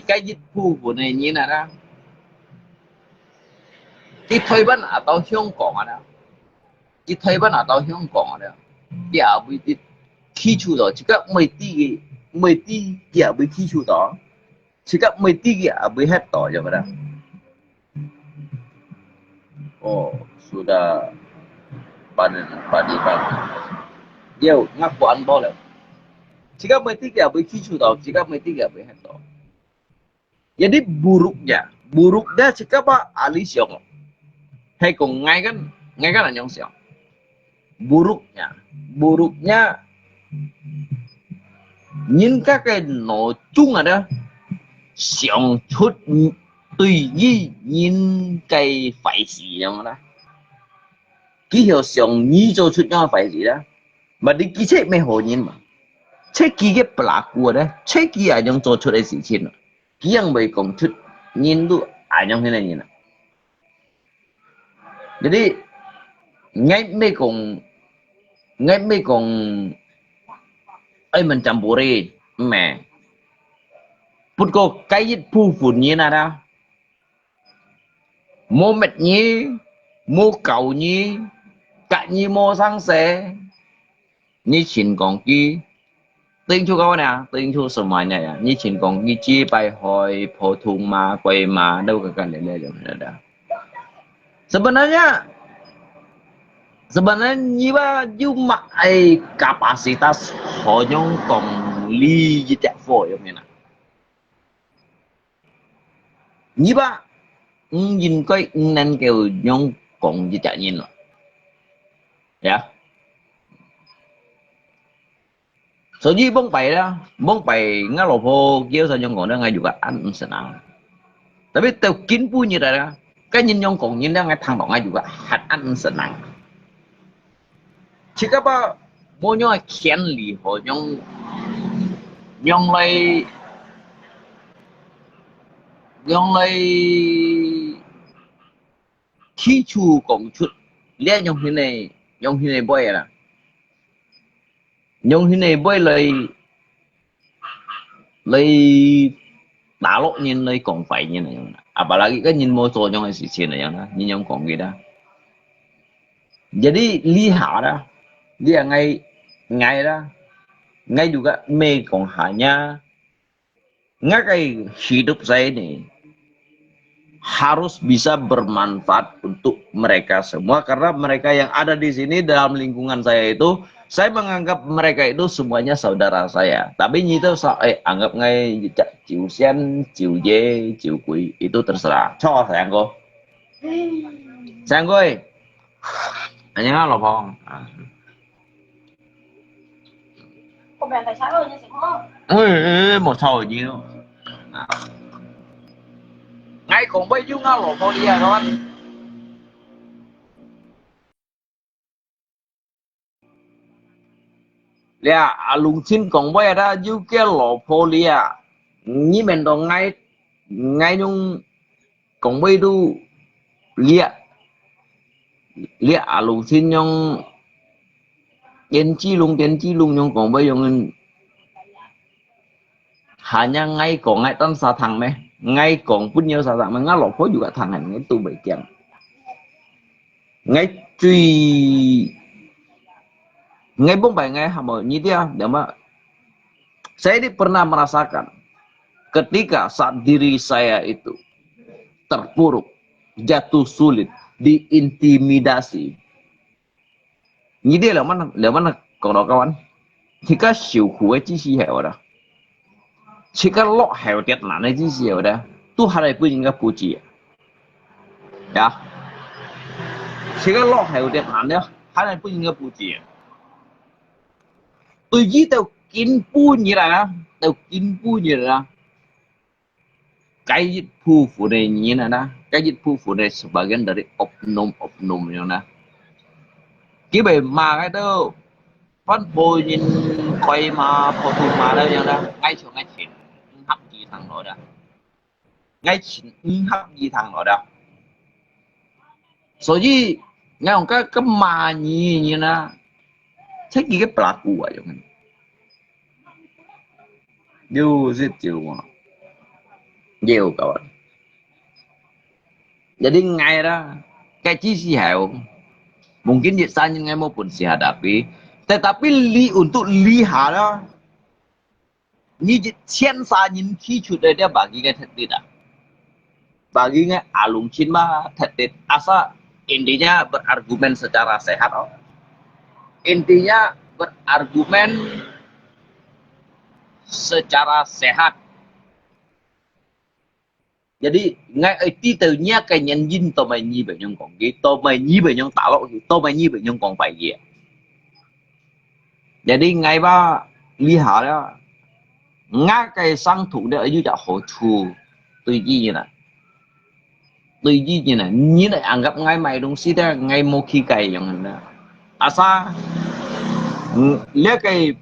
cái dịch vụ của này như nào đó cái thời gian ở đâu香港啊cái thời gian ở đâu香港啊cái ở bên cái khi chủ đó chỉ có mấy tí cái ở bên khi chủ đó chỉ có mấy tí cái ở bên hết đó rồi đó oh sudah pada Yo ngaku an boleh. Jika bertiga berkicu tau, jika bertiga berhentok. Jadi buruknya jika pak Ali siong, hay cùng ngay cái là nhông siong. Buruknya nhìn các cái nội chung ở đó, siong chút tùy ý nhìn cái phải gì đó. Ký hiệu siong nhí cho chút nhau phải gì đó. Mà đi ký chết mấy hồ nhìn mà chết ký cái bạc của đấy chết ký ai trong做出来事情ký yang mấy công chút nhìn đủ ai trong thế này nhìn jadi ngay mấy công ấy mình campuri mẹ put có cái gì phu phun như nào đó mua mệt nhí mua cầu nhí cả nhí mua sang xe như chuyện còn kia tiếng chú câu nè tiếng chú sớm mai này như chuyện còn kia chia bài hỏi phổ thông mà quay mà đâu có cần để lên được đó sebenarnya như ba như mặc ai kapasitas họ nhung còn ly gì chạy phổi không nè như ba nhìn coi nên kêu nhung còn gì chạy nhìn rồi dạ Soalnya bong pai ngalopo kêu sao nhong còn đang ngay juga ăn senang. Tapi tao kín punya dah, cái nhìn nhong còn nhìn đang ngay thằng đó ngay juga hạt ăn senang. Chỉ có ba mua nhong kén lì hồ nhong lại khi chu còn chút liên nhong thế này boy à nhung thế này với lấy đá lộ nhìn lấy còn phải như này apalagi kan nhìn mô tô trong cái sự này này nhìn nhung còn gì đó Jadi lihat dah, dia ngai dah, ngai juga bukan hanya ngai hidup saya ini harus bisa bermanfaat untuk mereka semua karena mereka yang ada di sini dalam lingkungan saya itu saya menganggap mereka itu semuanya saudara saya. Tapi itu anggap ngai Ciu Sian, Ciu Ye, Ciu Kui itu terserah. Cho sayang cô. Sayang cô ơi. Anh老婆. Không biết tại sao rồi nhưng sẽ không. Một sao gì đâu. Ngay còn bây giờ nó lột đi à các bạn. Lia alung chin còn bây giờ dù cái lột lia như mình đồng ngay nhung còn bây giờ lia alung chin nhung tiền chi lung nhung còn bây giờ hanya ngay còn ngay tan sa thằng mày ngay còn punya sa thằng mày ngã lột juga tangan ngay tu bagian ngay truy ngay bombay ngay hamba ini dia saya ini pernah merasakan ketika saat diri saya itu terpuruk, jatuh sulit, diintimidasi. Ini dia là mana kawan? Jika siu kue chỉ si heo dah, jika lo heo tiat mana chỉ si heo dah, tu hari pun enggak puji ya. Jika lo heo tiat mana, hari pun enggak puji. Tôi với tao kín pu như là cái dịch phu phụ này như là cái dịch phu phụ này sebagian dari oknum yang na cái bề mà cái đó phát bồi nhìn quay mà phô thu mà đâu yang na ngay chỗ ngay chuyện hấp gì thằng nội đó ngay chuyện hấp gì thằng nội đó so với ngay một cái mà như na chắc gì cái pelaku aja kan Jauh kawan. Jadi ngai dah keci si heo mungkin biasanya ngai maupun si hadapi tetapi untuk lihat dah ni cian sa nhìn khi chụp đây dia bagi ngai tidak bagi ngai alung chin mah tidak asa intinya berargumen secara sehat intinya berargumen secara sehat. Jadi ngay ở tí từ nhá cái nhân dinh tôi mày nhi bệnh nhân còn gì tôi mày nhi bệnh nhân tạo lộ tôi mày nhi bệnh nhân còn phải gì. Jadi ngay ba li hạ đó ngay cái sang thủ đó ở dưới chợ hồ chùa tôi gì như này như này ăn gặp ngay mày đúng xí đó ngay một khi cày giống đó asa lihat cái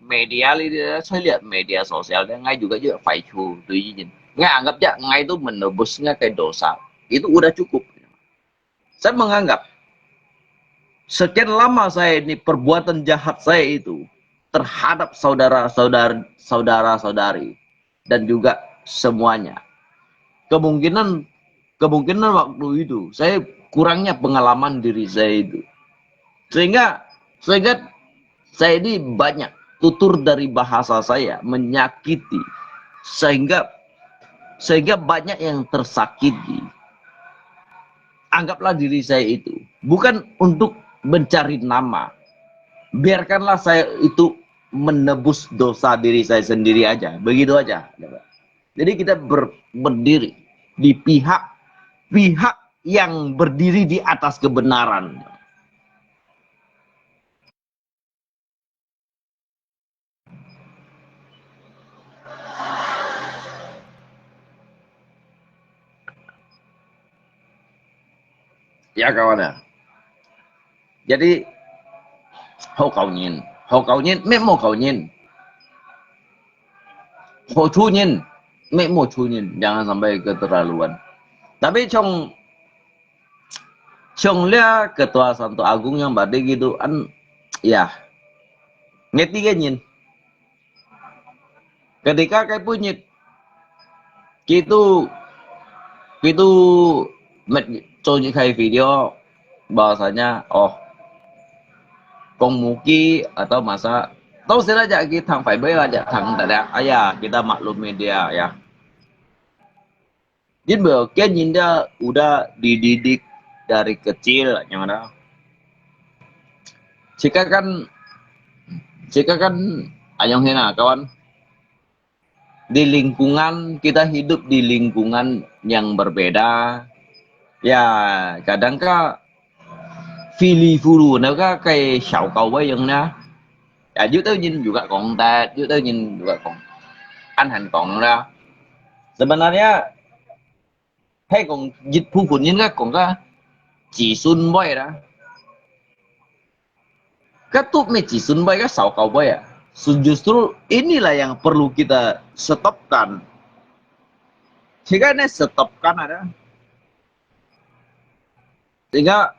media saya lihat media sosial ngay juga phải chùa tôi gì Nggak anggap ya, nggak itu menebusnya kayak dosa. Itu udah cukup. Saya menganggap sekian lama saya ini perbuatan jahat saya itu terhadap saudara-saudari dan juga semuanya. Kemungkinan waktu itu saya kurangnya pengalaman diri saya itu. Sehingga saya ini banyak tutur dari bahasa saya menyakiti sehingga banyak yang tersakiti. Anggaplah diri saya itu bukan untuk mencari nama. Biarkanlah saya itu menebus dosa diri saya sendiri aja. Begitu aja. Jadi kita berdiri di pihak yang berdiri di atas kebenaran. Ya kawan ya. Jadi hô cầu nhìn mẹ mô cầu nhìn hô chu nhìn mẹ mô chu nhìn jangan sampai keterlaluan. Tapi trong lihat ketua Santo Agung yang bade gitu ya ngerti kan nhìn ketika kayak punya gitu cho những cái video bahwasanya oh con Muki atau masa tahu saja kita thằng phải bơi aja thằng ada ayah kita maklumin dia ya. Jadi dia dia udah dididik dari kecil yang ada. Jika kan ayong hina kawan, di lingkungan kita hidup di lingkungan yang berbeda ya kadang ka Philly Fulu nó có cái sào cầu với dân đó à, dưới tới nhìn juga còn ta dưới tới nhìn juga còn anh hành còn ra sebenarnya hay còn dịch phu phụ nhân còn có chỉ xuân bay đó cái tuh nih chỉ xuân bay cái sào cầu bay à justru inilah yang perlu kita stopkan jika ini stopkan ada sehingga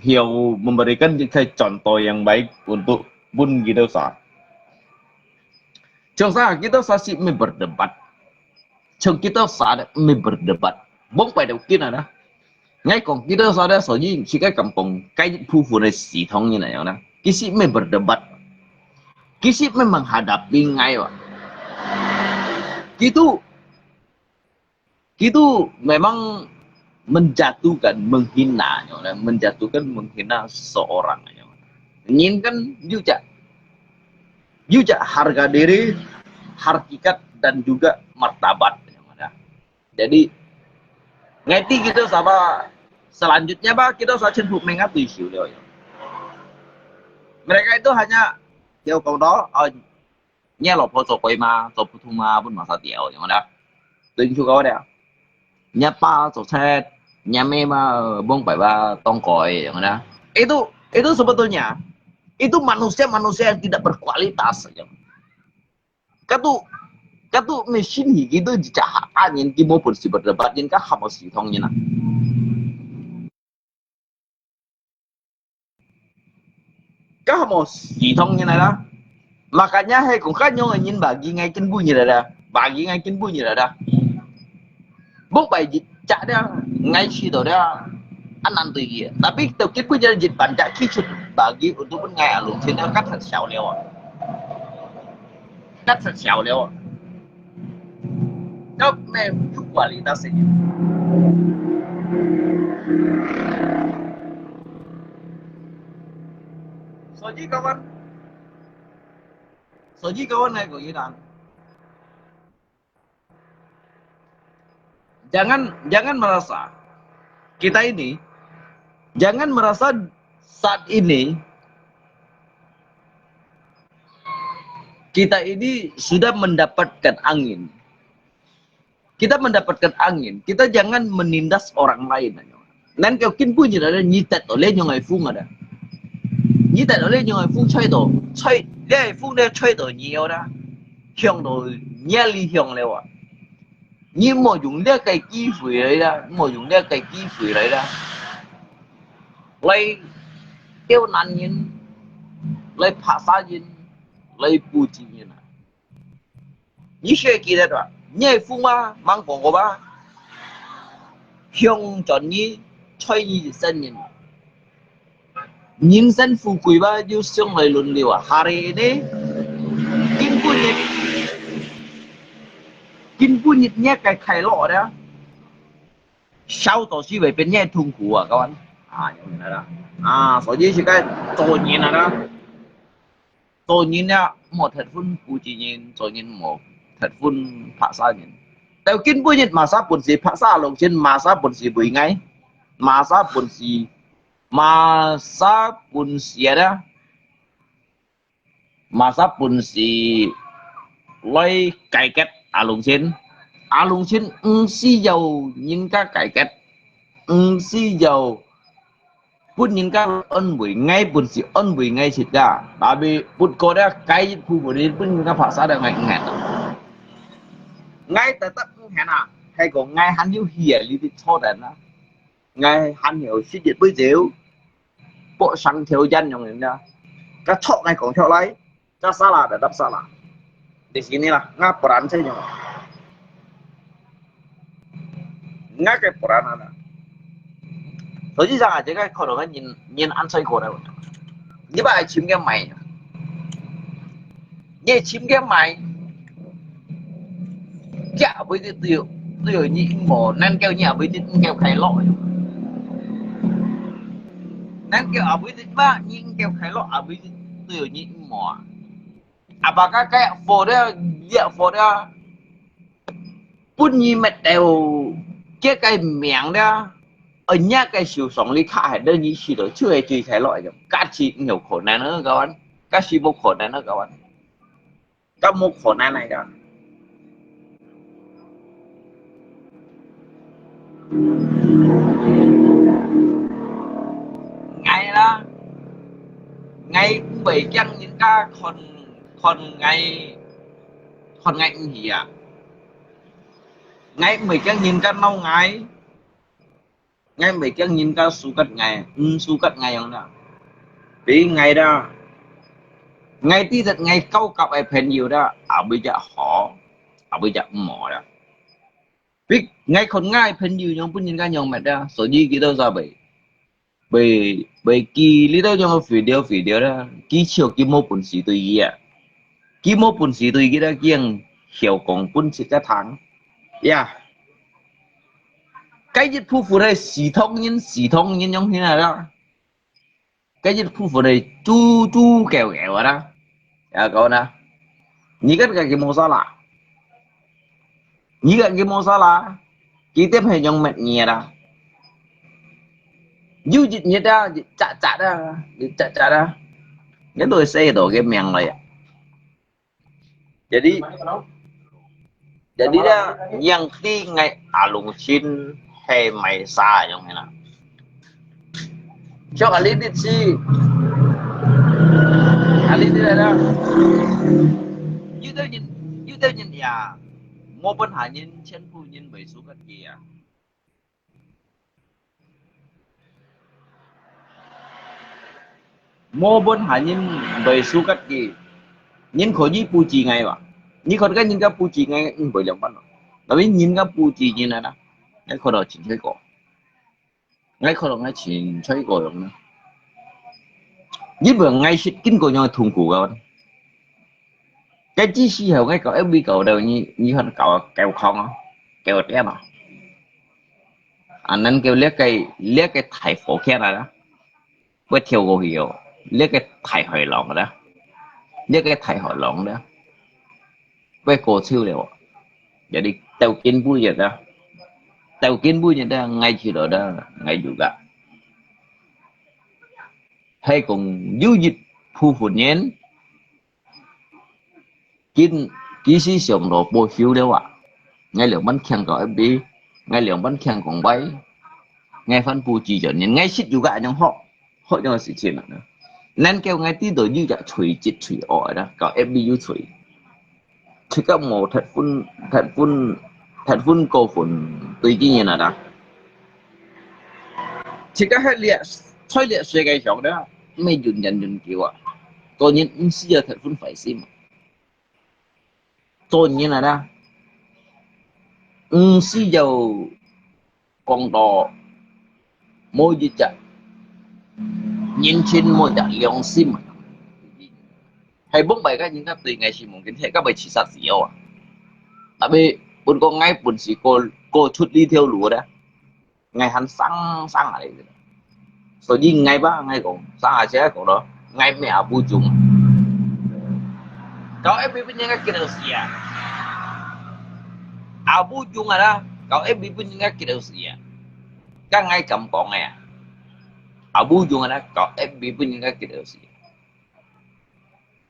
Hiểu memberikan contoh yang baik untuk pun kita usah. Contoh kita usah sih berdebat. Trong kita usah berdebat. Bông phải đầu tiên là đó. Ngay còn kita usah ada soalnya si cái kampung cái phu phụ này系统như này đó. Kisi berdebat. Kisi menghadapi ngay Pak. Gitu memang menjatuhkan, menghina seorang. Inginkan juga harga diri, hakikat dan juga martabat. Jadi ngerti gitu sama selanjutnya Pak kita usah cenderung mengatu isu dia. Mereka itu hanya yêu cầu đó nghe lộc phô quay ma cho phù thu ma bên mà sao tiểu như đó tính chú có đấy nhà pa cho xe nhà me ma bông bảy ba tong koi yang ada itu sebetulnya itu manusia yang tidak berkualitas saja katu mesin gitu jahat yang kita mau bersih berdebat yang kah harus hitungnya nah kah harus hitungnya nah makanya hay cũng khác nhau là nhìn bagi ngay trên vui như là đó bốc bài dịch chả đó ngay khi đó anh ăn từ gì tapi tao kết với gia dịch bạn chả khi chụp bagi untuk bên ngay luôn thì nó cắt thật xảo leo nó mẹ chúc quản lý ta sẽ Soji kawan này của Nhi Đàn. Jangan merasa kita ini jangan merasa saat ini kita ini sudah mendapatkan angin. Kita mendapatkan angin. Kita jangan menindas orang lain. Nan kau kin punya ada nyitat oleh yang ai phung ada. Nyitat oleh yang ai phung chơi để phun để chơi đồ nhiều đó, hướng đồ nhẹ lý hướng này vậy, nhưng mà dùng để cái chi phí đấy đó, lấy tiêu nạn nhân, lấy phá sa nhân, lấy bù chi nhân, như thế kia đó, nhẹ phun mà mang của ba, hướng chọn như chơi như dân nhân. Nhân dân phú quý ba yêu sương lời luận điều hari ini kinh phu nhật nhé cái khai lọ đó sau tổ sư về bên nhé thùng củ à các bạn như thế đó所以是cái做人啊đó做人呀một thật phun phú chỉ nhân做人một thật phun phá sa nhânแต่kinh phu nhật mà sa bổn sĩ phá sa lồng trên mà sa bổn sĩ bùi ngay mà sa bổn sĩ masa pun siada masa pun si loi cải cách alung xin si giàu những các cải cách si giàu pun những các ân buổi ngay xịt ra tại vì pun có đã cái phu buổi đi pun những các phá xã đang ngại ngay tại tất hẹn hay còn ngay hắn yêu hiền lý tích cho đến ngay hắn hiểu suy diễn với dễu bộ sang theo dân yang ini các cok ngay còn theo lấy các salah ada salah di sini lah peran saya nggak kayak peran ada 实际上啊，这个可能人按水果的，你把chim cái mày，你chim cái mày，假不是只有你毛，难叫你不是叫开落，难叫不是吧？你叫开落不是只有你毛，apakah kayak Ford dia Ford pun ni mệt đều cái miệng đó ở nhà cái siêu sống lý khai đơn như chỉ được chưa chỉ thấy loại được các chị nhiều khổ nạn nữa các bạn các chị một khổ nạn nữa các bạn các một khổ nạn này đó ngày đó ngày bảy chân những ca còn ngày gì à ngày bảy chân nhìn ca lâu ngày mấy cái nhìn cả su cắt ngày không nào vì ngày đó ngày tí thật ngày câu cặp ai phèn nhiều đó bây giờ họ bây giờ mỏ đó vì ngày còn ngay phèn nhiều nhưng cũng nhìn cả nhau mệt đó số gì kia đâu ra bởi kỳ lý đâu trong video đó kỳ chiều kỳ mô bún xì tôi gì à kỳ mô bún xì tôi kia đó kiêng hiểu còn bún xì cái tháng yeah cái dịch phu phụ này xì thông nhân giống thế nào đó cái dịch phu phụ này chu kẹo đó cậu nè nhí cái mosala nhí cái mosala chỉ tiếp hệ trong mệt nhẹ đó du dịch nhiệt đó chặt đó cái đôi xe đổ cái miệng này jadi đó yang ti ngày alung chin hay mày xa giống thế nào cho Ali đi chi Ali đi đây đó như thế nhìn nhà mua bên hải nhìn trên phu nhìn bảy số cái kia mua bên hải nhìn bảy số cái kia nhìn khỏi gì pu chi ngay mà nhìn khỏi cái nhìn cái pu chi ngay bởi lòng bắt tapi nhìn cái pu chi như này đó ngay khỏi đó chỉ chơi cổ ngay khỏi đó ngay chỉ chơi cổ rồi như vừa ngay sẽ kinh cổ nhau thùng củ rồi cái chi xí hầu ngay cậu FB cậu đều như hơn cậu kẹo không kẹo té mà anh nên kêu liếc cái thải phổ khe này đó với theo cổ hiểu liếc cái thải hỏi lòng đó liếc cái thải hỏi lòng đó với cổ siêu liệu jadi tàu kiến vui vậy đó tàu kiến vui vậy đó ngay chỉ đó ngay juga hay cùng du dịch phu phụ nhén kỹ sĩ sống đồ bồi phiếu đâu ạ ngay lượng bánh khen của FB ngay lượng bánh khen của bay ngay phân phu chỉ cho nên ngay xích juga trong họ cho sự chuyện nữa nên kêu ngay tí đổi như vậy chửi chết chửi ỏi đó có FB chửi thì các mồ thật phun cô phun tùy cái gì nào đó thì các hệ liệt xoay liệt suy cái chỗ đó mấy dùn kiểu à tôi nhìn xưa thật phun phải sim tôi như là đó xí dầu con đò môi gì chặt nhìn trên môi chặt liong sim hay bốn bài các những các tùy ngày chỉ muốn kiến thể các bài chỉ sát gì à tại vì bốn con ngay bốn chỉ cô chút đi theo lúa đó ngày hắn sáng ở đây rồi đi ngày ba ngày cũng sáng ở xe của đó ngày mẹ bu chung cậu em biết những cái kia đâu gì à bu chung à đó cậu em biết những cái kia đâu gì các ngày cầm còn này bu chung à đó cậu em biết những cái kia đâu gì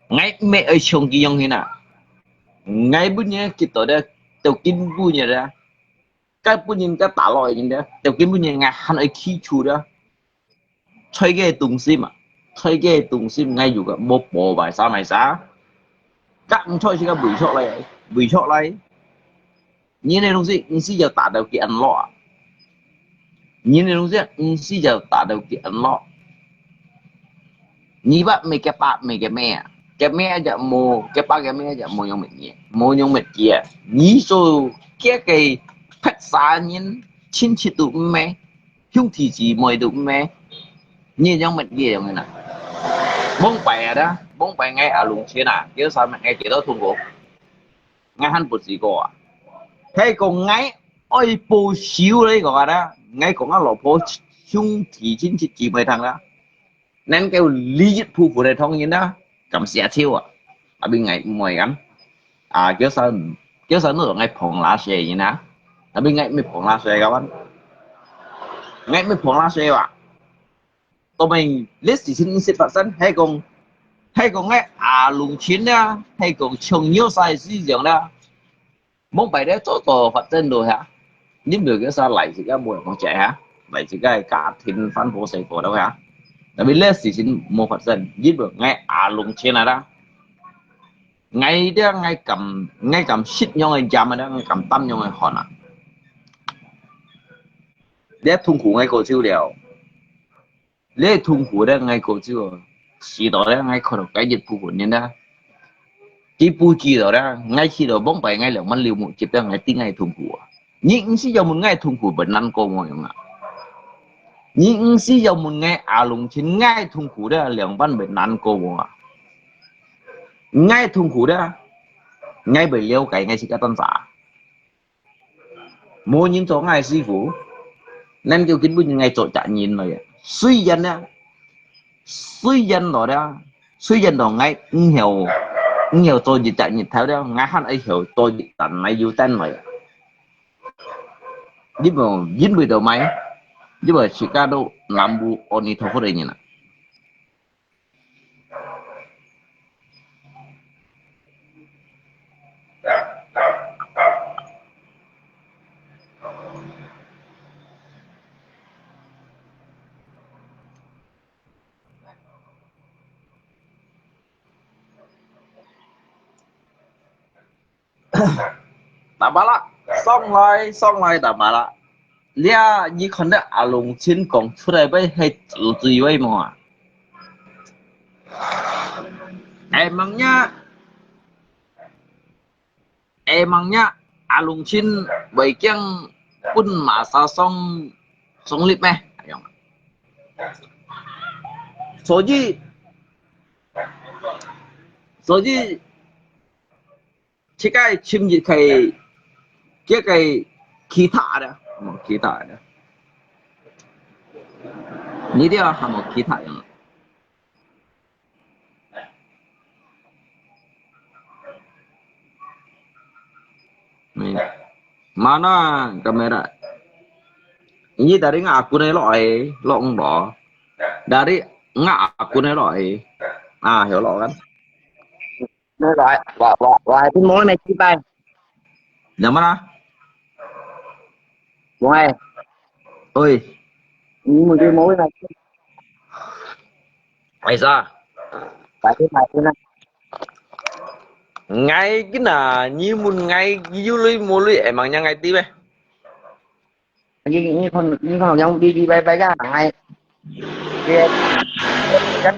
ngay mẹ ở trong kia như thế nào ngay bữa nhé kita đó tàu kinh bu nhé đó cái bữa nhìn cái tả lòi như đó tàu kinh bu nhé ngay hắn ở khi chú đó chơi cái tung sim ngay dù cả một bộ bài sao này sao các ông chơi cái buổi chọn này như này đúng gì xin giờ tả đầu kiện lọ như này đúng gì xin giờ tả đầu kiện lọ như vậy mấy cái mẹ giờ mua cái ba cái mẹ giờ mua nhung mệt kia ní số cái phát xa nhìn chín chỉ tụ mẹ Hung thì chỉ mời đúng mẹ. Như nhau mình gì rồi nè. Bông bè đó, bông bè ngay ở lùng trên à, kiểu sao mà ngay chỉ đó thùng gỗ. Ngay hắn bột gì gỗ à. Thế còn ngay, ôi bố xíu đấy gọi đó, ngay còn nó lọ bố hung thì chính chỉ mời thằng đó. Nên kêu lý dứt phu của đại thông như đó, cầm xe thiêu à. Ở bên ngay mời gắn. À kiểu sao nó ngay phòng lá xe như đó. Ở bên ngay mới phòng lá xe các bạn. Ngay mới phòng lá xe à. Tụi mình list thì xin phát sinh hay còn ngay lùng chiến đó hay còn trồng nhiều sai sử dụng đó mong bài đấy tốt phát sinh rồi hả những người cái sao lại chỉ cái mùi con trẻ hả lại chỉ cái cả thiên phán bộ xây cổ đâu hả tại vì list thì xin một phát sinh giúp được ngay lùng chiến này đó ngay đó ngay cầm shit nhau người chạm đó ngay cầm tâm nhau người hòn à để thung khủng ngay cổ chiêu đều lẽ thung khủng đó ngay cổ chiêu chỉ đó đấy ngay khỏi cái dịch vụ của nhân đó chỉ bù chỉ đó đấy ngay khi đó bóng bay ngay là mình liều một chip đó ngay tiếng ngay thùng của những sử dụng một ngay thùng của bệnh nan cô mọi người những sử dụng một ngay lùng trên ngay thùng của đó lượng ban bệnh nan cô mọi ngay thùng của đó ngay bởi liêu cái ngay chỉ cái tân giả mua những chỗ ngay sư phụ nên kêu kính bưng ngay chỗ chạy nhìn rồi suy dân đó suy dân đó ngay nhiều tôi chỉ chạy nhìn theo đó ngay hắn ấy hiểu tôi bị tận này yêu tên rồi giúp mà dính bị đầu máy giúp mà Chicago làm bu oni thâu đây nhỉ nè đảm bảo là xong lại đảm bảo là lia như con đấy lùng chín còn出来被黑自为嘛emangnya lùng chín bởi kiêng pun mà sao xong lip mẹ số gì chỉ cái chim gì cái khí thả đó你哋有冇其他人mana kamera ini dari ngaku nih lo enggak dari ngaku nih lo hiểu lo kan nó gọi gọi cái mối này chi bay yang mana ngoài ôi nhưng mà cái mối này mày sao phải cái này thế này ngay cái nào như một ngày du lịch mua lịch em bằng nhau ngày tí vậy như con nhau đi bay bay ra ngày kia cái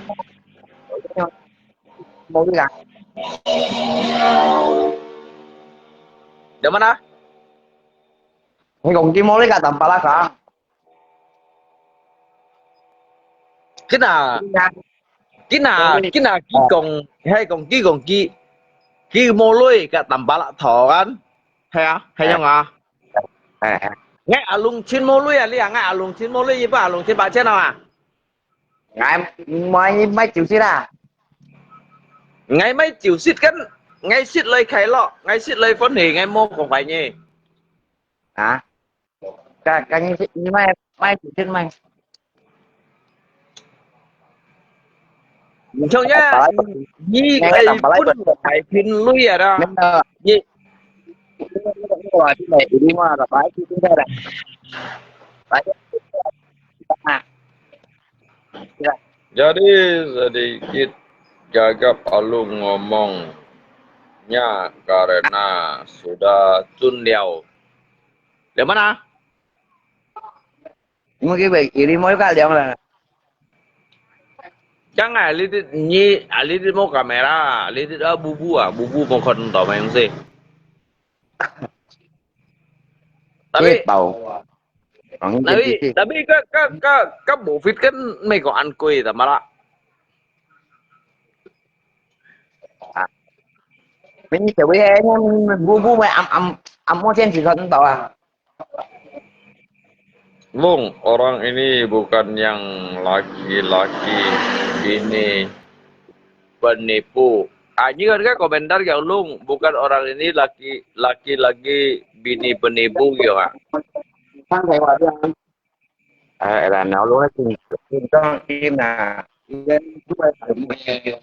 mối đi gặp để mà nó hay còn cái mối đi gặp tầm ba lá cả cái nào chỉ còn hay còn cái mua lôi cả tầm ba lạ thọ anh hay không à nghe lùng chín mua lôi nghe lùng chín mua lôi gì ba lùng chín ba trên nào à ngày mấy triệu xí à ngày mấy triệu xít cân ngày xít lấy khai lọ ngày xít lấy phấn hỉ ngày mua không phải nhỉ hả cả như mấy triệu trên mấy Thôi nhá, như cái phút phải pin lui à đó. Như rồi cái này đi qua là phải cái đây này. Phải. Jadi kita gagap alung ngomongnya karena sudah chun liao. Để mana? Nhưng mà cái việc đi mới cái liệu là Jangan lihat mau kamera, lihat bubu mau kontor main sih. Tapi bầu còn những Tapi cái tapi ka bộ phim kan mấy có ăn quỳ tama la. mình như kiểu với em vu vu mà âm mua trên chỉ cần tao à Bung, orang ini bukan yang laki-laki ini penipu. Anjing kan komentar yang lung, bukan orang ini laki-laki bini penipu gitu à. sang thầy hòa thượng là nó luôn thì cho em là lên chúng ta phải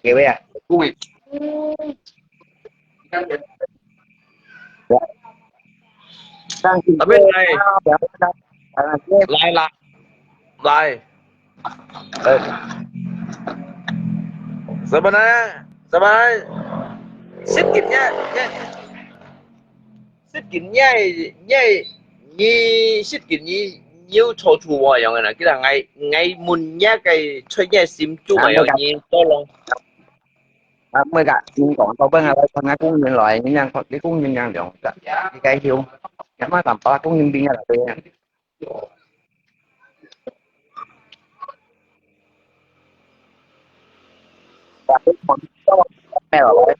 kiểu vậy à vui sang thì Tapi lai lai lah, lai. Sebenarnya sedikitnya sedikitnya nhiều chỗ chủ hòa yang này, cái là ngay muốn nhá cái chơi nhá sim chủ mà yang như to lòng. mới cả mình còn có bên là con ngã cũng nhân loại những nhân cái cũng nhân nhân được cái hiệu cái mà làm ba cũng nhân viên là đây và cái một cái rồi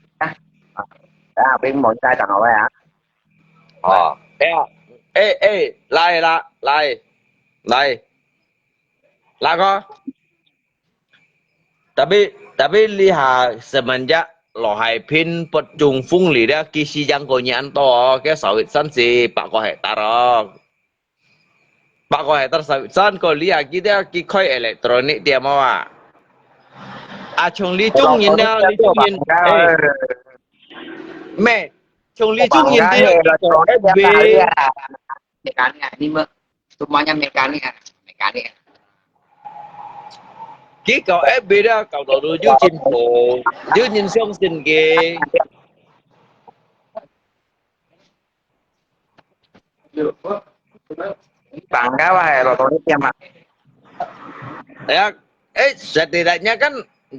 bên một trai tặng họ vậy hả Lai ko. Tapi lihat semenjak lo hai pin pecung phung li dia kisi jang ko nyan to cái sawit san si pak ko hektar. Pak ko hektar sawit san ko lihat kita ki khoi elektronik dia mau à. À chung li chung nhìn dia li chung nhìn. Mẹ chung li chung nhìn dia FB mekanik ini semuanya mekanik cái cầu FB đó cầu đầu đưa dưới chim phù dưới nhìn sông xin kì bằng cái này là tôi xem mà ya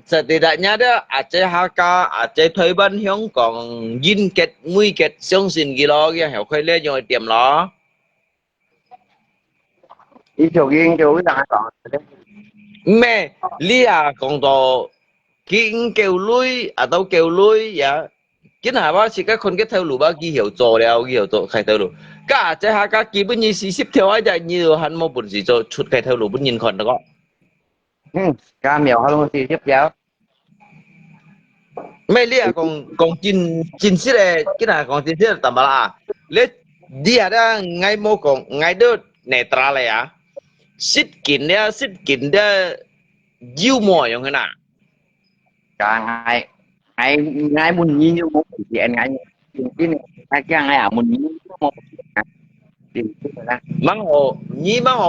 setidaknya dia Aceh HK Aceh Thuy Ban hiong còn dinh kết nguy kết sông xin kì lo kia hiểu khơi lên rồi tiệm lo đi chỗ riêng chỗ cái đằng còn mẹ lia còn đồ kinh kêu lui đâu kêu lui ya cái nào ba chỉ cái con cái theo lũ ba ghi hiểu做了ghi hiểu做khai theo lũ cả Aceh HK基本上40條啊就nhiều hắn冇本事做出khai theo lũ本nhìn còn đó ca mèo hơn thì tiếp giáo mấy lia còn chín xí này cái nào còn chín xí là tầm bala lấy dia đó ngay mô còn ngay đó netral này à xít kín đó diêu mồi giống thế nào cả ngày muốn nhìn như một thì anh ngày cái này cái ngày à muốn nhìn một mang hồ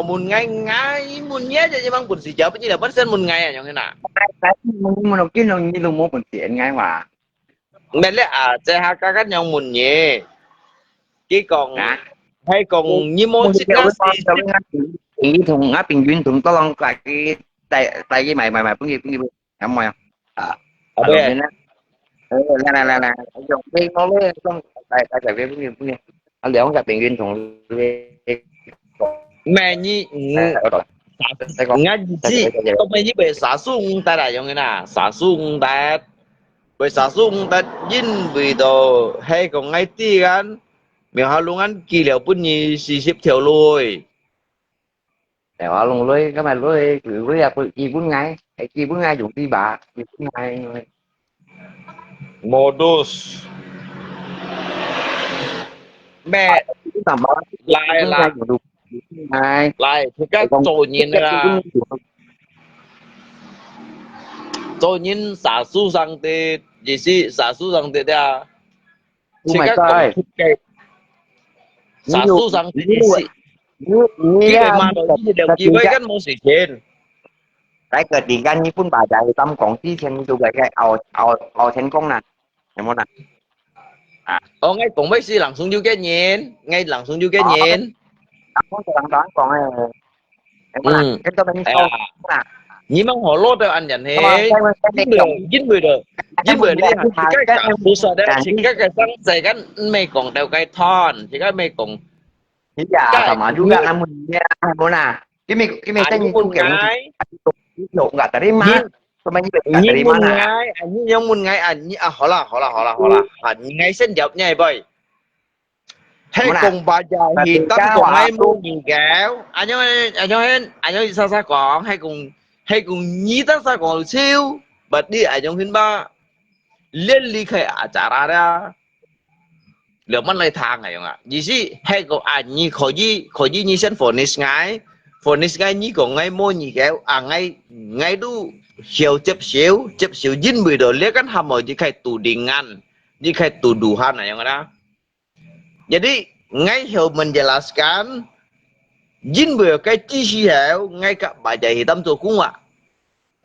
muốn ngay muốn nhé cho mang bún xì cháo như là bắt sen muốn ngay à giống thế nào muốn đầu tiên là như là một thì anh ngày mà mẹ lấy à chơi hai cái nhau muốn nhé cái còn hay còn như môn xịt ý thùng á bình duyên thùng to lòng tại cái mày cũng gì không mày ở đây là dùng cái nó với trong tại cái cũng gì anh để ông gặp bình duyên thùng mẹ như ngay gì không mẹ như về xã sung ta là giống thế nào xã sung ta về xã sung ta dính vì đồ hay còn ngay tí gan miệng họ luôn ăn kỳ liệu bún nhì xì xếp theo lùi để họ luôn lưới cái mà lưới ra chi bún ngay hay chi bún ngay dùng đi bà chi bún ngay modus mẹ lại thì các trò nhìn là trò nhìn xã su sang thì gì xí xã su sang thì à thì các xã su sang thì gì cái mà nó như đều chỉ với cái món xì trên cái cái tiền gan như phun bà chạy tâm còn tí xem tụi cái ao thành công nè em muốn nè ngay cũng mấy xí lặng xuống dưới cái nhìn ngay lặng xuống dưới cái nhìn đang đoán còn em muốn cái tôi bên sau nè nhưng mà họ lốt được anh nhận thế dính bười đi cái bữa sau đấy chỉ cái răng dày cái mày còn đeo cái thon chỉ cái mày còn Iya, sama juga namunnya Mona. Kimi saya Anh itu muốn kayak ngay, itu nggak terima. nhìn Pemain juga nggak nhìn terima muốn nah. ngay, anh nhưng muốn ngay anh hola, anh ngay xin dập nhảy boy. Hay Mona. cùng bà già thì tâm Ketika cùng ngay waktu mua gì kéo. Anh ơi sao còn hay cùng nhí tất sao còn siêu. Bật đi anh trong hình ba. Liên lý khai acara ra. Liệu mất lấy thang này không ạ? Vì gì? Hay có anh nhí khỏi nhí xin phổ nít ngay nhí có ngay mua nhí kéo. Ngay đu hiểu chấp xíu dính bì đồ liếc kan hàm ở như khai tù dengan. Như khai tù đủ han này không ạ? Jadi ngay hiểu menjelaskan jin bữa cái chi si hiểu ngay cả bà già hitam tu cũng ạ.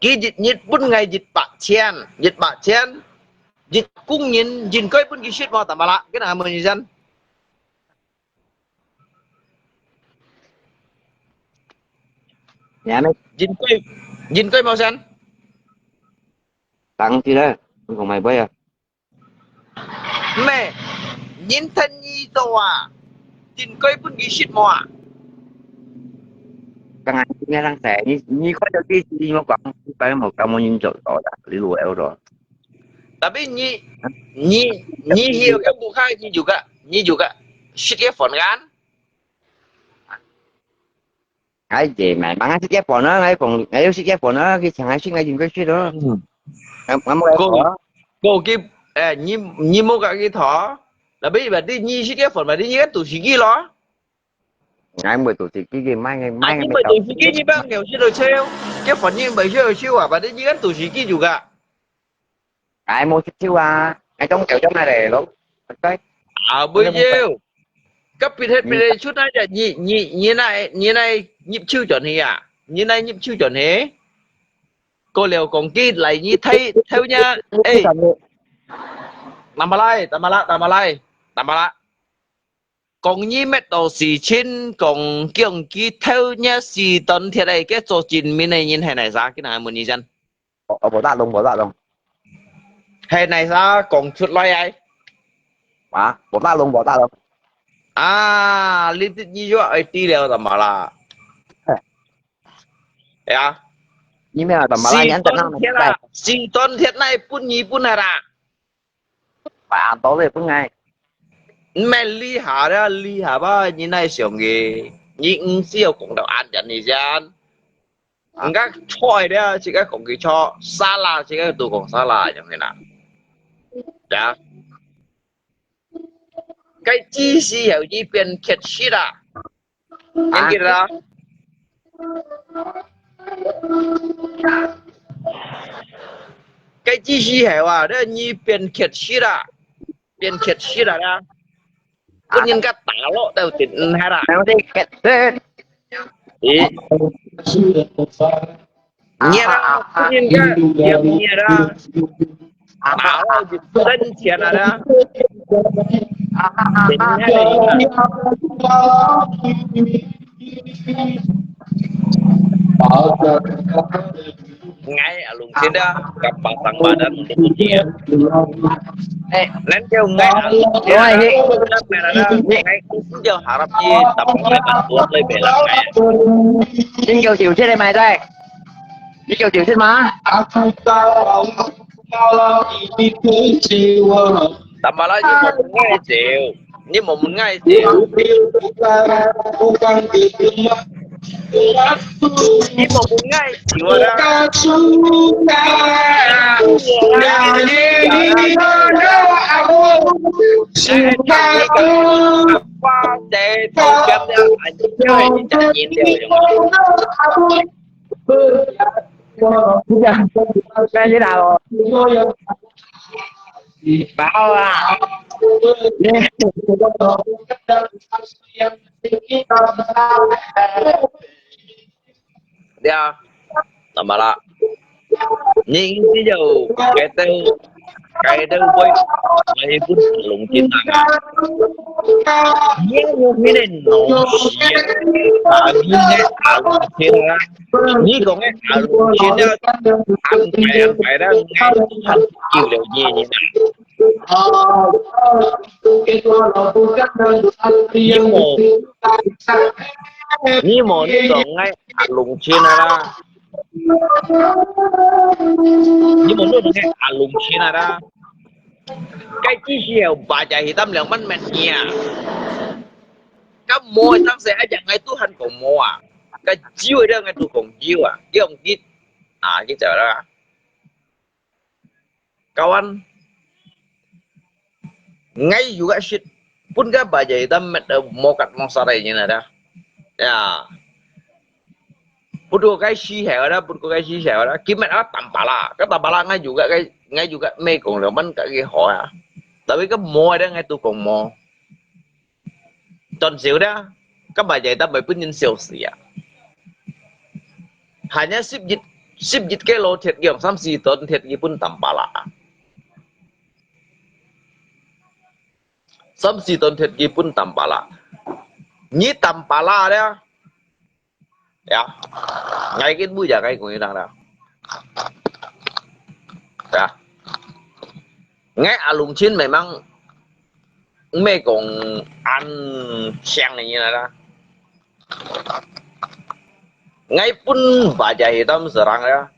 Ki jit pun ngay jit pak chen jit cung nhìn jin coi pun ki shit mau tambah lah. Cái nào mình dân nhà nó jin coi mau sen. tặng chi đó. Còn mày bây à? Mẹ nhìn thân nhi đâu à? Jin coi pun ki shit mau à? Càng ngày nghe đang xẻ như có cho cái gì mà còn phải một trăm bao nhiêu rồi đã lý lùa eo rồi. Tapi nyi hiểu cái bukan nyi juga shit cái phone kan. Cái gì mày bán cái xếp vào nó ngay còn ngay xếp vào nó cái thằng ai xếp ngay dùng cái xếp đó. Em Cô kia nyi mua cái thỏ là bây giờ đi nyi shit cái phone mà đi nyi cái tủ xí kia lo. ngày 10 tuổi thì cái gì mai ngày Anh nhưng mà tủ xí kia nyi bang nghèo xí rồi siêu. Cái phone nyi 7 siêu rồi siêu à và đi nyi cái tủ xí kia juga. ai mua xíu à ai trong kiểu trong này để luôn. Cái À bây giờ cấp biệt hết biệt chút này là như này nhịp chiêu chuẩn hì à như này nhịp chiêu chuẩn hế cô liều còn kia lại như thấy theo nha ê tầm lại còn như mét đầu xì chín còn kiểu kia theo nha xì tấn thiệt này cái chỗ chín bên này nhìn hè này ra cái nào muốn nhìn dân bỏ tạ luôn hè này ra còn chút loay ai bỏ tạ luôn à liên tiếp như vậy tí liều tầm lại ya nhưng mà tầm lại nhắn tin nó si ton thiệt này pun nyi pun hara phải ăn tối về cũng ngay mẹ li hà ba như này xỉu nghề những siêu cũng đâu ăn chẳng gì gian các choi đấy chỉ cái cũng cái cho salad chỉ cái tủ còn salad như thế nào dạ cái chi si hiểu gì biến kết shit à anh kia ra cái chi si hiểu à đó như biến kết shit à đó có nhìn cái tả lộ đầu tiên hay là nó đi kết ý nghe ra có nhìn cái điểm nghe ra tả lộ gì tên tiền là đó ngay ở lùng trên đó gặp bà thằng badan untuk ujian nanti ngay ở lùng trên đó ngay cũng giờ harap gì tập lại bantuan lebih lah ngay xin chào chiều trên đây mày đây đi chào chiều trên má tambah lagi mau ngay chiều nhưng mà muốn ngay chiều nhưng mà muốn ngay chiều đó qua để tôi kém ra anh chơi chẳng nhìn điều cái thế nào bảo à dia tambah lah nhưng cái dầu cái teu boy mai pun lùng trên tangan dia như thế này nó tapi nghe alung trên ra như có nghe alung trên ra ăn phải đó ngay chịu điều gì như này Ni mo ni dong ngay alung chin ra. Ni mo no ngay alung chin ra. Cái chi hiểu bà chạy thì tâm lượng bánh mệt nha. Cái mồi tăng sẽ chẳng ngay tu hành của mồi à. Cái chiêu đó ngay tu cùng chiêu à. Cái ông kít. À cái chờ đó. Kawan. Ngay juga shit. Pun ka bà chạy tâm mệt mò cắt mò xa đây như này đó. Ya. Pun có cái xí hẻo đó. Pun có cái xí hẻo đó. Kiếm mệt đó tầm bà la. Cái tầm bà la ngay juga mê cùng lượng bánh cả cái hỏi à. Tại vì cái mồi đó ngay tu cùng mồi. Tròn xíu đó. Các bà dạy ta bởi bức nhân siêu xỉ à. Hanya ship dịch cái lô thiệt kiểm xăm xì tốn thiệt ghi pun tầm bà lạ. Xăm xì tốn thiệt ghi pun tầm bà lạ. Nhí tầm bà lạ đó. Ya. Ngay cái bùi giả ngay của như thằng nào. Ya. Ngay alung chín mày mang mấy con ăn sang này như này đó. Ngay pun baca hitam serang đó.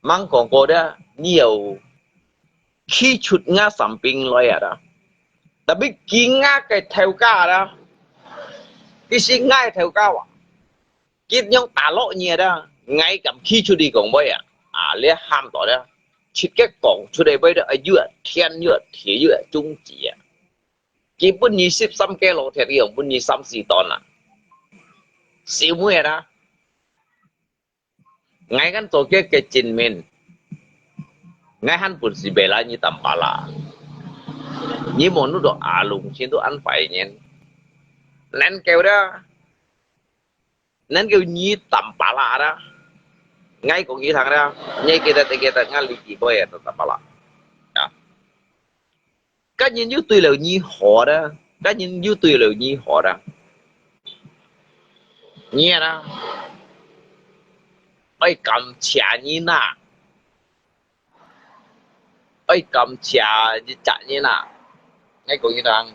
Mang con cô đó nhiều khi chút ngã samping loài đó. Tapi khi ngã cái theo ca đó. Cái gì ngã theo ca à. Cái nhông tả lộ nhiều đó. Ngay cầm khi chút đi con bơi à. À lẽ ham tỏ đó. Chỉ cái con chút đây bơi đó. Ở dưới thiên dưới thế dưới trung chỉ à. Cái bún nhì ship xăm cái lô thiệt cái bún nhì xăm xì tòn à. Xíu mũi đó. Ngay kan tổ cái chín men. Ngay hắn bún xì bể lại như tầm bà la. Như món nó đồ lùng xin tôi ăn phải nhén. Nên kêu đó. Nên kêu như tầm bà la đó. Ngay cũng như thằng đó. Ngay kita ngay lý kỳ bơi tầm bà la. Các nhân dư tùy liệu như họ đó. Các nhân dư tùy liệu như họ đó. Nghe đó. Ôi cầm chả như nà. Ôi cầm chả như nà. Ngay cũng như thằng.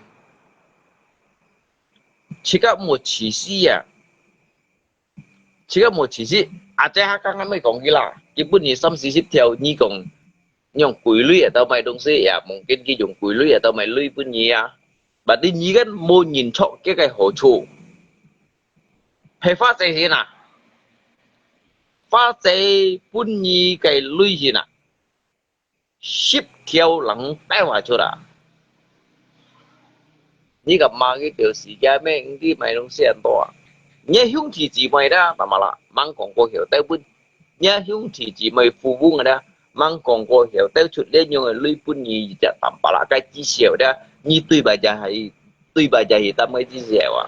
Chỉ có một chỉ sĩ à. Chỉ có một chỉ sĩ. À chắc hát các mới còn cái là. Cái bức như xăm xí xíp theo như còn. Nhưng quỷ lưỡi ở đâu mày đông xí à. Mong cái dùng quỷ lưỡi ở đâu mày lưỡi bức như à. Bà đi như cái mô nhìn chọn cái hỗ trụ. Hay phát sinh gì nà. Phát sinh bức như cái lưỡi gì nà. Ship theo lắng tay hòa chỗ đã. Như gặp mà cái điều sĩ gia mẹ cái mày đông xí ăn to. Nhớ hướng thì chỉ mày đó. Bà mà là mang còn cô hiểu tay bức. Nhớ hướng thì chỉ mày phù vung ở đó. Mang còn cô hiểu tay chút lên nhưng mà lưỡi bức như chả tầm bà là cái chi xỉu đó. Như tuy bà già hay ta mới chi xỉu à.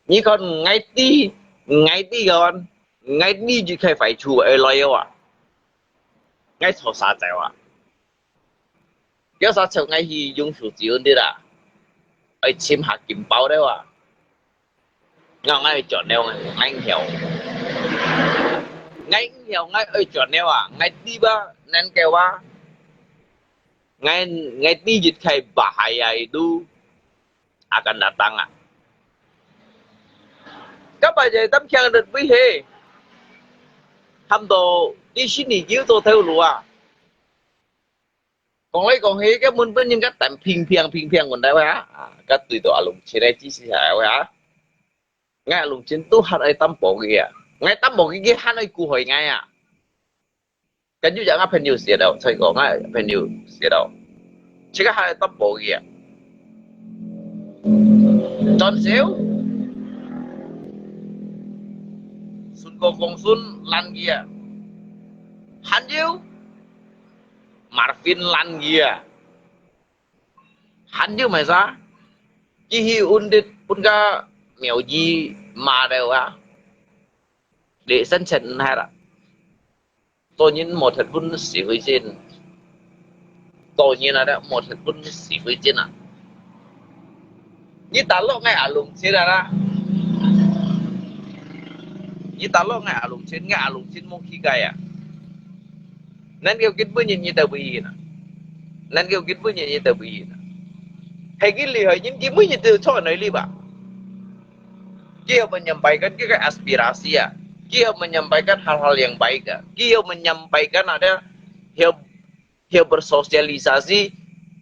Như con ngay tí con. Ngay tí chứ khai phải chùa ở loài à. Ngay thổ xa chạy à. Cái xa chạy ngay thì dùng chủ chỉ ơn đi là. Ở chìm hạt kim bao đấy à. Ngay chọn nêu ngay hiểu. Ngay hiểu ngay ở chọn nêu à. Ngay tí ba nên kêu ba. Ngay tí dịch khai bahaya itu akan datang à. Các bà dạy tấm khen được với hề. Hàm đồ đi xin ý cứu tôi theo lùa. Còn lấy còn hề cái môn bên những cái tạm phiền còn đây hả. Các tùy tọa lùng trên đây chỉ sẽ hả. Ngay lùng trên tôi hạt ấy tâm bộ kìa. Ngay tâm bộ cái hạt ấy cụ hồi ngay à. Cái như dạng phần nhiều xỉa đâu. Thôi có ngay phần nhiều xỉa đâu. Chỉ cái hạt ấy tâm bộ kìa. Tròn xíu. Xuân cô công xuân lan kia. Hắn yêu. Marvin lan kia. Hắn yêu mày ra. Chỉ hiểu undit pun ka mèo gì mà đều á. Để sân trận hay là. Tôi nhìn một thật vun xỉ với trên. Tôi nhìn là đó một thật vun xỉ với trên à. Như ta lộ ngay ở lùng trên là ra. Như ta lộ ngay ở lùng trên mong khi gai à. Nan kêu kít bữa nhìn tờ bì nè. Nan kêu kít bữa nhìn tờ bì nè. Hay gili hay nhìn kít bữa nhìn tờ cho này li ba. Dia menyampaikan ke aspirasi ya. Dia menyampaikan hal-hal yang baik ya. Dia menyampaikan ada dia bersosialisasi.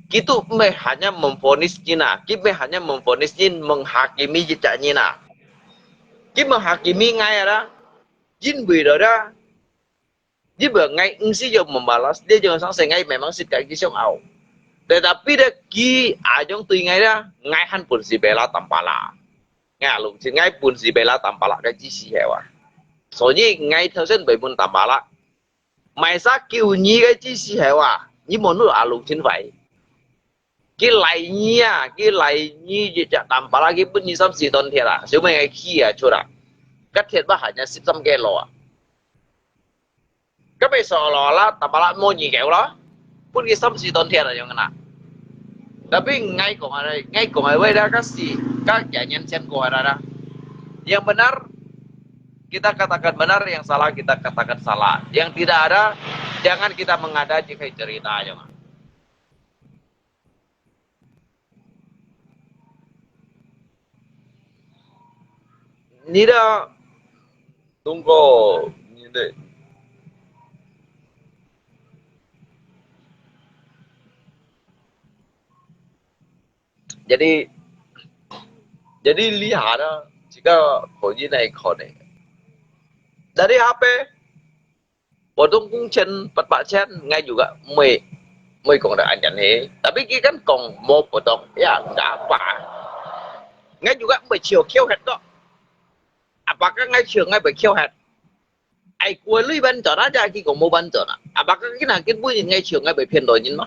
Kita hanya memvonis Cina. Kita hanya memvonis Jin menghakimi jejak Cina. Kita menghakimi ngay ada. Jin beri ada. Dia ngay si jauh membalas. Dia jangan sampai ngay memang si kaki siang au. Tetapi dia ki ajong tu ngay dah. Ngay han pun si bela tampala. Ngay lùng thì ngay pun si bela tampala cái chi si hewa. Soalnya ngay theo sen bảy pun tampala. Mày sa kêu nhi cái chi si hewa. Như một nụ alung trên vậy. Cái lại nhi gì chả tampala cái pun như sam si ton thiệt à. Nếu mà ngay kia cho ra. Cắt thiệt ba hanya sip sam cái lo. Cái bây giờ là tampala mua gì kéo đó. Pun cái sam si ton thiệt là yang kena. Tapi ngay kong ai dah kasih các nyanyian kong ada. Yang benar kita katakan benar, yang salah kita katakan salah. Yang tidak ada jangan kita mengada jika cerita aja mah. Ni dah tunggu ni deh. Jadi lihat jika koji naik kode dari HP potong kuncen 4 cent ngay juga mei còn ada anjan he tapi kia kan kong mau potong ya nggak apa ngay juga mei chiều kêu hết đó apakah ngay chiều ngay bị kêu hết ai cuối lui ban chọn aja khi còn mua ban chọn apakah cái nào cái buổi ngay chiều ngay bị phiền đổi nhìn mà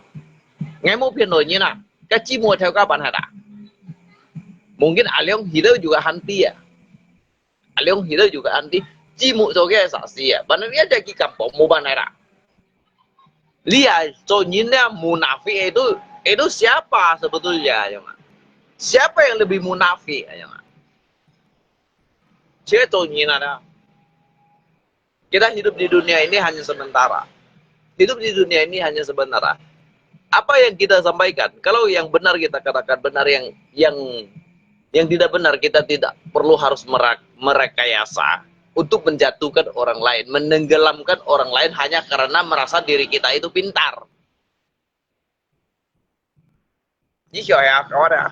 ngay mau phiền đổi nhìn à cái chi mua theo các bạn hả đã mungkin Aliong hidup juga anti ya Aliong hidup juga anti cimu soge saksi ya benar dia jadi kampung mau banera lihat so nyinnya munafik itu siapa sebetulnya ya siapa yang lebih munafik ya so nyinnya kita hidup di dunia ini hanya sementara apa yang kita sampaikan kalau yang benar kita katakan benar yang tidak benar kita tidak perlu harus merekayasa untuk menjatuhkan orang lain, menenggelamkan orang lain hanya karena merasa diri kita itu pintar. Iya ya, kawan ya.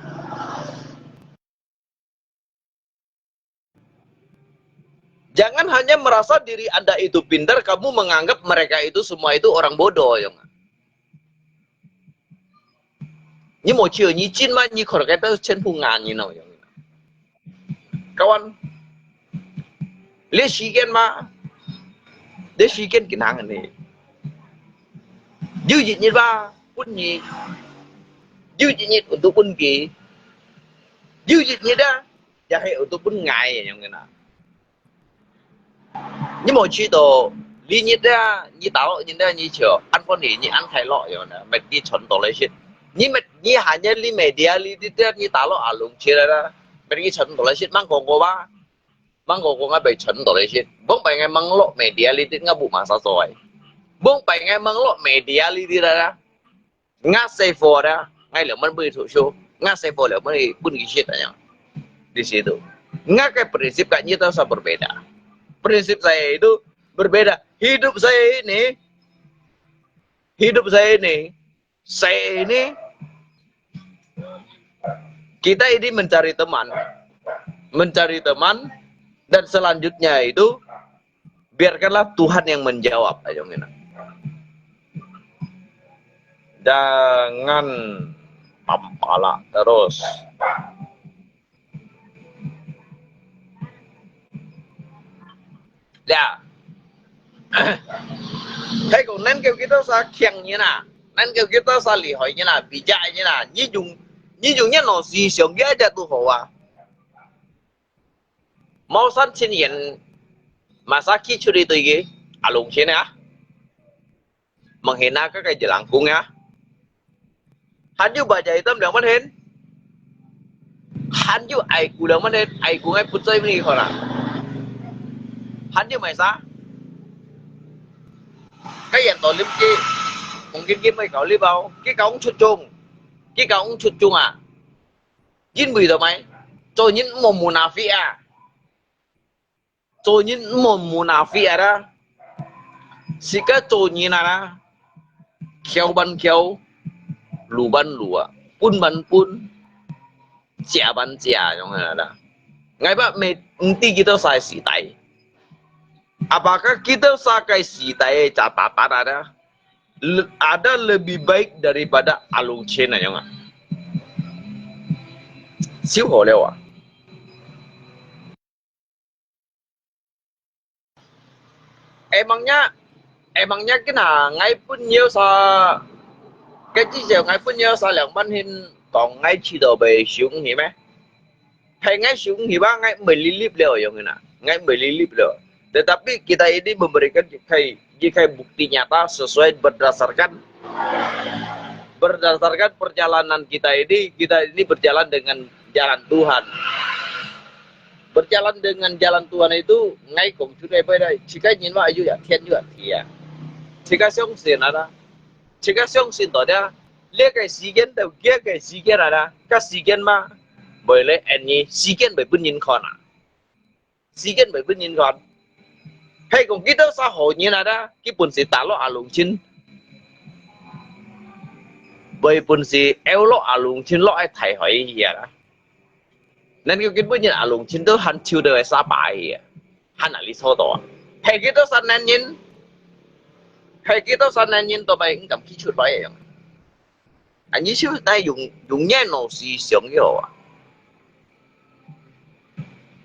Jangan hanya merasa diri Anda itu pintar, kamu menganggap mereka itu semua itu orang bodoh, ya. Như một chiều như chín mà như khỏi cái tớ trên phù ngàn như nào kawan lihat sigen mà để sigen cái năng này dư dịch như ba pun gì dư dịch như untuk pun gì dư dịch như đó jahe untuk pun ngày như nào như một chiều đồ li như đó như tao như đó như chiều ăn con gì như ăn thái lọ rồi nè mày đi chọn tổ lấy shit ni hanya li media li tidak ni talo alung cira pergi chun tolak shit mang kong ba mang kong ngai bai chun tolak shit bong bai ngai mang lo media li tidak ngabu masa soai bong bai ngai mang lo media li tidak ngai say for dah ngai le man beri tu show ngai say for le man pun shit aja di situ ngai kayak prinsip kayaknya itu saya berbeda prinsip saya itu berbeda hidup saya ini kita ini mencari teman dan selanjutnya itu biarkanlah Tuhan yang menjawab aja ngena. Jangan tampala terus. Ya. Thế còn nên kêu kita sa khen như nào? Nên kêu kita sa lì hỏi như nào? Bijak như nào? Như dùng nhất nó gì sống ghé cho tôi hổ à? Mau san trên hiện Masaki curi tu igi alung sini ya. Menghina các cái jelangkung ya. Hanju baca hitam yang mana hen? Hanju aiku yang mana hen? Aiku ngai putsai ni kora. Hanju mai sa? cái dạng tội liếm chi mungkin kita kau libau cái kau chut chung cái kau chut chung à jin bui tao mày cho những một munafik à cho những một munafik à đó sika cho như nào đó khéo ban khéo lù ban lù à pun ban pun chia ban chia yang ada ngai ba mesti kita saya sitai apakah kita sakai sitai catatan ada lebih baik daripada alung chen ya nggak siêu hổ leo à emangnya kena ngai pun nhiều sa cái chi giờ ngai pun nhiều sa lượng ban hin còn ngai chỉ đồ về xuống gì mấy hay ngai xuống gì ba ngai 10 lip leo yang kena ngai 10 lip leo tetapi kita ini memberikan jika bukti nyata sesuai berdasarkan perjalanan kita ini berjalan dengan jalan Tuhan. Berjalan dengan jalan Tuhan itu ngay cùng chú đây bây đây chỉ cái nhìn vào như thiên như thì à chỉ cái sống xin là chỉ cái sống xin đó đó lấy cái sự kiện đầu kia cái sự kiện là cái sự kiện mà bởi lấy anh ấy sự kiện bởi bên nhìn con à sự kiện bởi bên nhìn con hay còn cái đó xã hội như là đó cái buồn sự tả lo à lùng chín bởi buồn sự eo lo à lùng chín lo ai thầy hỏi gì à nên cái bữa nhìn à lùng chín đó hắn chưa đời xa bài hắn là lý số đó hay cái đó san nên nhìn tụi bay cũng cầm khí chuột vậy anh ấy chưa tay dùng nhẹ nó xì sống nhiều à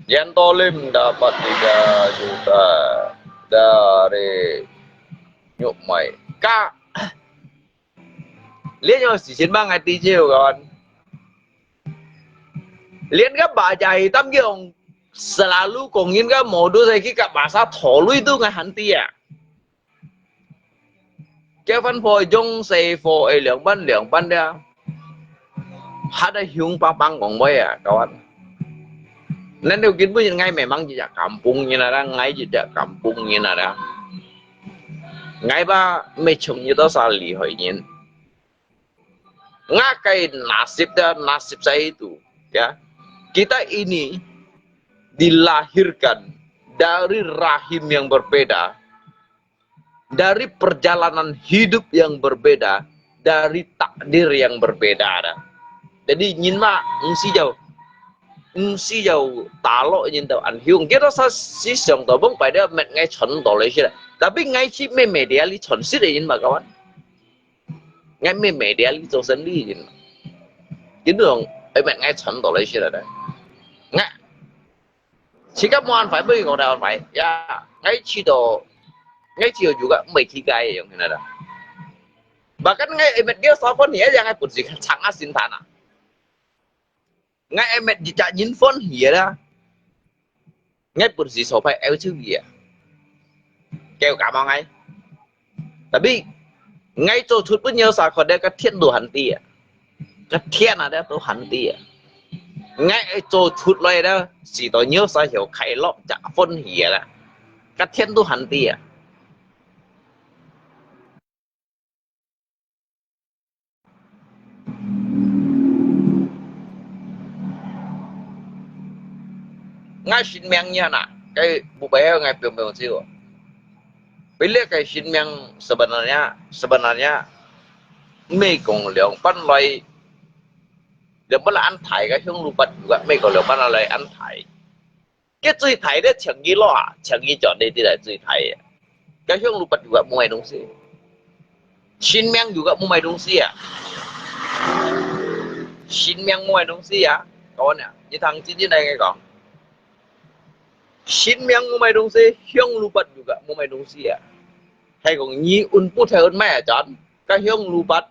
yang tolim dapat 3 juta dari nhục mày ca lihat nyo si Sin Bang IT chiêu kawan lihat ka baca hitam yung selalu kongin ka modus ay ka bahasa tholu itu nggak henti ya cái phân phối trong xe phô ấy lượng ban đó ada hiung pang của mấy à kawan nên điều kiện với ngay mẹ mang gì cả kampung như là ngay gì cả kampung như là ngay ba mấy chồng như đó sao lì hỏi nhìn ngã cái nasib saya itu ya kita ini dilahirkan dari rahim yang berbeda dari perjalanan hidup yang berbeda dari takdir yang berbeda jadi nhìn mà si giàu tả lộ nhìn tàu ảnh hưởng cái đó sao si sống tàu bông phải đó mẹ ngay chuẩn tàu lấy chứ tapi ngay chỉ mẹ mẹ dia li chuẩn si để nhìn mà kawan ngay mẹ dia li tàu sân đi nhìn chính đường ấy mẹ ngay chuẩn tàu lấy chứ là đấy ngay chỉ các món phải bây giờ nào phải ya ngay chỉ juga mấy thi cái yang ini ada bahkan ngay mẹ dia sao pun ya jangan pun sih sangat sintana ngay em mẹ chạy nhìn phone hiểu đó ngay bữa gì số phải eo chứ gì à kêu cảm ơn ngay tapi ngay chỗ chút bữa nhiều sao còn đây cái thiên đồ hành ti à cái thiên là đây đồ hành ti à ngay chỗ chút này đó chỉ có nhiều sao hiểu khai lọ chạy phone hiểu là cái thiên đồ hành ti à ngay xin miang nha nè cái bu bé ngay pion siêu bila cái xin miang sebenarnya mấy con lượng pan loài lượng pan là ăn thải cái hương lupa juga mấy con lượng pan là loài ăn thải cái最thải đó chẳng gì lo chẳng gì chọn đây thì là最thải cái hương lupa juga mua mấy东西xin miang juga mua mấy东西à xin miang mua mấy东西à con nè như thằng trên đây cái con xin miang mua mấy东西hương lupa juga mua mấy东西à hay còn nhi unput hay un mẹ chọn cái hương lupa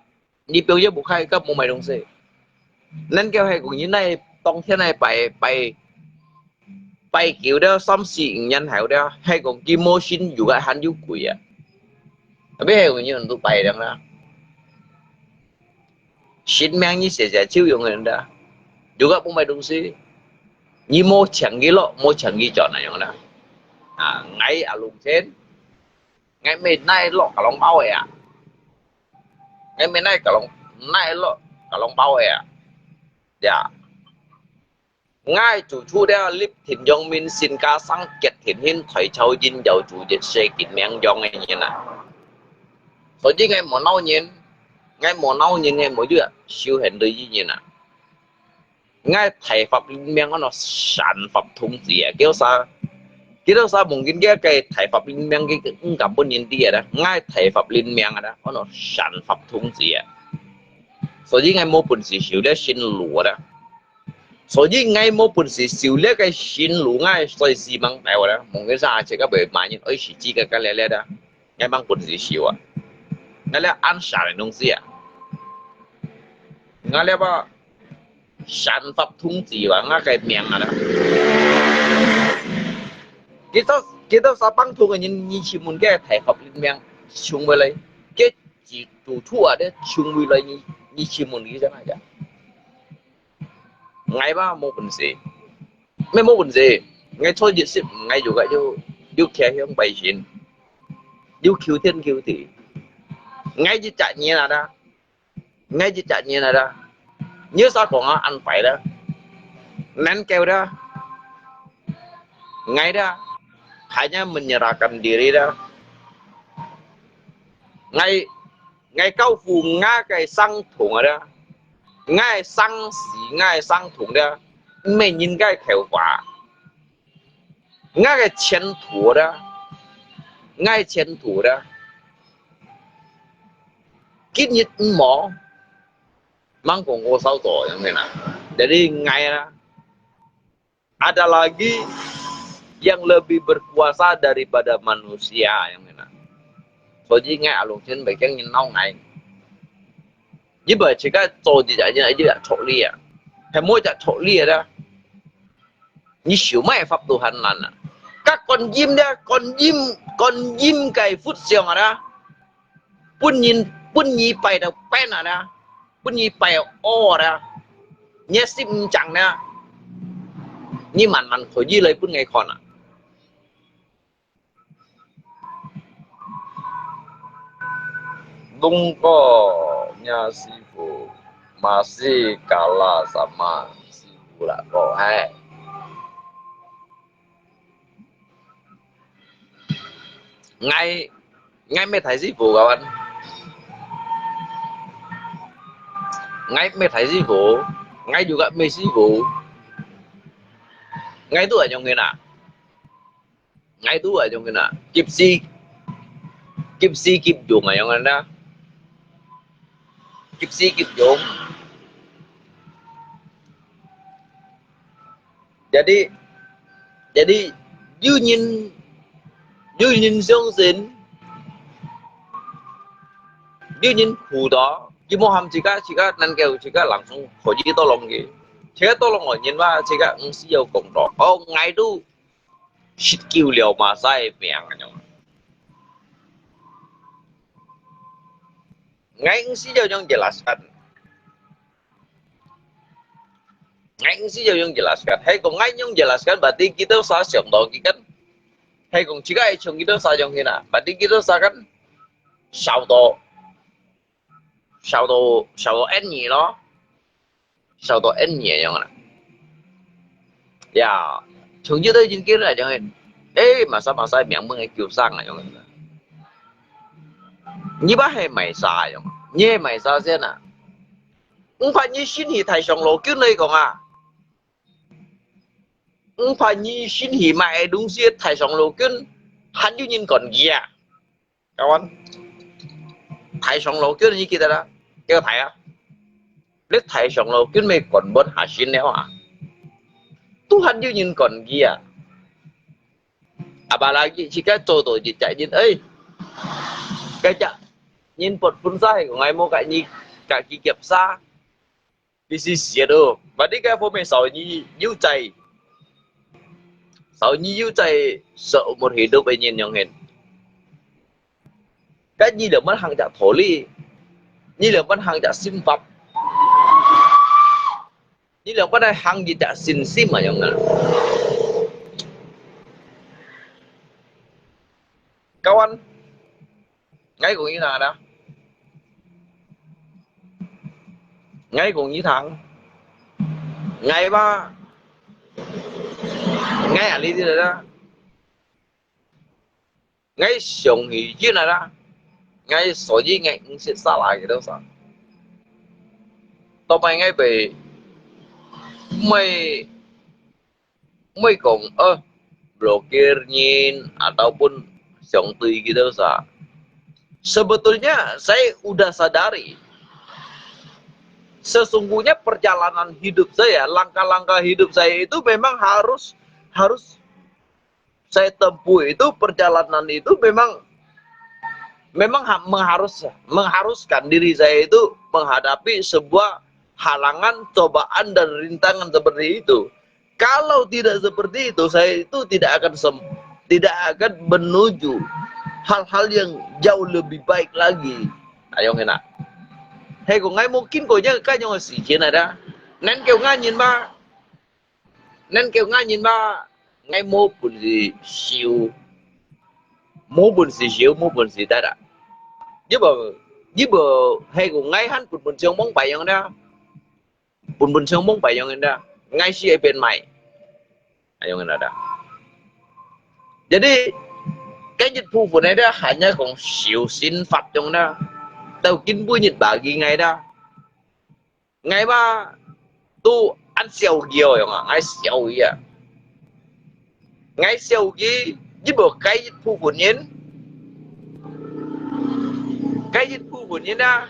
nhi biểu như buộc hay các mua mấy东西nên kêu hay còn như này tông thế này bay kiểu đó xóm xị nhân hảo đó hay còn kim mô xin juga hắn du quỷ à biết hay còn như tôi bay đang đó xin miang như sẽ chiêu dùng người đó juga mua mấy东西như mua chẳng ghi lộ mua chẳng ghi chọn này đó ngay à lùng trên ngày mình nay lọ cả lòng bao à ngày mình nay cả lòng nay lọ cả lòng bao à dạ ngay chủ chu đeo lip thịt dòng mình xin ca sang kết thịt hin thầy châu dinh dầu chủ dịch xe kịt miệng dòng này như nè所以ngay một nấu nhìn ngay mỗi đứa siêu hiện đời như nè ngay thầy pháp miệng nó sản phẩm thùng gì à kiểu sao mungkin dia cái thầy pháp miệng cái cảm bốn nhìn đi à ngay thầy pháp miệng à nó sản phẩm thùng gì à 所以ngay冇本事少咧先路啦。所以ngay冇本事少咧嘅先路ngay所以市民大話啦，蒙嘅啥只個被買人愛是知嘅個咧咧啦，ngay幫本事少啊，ngay咧按啥嘅東西啊，ngay咧把sản phẩm通知話ngay cái miệng à啦。kita sa bang thu cái nhìn chỉ muốn cái thầy học miệng chung với lại cái chỉ chủ thua đấy chung với lại như chỉ muốn cái thế này vậy ngay ba một vấn đề mấy một vấn đề ngay thôi dịch sự ngay juga yêu khéo hướng bày chuyện yêu cứu thiên cứu thị ngay chỉ chạy như là đó ngay chỉ chạy như là đó nhớ sao còn ăn phải đó nén kêu đó ngay đó hanya menyerahkan diri đó ngay kau phù nga cái sang thùng ở đó ngay sang xỉ ngay sang thùng đó mình nhìn cái hiệu quả ngay cái chiến thủ đó ngay chiến thủ đó kít nhít mỏ mang cùng ngô sáu tuổi như thế nào để đi ngay đó ada lagi yang lebih berkuasa daripada manusia yang mana.所以ngay alung trên bảy cái nhìn nông này. Như vậy chỉ cái做gì vậy như là thổ ly à, hay mỗi cái thổ ly đó, như siêu mấy pháp tu hành là các con chim đó, con chim cái phút xiong đó, bún nhì bay đâu pen đó, bún nhì bay o đó, nhé sim chẳng đó, như mình khỏi gì lấy bún ngày còn à. Dungko-nya Sifu masih kalah sama Sifu lah kok. Hai. Ngay mới thấy Sifu kawan. Ngay mới thấy Sifu, ngay juga mới Sifu. Ngay tu ở trong người nào? Ngay tu ở trong người nào? Kịp si kịp dùng ở trong người đó. Kịp si kịp dùng. Jadi you nhìn song sin you nhìn khu đó you mau ham jika nan kêu jika langsung pergi tolong gitu jika tolong orang nhìnว่าjika mesti有工作oh ngay tu shit kêu liao mà sai miệng anh ngay mesti yang jelaskan ngay mesti yang jelaskan hay còn ngay yang jelaskan berarti kita usah siap dong kan hay còn jika chung kita usah yang hina berarti kita usah kan sao đồ n nhỉ đó sao đồ n nhỉ vậy nè dạ thường như tôi chứng kiến là cho nên ê mà sao miệng mưng kiểu sang này như bác hay mày xài không như mày sao thế nè không phải như xin hỉ thầy sòng lỗ kiếm này còn à không phải như xin hỉ mày đúng xuyên thầy sòng lỗ kiếm hắn như nhìn còn gì à các bạn thầy sòng lỗ kiếm như kia đó kêu thầy á biết thầy sòng lỗ kiếm mày còn bớt hạ xin nếu à Tuhan như nhìn còn gì à apalagi jika contoh chạy nhìn ấy cái chợ nhìn bột phun sai của ngày mua cái gì cả kỳ kiểm xa đi xì xìa đâu và đi cái phố mày sợ như yêu chạy sợ một hình đâu bây nhìn nhong hình cái gì là mất hàng chợ thổ ly như là mất hàng chợ sim pháp như là mất hàng gì chợ xin sim mà nhong nè kawan ngay cũng như thằng đó, ngay cũng như thằng ngay ba ngay à lý gì đó ngay sống thì chứ này đó ngay所以ngay cũng sẽ xa lại cái đâu sao tao mày ngay về mày mày cũng blokirnya ataupun Xiongtui gitu sa. Sebetulnya saya udah sadari sesungguhnya perjalanan hidup saya, langkah-langkah hidup saya itu memang harus saya tempuh itu perjalanan itu memang mengharuskan diri saya itu menghadapi sebuah halangan, cobaan dan rintangan seperti itu. Kalau tidak seperti itu, saya itu tidak akan menuju hal-hal yang jauh lebih baik lagi. Ayo ngena. Hay của ngay mungkin của những cái nhau sĩ chiến này đó. Nên kêu ngay nhìn ba ngay mô bùn gì siêu mô bùn gì ta đã. Giúp bờ hay của ngay hắn bùn siêu mong bảy yang đó. Bùn siêu mong bảy yang đó. Ngay si bên mày. Ayo ngena dah. Jadi cái dịch vụ của này đó hanya còn siêu xin phạt trong đó. Tao kinh vui nhật bagi ngay đó. Ngay ba tu ăn siêu nhiều rồi ngay siêu gì à. Ngay siêu gì giúp bờ cái dịch vụ của nhân. Cái dịch vụ của nhân đó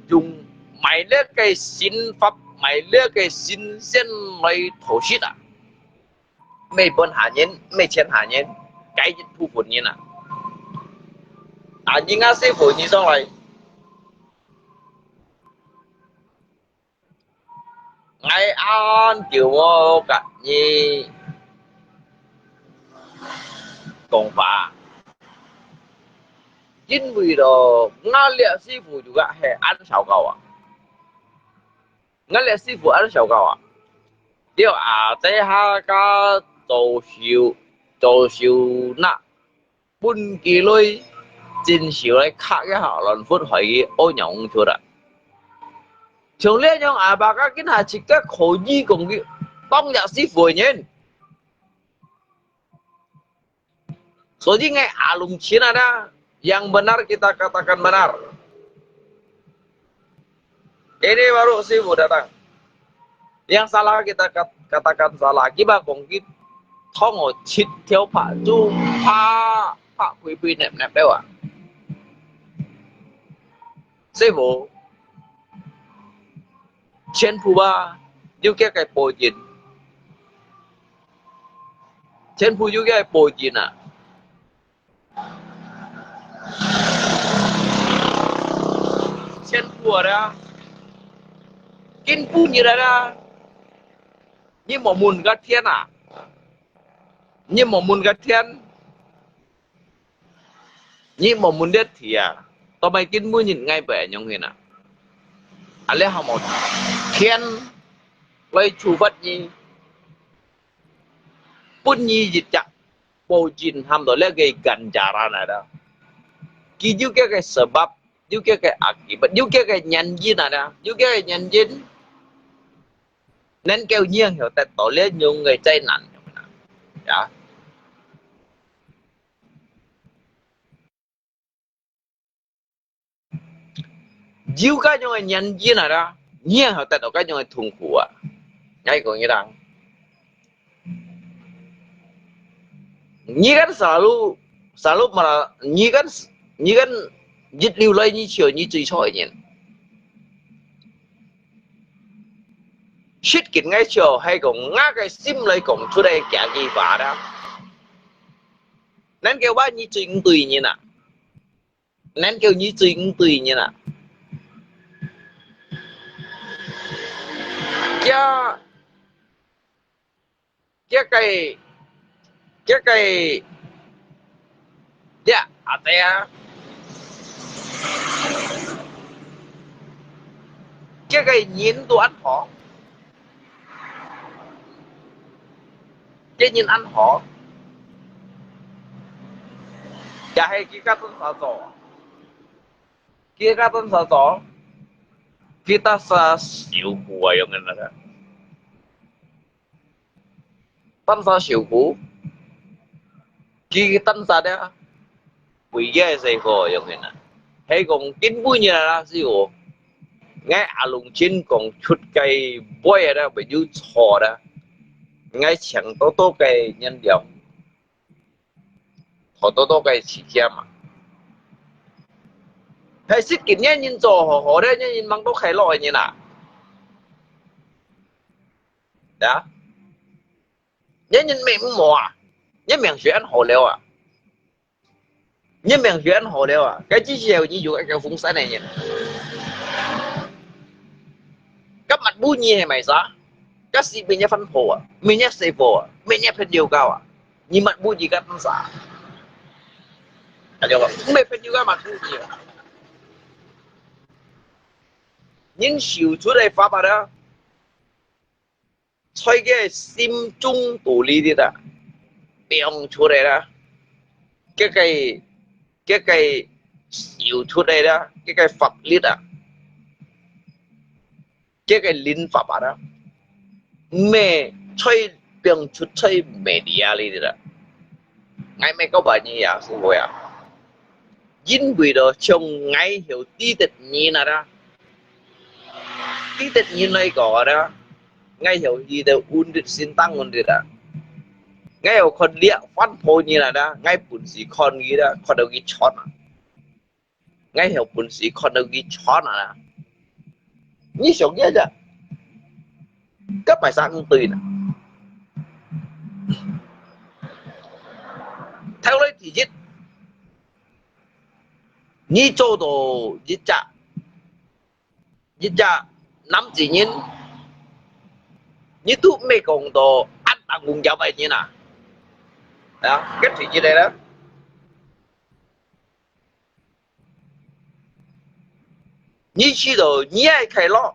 dùng mày lấy cái xin pháp mày lấy cái xin sen lấy thổ xít à. Mày bận hạ nhân, mày chen hạ nhân. Cái dịch vụ của nhân à. À nhưng á sư phụ như xong rồi. Ngày an kiểu mô cả như công phá. Chính vì đó ngã lệ sư phụ juga hay ăn sao cầu à. Ngã lệ sư phụ ăn sao cầu à. Điều à tế ha ca tổ siêu nạ bún kỳ lôi chính siêu lại khác cái họ lần phút hỏi ô nhộng chưa đã. Chúng liên nhau à bà các kiến hạ chỉ các khổ nhi cùng cái tông nhạc sĩ phổi nhiên. Soalnya ngay alum Cina ada yang benar kita katakan benar. Ini baru Sifu datang. Yang salah kita katakan salah. Kita kongkit thong ở chít theo Pak Chu Pak Quy nẹp đâu à. Sifu Chen Phu Ba juga kayak pojin. Chen Phu juga kayak pojin à. Chen Phu ada Kin Phu như đó như một mùn gắt thiên à. Như một mùn gắt thiên. Như một mùn đất thì à. Tao mày Kin Phu nhìn ngay vẻ nhông hình à. À lẽ họ một thiên lấy chủ vật nhi pun nhi dịch chặt bầu jin ham đó là cái ganjaran ada ki juga cái sebab juga cái akibat juga cái nhân duyên ada juga cái nhân duyên nên kêu nhiên hiểu tại tổ lẽ nhiều người chay nặng ya juga những người nhân duyên ada nhiên hiểu tại tổ cái những người thùng khổ à ngay còn như rằng nyi kan selalu malah nyi kan dịch lưu lây như chiều như truy soi nhỉ shit kín ngay chiều hay cũng ngã cái sim lấy cũng出đây cả gì phá đó nên kêu ba như truy tùy như nè nên kêu như truy tùy như nè cái ya artinya cái nhìn đồ ăn họ cái nhìn ăn họ Jahe kita tan sa to. Kita tan sa to. Kita sa siêu cú yang ngena. Tan sa siêu cú. Kita tan sa dia. Quỷ ghê say phò yang ngena. Hay còn kín vui như là siêu. Ngay à lùng chín còn chút cây bôi ở đó bị dư thò đó. Ngay chẳng tố cây nhân dòng. Họ tố cây chỉ kia mà. Hay xích kín nhé nhìn trò họ đấy nhé nhìn mang tố khai lòi như nào. Đó. Nhé nhìn mẹ mò. Nhé miệng chuyện ăn hồ leo à. Nhé miệng chuyện ăn hồ leo à. Cái chí xèo như dụ cái phúng sáng này nhìn. Các mặt bú nhì hay mày sao? Các sĩ mình nhé phân phổ à. Mình nhé xây phổ à. Mình nhé phân điều cao à. Nhưng mặt bú gì các phân xã. Anh không? Mình phân điều cao mặt bú gì à. Nhưng xíu chú đây pháp à đó. Thôi cái sim trung tủ lý đi đó. Biong chú đây đó. Cái xíu chú đây đó. Cái pháp lý đó. Cái linh pháp à đó. Mẹ chơi biong chú chơi media lý đi đó. Ngay mẹ có bà như vậy sư phụ à. Dính vì đó chồng ngay hiểu tí tịch nhìn à đó. Tí tịch nhìn này có đó. Ngay hiểu gì đều ôn định xin tăng ôn định đó. Ngay hiểu con liệng phát phô như là đó. Ngay bùn sĩ con ghi đó. Con đâu ghi chót à. Ngay hiểu bùn sĩ con đâu ghi chót à. Như sống như vậy. Các bài sáng không tùy nè. Theo lấy thì giết. Như chỗ đồ giết chạ. Giết chạ. Nắm chỉ nhìn. Như tụ mê cùng đồ ăn tặng cùng giáo vậy như nào. Đó. Cái chuyện gì đây đó. Như chỉ đồ như ai khai lọ.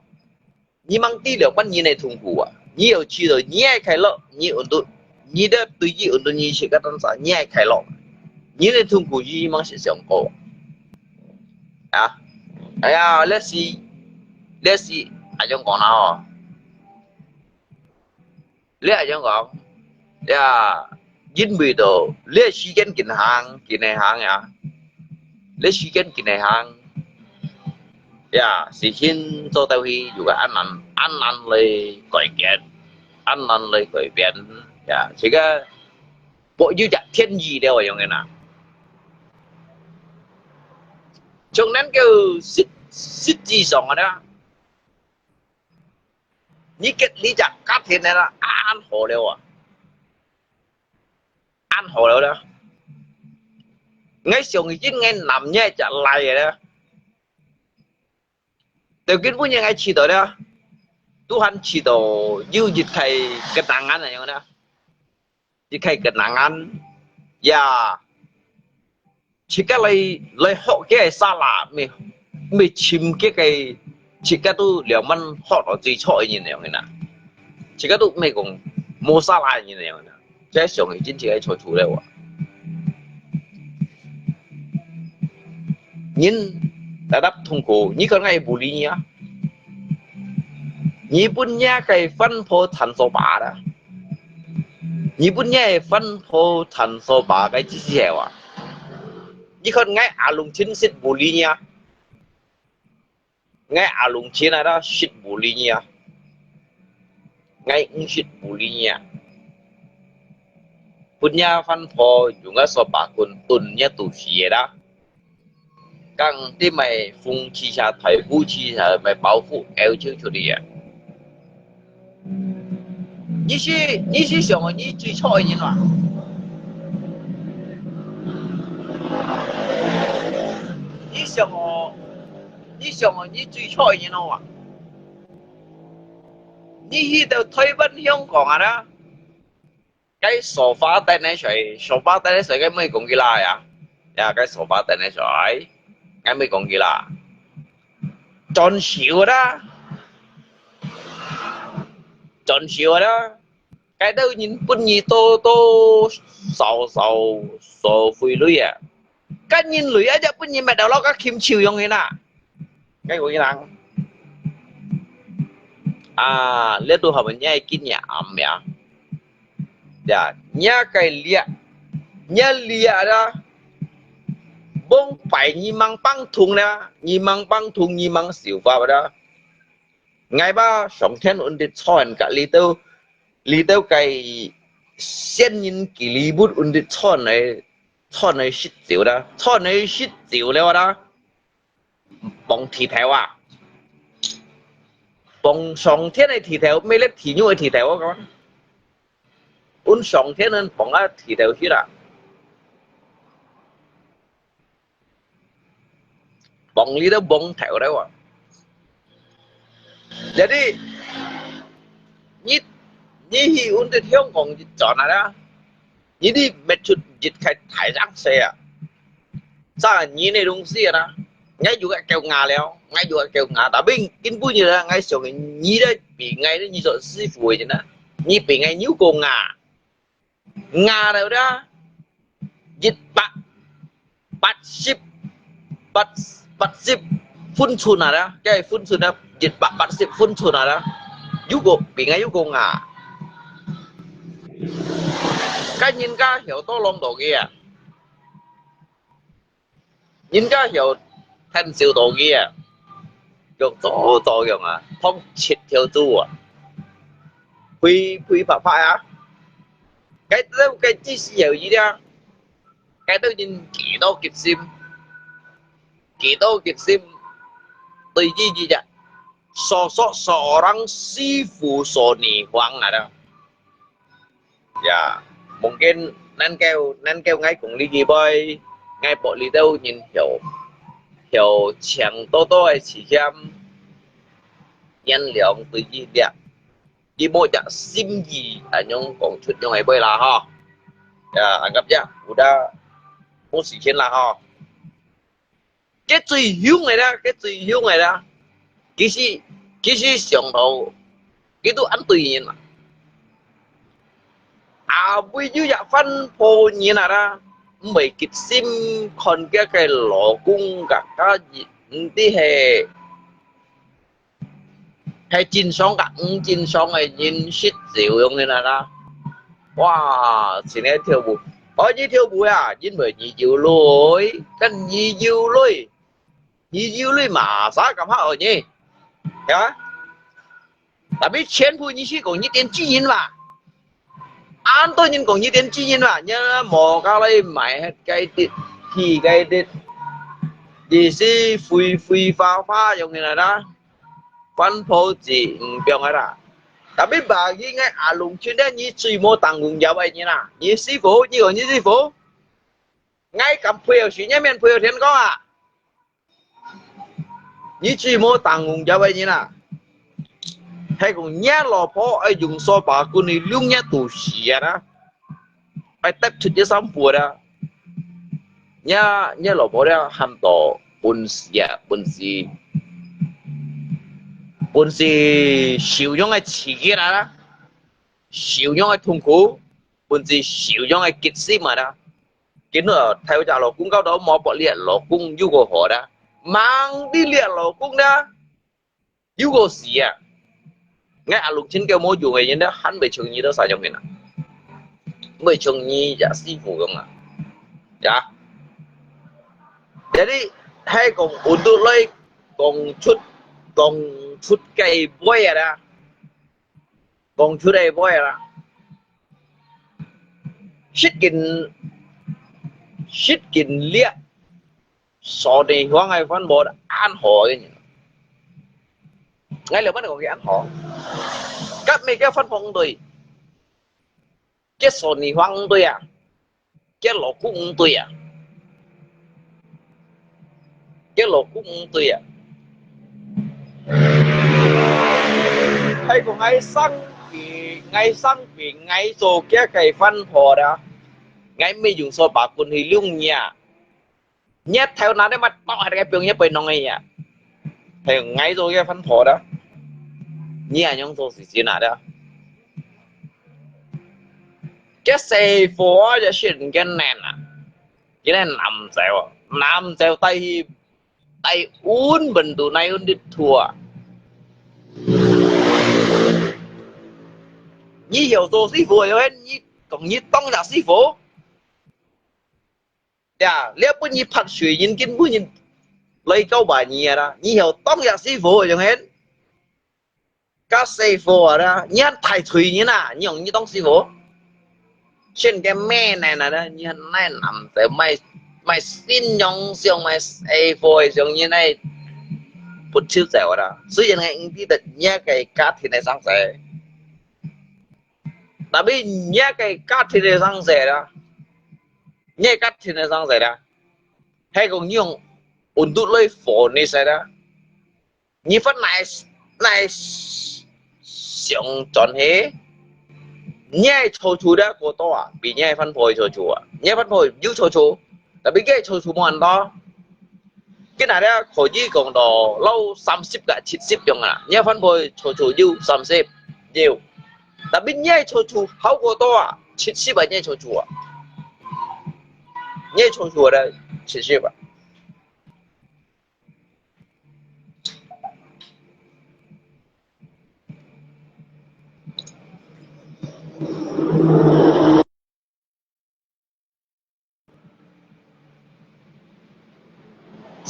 Như mang tí liệu bắt như này thùng củ à. Như ở chỉ đồ như ai khai lọ. Như ổn tụ. Như đó tùy ý ổn tụ như sẽ các tân xã. Như ai khai lọ. Như này thùng củ như mang sẽ sống cổ. À. Let's see. Ở trong còn nào. Lấy ở trong còn. Dính bì đồ. Lấy sĩ kiến kìn hàng. Kìn này hàng à. Lấy sĩ kiến kìn này hàng. Sĩ kiến cho tao hi. Dù cả ăn lấy cõi kiện. Ăn lấy cõi biển. Chỉ có. Bộ như chặt thiên gì đều ở trong cái nào. Trongนั้นkêu xích gì sống ở đó. Như kết lý chặt cắt thiên này là ăn hồ đều à. Ăn hồ đều đó. Ngay sống thì chính ngay nằm nhé chặt lại rồi đó. Từ kiến vũ như ngay chỉ tổ đó. Tu hành chỉ tổ như dịch thầy kết năng ăn này đó. Dịch thầy kết năng ăn. Chỉ cái lấy họ cái xa lạ mày chìm cái chỉ cái tu liệu mình họ nó chỉ chọi như này nè. Chỉ cái tu mày cũng mua xa lạ như này nè. Cái sống thì chính chỉ cái chọi chủ đâu à. Nhưng đã đáp thông cổ như con ngay bù lý nhá. Như bún nhá cái phân phô thành số bả đó. Như bún nhá phân phô thành số bả cái chỉ dẻo à. Như con ngay à lùng chín xích bù lý nha. Ngay à lùng chín này đó xích bù lý nha. Ngay xích bù lý nha. Bún nha phân phô dùng cái số bả quân tuần nha tù xìa đó. Càng tí mày phung chi xa thầy vũ chi xa mày bảo phụ eo chứ cho đi à. Như xí xong rồi như chỉ chọi như nào. Như xong rồi như chỉ chọi như nào à. Như khi đều推vấn香港à đó. Cái sổ phá tên này cái mấy cũng ghi lại à. Cái sổ phá tên này xoay. Cái mấy cũng ghi là tròn xíu đó. Tròn xíu đó. Cái đâu nhìn bún nhì tô sầu phui lưới à. cái nhìn lưỡi aja pun nhìn mẹ đầu lo các kim chiều yang hina cái của yang lihat tuh hamanya ikin ya am ya ya nya cái lihat nya lihat đó bông phải nhì mang băng thùng nè nhì mang băng thùng nhì mang xỉu vào đó ngày ba sống thiên ổn định chọn cả lý tâu cái sen nhìn kỳ lý bút ổn định chọn này shit xỉu đó chọn này shit xỉuแล้วđó bông thì theo bông sống thiên này thì theo mấy lớp thì như vậy thì theo các bạn ổn sống thiên nên bông á thì theo chứ là bông lý đó bông theo đấy à jadi ni hi untuk Hong Kong chọn là ni đi mệt chút dịch khai thải rác xe à sao ni này đúng gì à ngay juga kêu ngà léo ngay juga kêu ngà đã bình kinh vui như là ngay số cái ni đấy bị ngay đấy như rồi sư phụ vậy nè ni bị ngay nhíu cô ngà đâu đó dịch bắt ship bắt ship phun chun à đó cái phun chun đó dịch bắt ship phun chun à đó yugo bị ngay yugo ngà cái nhìn ca hiểu to lòng đồ kia nhìn ca hiểu thân siêu đồ kia dùng to dùng à thông chít theo tu à phi phải á cái chi nhiều gì đó cái tôi nhìn kỹ đâu kịp sim tùy gì vậy so răng sư phụ so nì hoang là đâu ya mungkin nan kêu ngay cùng lý gì boy ngay bộ lý đâu nhìn hiểu chẳng to hay chỉ xem nhân liệu từ gì đẹp đi mua chả sim gì ở nhung còn chút nhung ấy bơi là ha ya anh gặp chưa udah muốn xí trên là ha cái gì hiếu này đó cái gì想đầu cái tôi ăn tùy nhiên mà bây giờ phân phô như nào đó mấy cái sim còn cái lỗ cung cả cái gì đi hay chín sóng này nhìn shit dịu用như nào đó wow xin em theo bù như theo bù à nhìn bởi nhị dịu lối cái nhị dịu lối mà sao cảm hảo nhỉ hiểu không tapi钱不你去讲一点经验嘛anh tôi nhìn còn như tiền chi nhiên mà nhớ mò cao đây mày cái thịt thì cái thịt gì si phi pha giống như này đó phân phối gì biểu ngay đó tại biết bà gì ngay lùng chuyên đấy như suy mô tăng nguồn giáo vậy như nào như sư phụ như còn như sư phụ ngay cầm phiếu chỉ nhớ miền phiếu thiên có à như suy mô tăng nguồn giáo vậy như nào hay còn nhớ lò phó ai dùng so bà cô này luôn nhớ tù xìa đó ai tép chút cho xong phùa đó nhớ lò phó đó hàm tổ bún xì xíu nhông ai chỉ kia đó xíu nhông ai thùng khú bún xì xíu nhông ai kịch xí mà đó cái nữa theo trả lò cung cao đó mò bỏ liệt lò cung yêu của họ đó mang đi liệt lò cung đó yêu của xìa ngay lục trên kêu mô dù người đó hắn bị trường nhi đó sao trong này nè bị trường nhi giả sư phụ không à dạ để đi hay còn ổn tụ lấy còn chút cây bôi ra còn chút đây bôi ra shit kín liệt so đi hoang hay phân bột ăn hỏi ngay là bắt đầu cái ăn họ các mấy cái phân phong tôi cái số này hoang tôi à cái lỗ cung tôi à hay còn ngay xăng vì ngay số cái phân phò đó ngay mới dùng số bạc quân thì luôn nhà nhét theo nó để mà to cái biểu nhét bên ngoài à thì ngay rồi cái phân phò đó nhà nhóm số gì nào đó cái xe phố cho chuyện cái nền à cái này nằm xèo tay uốn bình tụ này uốn đi thua nhí hiểu tô sư phụ rồi nhí còn nhí tông là sư phụ ya liếc bữa nhí phát suy nhìn kinh bữa nhìn lấy câu bài nhí ra nhí hiểu tông là sư phụ rồi hết các sư phụ ra nhí thầy thủy nhí nà nhí ông nhí tông sư phụ trên cái mẹ này là nhí này nằm tới mày xin nhong xiong mày sư phụ xiong như này bút chữ dẻo ra sử dụng ngay đi được nhé cái cá thì này sang rẻ tapi nhé cái cá thì này sang rẻ ra nhé cá thì này sang rẻ ra hay còn nhiều ổn tụ lấy phổ này sẽ ra như phát này xiong chọn hết nhé châu chú đã của to bị nhé phân phối châu chú nhé phân phối yêu châu chú tapi cái châu chú mòn đó cái này đó khỏi gì còn đồ lâu 30 cả 70 dòng à nhé phân bồi cho chú yêu 30 nhiều đã biết nhé cho chú hậu của tôi à 70 nhé cho chú à nhé cho chú đấy 70 à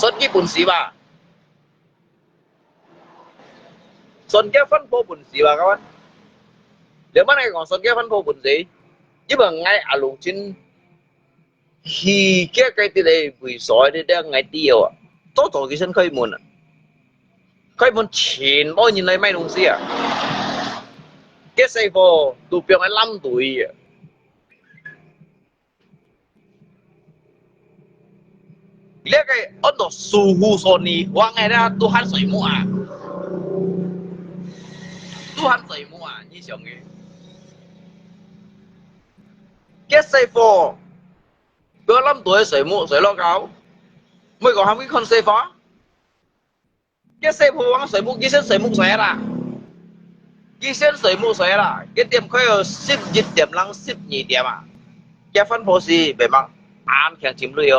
Xuân cái bún xì bà Xuân cái phân phô bún xì bà các bạn nếu mà này còn Xuân cái phân phô bún xì chứ mà ngay ở lùng trên khi cái này buổi sói thì đang ngày tiêu à tốt rồi cái sân khơi muôn chín bao nhiêu này mấy đồng xì à cái xe phô tụ biểu 15 tuổi à lihat kayak untuk suhu Sony wang ada Tuhan semua như chồng ấy cái xe phô có 5 tuổi sợi lo cáo mới có 20 con xe phó cái xe phô wang sợi mũ xe là cái xe sợi mũ xe là cái tiệm khơi ở 10 điểm lăng 12 điểm à cái phân phô gì về mặt ăn kèn chìm lưới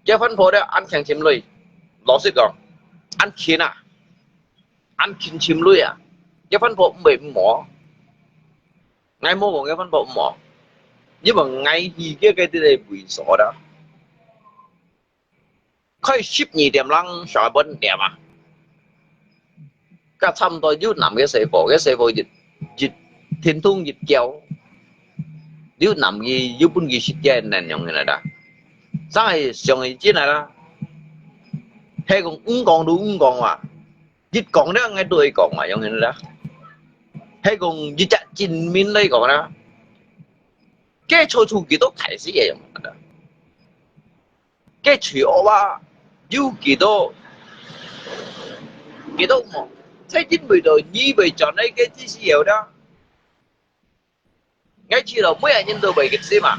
cái phân phối đó ăn kèn chìm lưới nó sẽ còn ăn kín chìm lưới à cái phân phối bị mỏ ngay mua của cái phân phối mỏ nhưng mà ngay khi cái này bị sổ đó khơi ship nhì điểm lăng sợ bên điểm à cái thăm tôi giúp nằm cái xe phổ dịch thiên thung dịch kéo giúp nằm gì giúp bên gì ship chơi này nhung này đã sáng ngày xong ngày chứ này đó hay còn đúng còn mà dịch còn đó ngay đuôi còn mà giống như đó hay còn dịch chặt chín min đây còn đó cái cho chú kỳ tốt thải sĩ vậy mà cái chuyện ba yêu kỳ tốt mà thấy chính bởi đời nhi bởi chọn đây cái gì nhiều đó ngay chỉ là mấy anh nhân đồ bởi cái gì mà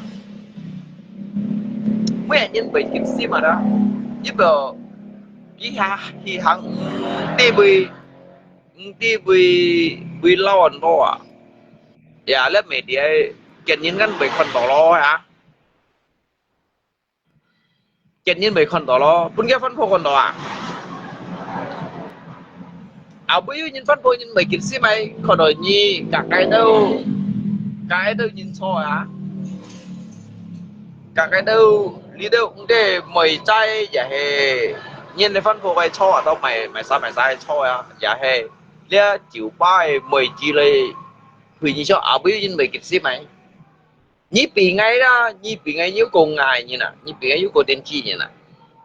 mấy anh nhân bởi cái gì mà đó giúp đỡ khi hắn đi vì lo anh đó à dạ lớp mẹ đi kiện nhân ngăn bởi con tỏ lo hả kiện nhân bởi con tỏ lo cũng cái phân phô con tỏ à bây giờ nhân phân phô nhân bởi cái gì mày còn đổi nhi cả cái đâu nhìn thôi hả cả cái đâu đi đâu cũng để mày trai giả hè nhìn này phân phô cái cho ở đâu mày sai cho à giả hè lia chịu bay mày chỉ lấy vì như cho ở bây giờ mày kịp xí mày nhí bị ngay đó nhí bị ngay yếu con ngài như nè nhí bị ngay yếu con tiên tri như nè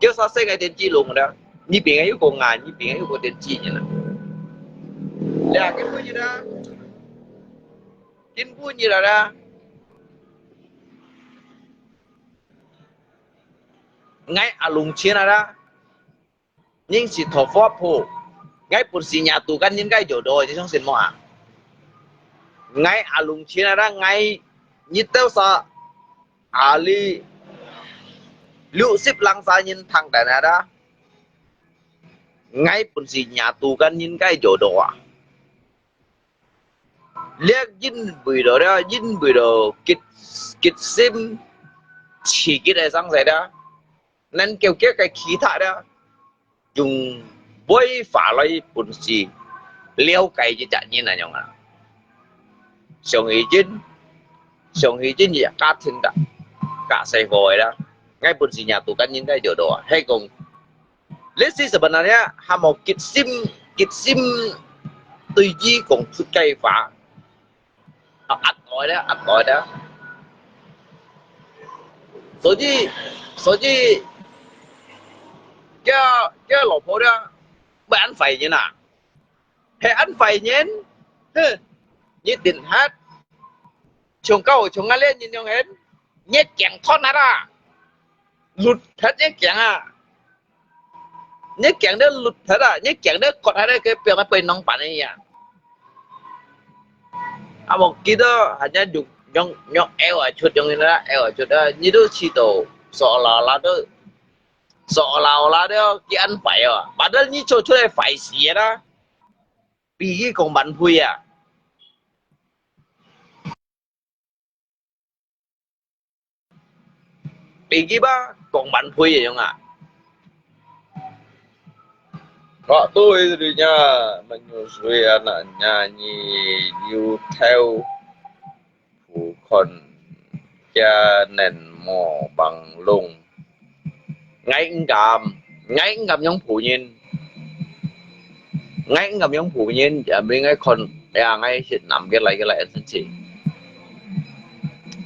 chứ sao xây cái tiên tri luôn đó nhí bị ngay yếu con ngài nhí bị ngay yếu con tiên tri như nè là cái vui như đó tin vui như là đó ngay ở lùng chiến đó nhưng chỉ thọ pháp phô ngay một sĩ nhà tù căn những cái chỗ đồi thì trong xin mọi ngay ở lùng chiến đó ngay như tiêu sa ali lưu xếp lăng xa nhìn thằng đại này đó ngay một sĩ nhà tù căn những cái chỗ đồi liếc dính bụi đồ đó dính bụi đồ kịch kịch sim chỉ cái này sang rồi đó nên kêu kia cái khí thải đó dùng bôi phá lại bùn xì leo cái gì chẳng như này nhông à xong ý chín gì cả thiên cả xây vội đó ngay bùn xì nhà tụ căn những cái điều đó hay cùng lấy xí sebenarnya ham một kịch sim tư duy cùng xuất cây phá ăn gọi đó số gì cái老婆đó bạn ăn phải như nào hay ăn phải nhén như tiền hát chúng câu chúng ăn lên nhìn nhau hết nhét chèn thoát nát à lụt hết nhét chèn à nhét chèn đó lụt hết à nhét chèn đó còn hay cái việc nó bên nông bản này à một kia đó hanya dùng nhong eo ở chuột nhong đó eo ở chuột đó như đó chỉ tổ là đó cái ăn phải à bản thân như cho này phải xỉa đó bị cái còn bạn vui à bị cái ba còn bạn vui vậy không ạ Kak tôi dirinya menyusui anaknya Nyi theo phụ con cha nền mò bằng lùng ngay ngầm giống phụ nhiên chả biết ngay con ngay hiện nằm cái này anh chị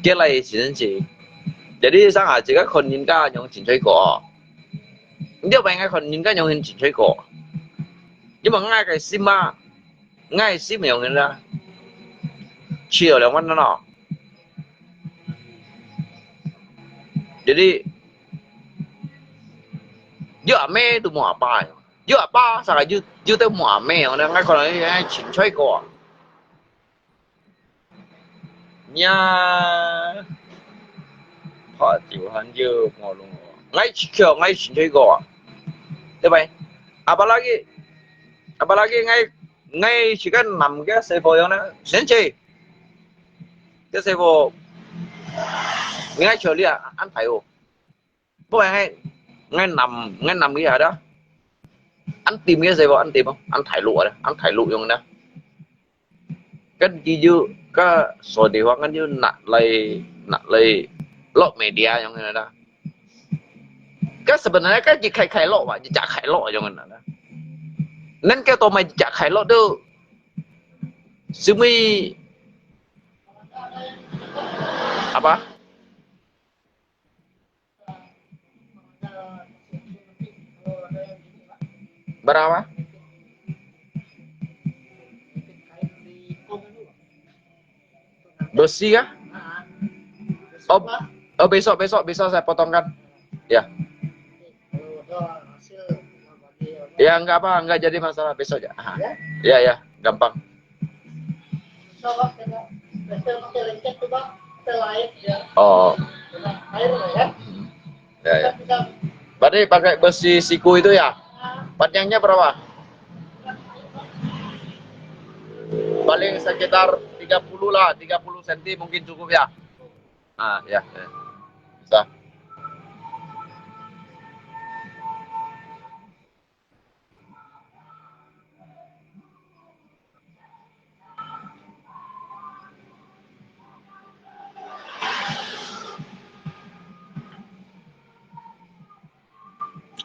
cái này xin chị jadi sang aja kan kon nhìn cả những chuyện chơi cổ nếu bạn ngay kon nhìn cả những chuyện chơi cổ nhưng mà ngay cái sim mà ngay sim nhiều người ra chiều là ngon nó jadi giữa mẹ tụi mỏ ba giữa ba sao lại giữa tới mỏ mẹ nó ngay còn lại chuyện chơi cổ nya họ chịu hắn dư ngồi luôn ngay chuyện chơi cổ thế vậy apalagi ngay chỉ cần nằm cái xe vô đó đến chi cái xe vô ngay chờ đi ăn phải không bố mẹ ngay nằm cái gì đó ăn tìm cái xe vô ăn tìm không ăn thải lụa đấy ăn thải lụa trong đó cái gì dư cái số điện thoại cái dư nặng lây lọ media trong này đó cái sebenarnya cái gì khai lọ mà chả khai lọ trong này đó nên kêu tôi mày chả khai lọ đâu Sumi apa berapa besi kah oh besok saya potongkan ya ya enggak jadi masalah besok ya ya gampang oh ya berarti pakai besi siku itu ya panjangnya berapa paling sekitar 30 lah 30 cm mungkin cukup ya ya bisa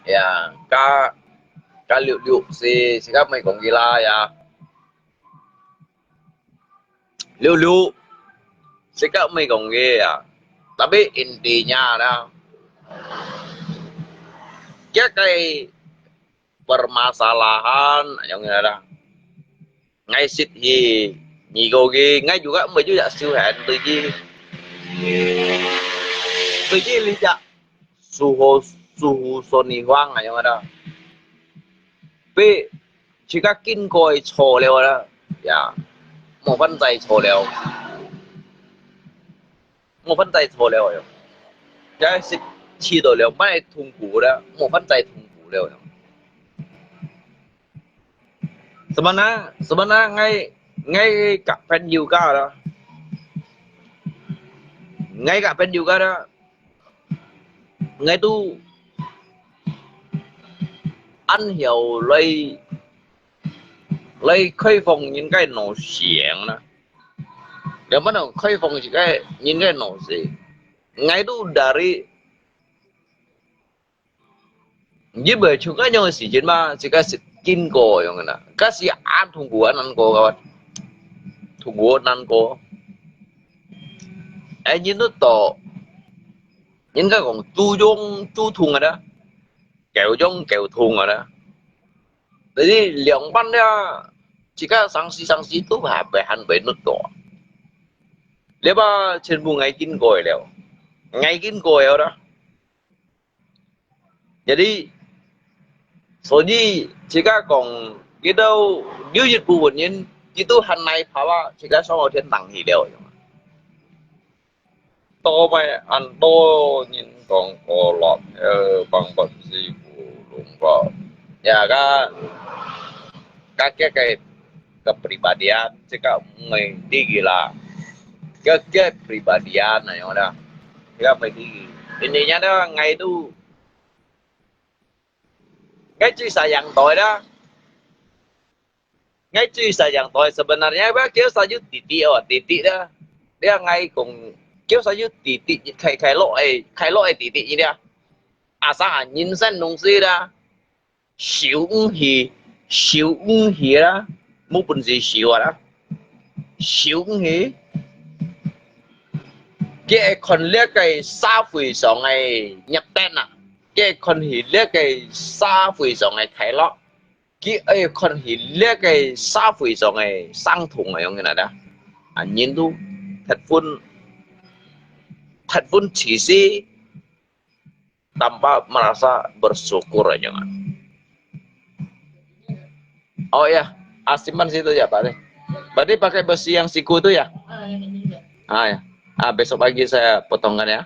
ya ka liệu si các mày cũng gila ya liu sikap may gongge ya tapi intinya ada cái permasalahan yang ada ngay sit hi nhị gogi ngay juga mới juga siêu hẹn từ chi lý dạ suho soni hoang yang ada tapi jika kin koi cho leo đó ya một vấn tay cho leo rồi cái chi đồ leo mai thùng củ đó một vấn tay thùng củ leo sebenarnya ngay cả fan yoga đó, ngay cả fan yoga đó, ngay tu ăn hiểu lấy khơi phong những cái nổ xiềng đó, để bắt đầu khơi phong những cái nổ gì, ngay tu dari như bởi chúng cái nhau sự kiện mà chỉ cái skin cổ yang na, kasih ăn tungguan ăn cổ kawan, tungguan ăn cổ, nhìn nó to, những cái còn chu thùng ở đó, kéo thùng ở đó, jadi lượng ban đó chỉ cái sang si tu về hành về nó to, nếu mà trên vùng ngay kinh cổ rồi, ngay kinh cổ rồi đó, jadi soalnya jika kong kita dia buatnya itu hanai bahwa jika soal thiên tàng thì đều to bay ăn to nhìn còn có lọt bằng bật gì của lùng vào ya cái kepribadian jika người đi gila cái kepribadian này orang jika pergi intinya đó ngày tu cái chữ sayang tôi đó, cái chữ sayang tôi sebenarnya bác kéo sao chứ titi đó, dia ngay cùng kéo sao chứ titi khai lỗi titi gì đó, asa nhìn sang nông sĩ đó, xíu hì đó, mua bún gì xíu đó, xíu hì, cái con liếc cái sa phì sòng này nhập tên à. Cái con hỉ liếc cái xa phủi dòng này thái lọ cái ấy con hỉ liếc cái xa phủi dòng này sang thùng này ông đó nhìn tu thật pun chỉ si tanpa merasa bersyukur aja kan. Oh ya, simpan situ ya Pak. Berarti pakai besi yang siku itu ya? Yang ini juga. Ya. Besok pagi saya potongkan ya.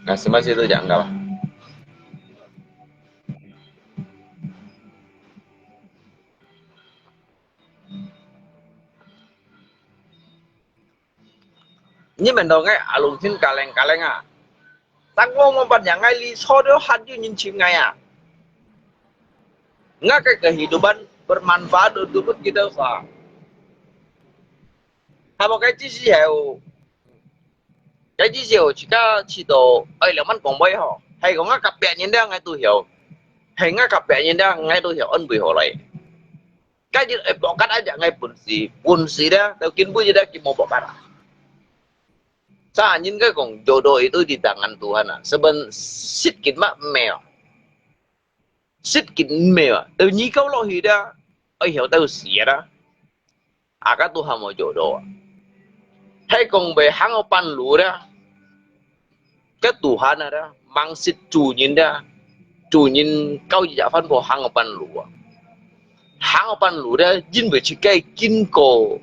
Nah, simpan situ aja enggak lah. Như mình nói ngay alung tin kaleng à. Tang ngomong banyak ngay li sodo hadi nyincim ngay à. Nggak kayak kehidupan bermanfaat untuk kita usaha. Hamo cái chi gì heo. Cái chi gì chỉ có chỉ đồ ấy là mình còn bây họ hay có ngắt cặp bè nhìn ra ngay tôi hiểu. Hay ngắt cặp bè nhìn ra ngay tôi hiểu ân bị họ lại. Cái gì bỏ cắt aja ngay buồn gì đó, tao kiến bui gì đó chỉ mau bỏ cắt. Sa nhìn cái còn jodoh itu di tangan Tuhan ah. Sedikit mak mèo. Sedikit mèo. Từ nhi câu lo hi đó, ai hiểu tao xỉa đó. Các Tuhan mau jodoh. Hay còn về hang opan lũ đó. Cái Tuhan đó mang sit chủ nhìn đó. Chủ nhìn câu gì dạ phân bộ hang opan lũ. Hang opan lũ đó nhìn về chỉ cái kinh cổ,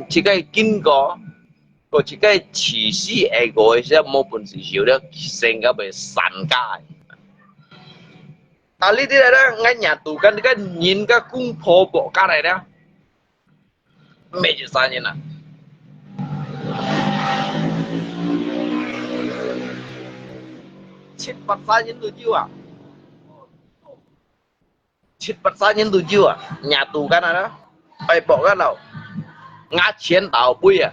chỉ cái kinh có. Có chỉ cái chỉ sĩ ego sẽ một phần sự hiểu đó sinh ra về sản ca. Tali đi đó ngay nhà tù cái nhìn cái cung phô bộ ca này đó. Mẹ chỉ sao như nào? Chết bắt xa nhìn tôi chưa à? Chết bắt xa nhìn tôi chưa à? Nhà tù cái này đó. Phải bỏ cái nào? Ngã chiến tàu bùi à?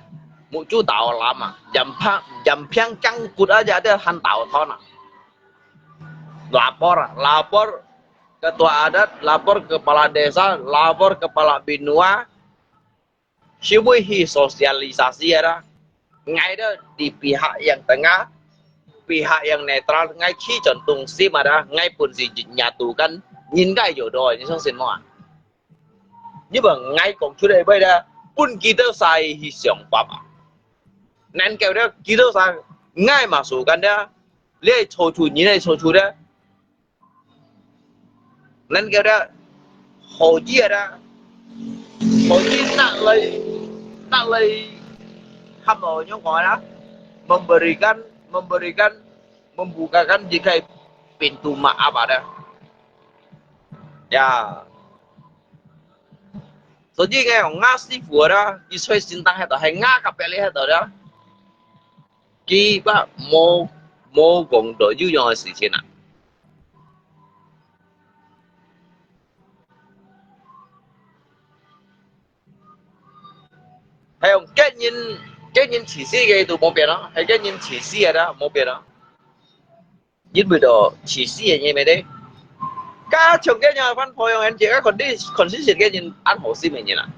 Một chú tàu làm à, jam piang cang cút aja ada han tàu thon à. Lapor ketua adat, lapor kepala desa, lapor kepala binua. Sibuhi sosialisasi ada. Ngay đó di pihak yang tengah, pihak yang netral, ngay khi jantung sim ada, ngay pun si nyatukan, nhìn cái jodoh ini semua. Nhưng mà ngay còn chú đây bây giờ, pun kita sai hisong papa. Nên kêu đó kita sai ngay masukkan dia, lihat cocu ni lihat cocu dia. Nên kêu đó hoji ada, hoji nak lay hamba nyong gọi đó, membukakan jika pintu maaf ada. Ya, 所以嘅我啱師傅啦，伊出先當喺度係啱夾俾你喺度啦，基本冇講到要用嘅事情啊。係用經驗持師嘅都冇變咯，係經驗持師嘅啦冇變咯，因為到持師嘅嘢咪咧，加長嘅人分配用人自己คนที่เสีย嘅人อัน好先明嘅啦。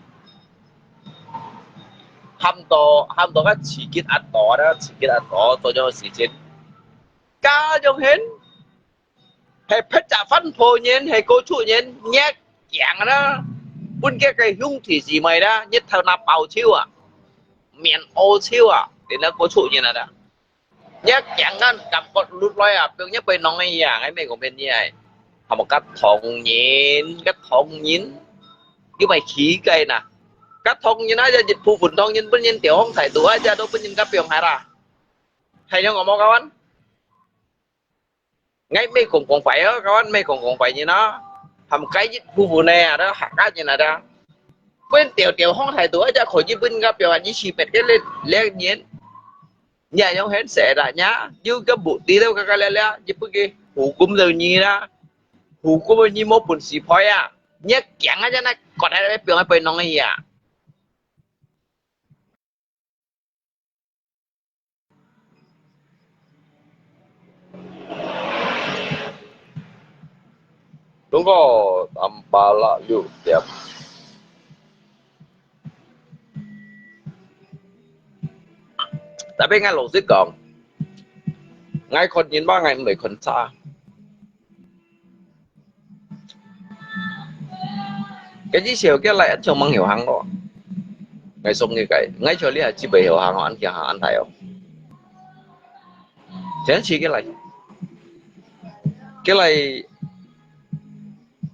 冚到個自己一朵啦，自己一朵做咗事情，加用人係พิจาร分配人係高處人一樣啦，本嘅兄弟姊妹啦，一頭拿爆超啊，面ô超啊，thì nó có trụ như là đó. Nhất chẳng ngăn cầm con lút loay à, biểu nhất bên nông ấy à, ngay mấy của bên như này. Họ một cách thông nhìn, như mày khí cây nè. Cách thông như nó ra dịch phụ phụn thông nhìn bên nhìn tiểu không thầy tụi ra đâu bên nhìn các biểu hại ra. Thầy cho ngồi mô các anh. Ngay mấy cùng phải đó các anh, mấy cùng phải như nó. Họ một cái dịch phụ phụn này à, đó hạt cát như là đó. Bên tiểu không thầy tụi ra khỏi như bên các biểu hại như xì bẹt cái lên nhìn. Nhà nhau hết sẽ đã nhá, chứ cái bộ tí đâu cái lẽ chứ bữa kia hủ cũng rồi nhì ra, hủ cũng như một bún xì phơi à, nhét chẳng á cho nó còn ai đấy biểu ai bên nông ấy à. Đúng rồi, tầm ba lạ dụ đẹp. Tapi ngay lục xích còn ngayคนnhìn ba ngày mớiคนxa cái gì xíu cái lại ăn cho mang hiểu hàng đó ngày sống như cái ngay cho lý chỉ bị hiểu hàng họ ăn kia hàng ăn thay không chén chỉ cái này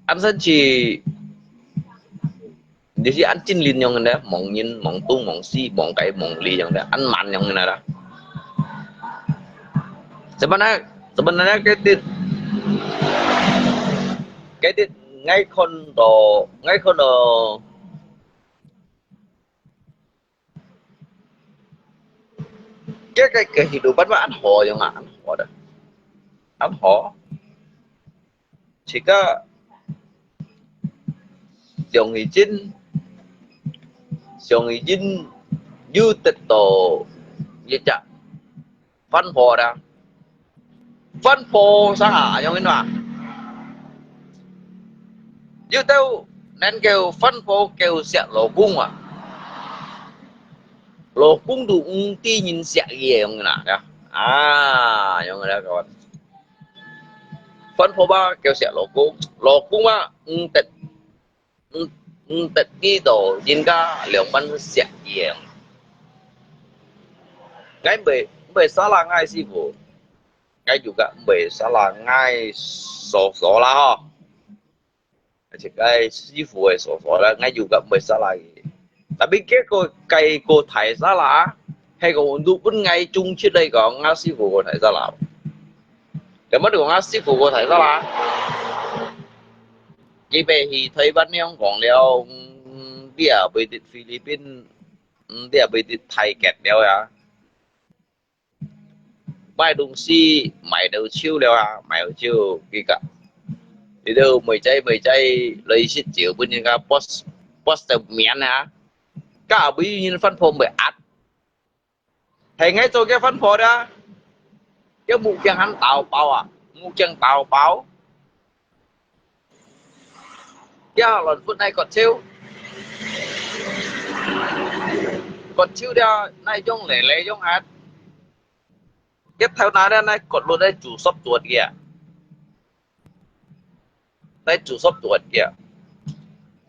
ăn dân chỉ đi si ăn chín linh nhông này mỏng nhìn mỏng tu mỏng si mỏng cái mỏng ly nhông này ăn mặn nhông này đó sebenarnya cái tiết ngay con đồ cái hidupan mah ăn hò yang ăn hò dah ăn hò jika Siong izin như tịch tổ như chả văn phò đã văn phò sao hả trong cái nào như tao nên kêu văn phò kêu sẽ lỗ cung đủ ti nhìn sẽ gì trong cái nào đó trong cái đó các bạn văn phò ba kêu sẽ lỗ cung ba tịch ký tổ nhìn cả lượng văn sẽ gì ngay bề salah ngay sư phụ ngay juga bề salah ngay sổ lah ho chỉ cái sư phụ ấy sổ là ngay juga bề salah tapi cái cô thầy salah hay cô untuk pun ngay chung trước đây có ngay sư phụ cô thầy salah để mất được ngay sư phụ cô thầy salah chỉ về thì thấy bạn em còn đeo đi ở bên Philippines đi ở bên Thái kẹt đeo à mai đông si mày đầu chiêu đeo à mày đầu chiêu gì cả đi đâu mày chạy lấy xịt chiều bên những cái post miếng hả cả bây giờ phân phối mày ăn hay ngay cho cái phân phối đó cái mũ chân hắn tàu bao à mũ chân tàu báo cái lần phút này còn chiêu đeo này trong lẻ trong hát tiếp theo này còn luôn đây chủ shop tuột kìa đây chủ shop tuột kìa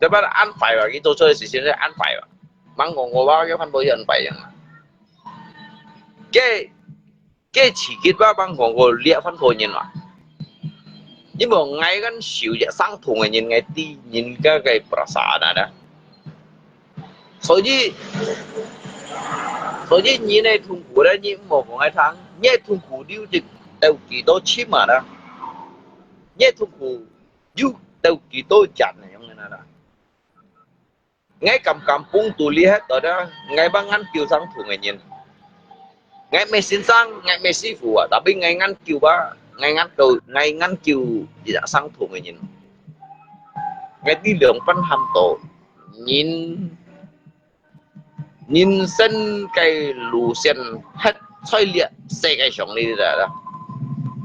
thế bắt ăn phải vào cái đồ chơi gì xin ăn phải vào mang ngồi bao cái phân bố ăn phải chẳng cái chỉ kết ba bằng ngồi lia phân phối nhìn mà nhưng mà ngay cái xíu vậy sang thùng này nhìn ngay ti nhìn cái prasa này đó所以你那痛苦的你莫讲爱谈，你痛苦有这都几多钱嘛啦？你痛苦有都几多钱呢？用的啦？ ngay kampung tu lihat ada ngay bangan kiu sang thu ngay nhìn ngay mesin sang ngay mesi phù à tapi ngay ngăn kiu ba ngay ngăn kiu gì đã sang thu ngay nhìn ngay đi đường phân hàm tổ nhìn sân cây lù sen hết xoay liệt xe cái sòng đi ra đó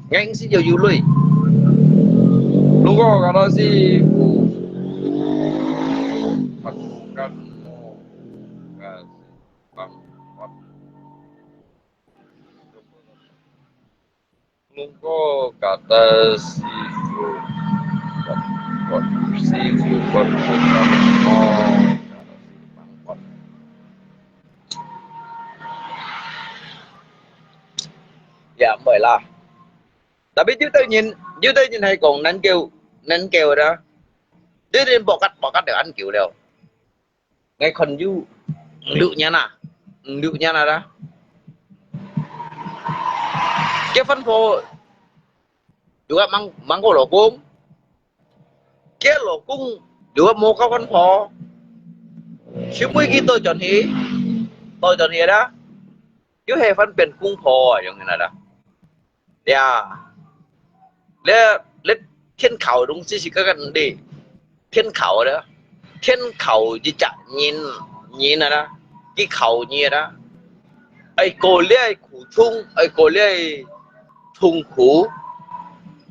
ngay xin nhiều du lui lúc đó đó si Nunggu kata seafood dạ vậy là tapi chúng tôi nhìn hay còn nên kêu đó chứ nên bỏ cắt để ăn kiểu đều ngay còn du lựu nha nào đó cái phân phô juga mang có lỗ cung cái lỗ cung juga mua các phân phô chứ mấy cái tôi chọn hí đó chứ hay phân biệt cung phô ở trong này đó yeah let thiên khẩu đúng chỉ có gần đi thiên khẩu đó thiên khẩu chỉ chặt nhìn này đó cái khẩu như đó ai cô lấy苦chung ai cô lấy痛苦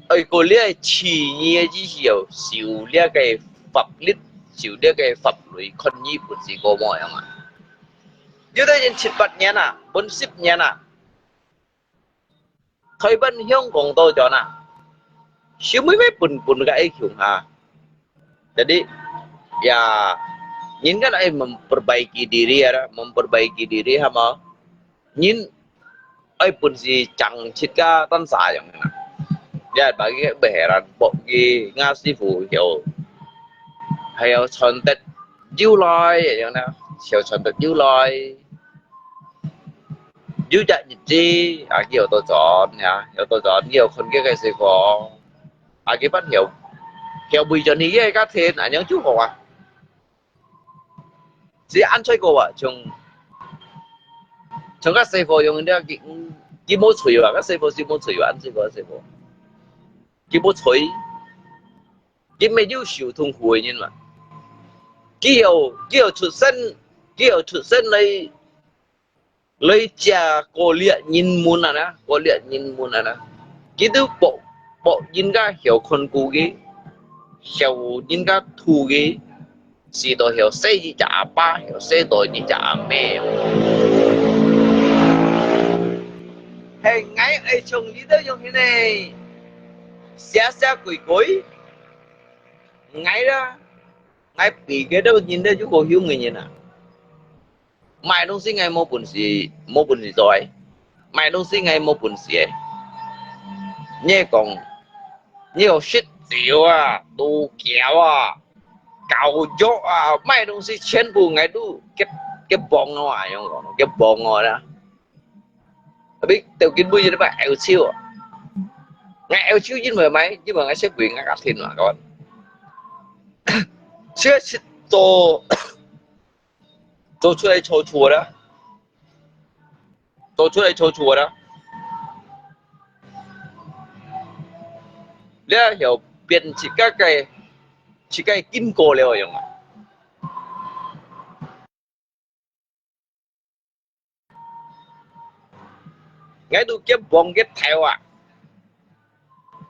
ai cô lấy chỉ nhẹ chỉ hiểu xíu lấy cái pháp律xíu lấy cái pháp luật con nhí bổn sự có mọi không ạ như thế nên chích bắt nhẹ nè 40 nhẹ nè thời bên Hong Kong tôi cho nè xíu mấy bùn cái kiểu ha jadi ya nhìn cái này memperbaiki diri hama nhìn ai pun si chẳng chít ca tan xảอย่างนั้นya bagi beheran bộ gì nga sư phụ hiểu hiểu chọn tết diêu loiอย่างนั้นhiểu chọn tết diêu loi diêu chạy gì kiểu tôi chọn nha hiểu tôi chọn nhiềuคนcái sư phụ cái bắt hiểu bây giờ ní cái các thiên nhớ chú của à chỉ ăn chơi của à chúng các sư phụ dùng cái kim mô chùy và các sư phụ kim mô chùy và ăn sư phụ kim mô chùy kim mê yêu siêu痛苦的人嘛叫出身lấy cha cô liệt nhìn muốn à nè cái thứ bộ nhìn cái hiểu con cú cái hiểu nhìn cái thu cái chỉ đồ hiểu xây gì trả ba hiểu xây đồ gì trả mẹ hay ngay ai chồng đi tới dùng thế này xa quỷ ngay đó ngay bị cái đó nhìn đây chú cô hiếu người nhìn à mai đông sinh ngày mua bún gì rồi mai đông sinh ngày mua bún gì nhé còn nhiều shit tiểu à đồ kéo à cào gió à mai đông sinh chén bù ngày đu cái bong ngoài không cái bong ngoài đó biết tiêu kinh bui cho bạn eo chiêu ngay eo chiêu với mười mấy chứ mà ngay xếp quyền ngay cả thiên mà các bạn chưa tô出来抽出的都出来抽出的你要变一个经过了用啊ngay tôi cái bong cái theo à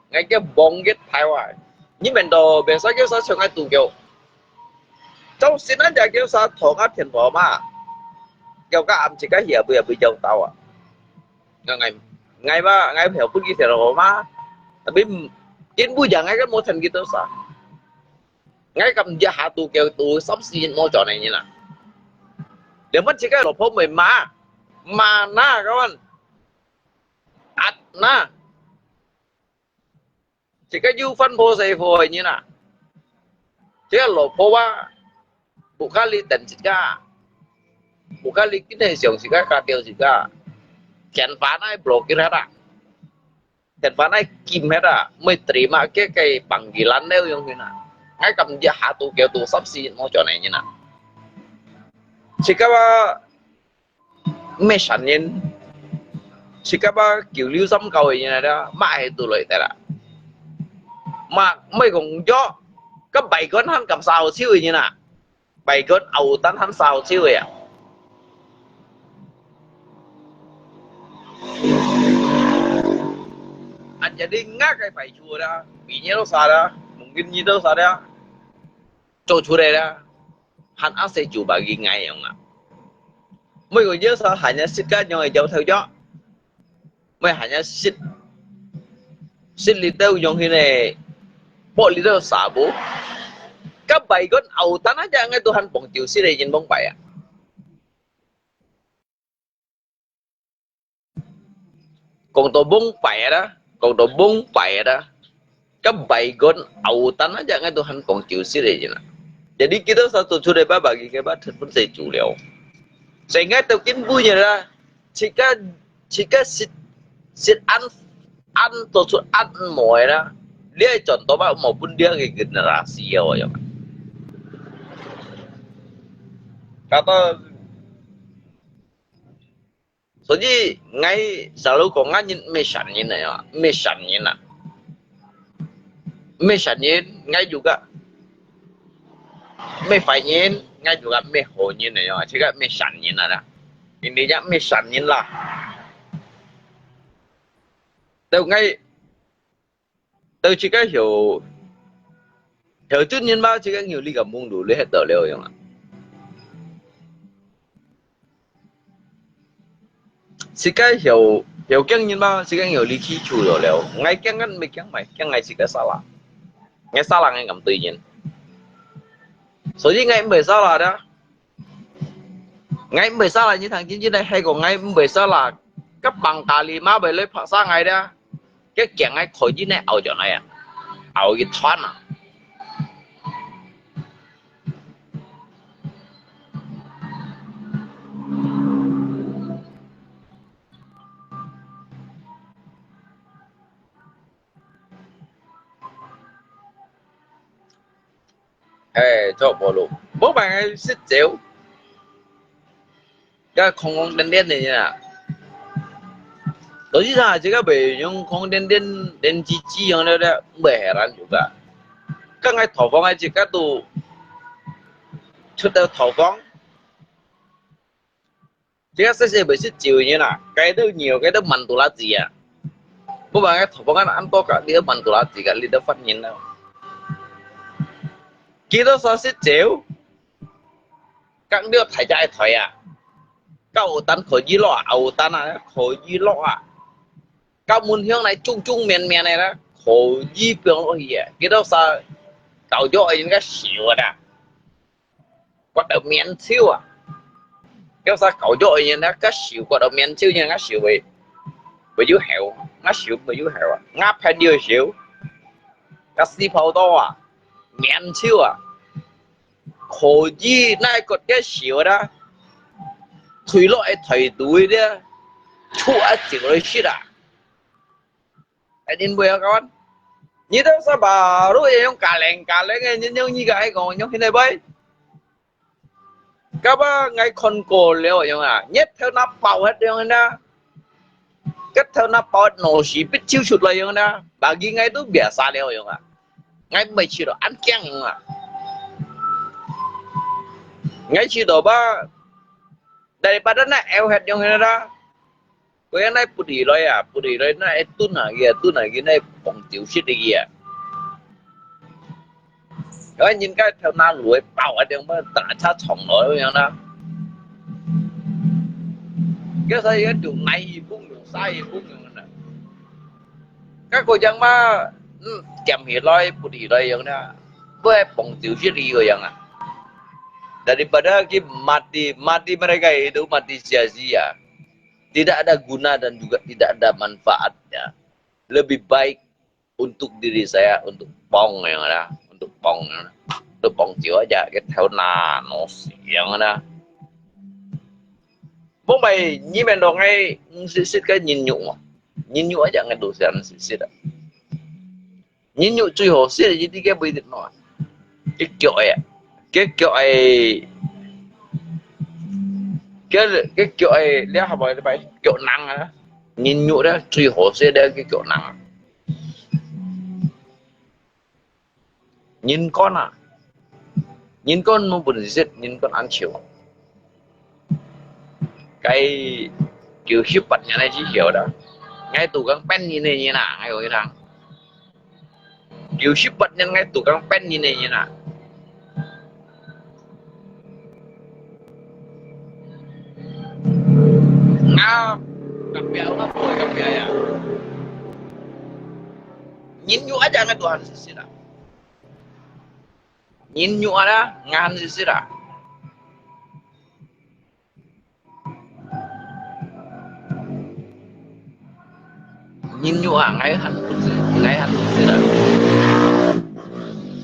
ngay cái bong cái theo à nhưng mình đồ bên sao kêu sao cho ngay tụ kêu trong xin anh giờ kêu sao thọ ngắt tiền bỏ mà kêu các anh chỉ cái hiểu bây giờ bị dầu tàu à ngày ba ngày hiểu bút kia tiền bỏ mà tapi chính bây giờ ngay cái mô thành kia tôi sao ngay cầm giá hạ tụ kêu tụ sắp xin mô trò này như nào để mất chỉ cái lỗ phong mình mà na các bạn na chỉ cái du phân phô xây phôi như nào chỉ cái lỗ phô á bukan kali dan juga bukan kali kita siang juga katil juga kian panai blokir ada kian panai kim ada mới terima cái panggilan dia yang hina ngay cầm giá hạ tụ kêu tụ sắp xin mau cho này như nào Jika ba me shanin jika ba kiểu lưu dâm cầu như này đó mãi tụ lợi tại là mà mấy con gió cái bảy con hắn cầm sao siêu như nè bảy con ầu tán hắn sao siêu vậy à anh jadi ngã cái phải chùa đó bị nhớ đâu sao đó mungkin như đâu sao đó cho chùa đây đó hắn ăn sẽ chùa bà ghi ngay không ạ mấy con nhớ sao hanya xích cá nhau dâu theo gió mấy hanya xích xích lít đâu dùng thế này bộ lít đâu xả bố các bảy con ầu tán hết ra ngay tôi hắn bồng chiều xích đây nhìn bóng bảy à còn tôi bông bảy đó còn tôi bông bảy đó các bảy con ầu tán hết ra ngay tôi hắn bồng chiều xích đây nhìn à jadi kita satu sudah bagi kebat pun saya culiau sehingga tu kin punya lah jika sit an tu su an moy lah dia contoh pak maupun dia ke generasi ya ya kata jadi ngay selalu kau ngajin mission ini ya mission ngay jugaไม่phải nhìn ngay jugaไม่hồ nhìn này rồi chỉ cóไม่sẵn nhìn là intinyaไม่sẵn nhìn là từ ngay từ chỉ có hiểu chút nhìn bao chỉ có nhiều lý cảm mong đủ lấy hết tờ liệu không ạ chỉ có hiểu keng nhìn bao chỉ có nhiều lý khí chủ rồi liệu ngay keng ngăn mấy keng mày keng ngay chỉ có sao là ngay cảm tùy nhìn số gì ngày 16 là đó ngày 16 là như thằng chính này hay còn ngày 16 là các bằng cả lì má về lấy phật sang ngày đó cái kiện ngày khỏi dưới này ảo chỗ này à ảo cái thoát à cho bộ luôn bố bạn xích chéo cái không đen đen này nha tối ra chỉ có bị những không đen chi yang đó đó bể ra juga các ngày thổ phong ai chỉ có tụ chút đầu thổ phong chỉ có sẽ bị xích chéo như nào cái đó nhiều cái đó mạnh tụ là gì à bố bạn cái thổ phong ăn to cả đĩa mạnh tụ là gì cả đi đâu phát hiện đâu kita sausage chéo các đứa thải chạy thải à các ổ tán khởi dí lọ ổ tán à khởi dí lọ à các môn hiếu này chung miền này đó khởi dí phương lọ gì à kita sao tàu cho những cái xỉu à quạt đầu miền siêu à kita sao cậu cho những cái xỉu quạt đầu miền siêu như cái xỉu bị dưới hẻo ngã xỉu bị dưới hẻo à ngã phải đưa xỉu cái xì phao to à miền siêu à khổ gì này có cái xíu đó thủy loại thủy túi đó chua chỉ rồi xí à anh nhìn bây giờ các bạn như thế sao bà lúc ấy ông cả leng nghe như cái còn như thế này bây các bạn ngay con cổ liệu như à nhất theo nắp bao hết như thế kết theo nắp bao nổ xí biết chiêu chuột lại như thế bà ghi ngay tôi bẻ xa liệu như à ngay mấy chiều đó ăn keng như à ngay chiều đó ba daripada na eo hết yang ini dah, kau yang naik putih loy na itu lagi naik bong chiu shit lagi ya. Kau nhìn cái theo na lùi bao ở trong bên tả cha chồng nói yang na, cái sao cái đường này cũng đường sai cũng như này, các cô chẳng mà kèm hiện loy putih loy yang na, với bong chiu shit lagi kau yang à. Daripada mati mereka itu mati sia-sia, tidak ada guna dan juga tidak ada manfaatnya. Lebih baik untuk diri saya untuk pong yang ada, untuk pong chiếu aja cái theo na nó yang ada. Bố mày như mình đồ ngay xịt cái nhìn nhụ aja ngay đồ sản xịt à. Nhìn nhụ chui hồ xịt jadi cái bây giờ nó cái kiểu ấy. Cái kiểu ấy cái kiểu ấy đeo học bài bài kiểu nặng á nhìn nhụ đó truy hồ sẽ đeo cái kiểu nặng nhìn con à nhìn con nó buồn giết nhìn con ăn chịu cái kiểu ship bật nhà này chỉ hiểu đó ngay tủ căng pen như này như nào ngay rồi thằng kiểu ship bật nhân ngay tủ căng pen như này như nào ngao cặp béo nó phổi cặp béo ya nhìn nhụ aja ngay tuhan sih dah nhìn nhụ ada ngan sih dah nhìn nhụ ngay hẳn sih dah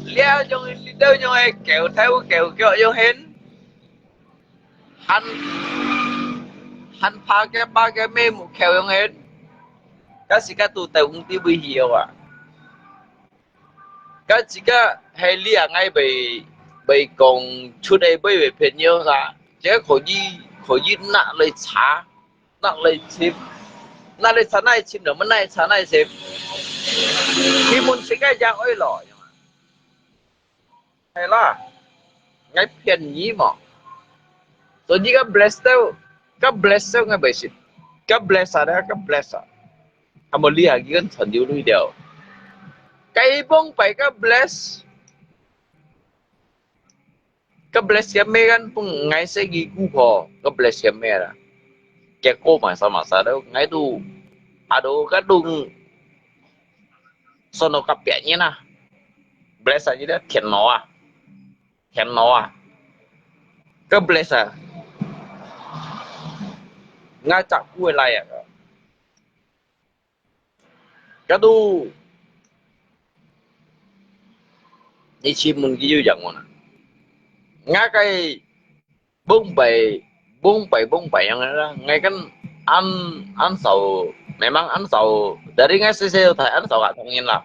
leo trong đâu trong ấy kéo theo kéo kéo vô hết hắn hắn pha cái ba cái mê một kéo trong hết các sĩ các tụ tại công ty bị hiểu à các sĩ các hay lia ngay bị bị còn chút đây bị bị phê nhiều ra chứ khỏi gì nặng lấy trả nặng lấy chim nặng lấy trả này chim nữa mà này trả này chim khi muốn sĩ cái giang ơi lỏi hay là ngay phiền nhí mà rồi như các bless ngay bây giờ các bless ada các bless kamu lihat kan sendiri dulu dia cái bông phải các bless cái mê kan pun ngay sẽ ghi Google các bless cái mê là cái cô mà sao đâu ngay tu ado cái dung sono kapnya na bless aja dia thiền nó à cái bless à ngay chặt quay lại à cái tu đi chim mình cái dữ dằn mà ngay cái bông bày yang đó ngay cái ăn sầu memang ăn sầu dari ngay sel thay ăn sầu gak thongin lah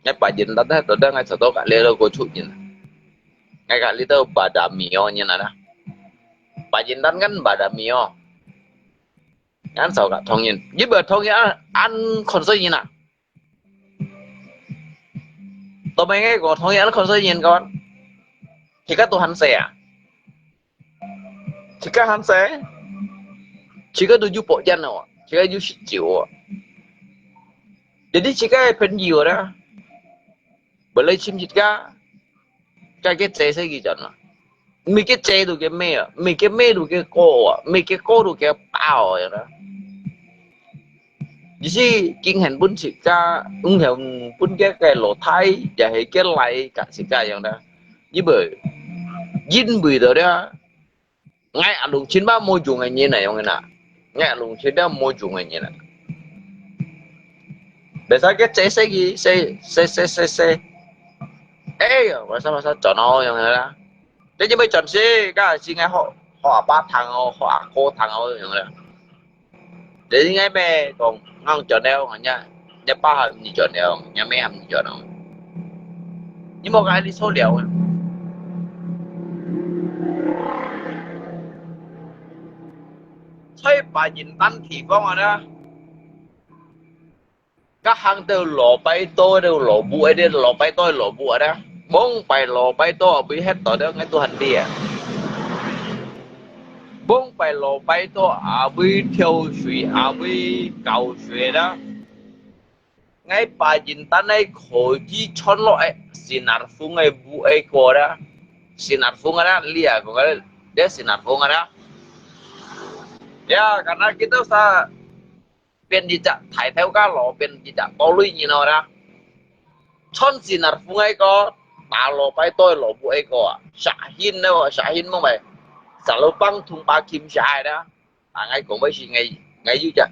ngay pajin tadi tadi ngay satu kak lelo gocukin ngay kak lito badamio nya nada pajin tan kan badamio ăn sầu gak thongin với bờ thongin ăn con số gì nè tụi mày nghe có thongin ăn con số gì con thì các tụi hắn sẽ jika hanse jika 7% oh jika 19 jadi jika penjiwa dah boleh sim jika cái chế sẽ gì chẳng mấy cái chế được cái mê à mấy cái mê được cái cô à mấy cái cô được cái bao vậy đó jadi kinh hành bún jika hiểu bún cái lỗ thái và hệ cái lại cả jika yang đó với bởi dinh bì đó đó ngay ở lùng chín ba môi trường này như này không nào ngay ở lùng chín ba môi trường này như này để sao cái chế sẽ gì sẽ ê mà sao chọn nó như này đó thế chứ bây chọn xe cái gì ngay họ ba thằng họ cô thằng như này để ngay bé còn ngon chọn đeo nha nhà ba hầm gì chọn đeo nhà mấy hầm gì chọn đâu nhưng mà cái đi số liệu thấy bà nhìn tan thì phong rồi đó các hàng đều lộ bay tôi đều lộ bụi đều lộ bay tôi lộ bụi đó bốn bài lộ bay tôi bị hết tội đó ngay tôi hành đi à bốn bài lộ bay tôi bị thiêu suy bị cầu suy đó ngay bà nhìn tan này khổ chi chọn loại xin ăn phung ngay bụi cô đó xin ăn phung đó lia của cái để xin ăn phung đó ya karena kita usah pen jejak thải theo cá lò pen jejak tolui như nào đó chọn sinar fungai ko ta lò bay tôi lò bụi ko sahin đâu sahin mong mày selalu bang thung ba kim sai đó ngay cũng mấy gì ngay juga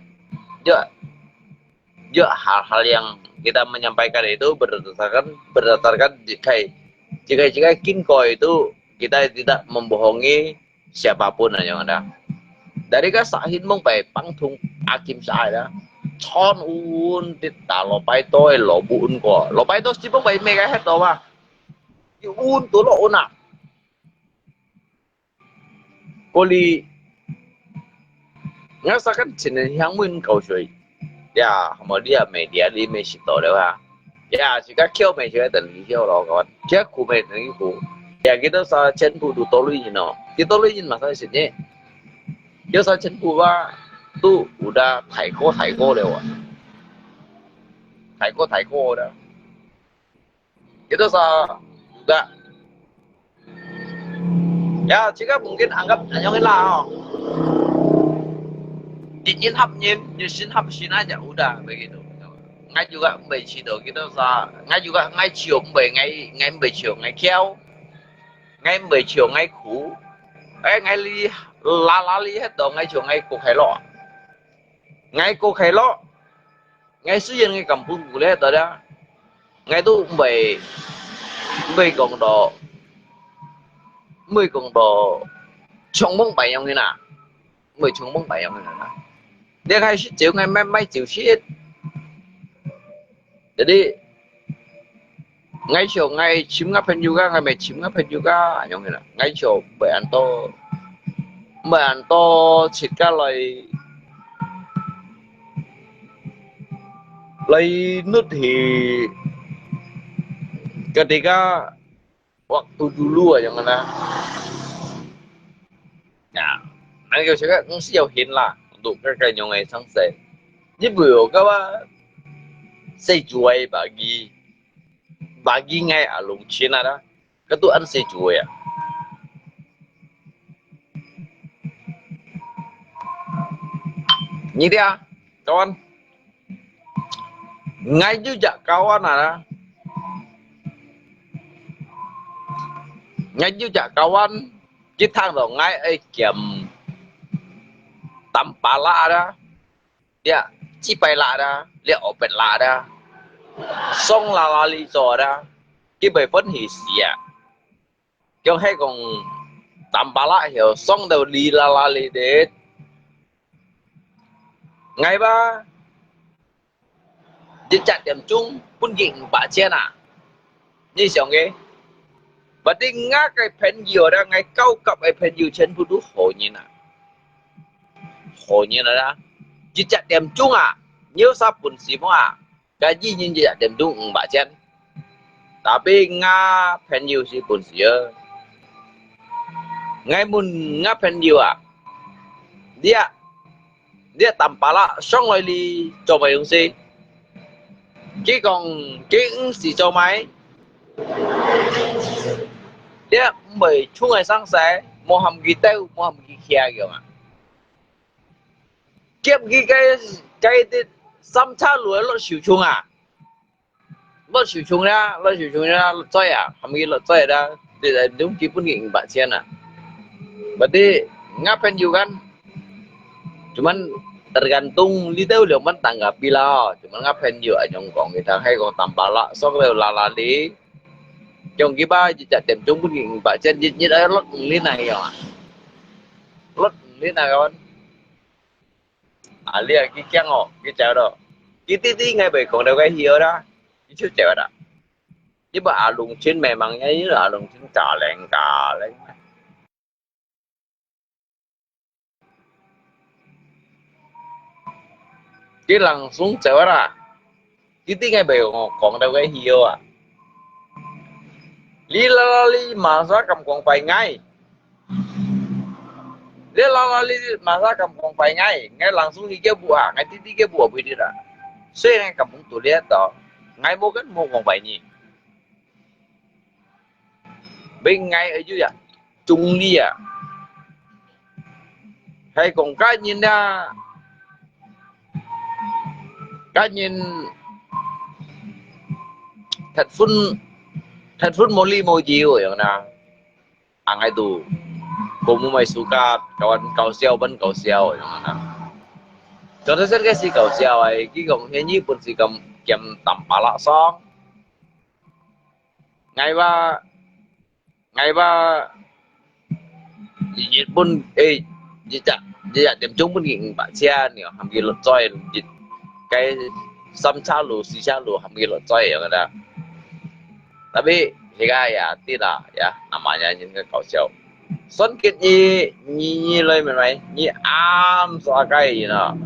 juga hal-hal yang kita menyampaikan itu berdasarkan jika kinko itu kita tidak membohongi siapapun yang ada dari cái xã hiến mong về băng thùng akim sai đó chọn un tít ta lò bay tôi lò bún của lò bay tôi chỉ mong về mega hết rồi mà un tôi lò un à cô li Ngasakan sini yang mun kau sui. Ya, hama dia media li me sito de ha. Ya, jika kêu me je dan li kêu lo kawan. Dia ku me dan ku. Ya kita sa chen bu du tolu ni no. Kita tolu ni masa sini. Dia sa chen bu ba tu udah thai ko le wa. Thai ko dah. Kita sa udah. Ya, jika mungkin anggap yang lah. Nhìn hấp nhìn xin hấp xin aja udah begitu. Ngay juga 17 độ kita sa ngay juga ngay chiều 17 ngay 17 chiều ngay keo ngay 17 chiều ngay cũ ngay li la li hết độ ngay chiều ngay cuộc khai lọ ngay sử dụng ngay cầm phun của hết rồi đó ngay tu 10 còn độ trong mong bảy ông như nào 10 trong mong bảy ông như nào dia ngay chiều ngay mấy chiều shit jadi ngay chiều ngay chim ngapain juga ngay mày chim ngapain juga yang như nào ngay chiều bởi anh to chỉ cả lấy nước thì ketika waktu dulu aja mana ya nanti kau cakap mesti jauh hin lah untuk kakak nyongai sunset ni bữa các bạn xây chuối bagi ngay ở lùng chín đó cái tụi ăn xây chuối à như thế à kawan ngay juga kawan ada ngay juga kawan kita rồi ngay ấy kiểm tắm bà lạ đó ya chỉ phải lạ đó liệu opet lạ đó xong là lý do đó cái bài phân hì xì à kiểu hay còn tắm bà lạ hiểu xong đều lý là lý đến ngay ba đi chặt điểm chung quân kiện bà chen à như sao nghe và đi ngã cái pen nhiều đó ngay cao cấp cái pen nhiều trên phụ đủ hồ như là đi chặt điểm chung à nhiều sao bún xí à cái gì như chặt điểm chung bà chen tapi ngã pen nhiều xí bún xí ngay muốn ngã pen nhiều à dia tanpa lah xong rồi đi cho mày đúng gì chỉ còn cái gì cho mày dia mày chung ngày sáng sớm mua hầm ghi teo mua hầm ghi kia kiểu mà kiếp ghi cái xăm cha lúa nó chịu chung à nó chịu chung ra chơi à hầm ghi nó chơi ra để đúng kịp phân định bạn chen à berarti ngapain juga kan cuman tergantung di tahu man tanggapi lah cuman ngapain juga nyongkong kita hay còn tầm bala lạ xong rồi là đi trong cái ba chỉ chặt điểm chung quyết định bạn chân như đấy lót lên này rồi lót lên này con à liền cái keng ngọ cái chèo đó cái tí ngay bể còn đâu cái hiếu đó cái chiếc chèo đó chứ bà lùng trên mềm bằng như là lùng trên cả lên cái lần xuống chợ ra cái tí ngay bèo còn đâu cái hiêu à lý mà ra cầm còn phải ngay lý mà ra cầm còn phải ngay lần xuống đi cái bùa ngay tí cái bùa bị đi ra xuyên ngay cầm cũng tụi liệt đó ngay mua cái mua còn phải nhỉ bên ngay ở dưới à trung đi à hay còn cái nhìn ra cá nhân thật phun moli moji rồi na ang itu kung may suka kawan kau siao ban kau siao rồi na cho nên cái gì kau siao ấy cái gọng thế như pun si cầm kem tầm pala song ngày ba dịch pun dịch điểm chung pun ging bạn chia nhiều hàm gì lột chơi cái xăm cha lù xì cha lù hàm gila chơi ya kan tapi jika ya tidak ya namanya ini kau siau Xuân Kiệt nhi lên mày nhi am xóa cái gì nào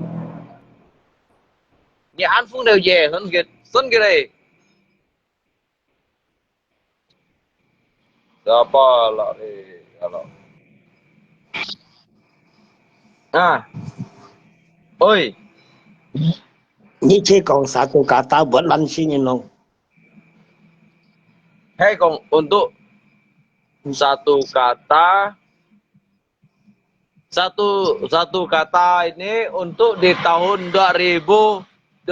nhi ăn phun đều về Xuân Kiệt đây apa lah ni kalau oi Ni ce kong satu kata buat lansing long. hey kong untuk satu kata ini untuk di tahun 2026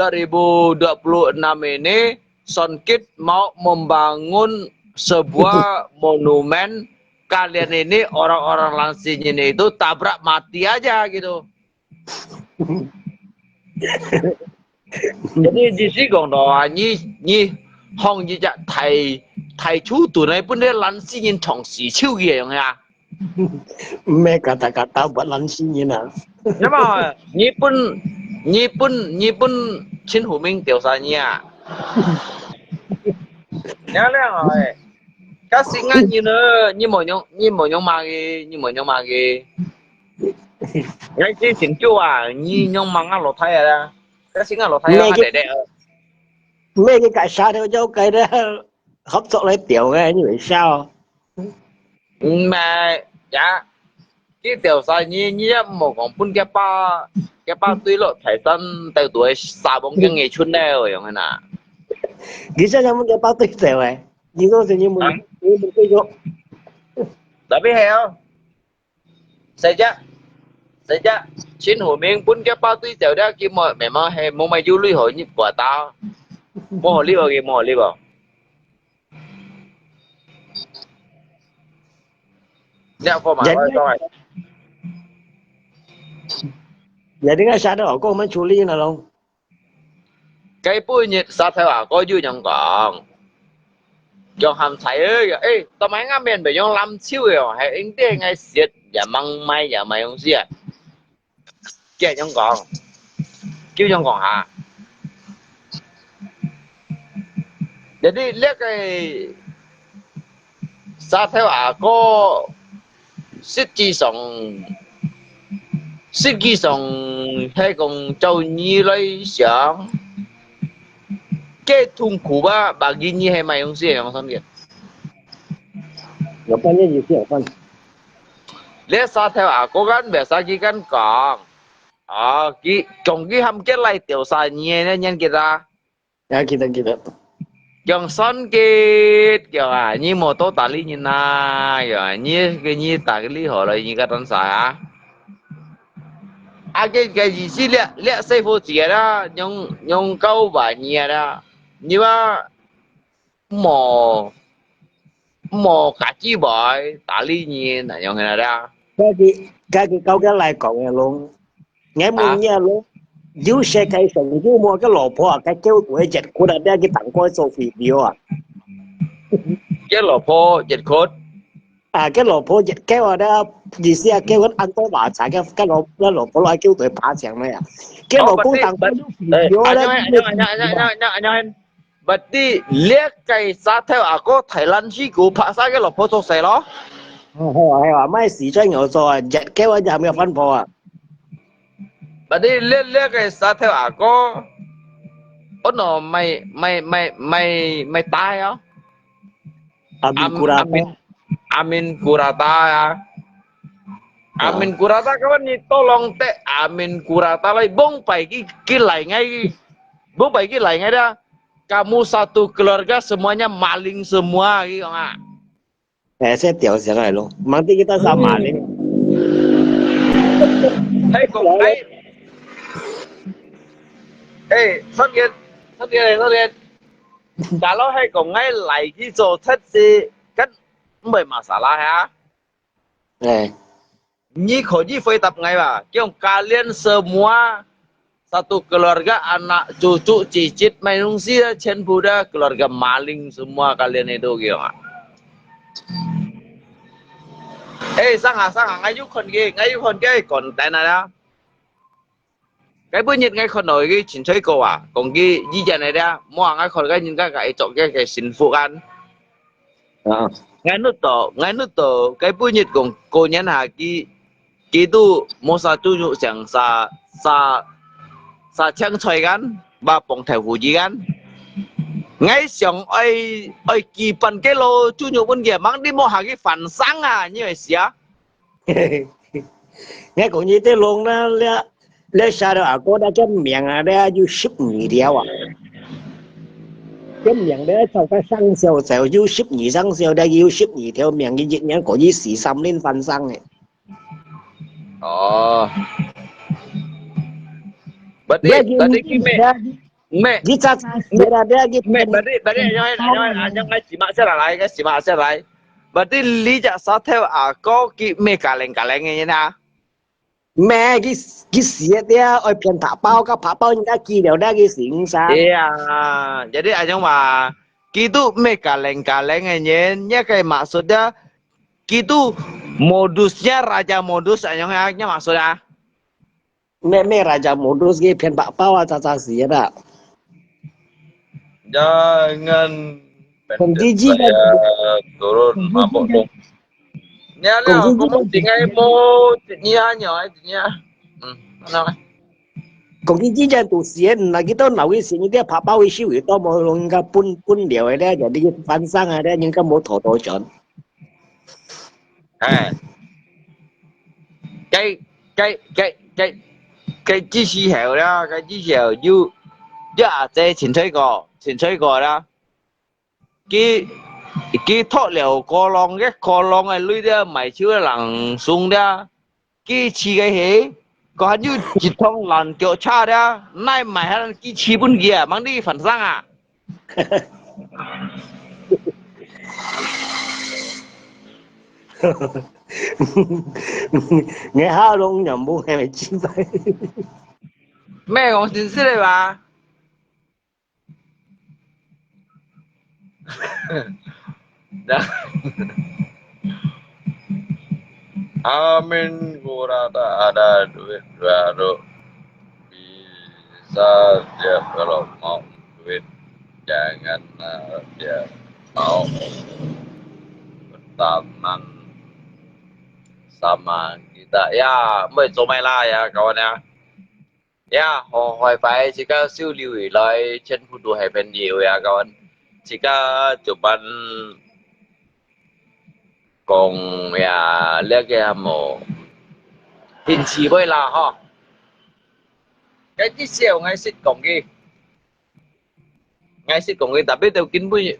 ini Sonkit mau membangun sebuah monumen kalian ini orang-orang lansing ini itu tabrak mati aja gitu. Jadi di sini gong đó ni hong ji ja thai chu tu này pun dia lansing in chong si chiu ge yong ya. Me kata-kata buat lansing ni na. Nhưng mà Nhi pun Chính Hồ Minh tiểu sa nha. Nhớ lên rồi. Các sinh ăn như nữa như một nhóm mà gì. Ngay chi xin chú à, như nhóm mang ăn lột thay à. Các sinh ăn lột thay để để. Me cái cải sao theo cháu cái đó hấp thụ lấy tiểu nghe như vậy sao? Mà dạ cái tiểu sa như một con pun cái ba tuy lộ thể tân từ tuổi 30 cái ngày xuân đây rồi không nè. Nghĩ sao không cái bao tích tiểu này? Nhưng có gì như mình cái chỗ. Đã biết heo. Sai chứ. Chính Hồ Minh pun cái ba tuy tiểu đó kia mà mẹ mà hay mua mày du lịch hội như của tao. Mua hồ lý vào kìa, mua hồ lý vào. Nè có mà rồi. Jadi kan sao đó có mấy chú lý nào không? Cái bụi nhiệt sao theo à có dư nhận còn. Cho hàm thấy ơi, tao mấy ngắm miền bởi dòng làm chiêu rồi, hay anh tế ngay xiết, giả măng may, giả mày không xiết. Kìa nhận còn. Kêu nhận còn hả? Jadi lihat cái sao theo à có实际上hay còn châu nhi lấy想cái痛苦吧bagi nhi hay mày không biết không biết有分一有分。 lihat sao theo à cố gắng về sao chỉ cần còn cái trong cái hầm cái này tiểu sa nhi nên nhân kita Ya kita. trong son cái kiểu à như một tô tả lý như na rồi như tả cái lý họ lại như cái tân sa cái gì xí lẹ xây phố gì đó nhung câu và nhẹ đó nhưng mà mò cả chi bội tả lý như là nhung này đó Cái câu cái này còn luôn. Nghe muốn nghe luôn. Dưới xe cây sừng dưới mua cái lò po cái kêu tuổi chật của đã cái tặng coi Sophie biểu à. cái lò po dịch cốt Cái lò po chật kéo ở đó gì xe kéo cái ăn tối bà xài cái lò po lại kêu tuổi phá chẳng mấy à. Cái lò cũng tặng biểu đó. anh berarti lihat cái sao theo à có Thái Lan sĩ của phá sa cái lò po thuộc sài đó Hay là mấy sĩ cho nhỏ rồi chật kéo ở nhà mình phân phò à. berarti lihat cái sao theo à có nó mày tai á Amin Kurata ya. Amin Kurata kawan ni tolong te Amin Kurata lagi bong pai ki lai ngay bong pai ki lai ngay dah. Kamu satu keluarga semuanya maling semua gitu nggak? Saya tiểu sẽ này luôn. Mang tí kita sama đi. Hey kong hey. Hey, xuất hiện. Kalau hey kong ngay lại ki zo thất gì kan mày masalah ya. Nyi koji foi tap ngai ba. Kiong kalian semua satu keluarga anak cucu cicit manusia Chen Buddha keluarga maling semua kalian itu gitu. Sang hả ngay giúp con kia còn tại nào đó. Cái bữa nhiệt ngay con nổi cái chuyện chơi cổ à, còn cái gì này đó, mua ngay con cái những cái chọn cái xin phụ ăn. ngay nút to cái bữa nhiệt của cô nhân hà ki tu mo sa tu nhu sang sa chang choi gan ba bong thai hu ji gan ngay xong ơi kỳ phần cái lô chú nhục bên kia mang đi mua hàng cái phản sáng à như vậy xía nghe cũng như thế luôn đó lẽ sao đó cô đã cho miệng à đã yêu ship nhị điều à cái miệng đó sau cái sang sầu sầu yêu ship nhị sang sầu đã yêu ship nhị theo miệng cái chuyện có gì xì xăm lên phản sáng này berarti cái mẹ đi cha cha sẽ là đã cái mẹ berarti anh ngay chỉ mà sẽ lại berarti lý giải sao theo có cái mẹ cả leng như nào mẹ cái xía dia oi pian thả bao những cái kia đều đã cái xỉn sa iya jadi anh mà gitu mẹ cả leng nya kayak maksudnya gitu modusnya raja modus anh maksudnya mẹ raja modus cái pian bao cha cha xía đó Jangan Kung pendek Gigi saya turun mabok dong. Nya Kung lah, Gigi kung kan- tinggal mo niya niya. Ano? Kung Gigi jangan tu xía là cái đó nào cái xía như thế bao cái siêu đó mà luôn cái pun điều ấy đấy jadi phản sang ấy đấy những cái một thổ chọn cái支持後啦，cái支持後要阿姐前吹過啦，佢脫了個浪嘅女的賣超嘅人送的，佢似嘅起，個還要一通爛腳叉的，奈賣下佢似本嘢，掹啲份生啊！nghe ha luôn nhầm buông hay mày chi vậy 咩講電視嚟吧？Amin kurata ada duit baru bisa dia kalau mau duit jangan dia mau berteman sama kita ya mới chỗ mày la ya kawan ya ya hỏi phải chỉ có siêu lưu ý lại trên phụ đồ hay bên nhiều ya kawan chỉ có chụp ảnh cùng ya lihat cái mồ hình chỉ với là ha cái chiếc xe ngay xích cổng kia tapi tao kín bui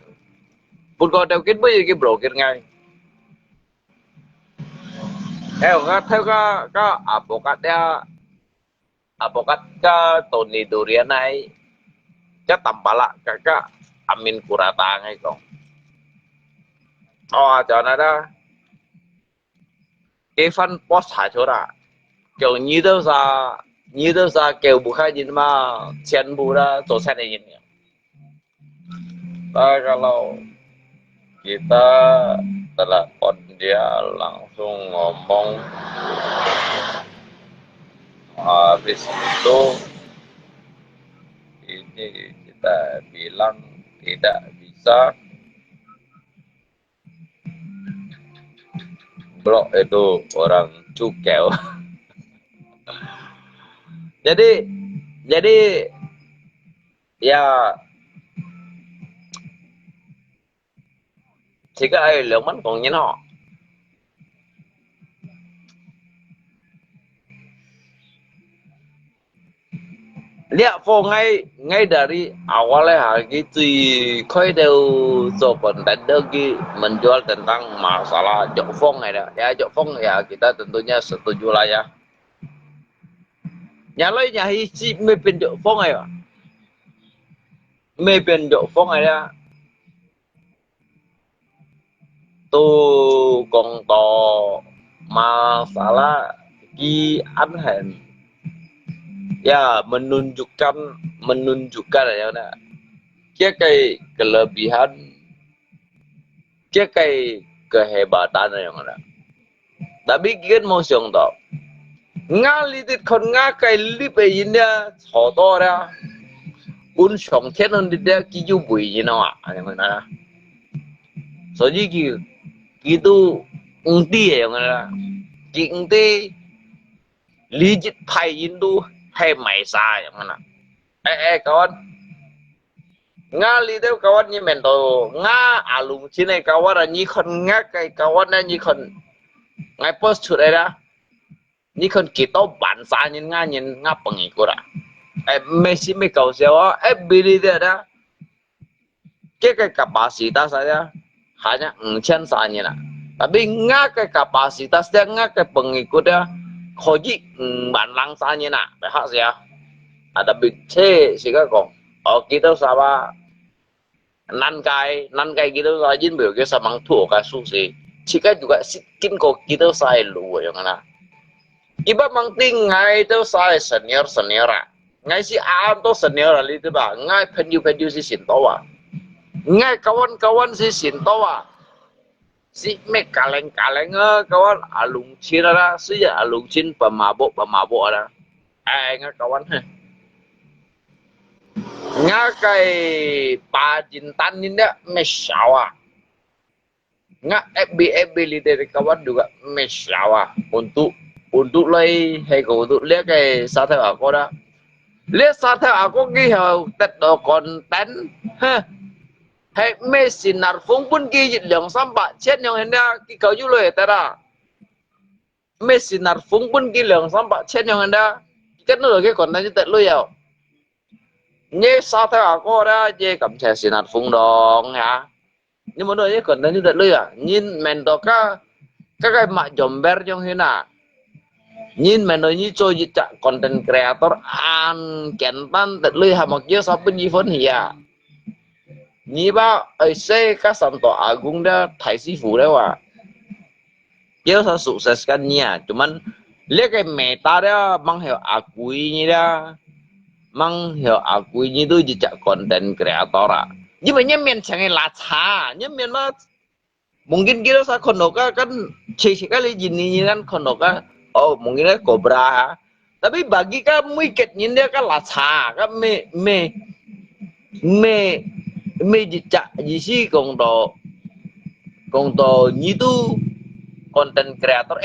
bút có tao kín bui cái bro kia ngay theo cái apokat cái Tony Durian này cái tầm bala cái Amin Kurata ngay còn cho nó đó cái phần post hạ chỗ đó kiểu như đâu ra kiểu bukan khai mà tiền bù ra tổ xe này nhìn kalau kita telepon dia langsung ngomong habis itu ini kita bilang tidak bisa blok itu orang cukel jadi ya chỉ có ai lượng mắt còn như nó lihat po ngay dari awalnya gitu koi đều sopan lagi menjual tentang masalah Jokfong ya Jokfong ya kita tentunya setuju lah ya nyalanya hisi mepin Jokfong ya mepin Jokfong ya tuh còn to masalah ki anhen ya menunjukkan ya nah kia kayak kelebihan kia kayak kehebatan yang ada tapi kian mau siang tau ngalitit kon ngakai lipein dia soto dia un siang thiên on dia kiju bui như nào yang mana so jadi gitu engti ya ngana ki engti legit pai Hindu hay mai sa ya ngana kawan nga li deu kawan ni mento nga alung chine kawan ni kon nga kai kawan na ni kon ngai post chu ra ni kon kito ban sa ni nga pengikut Messi me kau siapa bili dia ada cái kapasitas saja hanya 4,000 saja nak tapi nga cái kapasitas dia nga cái pengikut dia koji banlang saja nak behak sia ada bice sih kong kita sama nan kai gitu rajin biểu cái samang thua cái susi jika juga sikin kok kita saya lu yang mana iba mangting ngai itu saya senior ngai si am to senior ali tu ba ngai penju si sintowa ngai kawan si sintowa si me kaleng kawan alung chin ada si alung chin pemabuk ada ngai kawan nga kai pa jintan ni dia mesyawa nga FB dari kawan juga mesyawa untuk lay hay ko untuk lihat kai sa theo aku dah lihat sa theo aku ki hau tet do konten hay me sinar phung pun ki jit long sampa chen yang henda ki kau ju loy tara me sinar phung pun ki long sampa chen yang henda kan lo cái konten tet lo yau như sao theo aku đó je cầm xe xin hạt phun đòn hả nhưng mà nói còn đến như thế lưỡi nhìn mình đó cái mặt jomber trong thế nào nhìn mình nói như cho gì chả content creator an kén tan thế lưỡi hàm một chiếc sao bên gì phân hỉ à như ba ở xe các sản tổ agung đó thầy sư phụ đấy à chiếc sao sukses kan nha cuman lihat cái meta đó mang hiệu akui như đó mang hiểu aku ini tuh jejak konten kreator nhưng mà nhân miền chẳng là cha nhân miền mà mungkin kita sa kondoka kan sekali gini kan kondoka oh mungkin kan cobra tapi bagi kan wicked dia kan laca kan me jejak jisi kong to như tu konten kreator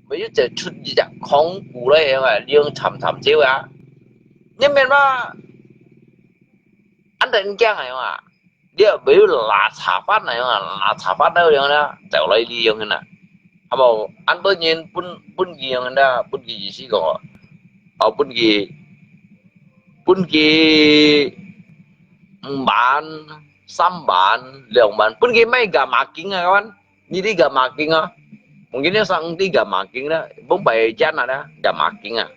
bây giờ chút jejak không cũ đấy mà liêng chậm chiếu à nhưng mà anh định kia này mà dia biểu là xả phát này mà là xả phát đâu đó chạy lấy đi như thế nào bảo anh tôi nhìn bún gì như thế bún gì gì có bún gì bán xăm bán liều bán bún gì mấy gà mạc kính à các bạn như đi gà mạc kính à mungkin dia sang đi gà mạc kính đó bông bày chán à đó gà mạc kính à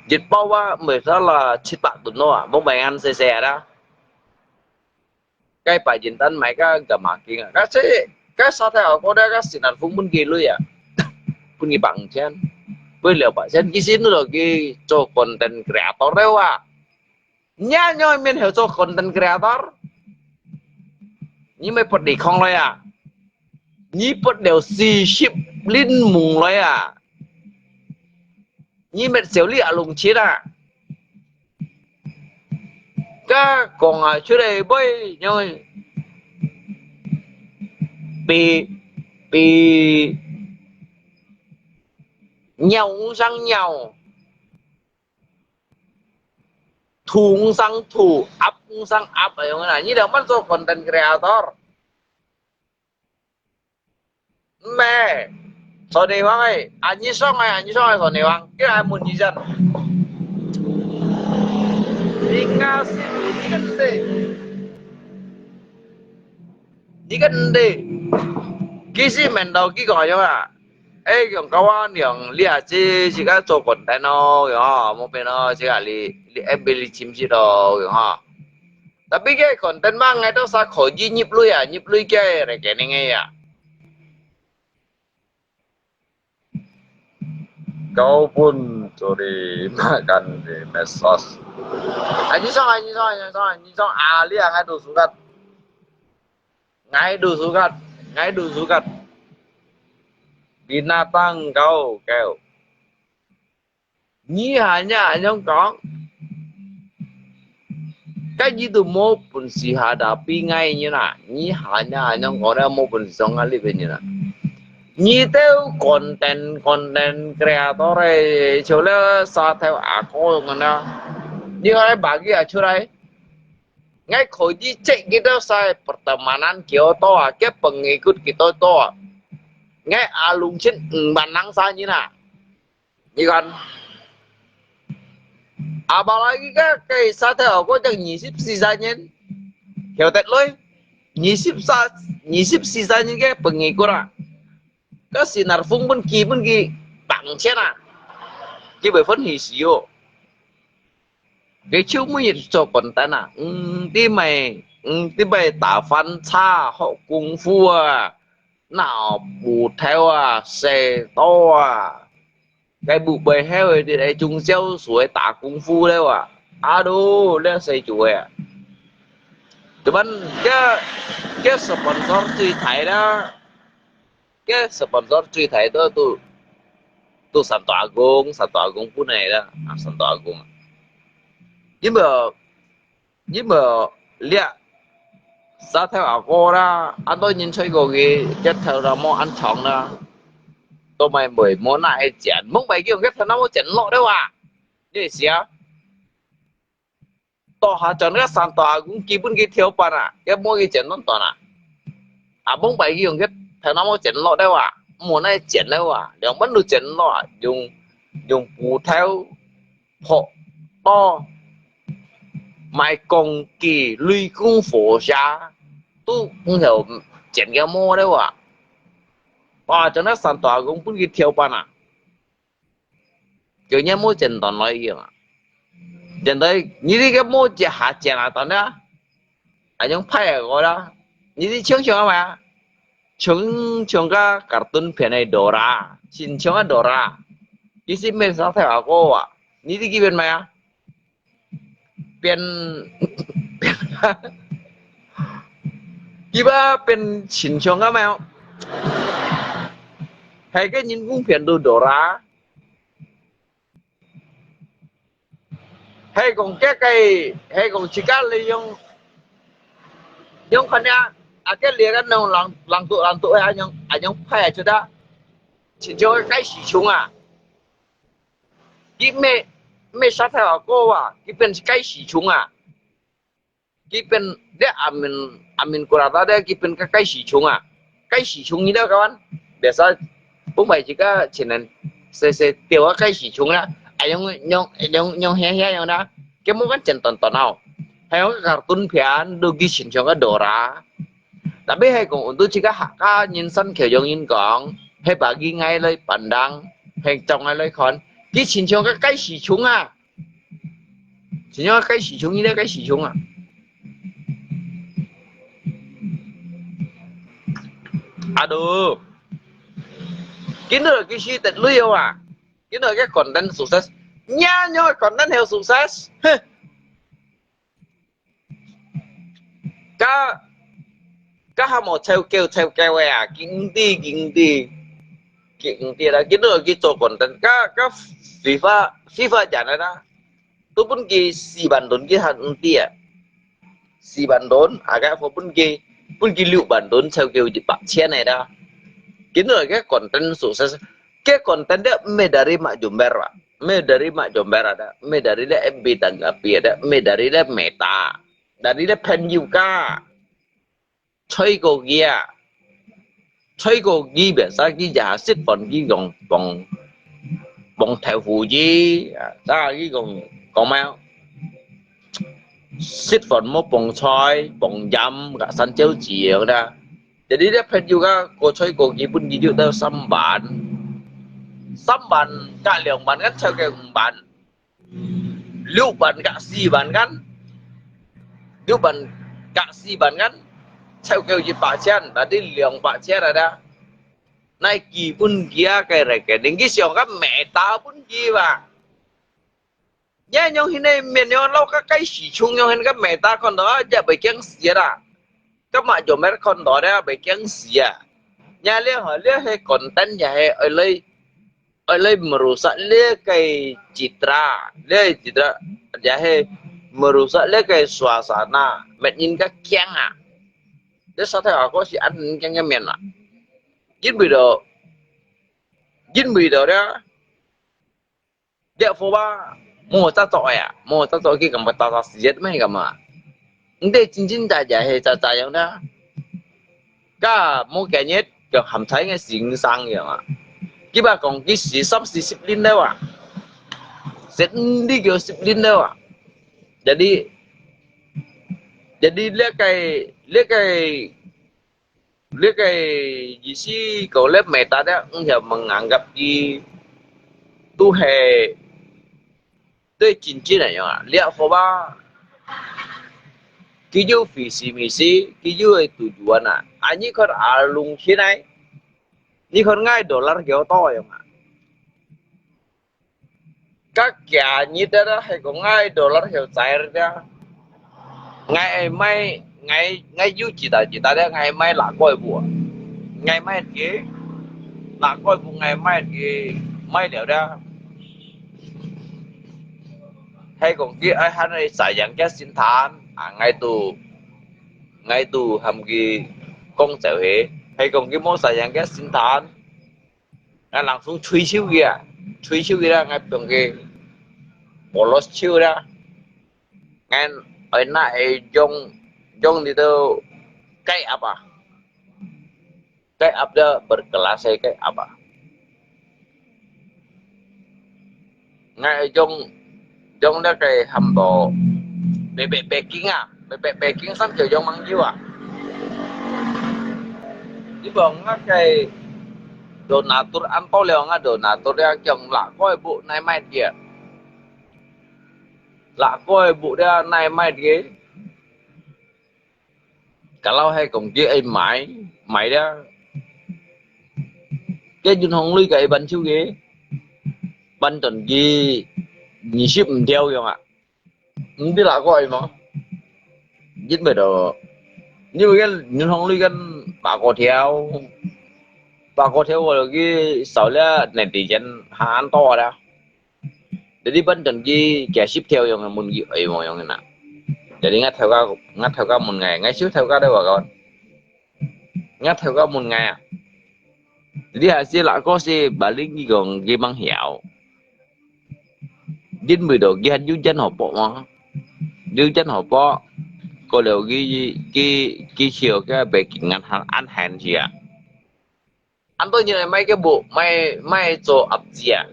dịch bao qua mới ra là chít bạc tụi nó bông bày ăn xe đó cái bài diễn tân mấy cái gà mạc kính à cái sao theo có đó cái xin ăn phúng bún gì luôn à bún gì bằng chén với liệu bạn xem cái xin rồi cái cho content creator đâu à nhá nhoi mình hiểu cho content creator nhưng mà bật đi không rồi à như bật đều xì ship linh mùng rồi à như mệt xéo lịa lùng chết à cái còn ở chỗ đây bơi nhoi bị nhau sang nhau thùng sang thủ áp sang áp ở chỗ này như đâu bắt cho content creator mẹ sau này hoàng ơi anh như xong rồi sau này hoàng cái ai muốn gì dân đi nga xin đi gần đi cái gì mình đâu cái gọi cho à cái kawan yang lihat sih cái cho content nó ya mau peno sih kali em beli chim sih đó ya tapi cái content mang ngay đó sa khỏi gì nhịp lui cái này ya kau pun curi makan di medsos. Anh xong lihat ngay đủ sukat binatang kau kêu nhí hanya anh không có cái gì tu mau pun si hadapi ngay như na ni hanya orang mau pun songa live như na ni teu content creator chole sa theo ako ngana ni orang bagi acu rai ngay khối đi cek kita saya pertemanan kita ke pengikut kita to ngay alung chin banang sa như na ni kan apalagi cái sa theo ako chẳng nyisip sisanya hiểu tết lối nyisip sisanya ke pengikut cái sinar phung pun ki bằng chết à cái bởi phân hì xíu cái chú mới cho content à tí mày tả văn cha họ cung phu à nào bù theo à xe to à cái bù bề heo thì để chung xeo suối tả cung phu đấy à đô đấy xe chuối à tụi bạn cái sponsor truy thấy đó cái sponsor truy thấy đó tu Santo Agung pun này đó Santo Agung nhưng mà liệt sao theo ako ra anh tôi nhìn thấy cái theo ra món ăn chọn đó tôi mày mời món này chén món bài kia cái thằng nó chén lọ đấy như gì á tôi hạ chọn cái Santo Agung kia pun kia theo pan cái món cái chén nó toàn món bài kia cái thằng nó chén lọ đấy món này chén đấy đều mất được chén lọ dùng bù theo họ to mai công kỳ lui cung phổ xa tu không hiểu chén cái mô đấy cho nó Santo Agung pun kia theo pan kiểu như mô chén toàn nói gì chén đấy như cái mô chỉ hạ chén toàn đó giống phải gọi đó như đi chương mà chương cái cartoon phim này Dora xin chương cái Dora cái gì mình sao theo ako như đi cái bên màyเป็นกี่บ้าเป็นชินชงก็แมวให้ก็ยินกุ้งเพียนดูโดราให้กงแก้ไก่ให้กงชิก้าเลยยงคนเนี้ยแกเรียกกันน้องหลังตัวยังไพ่ชุดละชินชงใกล้สีชงกี่ไม่ชัดเท่าก็กี่เป็นใกล้สีชงกี่เป็นเด็กอามินกุราตาเด็กกี่เป็นใกล้สีชงใกล้สีชงนี่เด้อkawan biasa pun baik jika channel se tiêuใกล้สีชงนะyang hehe yang dah kamu kan tonton nào hay cái kartun pian dogi sin chong cái Dora tapi hay kung untuk jika haka nyinsan kiểu yang yin gong hay bagi ngayเลยpandang hay trong ngayเลยkon cái sin chong cáiสีชงsin chong cáiสีชงนี่เด้อcáiสีชงaduh kiến được cái gì tận lưu kiến được cái content success nha nhoi content theo success các ham một theo kêu kinh đi là kiến được cái chỗ content các FIFA chả này đó tôi pun ki si bandon ki han tia si bandon agak pun ki liu bandon theo kêu di pak chen này đó kiến được cái content sukses cái content dia me dari Mak Jomber me dari Mak Jomber ada me dari dia MB Tanggapi ada me dari dia Meta dari dia Pen Yuka chơi cô kia biasa ki giả xích phần ki bong theo phù gì ra ki còn mau xích phần một bong xoay bong dăm cả sân chéo chiều đó jadi dia pen juga coach kogi pun gidiu tahu samban kak liang ban kan cakap ban liu ban kak si ban kan liu ban kak si ban kan cakap je Pak Chan tadi liang Pak Chan ada Nike pun dia kayak rekening siang kan Meta pun dia ya nyong hine men nyong lau cái sĩ chung nyong hine kan Meta kon đó ja bai kiang sia da các Mak Jomber con đó đã bị kiêng xìa nhà lia hỏi lia hay content nhà hay ở đây merusak lia cái citra nhà hay merusak lagi suasana, makin kiang ah. Dia sao thấy họ có sự ăn kiang cái miền à? Chính vì đó đó, dia phô ba, mua ta tội à, mua ta tội cái cầm bát ta giết mấy cái mà, 근데 진짜 해자자요 đó, cả mỗi cái nhất cái hầm thấy cái sinh sang vậy mà, cái bà còn cái sự sắp sự sip linh đâu à, sẽ đi kiểu sip linh đâu à, jadi jadi lihat cái gì sih kalau lihat meta đó, dia menganggap di Tuhan对经济来讲啊，lihat apa Kijo visi misi, kijo tujuan ah. Ani kon alung sinai, ni kon ngai dolar kêu to yang ah. Các kia ni đó hay có ngai dolar kêu trái ra. Ngai mai ngai yu chỉ ta đó ngai mai là coi bùa, ngai mai kia là coi bùa ngai mai kia mai đều ra. Hay còn kia ai hắn này xài dạng cái sinh than à ngay từ hầm cái công sở hệ hay còn cái món xài dạng cái sinh than ngay làm xuống truy chiếu kia ra ngay bằng cái bỏ lót chiếu ra ngay ở này trong thì đâu cái apa cái apa đó berkelas hay cái apa ngay ở trong đó cái hầm bộ bebek packing à bebek packing sắm chiều trong mang chiếu à đi bằng cái donatur ăn to liều nga donatur ra chồng lạ coi bộ này mai kìa lạ coi bộ ra này mai kìa kalau hay còn kia em mày đó cái dân hồng ly cái bánh chiếu ghế bánh tuần gì nhị ship mình theo rồi ạ không biết là gọi mà giết về đồ nhưng mà cái nhân không ly cái bà có theo rồi cái sau là này thì chân hàng to đó để đi bánh tuần gì kẻ ship theo rồi mình gì ấy mà rồi nè để đi ngắt theo ca một ngày ngay trước theo ca đây bà con ngắt theo ca một ngày à đi hà sẽ lại có xe bà lính gì còn ghi băng hiệu dính 10 độ ghi dưới chân hộp bộ mà dưới chân hộp bộ có đều ghi chiều cái về kiện ngành hàng ăn hàng gì à anh tôi như này mấy cái bộ mấy chỗ ập gì à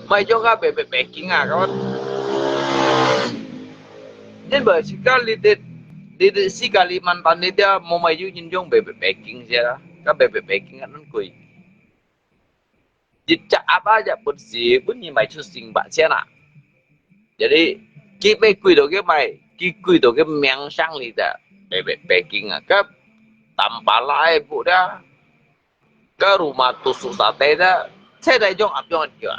mấy chỗ cái về kiện à các bạn nên bởi chỉ có đi xí Kalimantan đi theo mua mấy chú nhìn chung về kiện gì đó cái về kiện ăn quỳ jika apa aja bersih pun ni mai susing bak sia nak. Jadi kita kui do ke mai, kui do ke miang sang li da. Baking ke tanpa lai bu dah. Ke rumah tusuk sate dah. Saya dah jong ap jong dia.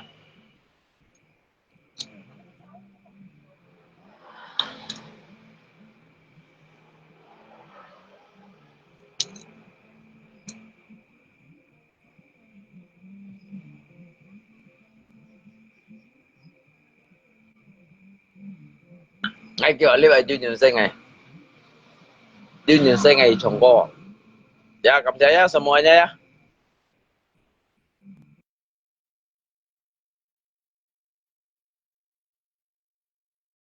Ngay kiểu lấy bài chương trình xe ngày chương trình xe ngày chồng cô ya cảm thấy semuanya ya